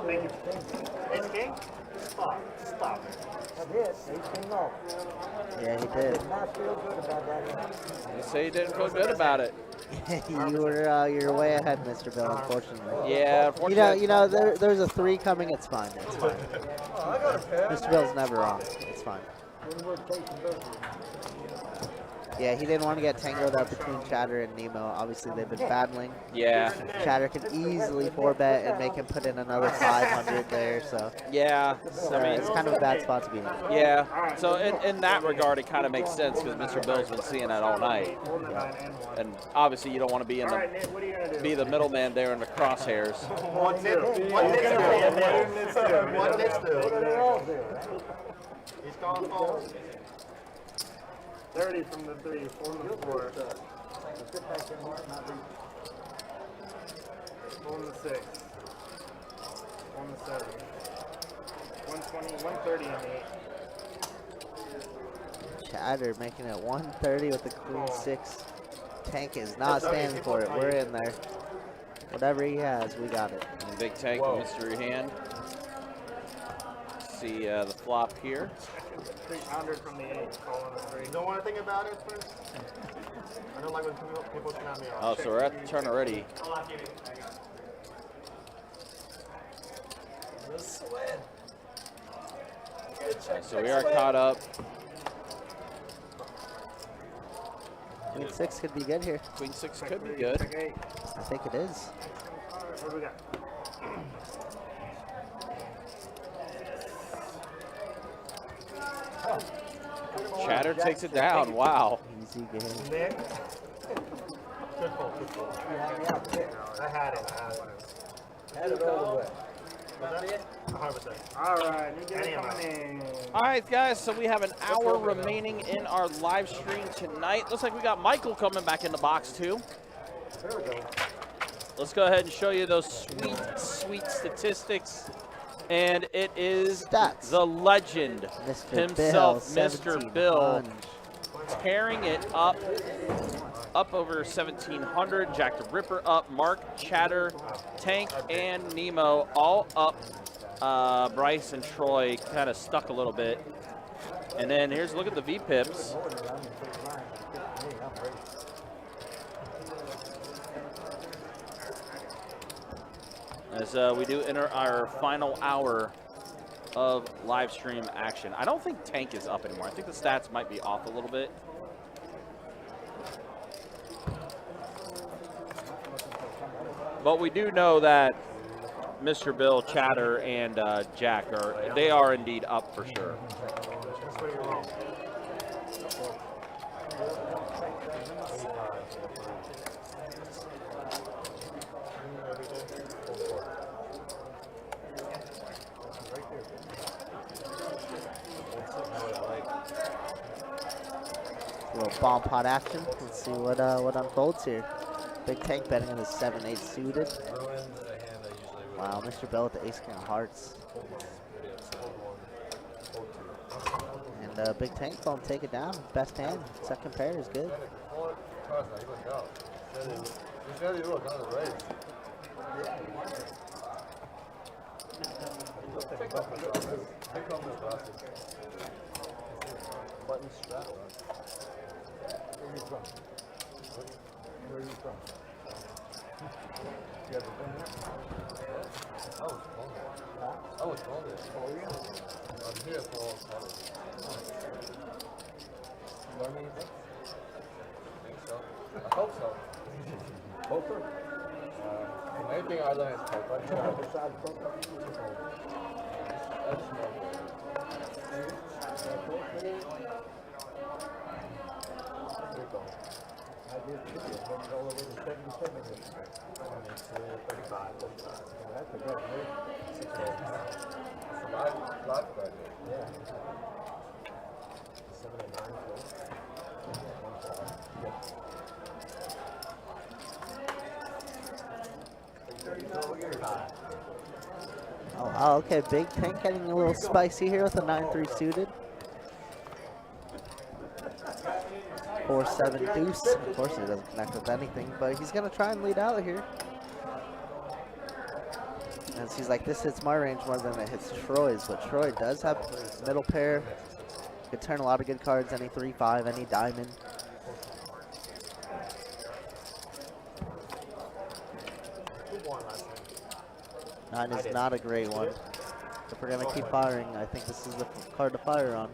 Thank you. Ace King? Stop. Stop. That hit. Ace King off. Yeah, he did. Did not feel good about that. You say he didn't feel good about it. you're way ahead, Mr. Bill. Unfortunately. Yeah, unfortunately. You know, there's a 3 coming. It's fine. It's fine. Mr. Bill's never wrong. It's fine. Yeah, he didn't want to get tangled up between Chatter and Nemo. Obviously, they've been battling. Yeah. Chatter can easily 4-bet and make him put in another 500 there. So Yeah. so I mean, it's kind of a bad spot to be in. Yeah. So in that regard, it kind of makes sense because Mr. Bill's been seeing that all night, and obviously you don't want to be in the middleman there in the crosshairs. One nit stew. He's gone home. 30 from the 3, 4 from the 4. 4 from the 6. 4 from the 7. 120, 130 and 8. Chatter making it 130 with the queen 6. Tank is not standing for it. We're in there. Whatever he has, we got it. And big tank with mystery hand. See the flop here. 300 from the 8, calling a 3. You don't want to think about it first? I don't like when people snap me Oh, off. so we're at the turn already. So we are caught up. Queen 6 could be good here. Queen 6 could be good. I think it is. What do we got? Chatter takes it down. Wow. Easy game. Nick? Good pull, good pull. I had it. Had it all the way. 100%. All right, you get it coming in. All right, guys, so we have an hour remaining in our live stream tonight. Looks like we got Michael coming back in the box, too. There we go. Let's go ahead and show you those sweet, sweet statistics. And it is Stats. the legend Mr. himself, Bill, Mr. Bill, 1700. tearing it up over 1,700. Jack the Ripper up, Mark, Chatter, Tank, and Nemo all up. Bryce and Troy kind of stuck a little bit. And then here's a look at the V-pips. As we do enter our final hour of live stream action. I don't think Tank is up anymore. I think the stats might be off a little bit. But we do know that Mr. Bill, Chatter, and Jack are indeed up for sure. A little bomb pot action. Let's see what unfolds here. Big Tank betting on his 7-8 suited. Wow, Mr. Bell with the ace king of hearts. And Big Tank phone take it down. Best hand. Second pair is good. Button strap. Where are you from? Where are you from? You ever been there? I was born there. Oh, yeah. I'm here for college. Learn anything? I think so. I hope so. Poker? Anything I learn is poker. Besides poker? That's my There you go. I did too. I went all the way to 77 yesterday. 35. That's a good move. It's a life graduate. Yeah. 7 and 9. Oh, okay. Big Tank getting a little spicy here with a 9-3 suited. 4-7 deuce. Unfortunately, it doesn't connect with anything, but he's going to try and lead out here. And he's like, this hits my range more than it hits Troy's, but Troy does have middle pair. Could turn a lot of good cards, any 3-5, any diamond. Nine is not a great one. If we're going to keep firing, I think this is the card to fire on.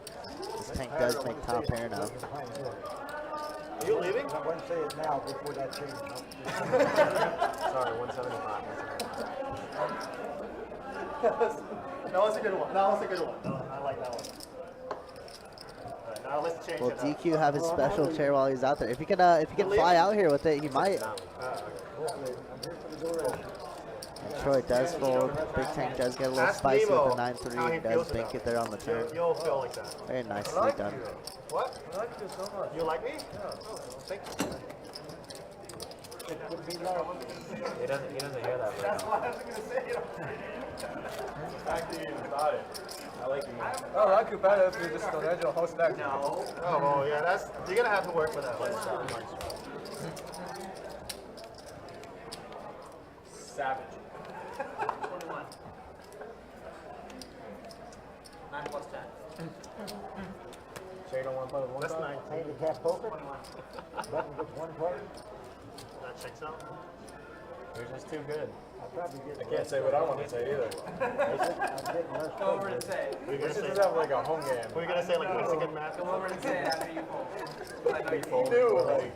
This Tank does make top pair now. Are you leaving? I wouldn't say it now before that change. Sorry, 175. That was a good one. That was a good one. I like that one. Alright, now let's change Will it up. DQ have his special chair while he's out there? If he can fly out here with it, he might. And Troy does fold. Big Tank does get a little Ask spicy Nemo with the how 9-3 he and does feels bank about it there on the turn. You'll feel like that. Very nicely done. What? I like you so much. You like me? Yeah. Thank you. It would be love. He doesn't hear that. That's why I was going to say it. Back to you thought it. I like you. Oh, I could better if you just don't let your host back. No. Oh, well, yeah, that's, you're going to have to work with that. Savage. 21. 9 plus 10. So you don't want to play with one That's card? 9. Handicap poker. 21. Button with one card. That checks out. You're just too good. I'll probably get. I can't say what I want to say either. Go over and say it. We're We going to should say, just have like a home game. we're gonna say like Mexican math. Come over and say it after you fold. I know you You fold. do. Like,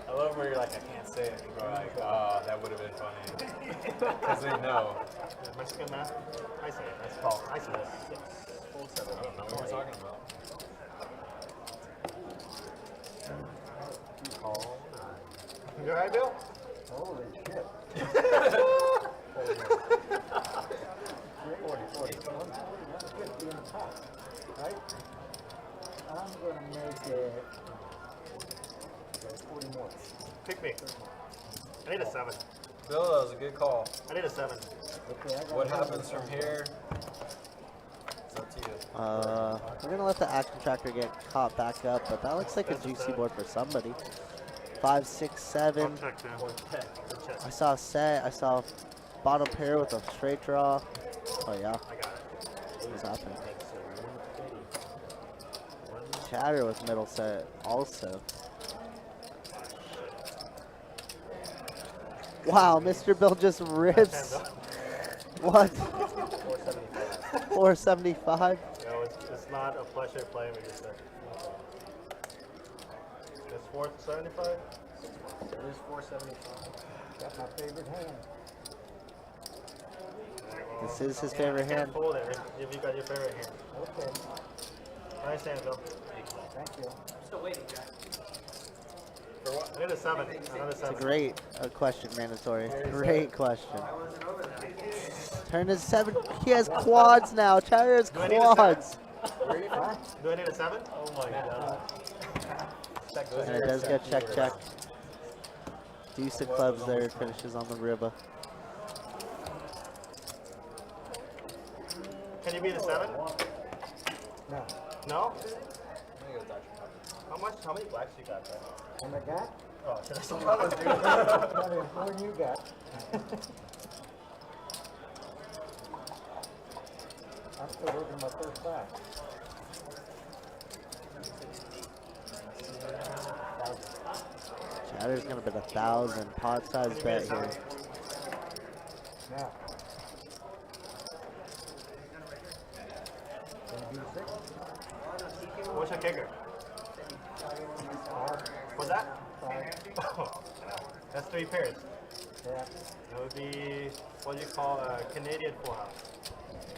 I love where you're like, I can't say it. People are like, oh, that would have been funny. Because they know. Mexican math? I say it. That's called. I say it. 6, 4, 7. I don't know what you're talking about. You alright, Bill? Holy shit. 150 in the top, right? I'm gonna make it 40 more. Pick me. I need a 7. Bill, that was a good call. I need a 7. Okay, I got What happens from here? It's up to you. We're going to let the action tracker get caught back up, but that looks like a juicy board for somebody. 5, 6, 7. Check, man. Check. I saw a set. I saw bottom pair with a straight draw. Oh, yeah. I got it. What's happening? Chatter with middle set also. Wow, Mr. Bill just rips. What? 475. No, it's not a pleasure playing with you, sir. It's 475? It is 475. Got my favorite hand. This is his favorite hand. Hold it if you got your favorite hand. Okay, Nice hand, Bill. thank you. I'm still waiting, Jack. For what? I need a 7. Another It's a 7. great question, mandatory. Great question. I wasn't over that. Turn is 7. He has quads now. Chatter has Do I need a quads. Do I need a 7? Oh my god. And it does go check, check. Deuce of clubs there. Finishes on the river. Can you be the 7? No. No? How many blacks you got there? Oh my God? Oh, should I still More than you got. I'm still working my first class. Chatter's gonna bet 1,000 pot size bet here. Now. Can you do 6? What's your kicker? What's that? 5. That's 3 pairs. Yeah. That would be what you call a Canadian full house.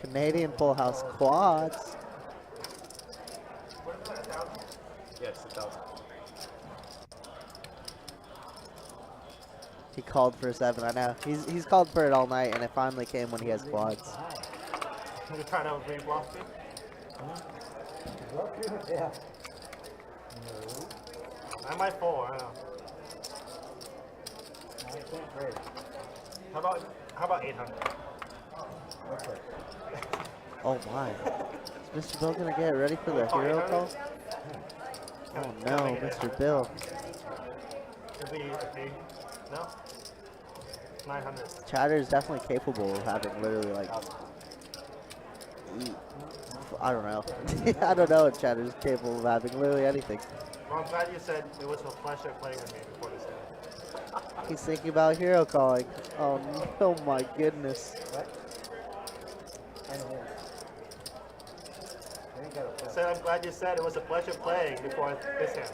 Canadian full house quads. Yes, 1,000. He called for a 7. I know. He's called for it all night, and it finally came when he has quads. You're trying to re-bluff me? Bluff you? Yeah. I might fold, I know. I think great. How about 800? Oh my. Is Mr. Bill gonna get ready for the hero call? Oh no, Mr. Bill. Could be a pig. No? 900. Chatter is definitely capable of having literally like, I don't know. I don't know if Chatter is capable of having literally anything. Well, I'm glad you said it was a pleasure playing with me before this game. He's thinking about hero calling. Oh no, my goodness. I said I'm glad you said it was a pleasure playing before this hand.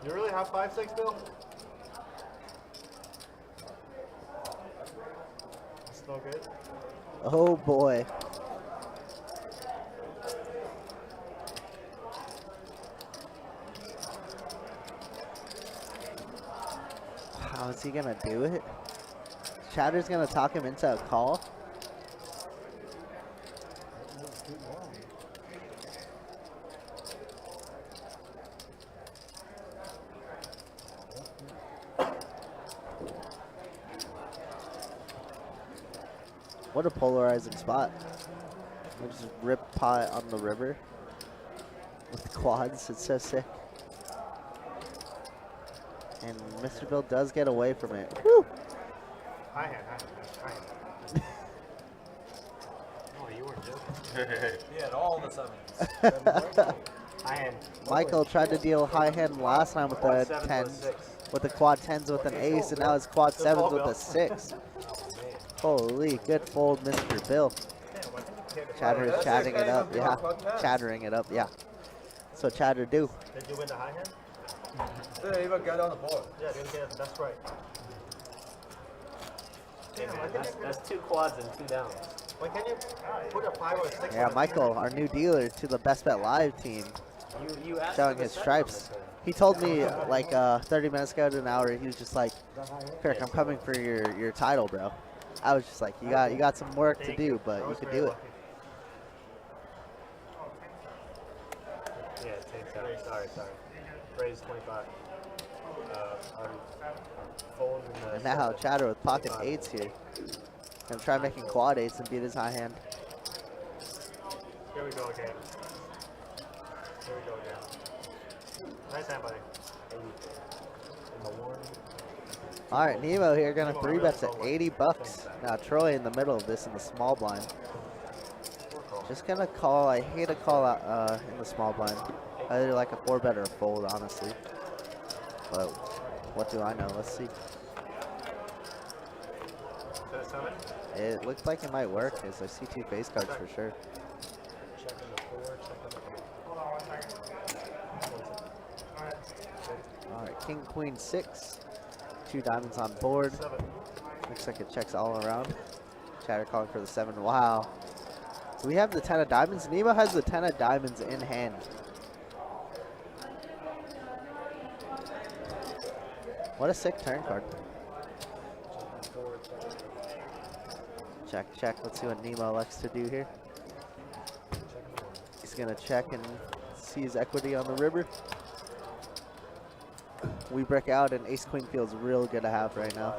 You really have 5-6, Bill? It's no good. Oh boy. How is he gonna do it? Chatter's gonna talk him into a call. What a polarizing spot. We just rip pot on the river with quads. It's so sick. And Mr. Bill does get away from it. Woo! High hand. Oh, you weren't joking. He had all the sevens. High hand. Michael tried to deal high hand last time with the 10s, with the quad 10s with an ace, and now it's quad 7s with a 6. Holy, good fold, Mr. Bill. Chatter is chatting it up, yeah. Chattering it up, yeah. So Chatter do. Did you win the high hand? Didn't even get on the board. Yeah, didn't get it. That's right. Hey man, that's 2 quads and 2 downs. Why can't you put a 5 or a 6? Yeah, Michael, our new dealer to the Best Bet Live team, You asked showing for the his set stripes. number, He told me like 30 minutes ago to an hour, he was just like, Kirk, I'm coming for your title, bro. I was just like, you got some work to do, but you could do it. Yeah, take that. Sorry. Raise 25. And now Chatter with pocket 8s here. Gonna try making quad 8s and beat his high hand. Here we go again. Nice hand, buddy. Alright, Nemo here gonna 3-bet to 80 bucks. Now Troy in the middle of this in the small blind. Just gonna call. I hate to call out in the small blind. Either like a 4-bet or a fold, honestly. But what do I know? Let's see. It looks like it might work, as I see 2 face cards for sure. Alright, King, Queen, 6. 2 diamonds on board. Looks like it checks all around. Chatter calling for the 7. Wow. So we have the 10 of diamonds. Nemo has the 10 of diamonds in hand. What a sick turn card. Check, check. Let's see what Nemo likes to do here. He's going to check and see his equity on the river. We break out, and Ace Queen feels real good to have right now.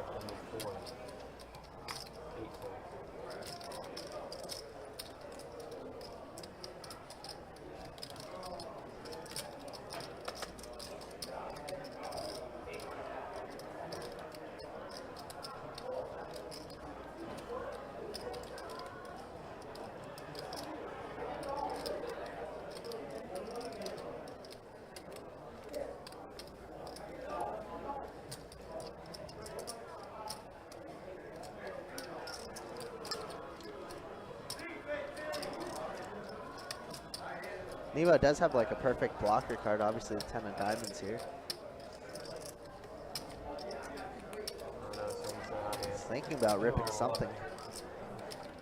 Nemo does have like a perfect blocker card, obviously the 10 of diamonds here. He's thinking about ripping something.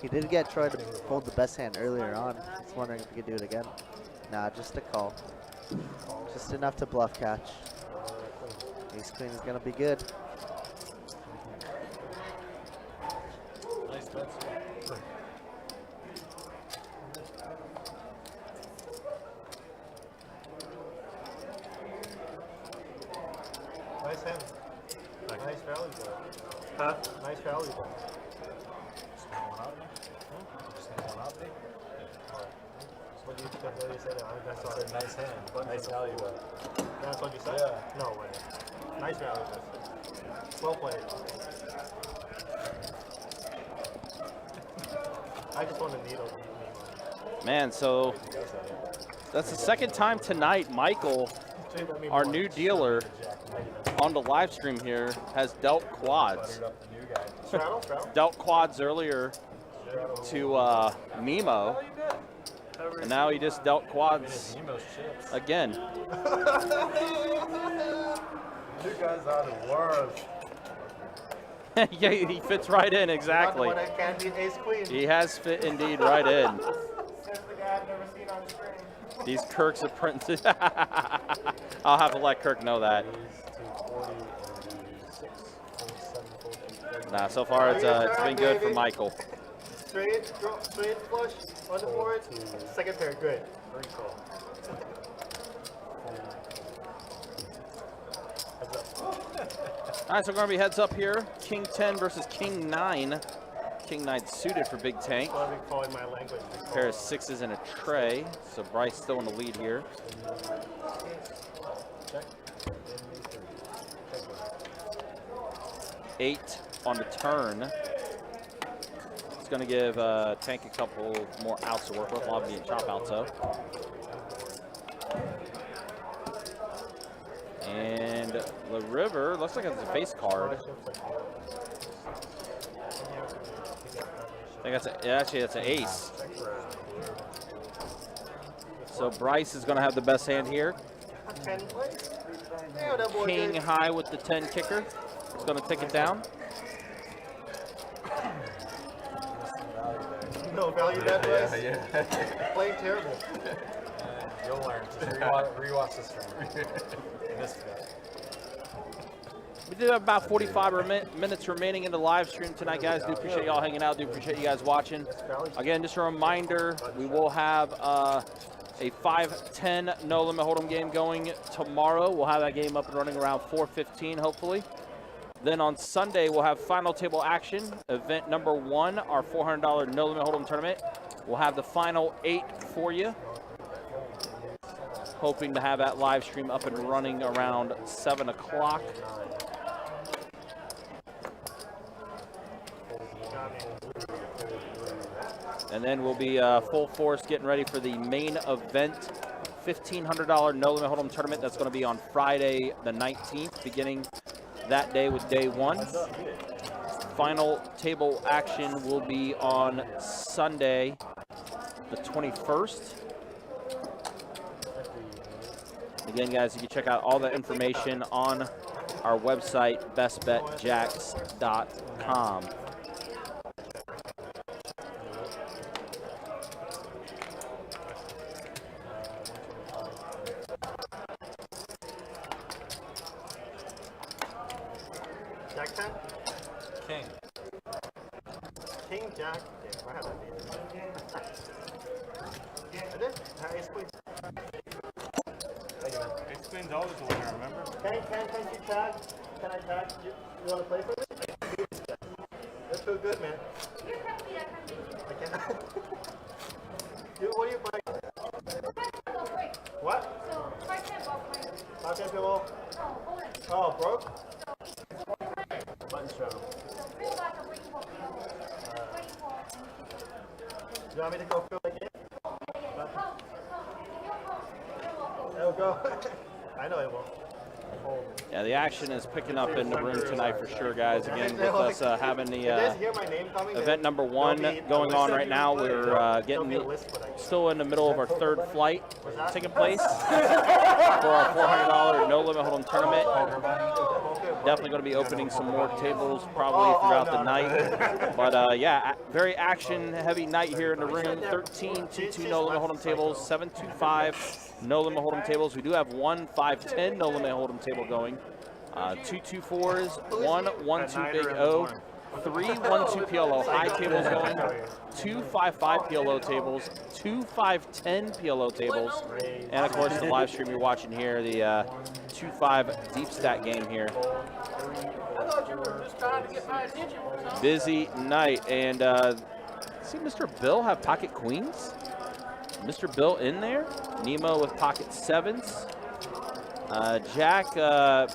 He did get Troy to fold the best hand earlier on. He's wondering if he could do it again. Nah, just a call. Just enough to bluff catch. Ace Queen is gonna be good. Nice bets. What do you say there? I saw it. Nice hand. Nice value. That's what you said? Yeah. No way. Nice value. Well played. I just want a needle. Man, so that's the second time tonight Michael, our new dealer on the live stream here, has dealt quads. Dealt quads earlier to Nemo, and now he just dealt quads again. You guys are the worst. Yeah, he fits right in, exactly. He has fit indeed right in. These Kirks are printed. I'll have to let Kirk know that. Nah, so far it's been good for Michael. Straight flush on the board. Second pair, good. Very cool. All right, so we're going to be heads up here. King 10 versus King 9. King 9 suited for Big Tank. My language. Pair of sixes and a tray. So Bryce still in the lead here. Eight on the turn. It's going to give Tank a couple more outs to work with. Lobby and chop out, so. And the river looks like it's a face card. I think that's an ace. So Bryce is going to have the best hand here. King high with the 10 kicker. He's going to take it down. No value that Bryce. Yeah. Playing terrible. You'll learn. Just rewatch this round. We do have about 45 minutes remaining in the live stream tonight, guys. Do appreciate y'all hanging out. Do appreciate you guys watching. Again, just a reminder, we will have a 5-10 no limit hold'em game going tomorrow. We'll have that game up and running around 4:15, hopefully. Then on Sunday, we'll have final table action. Event number 1, our $400 no limit hold'em tournament. We'll have the final 8 for you. Hoping to have that live stream up and running around 7 o'clock. And then we'll be full force getting ready for the main event, $1,500 no limit hold'em tournament. That's going to be on Friday the 19th, beginning that day with day 1. Final table action will be on Sunday the 21st. Again, guys, you can check out all the information on our website, bestbetjacks.com. Jack 10? King. King, Jack. Yeah, I have that beat. I did? Ace queen. Ace queen's always the winner, remember? Can you tag? Can I tag? You want to play for me? I can beat this guy. That's so good, man. I can't. Dude, what are you playing? What? 5-10 pillow. Oh, broke? Button show. You want me to go fill the game? It'll go. I know it won't. Yeah, the action is picking up in the room tonight for sure, guys. Again, with us having the event number 1 going on right now. We're still in the middle of our 3rd flight taking place for our $400 no limit hold'em tournament. Definitely going to be opening some more tables probably throughout the night. But yeah, very action-heavy night here in the room. 13 2-2 no limit hold'em tables, 7-2-5 no limit hold'em tables. We do have 1 5-10 no limit hold'em table going. 2 2-4s, 1 1-2 big O, 3 1-2 PLO high tables going, 2 5-5 PLO tables, 2 5-10 PLO tables, and of course the live stream you're watching here, the 2-5 deep stack game here. I thought you were just trying to get my my attention. Busy night. And see Mr. Bill have pocket queens? Mr. Bill in there. Nemo with pocket sevens. Jack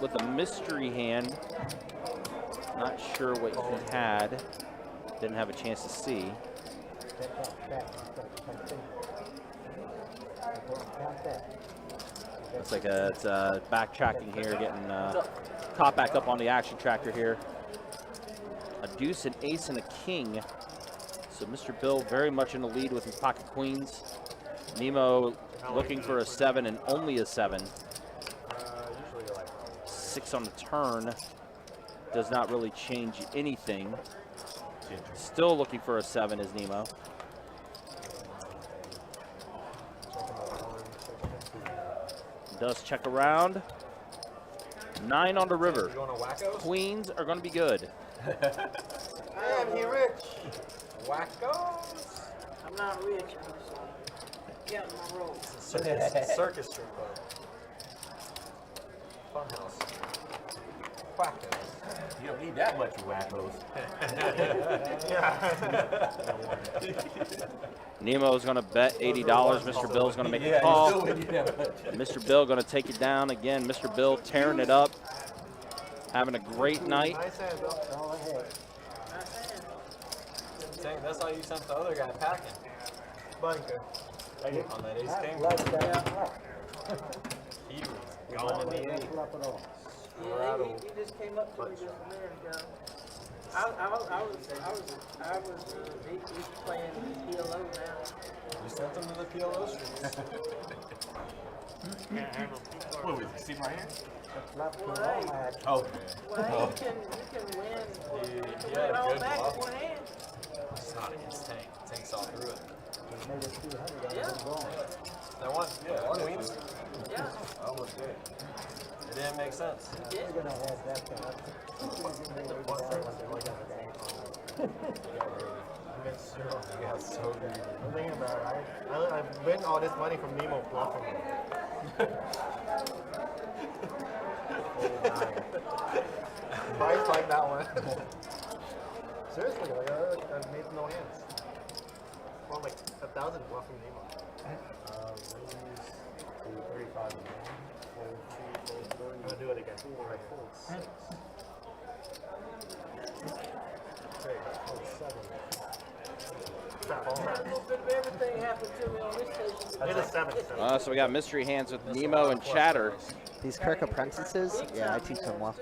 with a mystery hand. Not sure what he had. Didn't have a chance to see. Looks like it's backtracking here, getting caught back up on the action tractor here. A deuce, an ace, and a king. So Mr. Bill very much in the lead with his pocket queens. Nemo looking for a 7 and only a 7. 6 on the turn does not really change anything. Still looking for a 7 is Nemo. Does check around. 9 on the river. Queens are going to be good. Damn, he rich. Wackos. I'm not rich. Yeah, my roll. Circus strip club. Funhouse. Wackos. You don't need that much wackos. Nemo is going to bet $80. Mr. Bill's going to make a call. Mr. Bill going to take it down again. Mr. Bill tearing it up. Having a great night. Nice hand, Bill. Dang, that's all you sent the other guy packing. Bunker. On that ace king. He was gone in the eight. Yeah, he just came up to me just a minute ago. He's playing PLO now. You sent him to the PLO streams. What was he? See right here? Oh, well, you can win. You can win all back in one hand. It's not against Tank. Tank saw through it. Yeah. That one, yeah, Queens. Yeah. I almost did. It didn't make sense. You got so good. I'm thinking about it. I win all this money from Nemo bluffing me. Price like that one. Seriously, like I made no hands. Well, like 1,000 bluffing Nemo. Lose to 35 again. I'm gonna do it again. Alright, fold 6. Okay, fold 7. A little bit of everything happened to me on this station. Hit a 7. So we got mystery hands with Nemo and Chatter. These Kirk apprentices, yeah, I teach them well.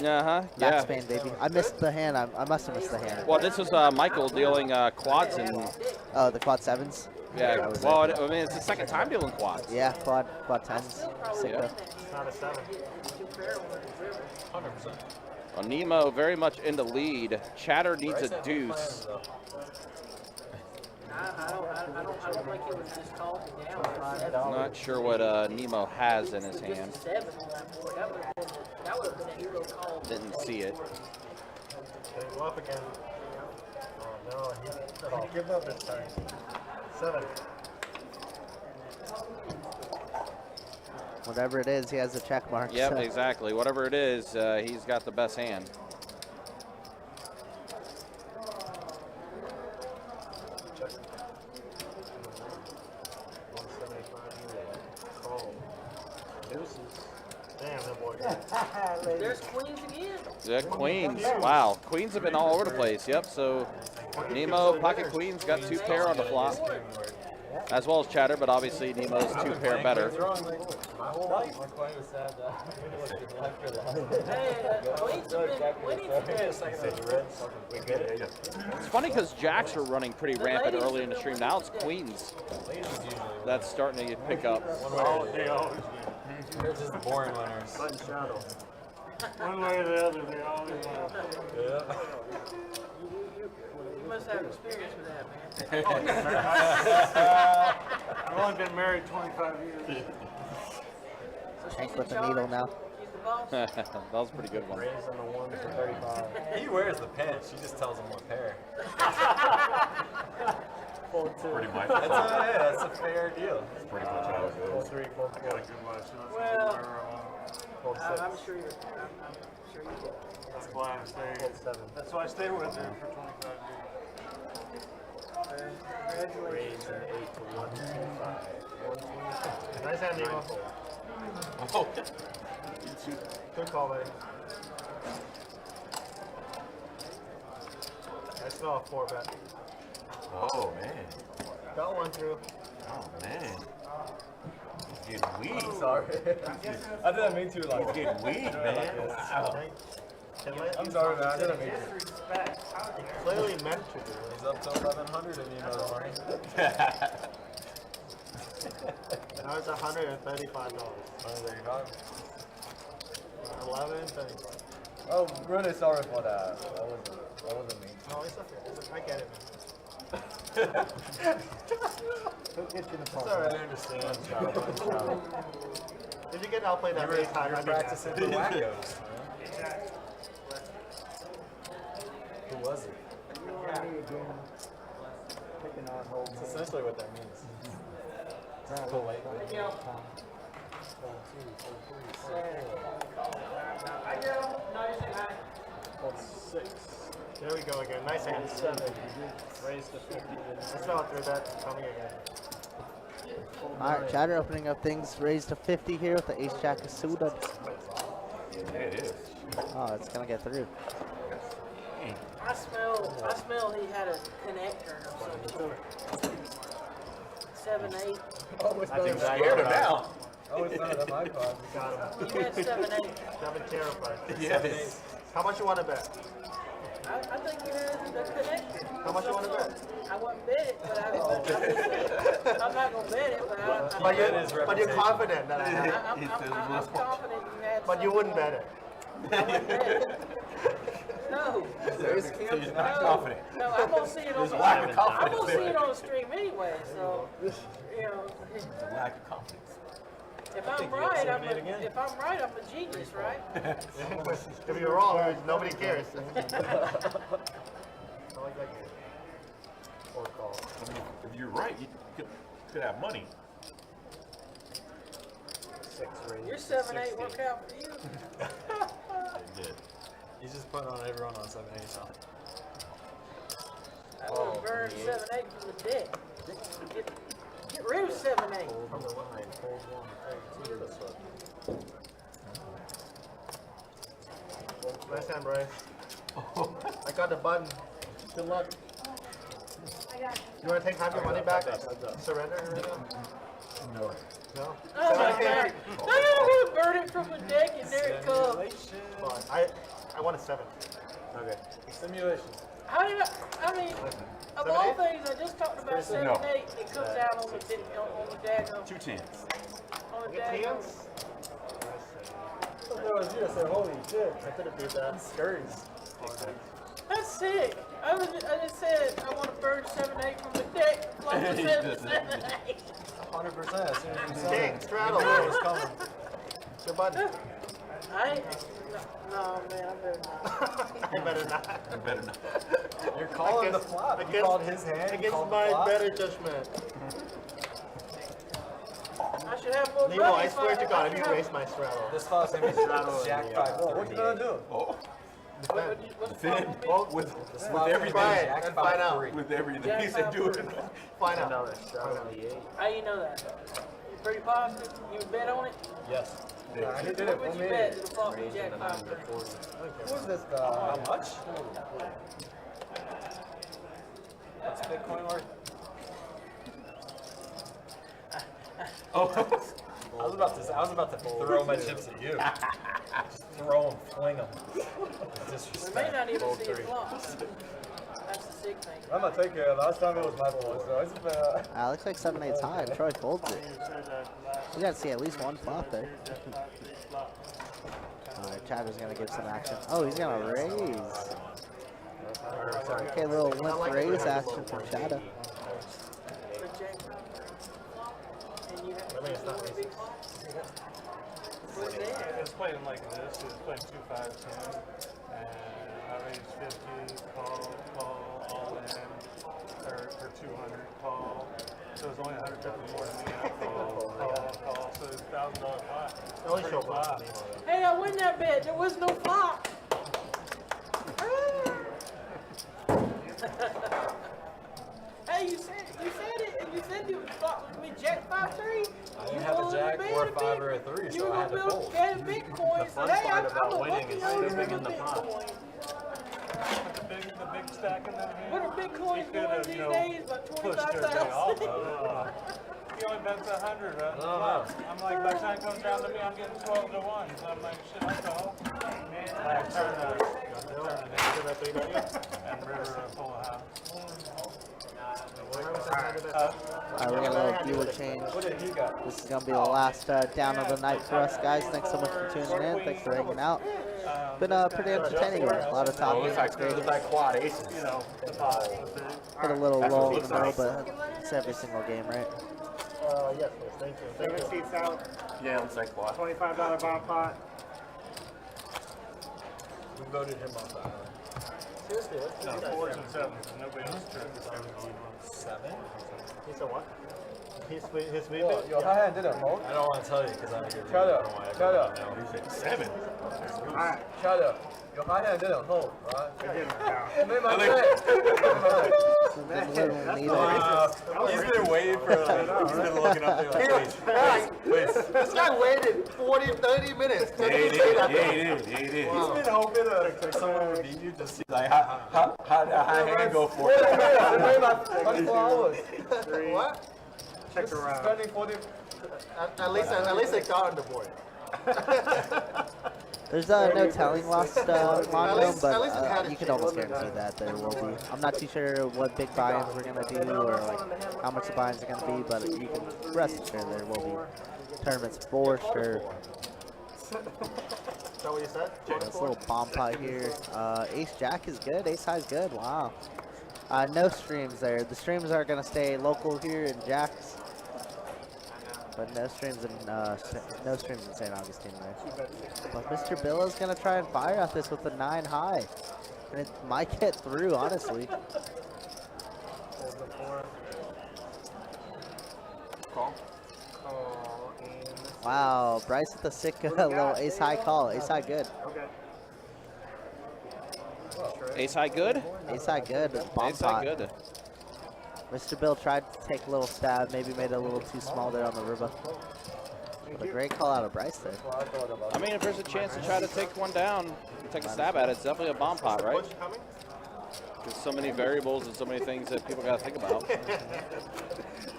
Yeah. Backspan, baby. I missed the hand. I must have missed the hand. Well, this was Michael dealing quads and. Oh, the quad 7s? Yeah, well, I mean, it's the second time dealing quads. Yeah, quad 10s. Sick though. It's not a 7. 100%. Well, Nemo very much in the lead. Chatter needs a deuce. I don't think it was just talking down. Not sure what Nemo has in his hand. 7 on that board. That would have been a hero call. Didn't see it. Okay, go up again. Oh no, he give up this time. 7. Whatever it is, he has a check mark. Yep, so. exactly. Whatever it is, he's got the best hand. Damn, that boy. There's queens again. Yeah, queens. Wow, queens have been all over the place. Yep. So Nemo pocket queens got 2 pair on the flop, as well as Chatter, but obviously Nemo's 2 pair better. My whole life, my coin was sad. It's funny because jacks are running pretty rampant early in the stream. Now it's queens that's starting to pick up. They're just boring winners. Button shadow. One way or the other, they always win. Yeah. You must have experience with that, man. I've only been married 25 years. Hank with the needle now. That was a pretty good one. Raise on the 1 to 35. He wears the pants. She just tells him what pair. Fold 2. Pretty much. That's a fair deal. That's pretty much how it Fold goes. 3, fold 4. Well, Fold 6. I'm sure That's why I stayed. That's why I stayed with her for 25 years. Raise an 8 to 125. Nice hand, Nemo. Oh. Good call, buddy. I smell a 4-bet. Oh, man. Got one through. Oh, man. He's getting weed. Sorry. I didn't mean to like. He's getting weed, man. Wow. I'm sorry, man. I didn't mean to. Clearly meant to do. He's up to 1100 and you know the money. Now it's $135. 135. 11.35. Oh, really sorry for that. That wasn't me. No, it's okay. I get it. He'll get you the It's alright. I understand. Did you get outplayed that many times? You're practicing for wackos. Who was it? That's essentially what that means. There we go again. Nice hand. 7. Raise to 50. Let's go through that. Coming again. Alright, Chatter opening up things. Raised to 50 here with the ace jack of suited. Yeah, it is. Oh, it's gonna get through. I smell he had a connector or something. 7, 8. I think scared him now. Oh, it's not on my part. Got him. You had 7, 8. 7 terrified. Yes. How much you want to bet? I think you had the connector. How much you want to bet? I wouldn't bet it, but I'm not going to bet it, but But you're confident that I have. I'm confident you had But you wouldn't bet it. I wouldn't bet it. No. He's not confident. No, I'm going to see it on the lack of confidence. I'm going to see it on the stream anyway, so, you know. There's a lack of confidence. If I'm right, I'm a genius, right? If you're wrong, nobody cares. I like that game. Or call. I mean, if you're right, you could have money. 6 raise. Your 7, 8 work out for you. It did. He's just putting on everyone on 7 8 now. I would have burned 7, 8 from the deck. Get rid of 7, 8. From the line. Hold 1. This one. Nice hand, Bryce. I got the button. Good luck. You want to take half your money back? Surrender right now? No. No? Oh my God. I'm going to burn it from the deck and there it comes. Fine. I want a 7. Okay. Simulation. How did I mean, of all things, I just talked about 7, No. 8. It comes out on the daggone. 2 tens. On the Get daggone. hands? If it was you, I said, holy shit. I could have beat that. Scurries. That's sick. I just said I want to burn 7, 8 from the deck. Plus the 7, 8. 100%. As soon as you saw King, it, straddle. you knew it was coming. It's your button. No, man, I better not. I better not. You better not. You're calling the flop. You called his hand. You Against called my the flop. better judgment. I should have more money. Nemo, I swear to God, if you raise my straddle. This flop's gonna be Jack 5. What you gonna do? Oh. Defend. Defend. Well, With try everything. it and find out. With everything. He said do it. Find out. How you know that? You pretty positive? You would bet on it? Yes. He did it What for would you me. bet it'll fall from Jack 5? Who's this guy? How much? What's Bitcoin worth? Oh. I was about to throw my chips at you. Just throw them, fling them. We may not even see it flop. That's the sick thing. I'm gonna take care of it. Last time it was my fault, so it's Looks like 7 8's high. Troy folds it. We gotta see at least one flop there. Alright, Chatter's gonna give some action. Oh, he's gonna raise. Okay, little limp raise action from Chatter. It's playing like this. It's playing 2, 5, 10. And I raised 50, call, all in. Or 200, call. So it's only 150 more than me. Call. So it's $1,000 pot. Only show flop. Hey, I win that bet. There was no flop. you said it, and you said you fought with me Jack 5-3. I didn't have a Jack or a 5 or a 3, so I had to fold. You had a Bitcoin. The fun Hey, part I'm about a winning lucky is owner sleeping of in the pot. Bitcoin. The big stack in there. What are Bitcoins doing these days? About Pushed everything off of it. He only bets 100, right? No. I'm like, by the time it comes down to me, I'm getting 12 to 1. So I'm like, shit, I'll call. I turn it in. And River full house. Alright, we're gonna let viewer change. What did he got? This is gonna be the last down of the night for us, guys. Thanks so much for tuning in. Thanks for hanging out. Been pretty entertaining here. A lot of talking. It's like quad aces. You know, the pot. Hit a little lull in the middle, but it's every single game, right? Yes, please. Thank you. 7 seats out. Yeah, looks like quad. $25 bomb pot. We voted him off the island. Seriously, No, 4s and 7s. Nobody else turned this down. 7? He's a what? His sweet Yo, how hand did it, Mo? I don't want to tell you because I don't get Shut up. Shut up. He said 7. Alright. Shut up. Your high hand didn't hold, right? I didn't now. It made my day. He's been waiting for he's been looking up there like, wait. This guy waited 40, 30 minutes. Yeah, he did. He's been hoping someone would beat you to see like how that high hand go for it. It made my 24 hours. What? Check around. Spending 40. At least they got on the board. There's no telling lost Mondo, least it but had a you can chance. almost guarantee that there will be. I'm not too sure what big buy-ins we're gonna do or like how much the buy-ins are gonna be, but you can rest assured there will be tournaments for sure. Is that what you said? This little bomb pot here. Ace Jack is good. Ace High is good. Wow. No streams there. The streams are gonna stay local here in Jack's, but no streams in St. Augustine there. But Mr. Bill is gonna try and fire at this with a 9 high, and it might get through, honestly. Wow, Bryce with the sick little ace high call. Ace high good. Okay. Ace high good? Ace high good. Bomb Ace high pot. good. Mr. Bill tried to take a little stab, maybe made it a little too small there on the river. But a great call out of Bryce there. I mean, if there's a chance to try to take one down, take a stab at it, it's definitely a bomb pot, right? There's so many variables and so many things that people got to think about.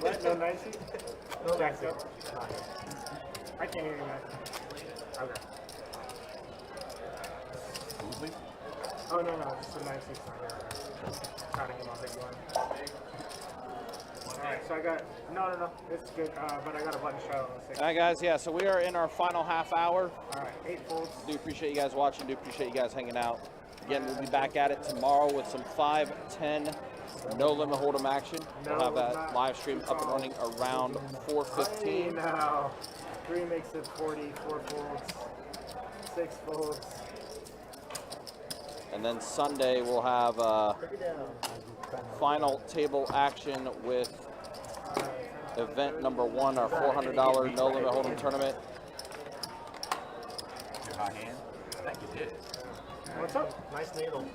What? No 90? No 90. I can't hear you, man. Okay. Oh, no, just a 96 on here. Trying to get my big one. Alright, so I got, no, it's good, but I got a button shot on the 6. All right, guys, yeah, so we are in our final half hour. Alright, 8 folds. Do appreciate you guys watching, do appreciate you guys hanging out. Again, we'll be back at it tomorrow with some 5-10 no limit hold'em action. We'll have that live stream up and running around 4:15. Now, 3 makes it 40, 4 folds, 6 folds. And then Sunday we'll have final table action with event number 1, our $400 no limit hold'em tournament. Your high hand? I think you did. What's up? Nice needle.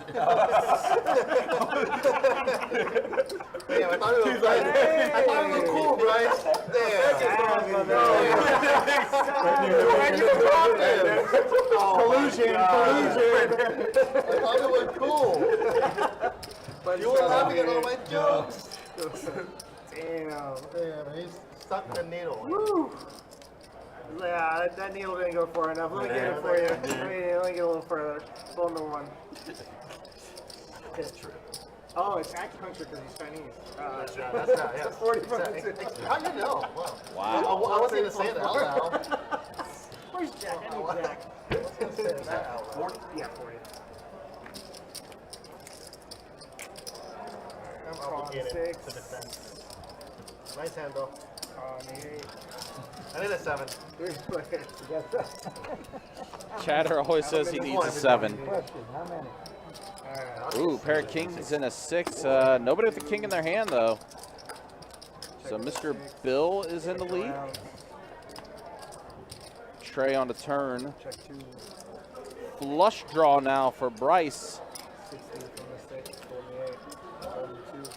Damn, I thought it was Bryce. I thought it was cool, Bryce. Damn. When you dropped him. Collusion. I thought it was cool. You were laughing at all my jokes. Damn, he's stuck the needle. Woo. Yeah, that needle didn't go far enough. Let me get it for you. Let me get a little further. Pull the one. It's true. Oh, it's acupuncture because he's Chinese. That's not, yes. 40 How do you know? Wow. I wasn't going to say that out loud. Where's Jack? I need Jack. I was going to say that out loud. 40? Yeah, 40. I'm obligated to defend. Nice handle. On the 8. I need a 7. 3 players. Chatter always says he needs a 7. Question, how many? Ooh, pair of kings and a 6. Nobody with the king in their hand, though. So Mr. Bill is in the lead. Trey on the turn. Flush draw now for Bryce. 60 from the 6, 48, 32.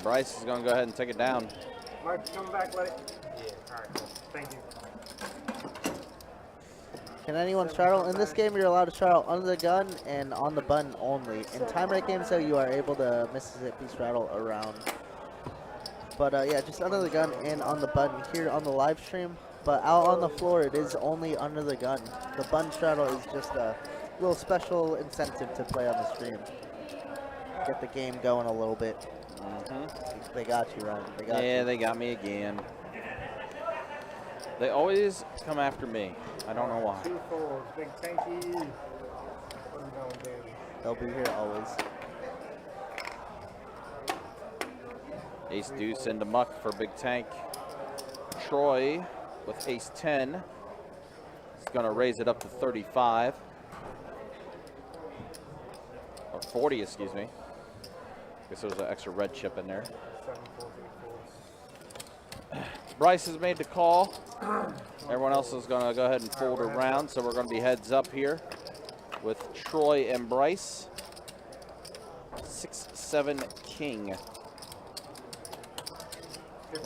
And Bryce is going to go ahead and take it down. Mark, come back, let it. Yeah. All right, cool. Thank you. Can anyone straddle? In this game, you're allowed to straddle under the gun and on the button only. In time rate games, though, you are able to Mississippi straddle around. But yeah, just under the gun and on the button here on the live stream. But out on the floor, it is only under the gun. The button straddle is just a little special incentive to play on the stream. Get the game going a little bit. They got you, Ryan. They got you. They got me again. They always come after me. I don't know why. 2-4, big tanky. What are we going, baby? They'll be here always. Ace deuce into muck for Big Tank. Troy with ace 10. He's going to raise it up to 35. Or 40, excuse me. Guess there was an extra red chip in there. Bryce has made the call. Everyone else is going to go ahead and fold around, so we're going to be heads up here with Troy and Bryce. 6-7 king.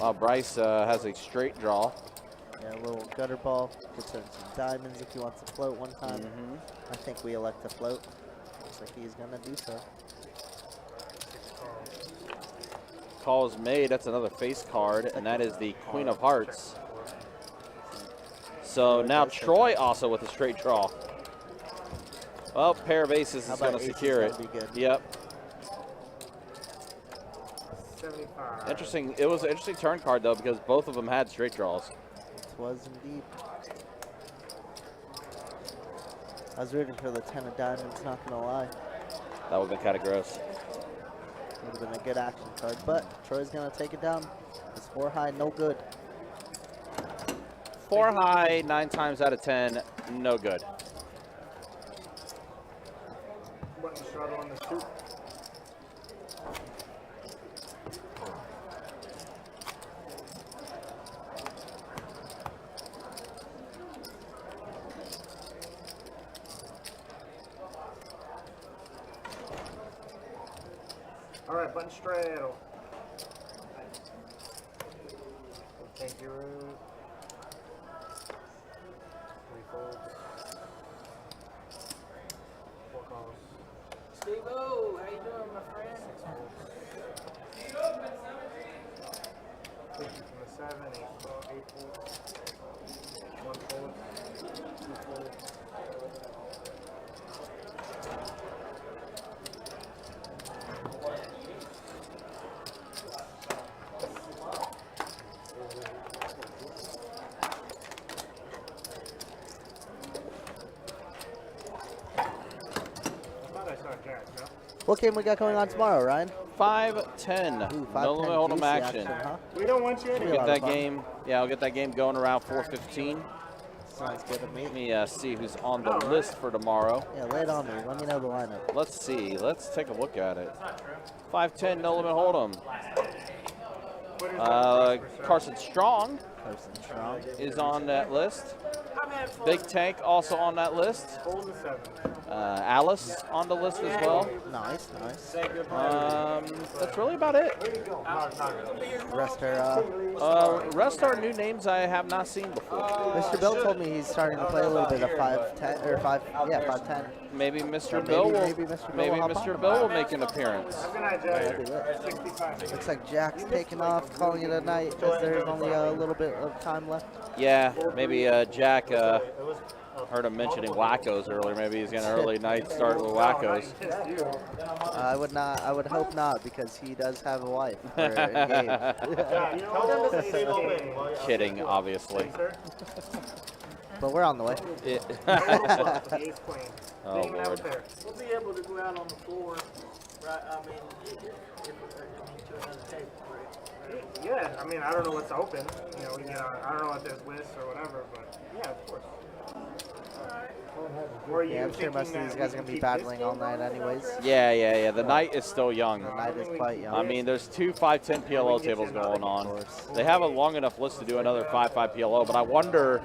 Wow, Bryce has a straight draw. Yeah, a little gutter ball. Gets some diamonds if he wants to float one time. I think we elect to float. Looks like he's going to do so. Call is made. That's another face card, and that is the Queen of Hearts. So now Troy also with a straight draw. Well, pair of aces is going to secure it. Yep. 75. Interesting. It was an interesting turn card, though, because both of them had straight draws. It was indeed. I was rooting for the 10 of diamonds, not going to lie. That would have been kind of gross. Would have been a good action card, but Troy's going to take it down. It's 4 high, no good. 4 high, 9 times out of 10, no good. Button straddle on the suit. All right, button straddle. Thank you. 3 folds. 4 calls. Steve-O, how you doing, my friend? 6 folds. 50 from the 7, 8 folds. 1 fold. 2 folds. What game we got going on tomorrow, Ryan? 5-10. No limit hold'em action. Huh? We don't want you to get that game. Yeah, I'll get that game going around 4:15. Sounds good to me. Let me see who's on the list for tomorrow. Yeah, lay it on me. Let me know the lineup. Let's see. Let's take a look at it. 5-10, no limit hold'em. Carson Strong is on that list. Big Tank also on that list. Alice on the list as well. Nice, nice. That's really about it. Rest are new names I have not seen before. Mr. Bill told me he's starting to play a little bit of 5-10 or 5-10. Maybe Mr. Bill will. Maybe Mr. Bill will make an appearance. Looks like Jack's taking off, calling it a night, as there's only a little bit of time left. Yeah, maybe Jack. Heard him mentioning wackos earlier. Maybe he's getting an early night start with wackos. I would not. I would hope not, because he does have a wife. Kidding, obviously. But we're on the way. Oh, Lord. We'll be able to go out on the floor, right? I mean, to another table, right? Yeah, I mean, I don't know what's open. You know, we get on, I don't know if there's lists or whatever, but yeah, of course. Yeah, I'm sure most of these guys are going to be battling all night anyways. Yeah. The night is still young. The night is quite young. I mean, there's 2 5-10 PLO tables going on. They have a long enough list to do another 5-5 PLO, but I wonder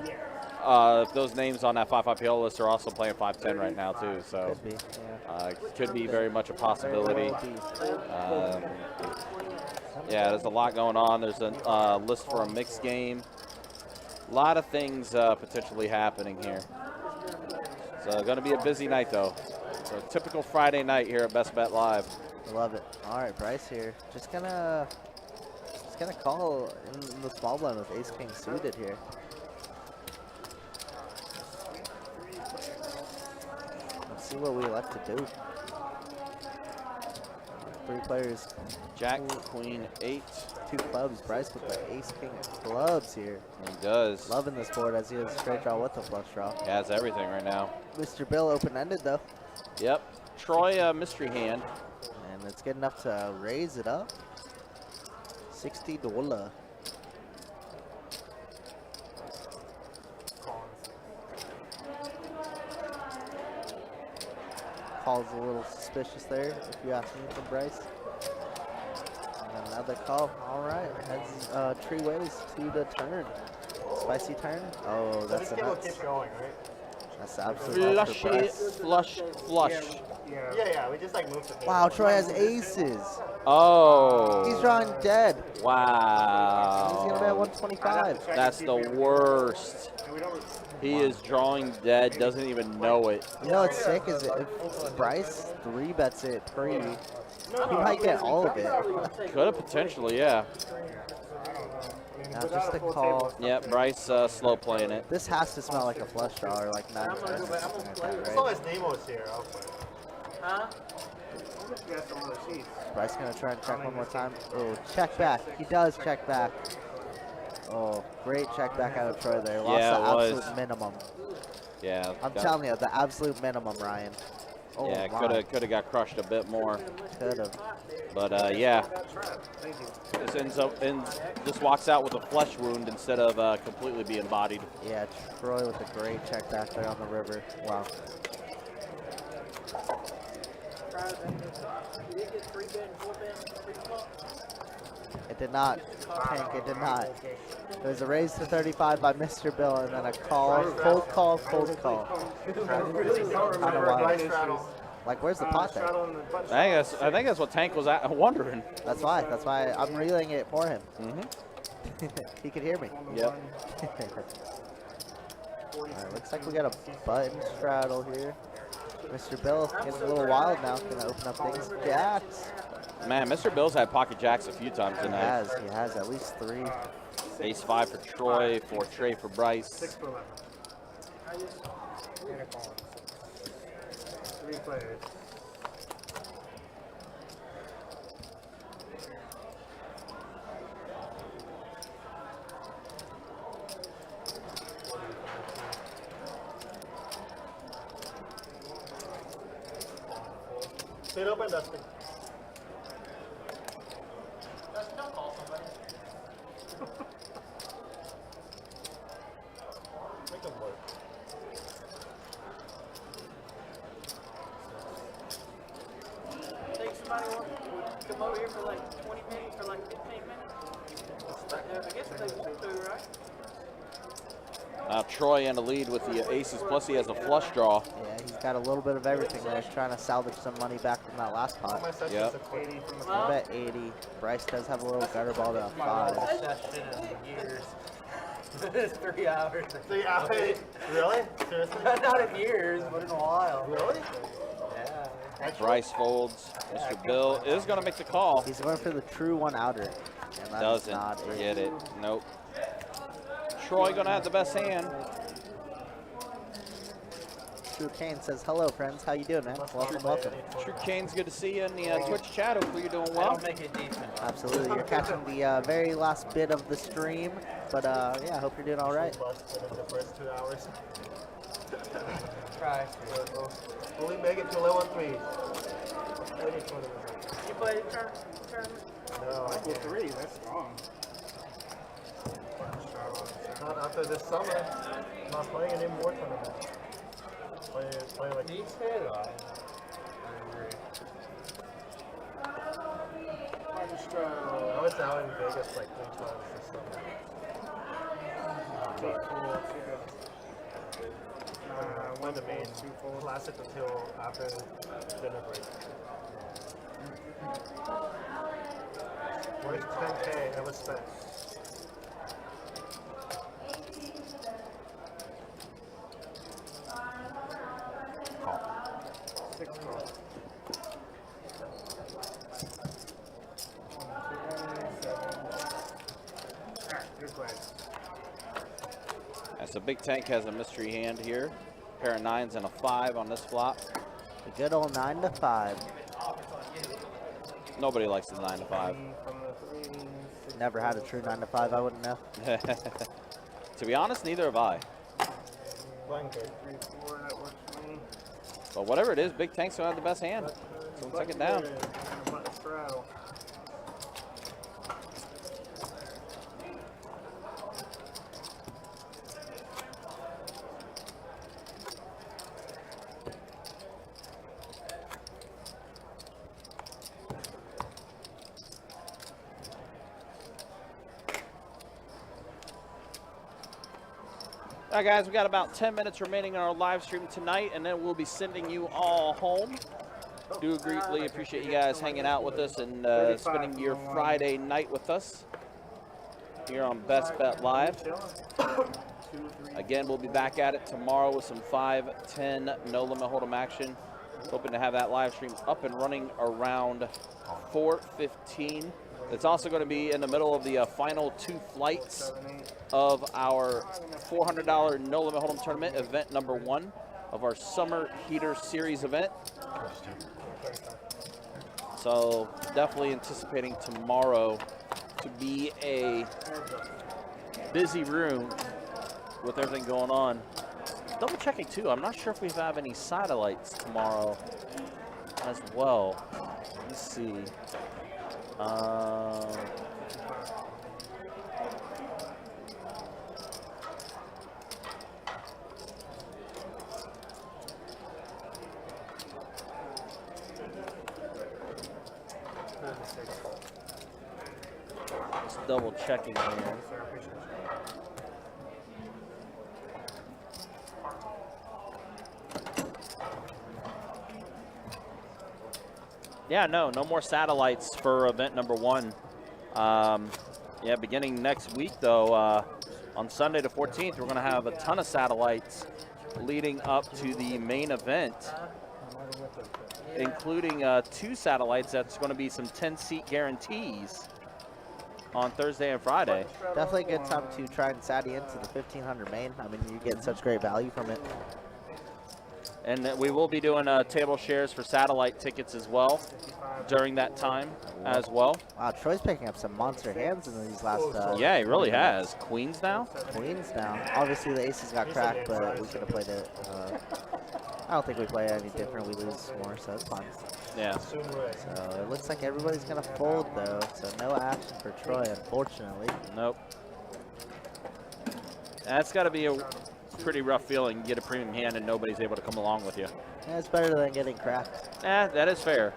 those names on that 5-5 PL list are also playing 5-10 right now too. So Could be, yeah. could be very much a possibility. Yeah, there's a lot going on. There's a list for a mixed game. A lot of things potentially happening here. So going to be a busy night though. So a typical Friday night here at Best Bet Live. Love it. All right, Bryce here. Just gonna call in the small blind with Ace King suited here. Let's see what we elect to do. 3 players. Jack, Queen, 8. 2 clubs. Bryce with the Ace King clubs here. He does. Loving this board as he has a straight draw with a flush draw. He has everything right now. Mr. Bill open-ended though. Yep. Troy mystery hand. And it's good enough to raise it up. $60. Call's a little suspicious there, if you ask me, from Bryce. And another call. All right, heads 3 ways to the turn. Spicy turn. Oh, that's a nuts. Keep going, right? That's the absolute nuts for Bryce. Flush. Yeah, we just like moved the Wow, Troy has aces. Oh. He's drawing dead. Wow. He's gonna be at 125. That's the worst. He is drawing dead, doesn't even know it. You know what's sick is if Bryce 3-bets it pre, he might get all of it. Could have potentially, yeah. Now just a call. Yeah, Bryce slow playing it. This has to smell like a flush draw or like 9 or something like that, As long right? as Nemo's here, I'll play. Huh? Bryce gonna try and check one more time. Oh, check back. He does check back. Oh, great check back out of Troy there. Lost Yeah, the it was. absolute minimum. Yeah. I'm telling you, the absolute minimum, Ryan. Oh, Yeah, my. could have got crushed a bit more. Could have. But yeah, just walks out with a flesh wound instead of completely being bodied. Yeah, Troy with a great check back there on the river. Wow. It did not, Tank, it did not. There was a raise to 35 by Mr. Bill and then a call, cold call, cold call. Kinda wild. Like, where's the pot there? I think that's what Tank was wondering. That's why I'm relaying it for him. Mm-hmm. He could hear me. Yep. Alright, looks like we got a button straddle here. Mr. Bill getting a little wild now. Gonna open up things. Jacks. Man, Mr. Bill's had pocket jacks a few times tonight. He has at least 3. Ace 5 for Troy, 4 Trey for Bryce. 6 for 11. 3 players. Stay open, Dustin. Dustin, don't call somebody. Make them work. Think somebody want to come over here for like 20 minutes, for like 15 minutes? I guess they want to, right? Troy in the lead with the aces, plus he has a flush draw. Yeah, he's got a little bit of everything there. He's trying to salvage some money back from that last pot. Yep. I bet 80. Bryce does have a little gutter ball to a 5. That shit in years. It's 3 hours. 3 hours? Really? Seriously? Not in years, but in a while. Really? Yeah. Bryce folds. Mr. Bill is going to make the call. He's going for the true 1 outer. And that is Doesn't not get it. Nope. Troy going to have the best hand. True Kane says, hello, friends. How you doing, man? Welcome, welcome. True Kane's good to see you in the Twitch chat. Hopefully you're doing well. Make it decent. Absolutely. You're catching the very last bit of the stream. But, yeah, I hope you're doing all right. The first 2 hours. Try. Only make it to level 3. You play the tournament? No, I Level 3, that's wrong. not after this summer. I'm not playing any more tournaments. Play like He said I agree. I was out in Vegas like 3 times this summer. One to me, 2 fold. Lasted until after dinner break. Where's 10K ever spent? Call. 6 calls. 1, 2, 7. Alright, good play. So Big Tank has a mystery hand here. Pair of 9s and a 5 on this flop. The good old 9 to 5. Nobody likes the 9 to 5. Never had a true 9 to 5, I wouldn't know. To be honest, neither have I. Blanket. 3, 4, that works for me. But whatever it is, Big Tank's gonna have the best hand. So let's take it down. Straddle. All right, guys, we got about 10 minutes remaining on our live stream tonight, and then we'll be sending you all home. Do greatly appreciate you guys hanging out with us and spending your Friday night with us here on Best Bet Live. Again, we'll be back at it tomorrow with some 5-10 no limit hold'em action. Hoping to have that live stream up and running around 4:15. It's also going to be in the middle of the final 2 flights of our $400 no limit hold'em tournament, event number 1 of our Summer Heater Series event. So definitely anticipating tomorrow to be a busy room with everything going on. Double checking too, I'm not sure if we have any satellites tomorrow as well. Let's see. Just double checking here. Yeah, no more satellites for event number 1. Yeah, beginning next week though, on Sunday the 14th, we're gonna have a ton of satellites leading up to the main event, including 2 satellites that's gonna be some 10-seat guarantees on Thursday and Friday. Definitely a good time to try and sat into the 1500 main. I mean, you get such great value from it. And we will be doing table shares for satellite tickets as well during that time as well. Wow, Troy's picking up some monster hands in these last. Yeah, he really has. Queens now? Queens now. Obviously, the aces got cracked, but we could have played it. I don't think we play any different. We lose more, so it's fine. Yeah. So it looks like everybody's going to fold, though. So no action for Troy, unfortunately. Nope. That's got to be a pretty rough feeling. You get a premium hand and nobody's able to come along with you. Yeah, it's better than getting cracked. That is fair.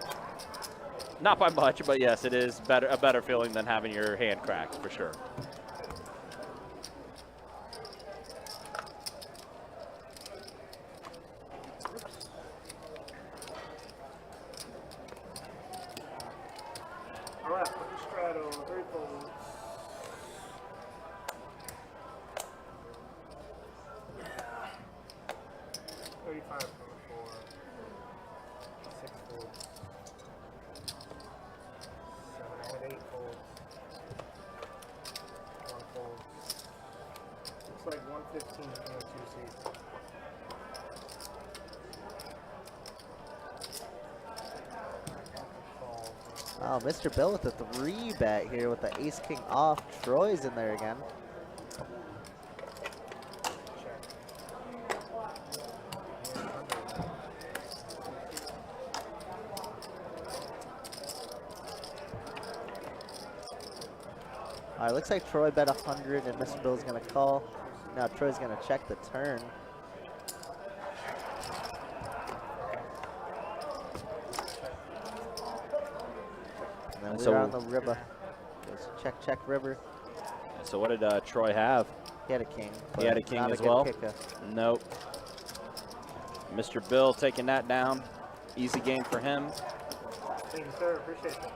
Not by much, but yes, it is a better feeling than having your hand cracked, for sure. All right, put the straddle, 3 folds. Looks like 115 and 2 seats. Oh, Mr. Bill with the 3-bet here with the ace-king off. Troy's in there again. All right, looks like Troy bet 100 and Mr. Bill's gonna call. Now Troy's gonna check the turn. And then we're on the river. Check, check, river. So what did Troy have? He had a king. He had a king as well? Kicker. Nope. Mr. Bill taking that down. Easy game for him. Thank you, sir. Appreciate that.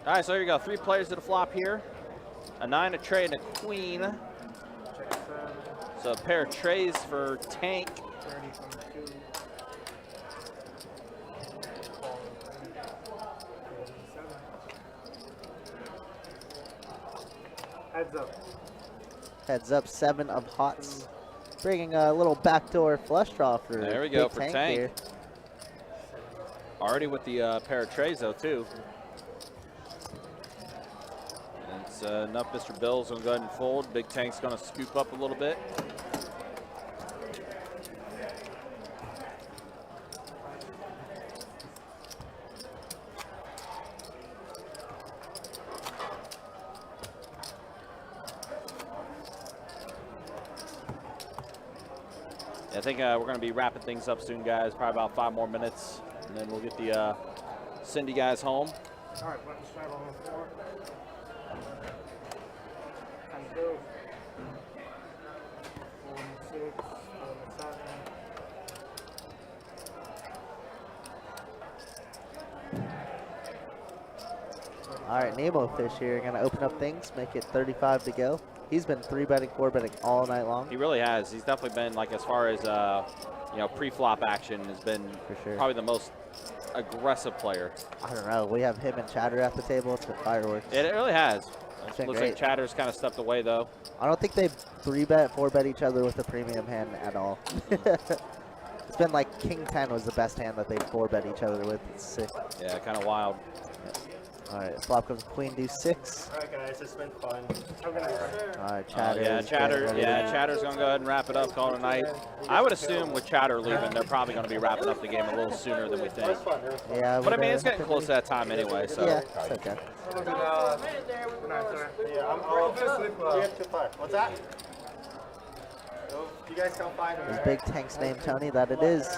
All right, so here you go. 3 players to the flop here. A 9, a tray, and a queen. So a pair of trays for Tank. Heads up. Heads up, 7 of hearts. Bringing a little backdoor flush draw for there we go, Big for Tank Tank. here. Already with the pair of trays, though, too. And it's enough. Mr. Bill's going to go ahead and fold. Big Tank's going to scoop up a little bit. I think we're going to be wrapping things up soon, guys. Probably about 5 more minutes, and then we'll get the Cindy guys home. All right, button strap on the floor. Time to go. 4 and 6, 4 and 7. All right, Nemo fish here. Going to open up things, make it 35 to go. He's been 3-betting, 4-betting all night long. He really has. He's definitely been, like, as far as, you know, pre-flop action has been for sure. Probably the most aggressive player. I don't know. We have him and Chatter at the table. It's fireworks. It really has. It's Looks like Chatter's kind of stepped away, though. I don't think they 3-bet, 4-bet each other with a premium hand at all. It's been like King 10 was the best hand that they 4-bet each other with. It's sick. Yeah, kind of wild. All right, flop comes Queen, do 6. All right, guys, it's been fun. All right, Chatter. Yeah, Chatter's going to go ahead and wrap it up, call it a night. I would assume with Chatter leaving, they're probably going to be wrapping up the game a little sooner than we think. Yeah, but I mean, it's getting close to that time anyway, so. Yeah, it's okay. Yeah, I'm sleep. 3-5. What's that? You guys come find me. Is Big Tank's name Tony? That it is.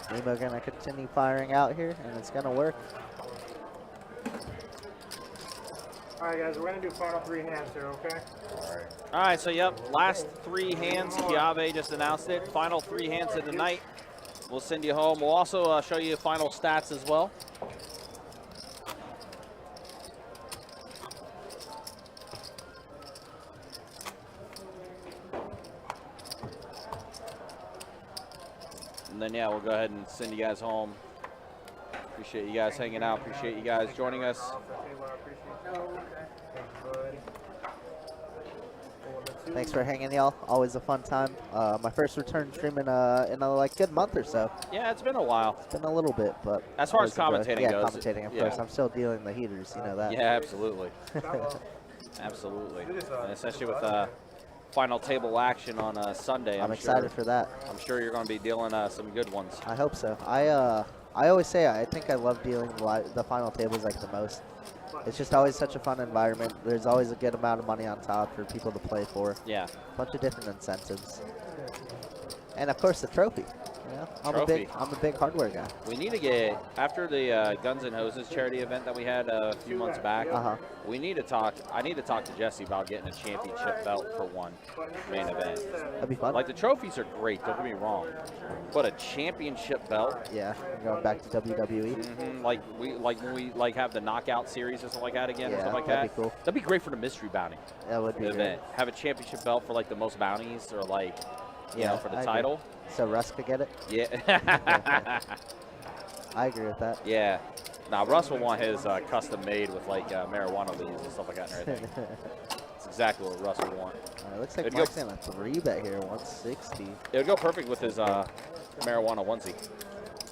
Nemo gonna continue firing out here, and it's gonna work. All right, guys, we're gonna do final 3 hands here, okay? All right, so yep, last 3 hands. Kiave just announced it. Final 3 hands of the night. We'll send you home. We'll also show you final stats as well. And then, yeah, we'll go ahead and send you guys home. Appreciate you guys hanging out. Appreciate you guys joining us. Thanks for hanging, y'all. Always a fun time. My first return stream in a like good month or so. Yeah, it's been a while. It's been a little bit, but as far as commentating goes, commentating, of course. I'm still dealing the heaters. You know that. Yeah, absolutely. Absolutely, and especially with final table action on Sunday. I'm excited for that. I'm sure you're going to be dealing some good ones. I hope so. I always say I think I love dealing the final tables like the most. It's just always such a fun environment. There's always a good amount of money on top for people to play for. Yeah. A bunch of different incentives. And of course the trophy. You know, I'm a big hardware guy. We need to get, after the Guns N' Hoses charity event that we had a few months back, we need to talk, I need to talk to Jesse about getting a championship belt for one main event. That'd be fun. Like the trophies are great, don't get me wrong, but a championship belt. Yeah, going back to WWE. Like when we have the knockout series or something like that again, or something like that'd that. be cool. That'd be great for the mystery bounty. That would be event. great. Have a championship belt for like the most bounties, or like, you know, for the title. So Russ could get it? Yeah. I agree with that. Yeah. Now Russ will want his custom made with like marijuana leaves and stuff like that and everything. That's exactly what Russ would want. Looks like It'd Mark's in a 3-bet here, 160. It would go perfect with his marijuana onesie.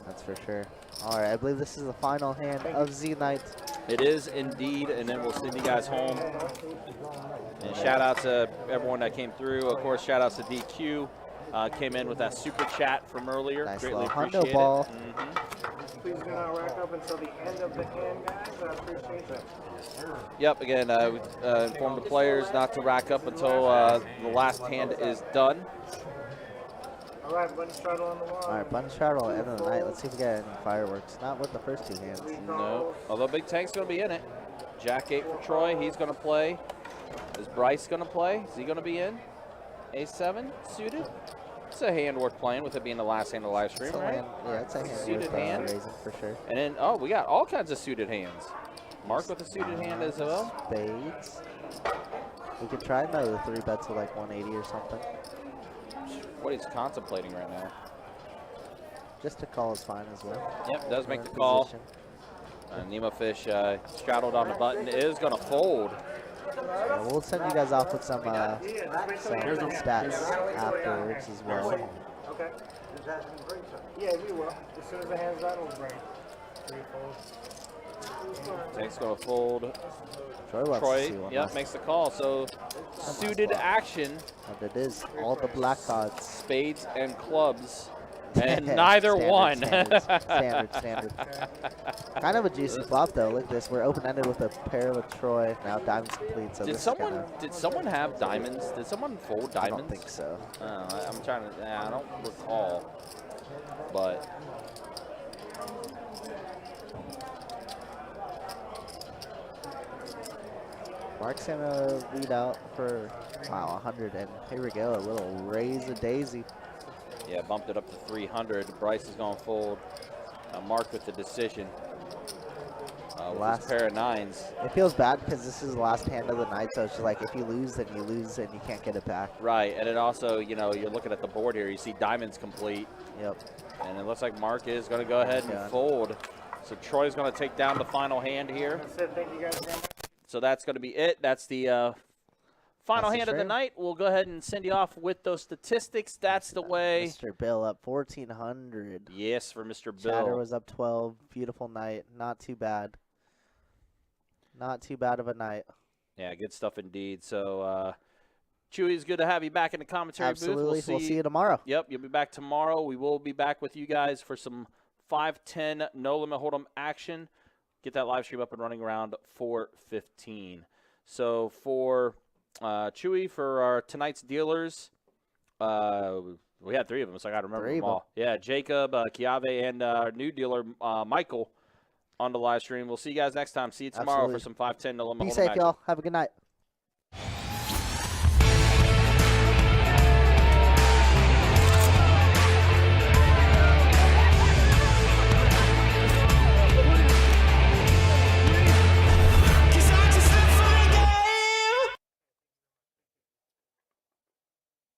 That's for sure. All right, I believe this is the final hand of Z Night. It is indeed, and then we'll send you guys home. And shout out to everyone that came through. Of course, shout outs to DQ. Came in with that super chat from earlier. Nice Greatly little appreciate hundo ball. it. Please do not rack up until the end of the hand, guys. I appreciate that. Yep, again, inform the players not to rack up until the last hand is done. All right, button straddle on the wall. All right, button straddle end of the night. Let's see if we get any fireworks. Not with the first 2 hands. No, although Big Tank's going to be in it. Jack 8 for Troy. He's going to play. Is Bryce going to play? Is he going to be in? A7 suited. It's a hand worth playing with it being the last hand of the live stream, right? Yeah, it's a hand Suited worth hand. raising for sure. And then, oh, we got all kinds of suited hands. Mark with a suited hand as well. Spades. We could try another 3-bets of like 180 or something. What he's contemplating right now. Just to call is fine as well. Yep, does make We're the in call. position. Nemo Fish straddled on the button. Is going to fold. Yeah, we'll send you guys off with some stats afterwards as well. Okay. Yeah, we will. As soon as the hand's done, we'll bring it. Tank's going to fold. Troy wants to see one last. Makes the call. So suited action. And it is all the black odds. Spades and clubs. And neither one. Standard. Kind of a juicy flop though. Look at this. We're open-ended with a pair with Troy. Now diamonds complete. So did someone have diamonds? Did someone fold diamonds? I don't think so. I'm trying to. I don't recall. But Mark's gonna lead out for 100, and here we go. A little raise a daisy. yeah, bumped it up to 300. Bryce is going to fold. Mark with the decision. Last pair of 9s. It feels bad because this is the last hand of the night, so it's just like if you lose, then you lose, and you can't get it back. Right, and it also, you know, you're looking at the board here. You see diamonds complete. Yep. And it looks like Mark is going to go ahead and fold. So Troy's going to take down the final hand here. That's it. Thank you guys very much. So that's going to be it. That's the final hand of the night. We'll go ahead and send you off with those statistics. That's the way. Mr. Bill up 1,400. Yes, for Mr. Bill. Chatter was up 12. Beautiful night. Not too bad. Not too bad of a night. Yeah, good stuff indeed. So, Chewy, it's good to have you back in the commentary booth. Absolutely. We'll see you tomorrow. Yep, you'll be back tomorrow. We will be back with you guys for some 5-10 no limit hold'em action. Get that live stream up and running around 4:15. So for Chewy, for our tonight's dealers, we had 3 of them, so I got to remember them all. Yeah, Jacob, Kiave, and our new dealer, Michael, on the live stream. We'll see you guys next time. See you tomorrow for some 5-10 no limit hold'em action. Be safe, y'all. Have a good night.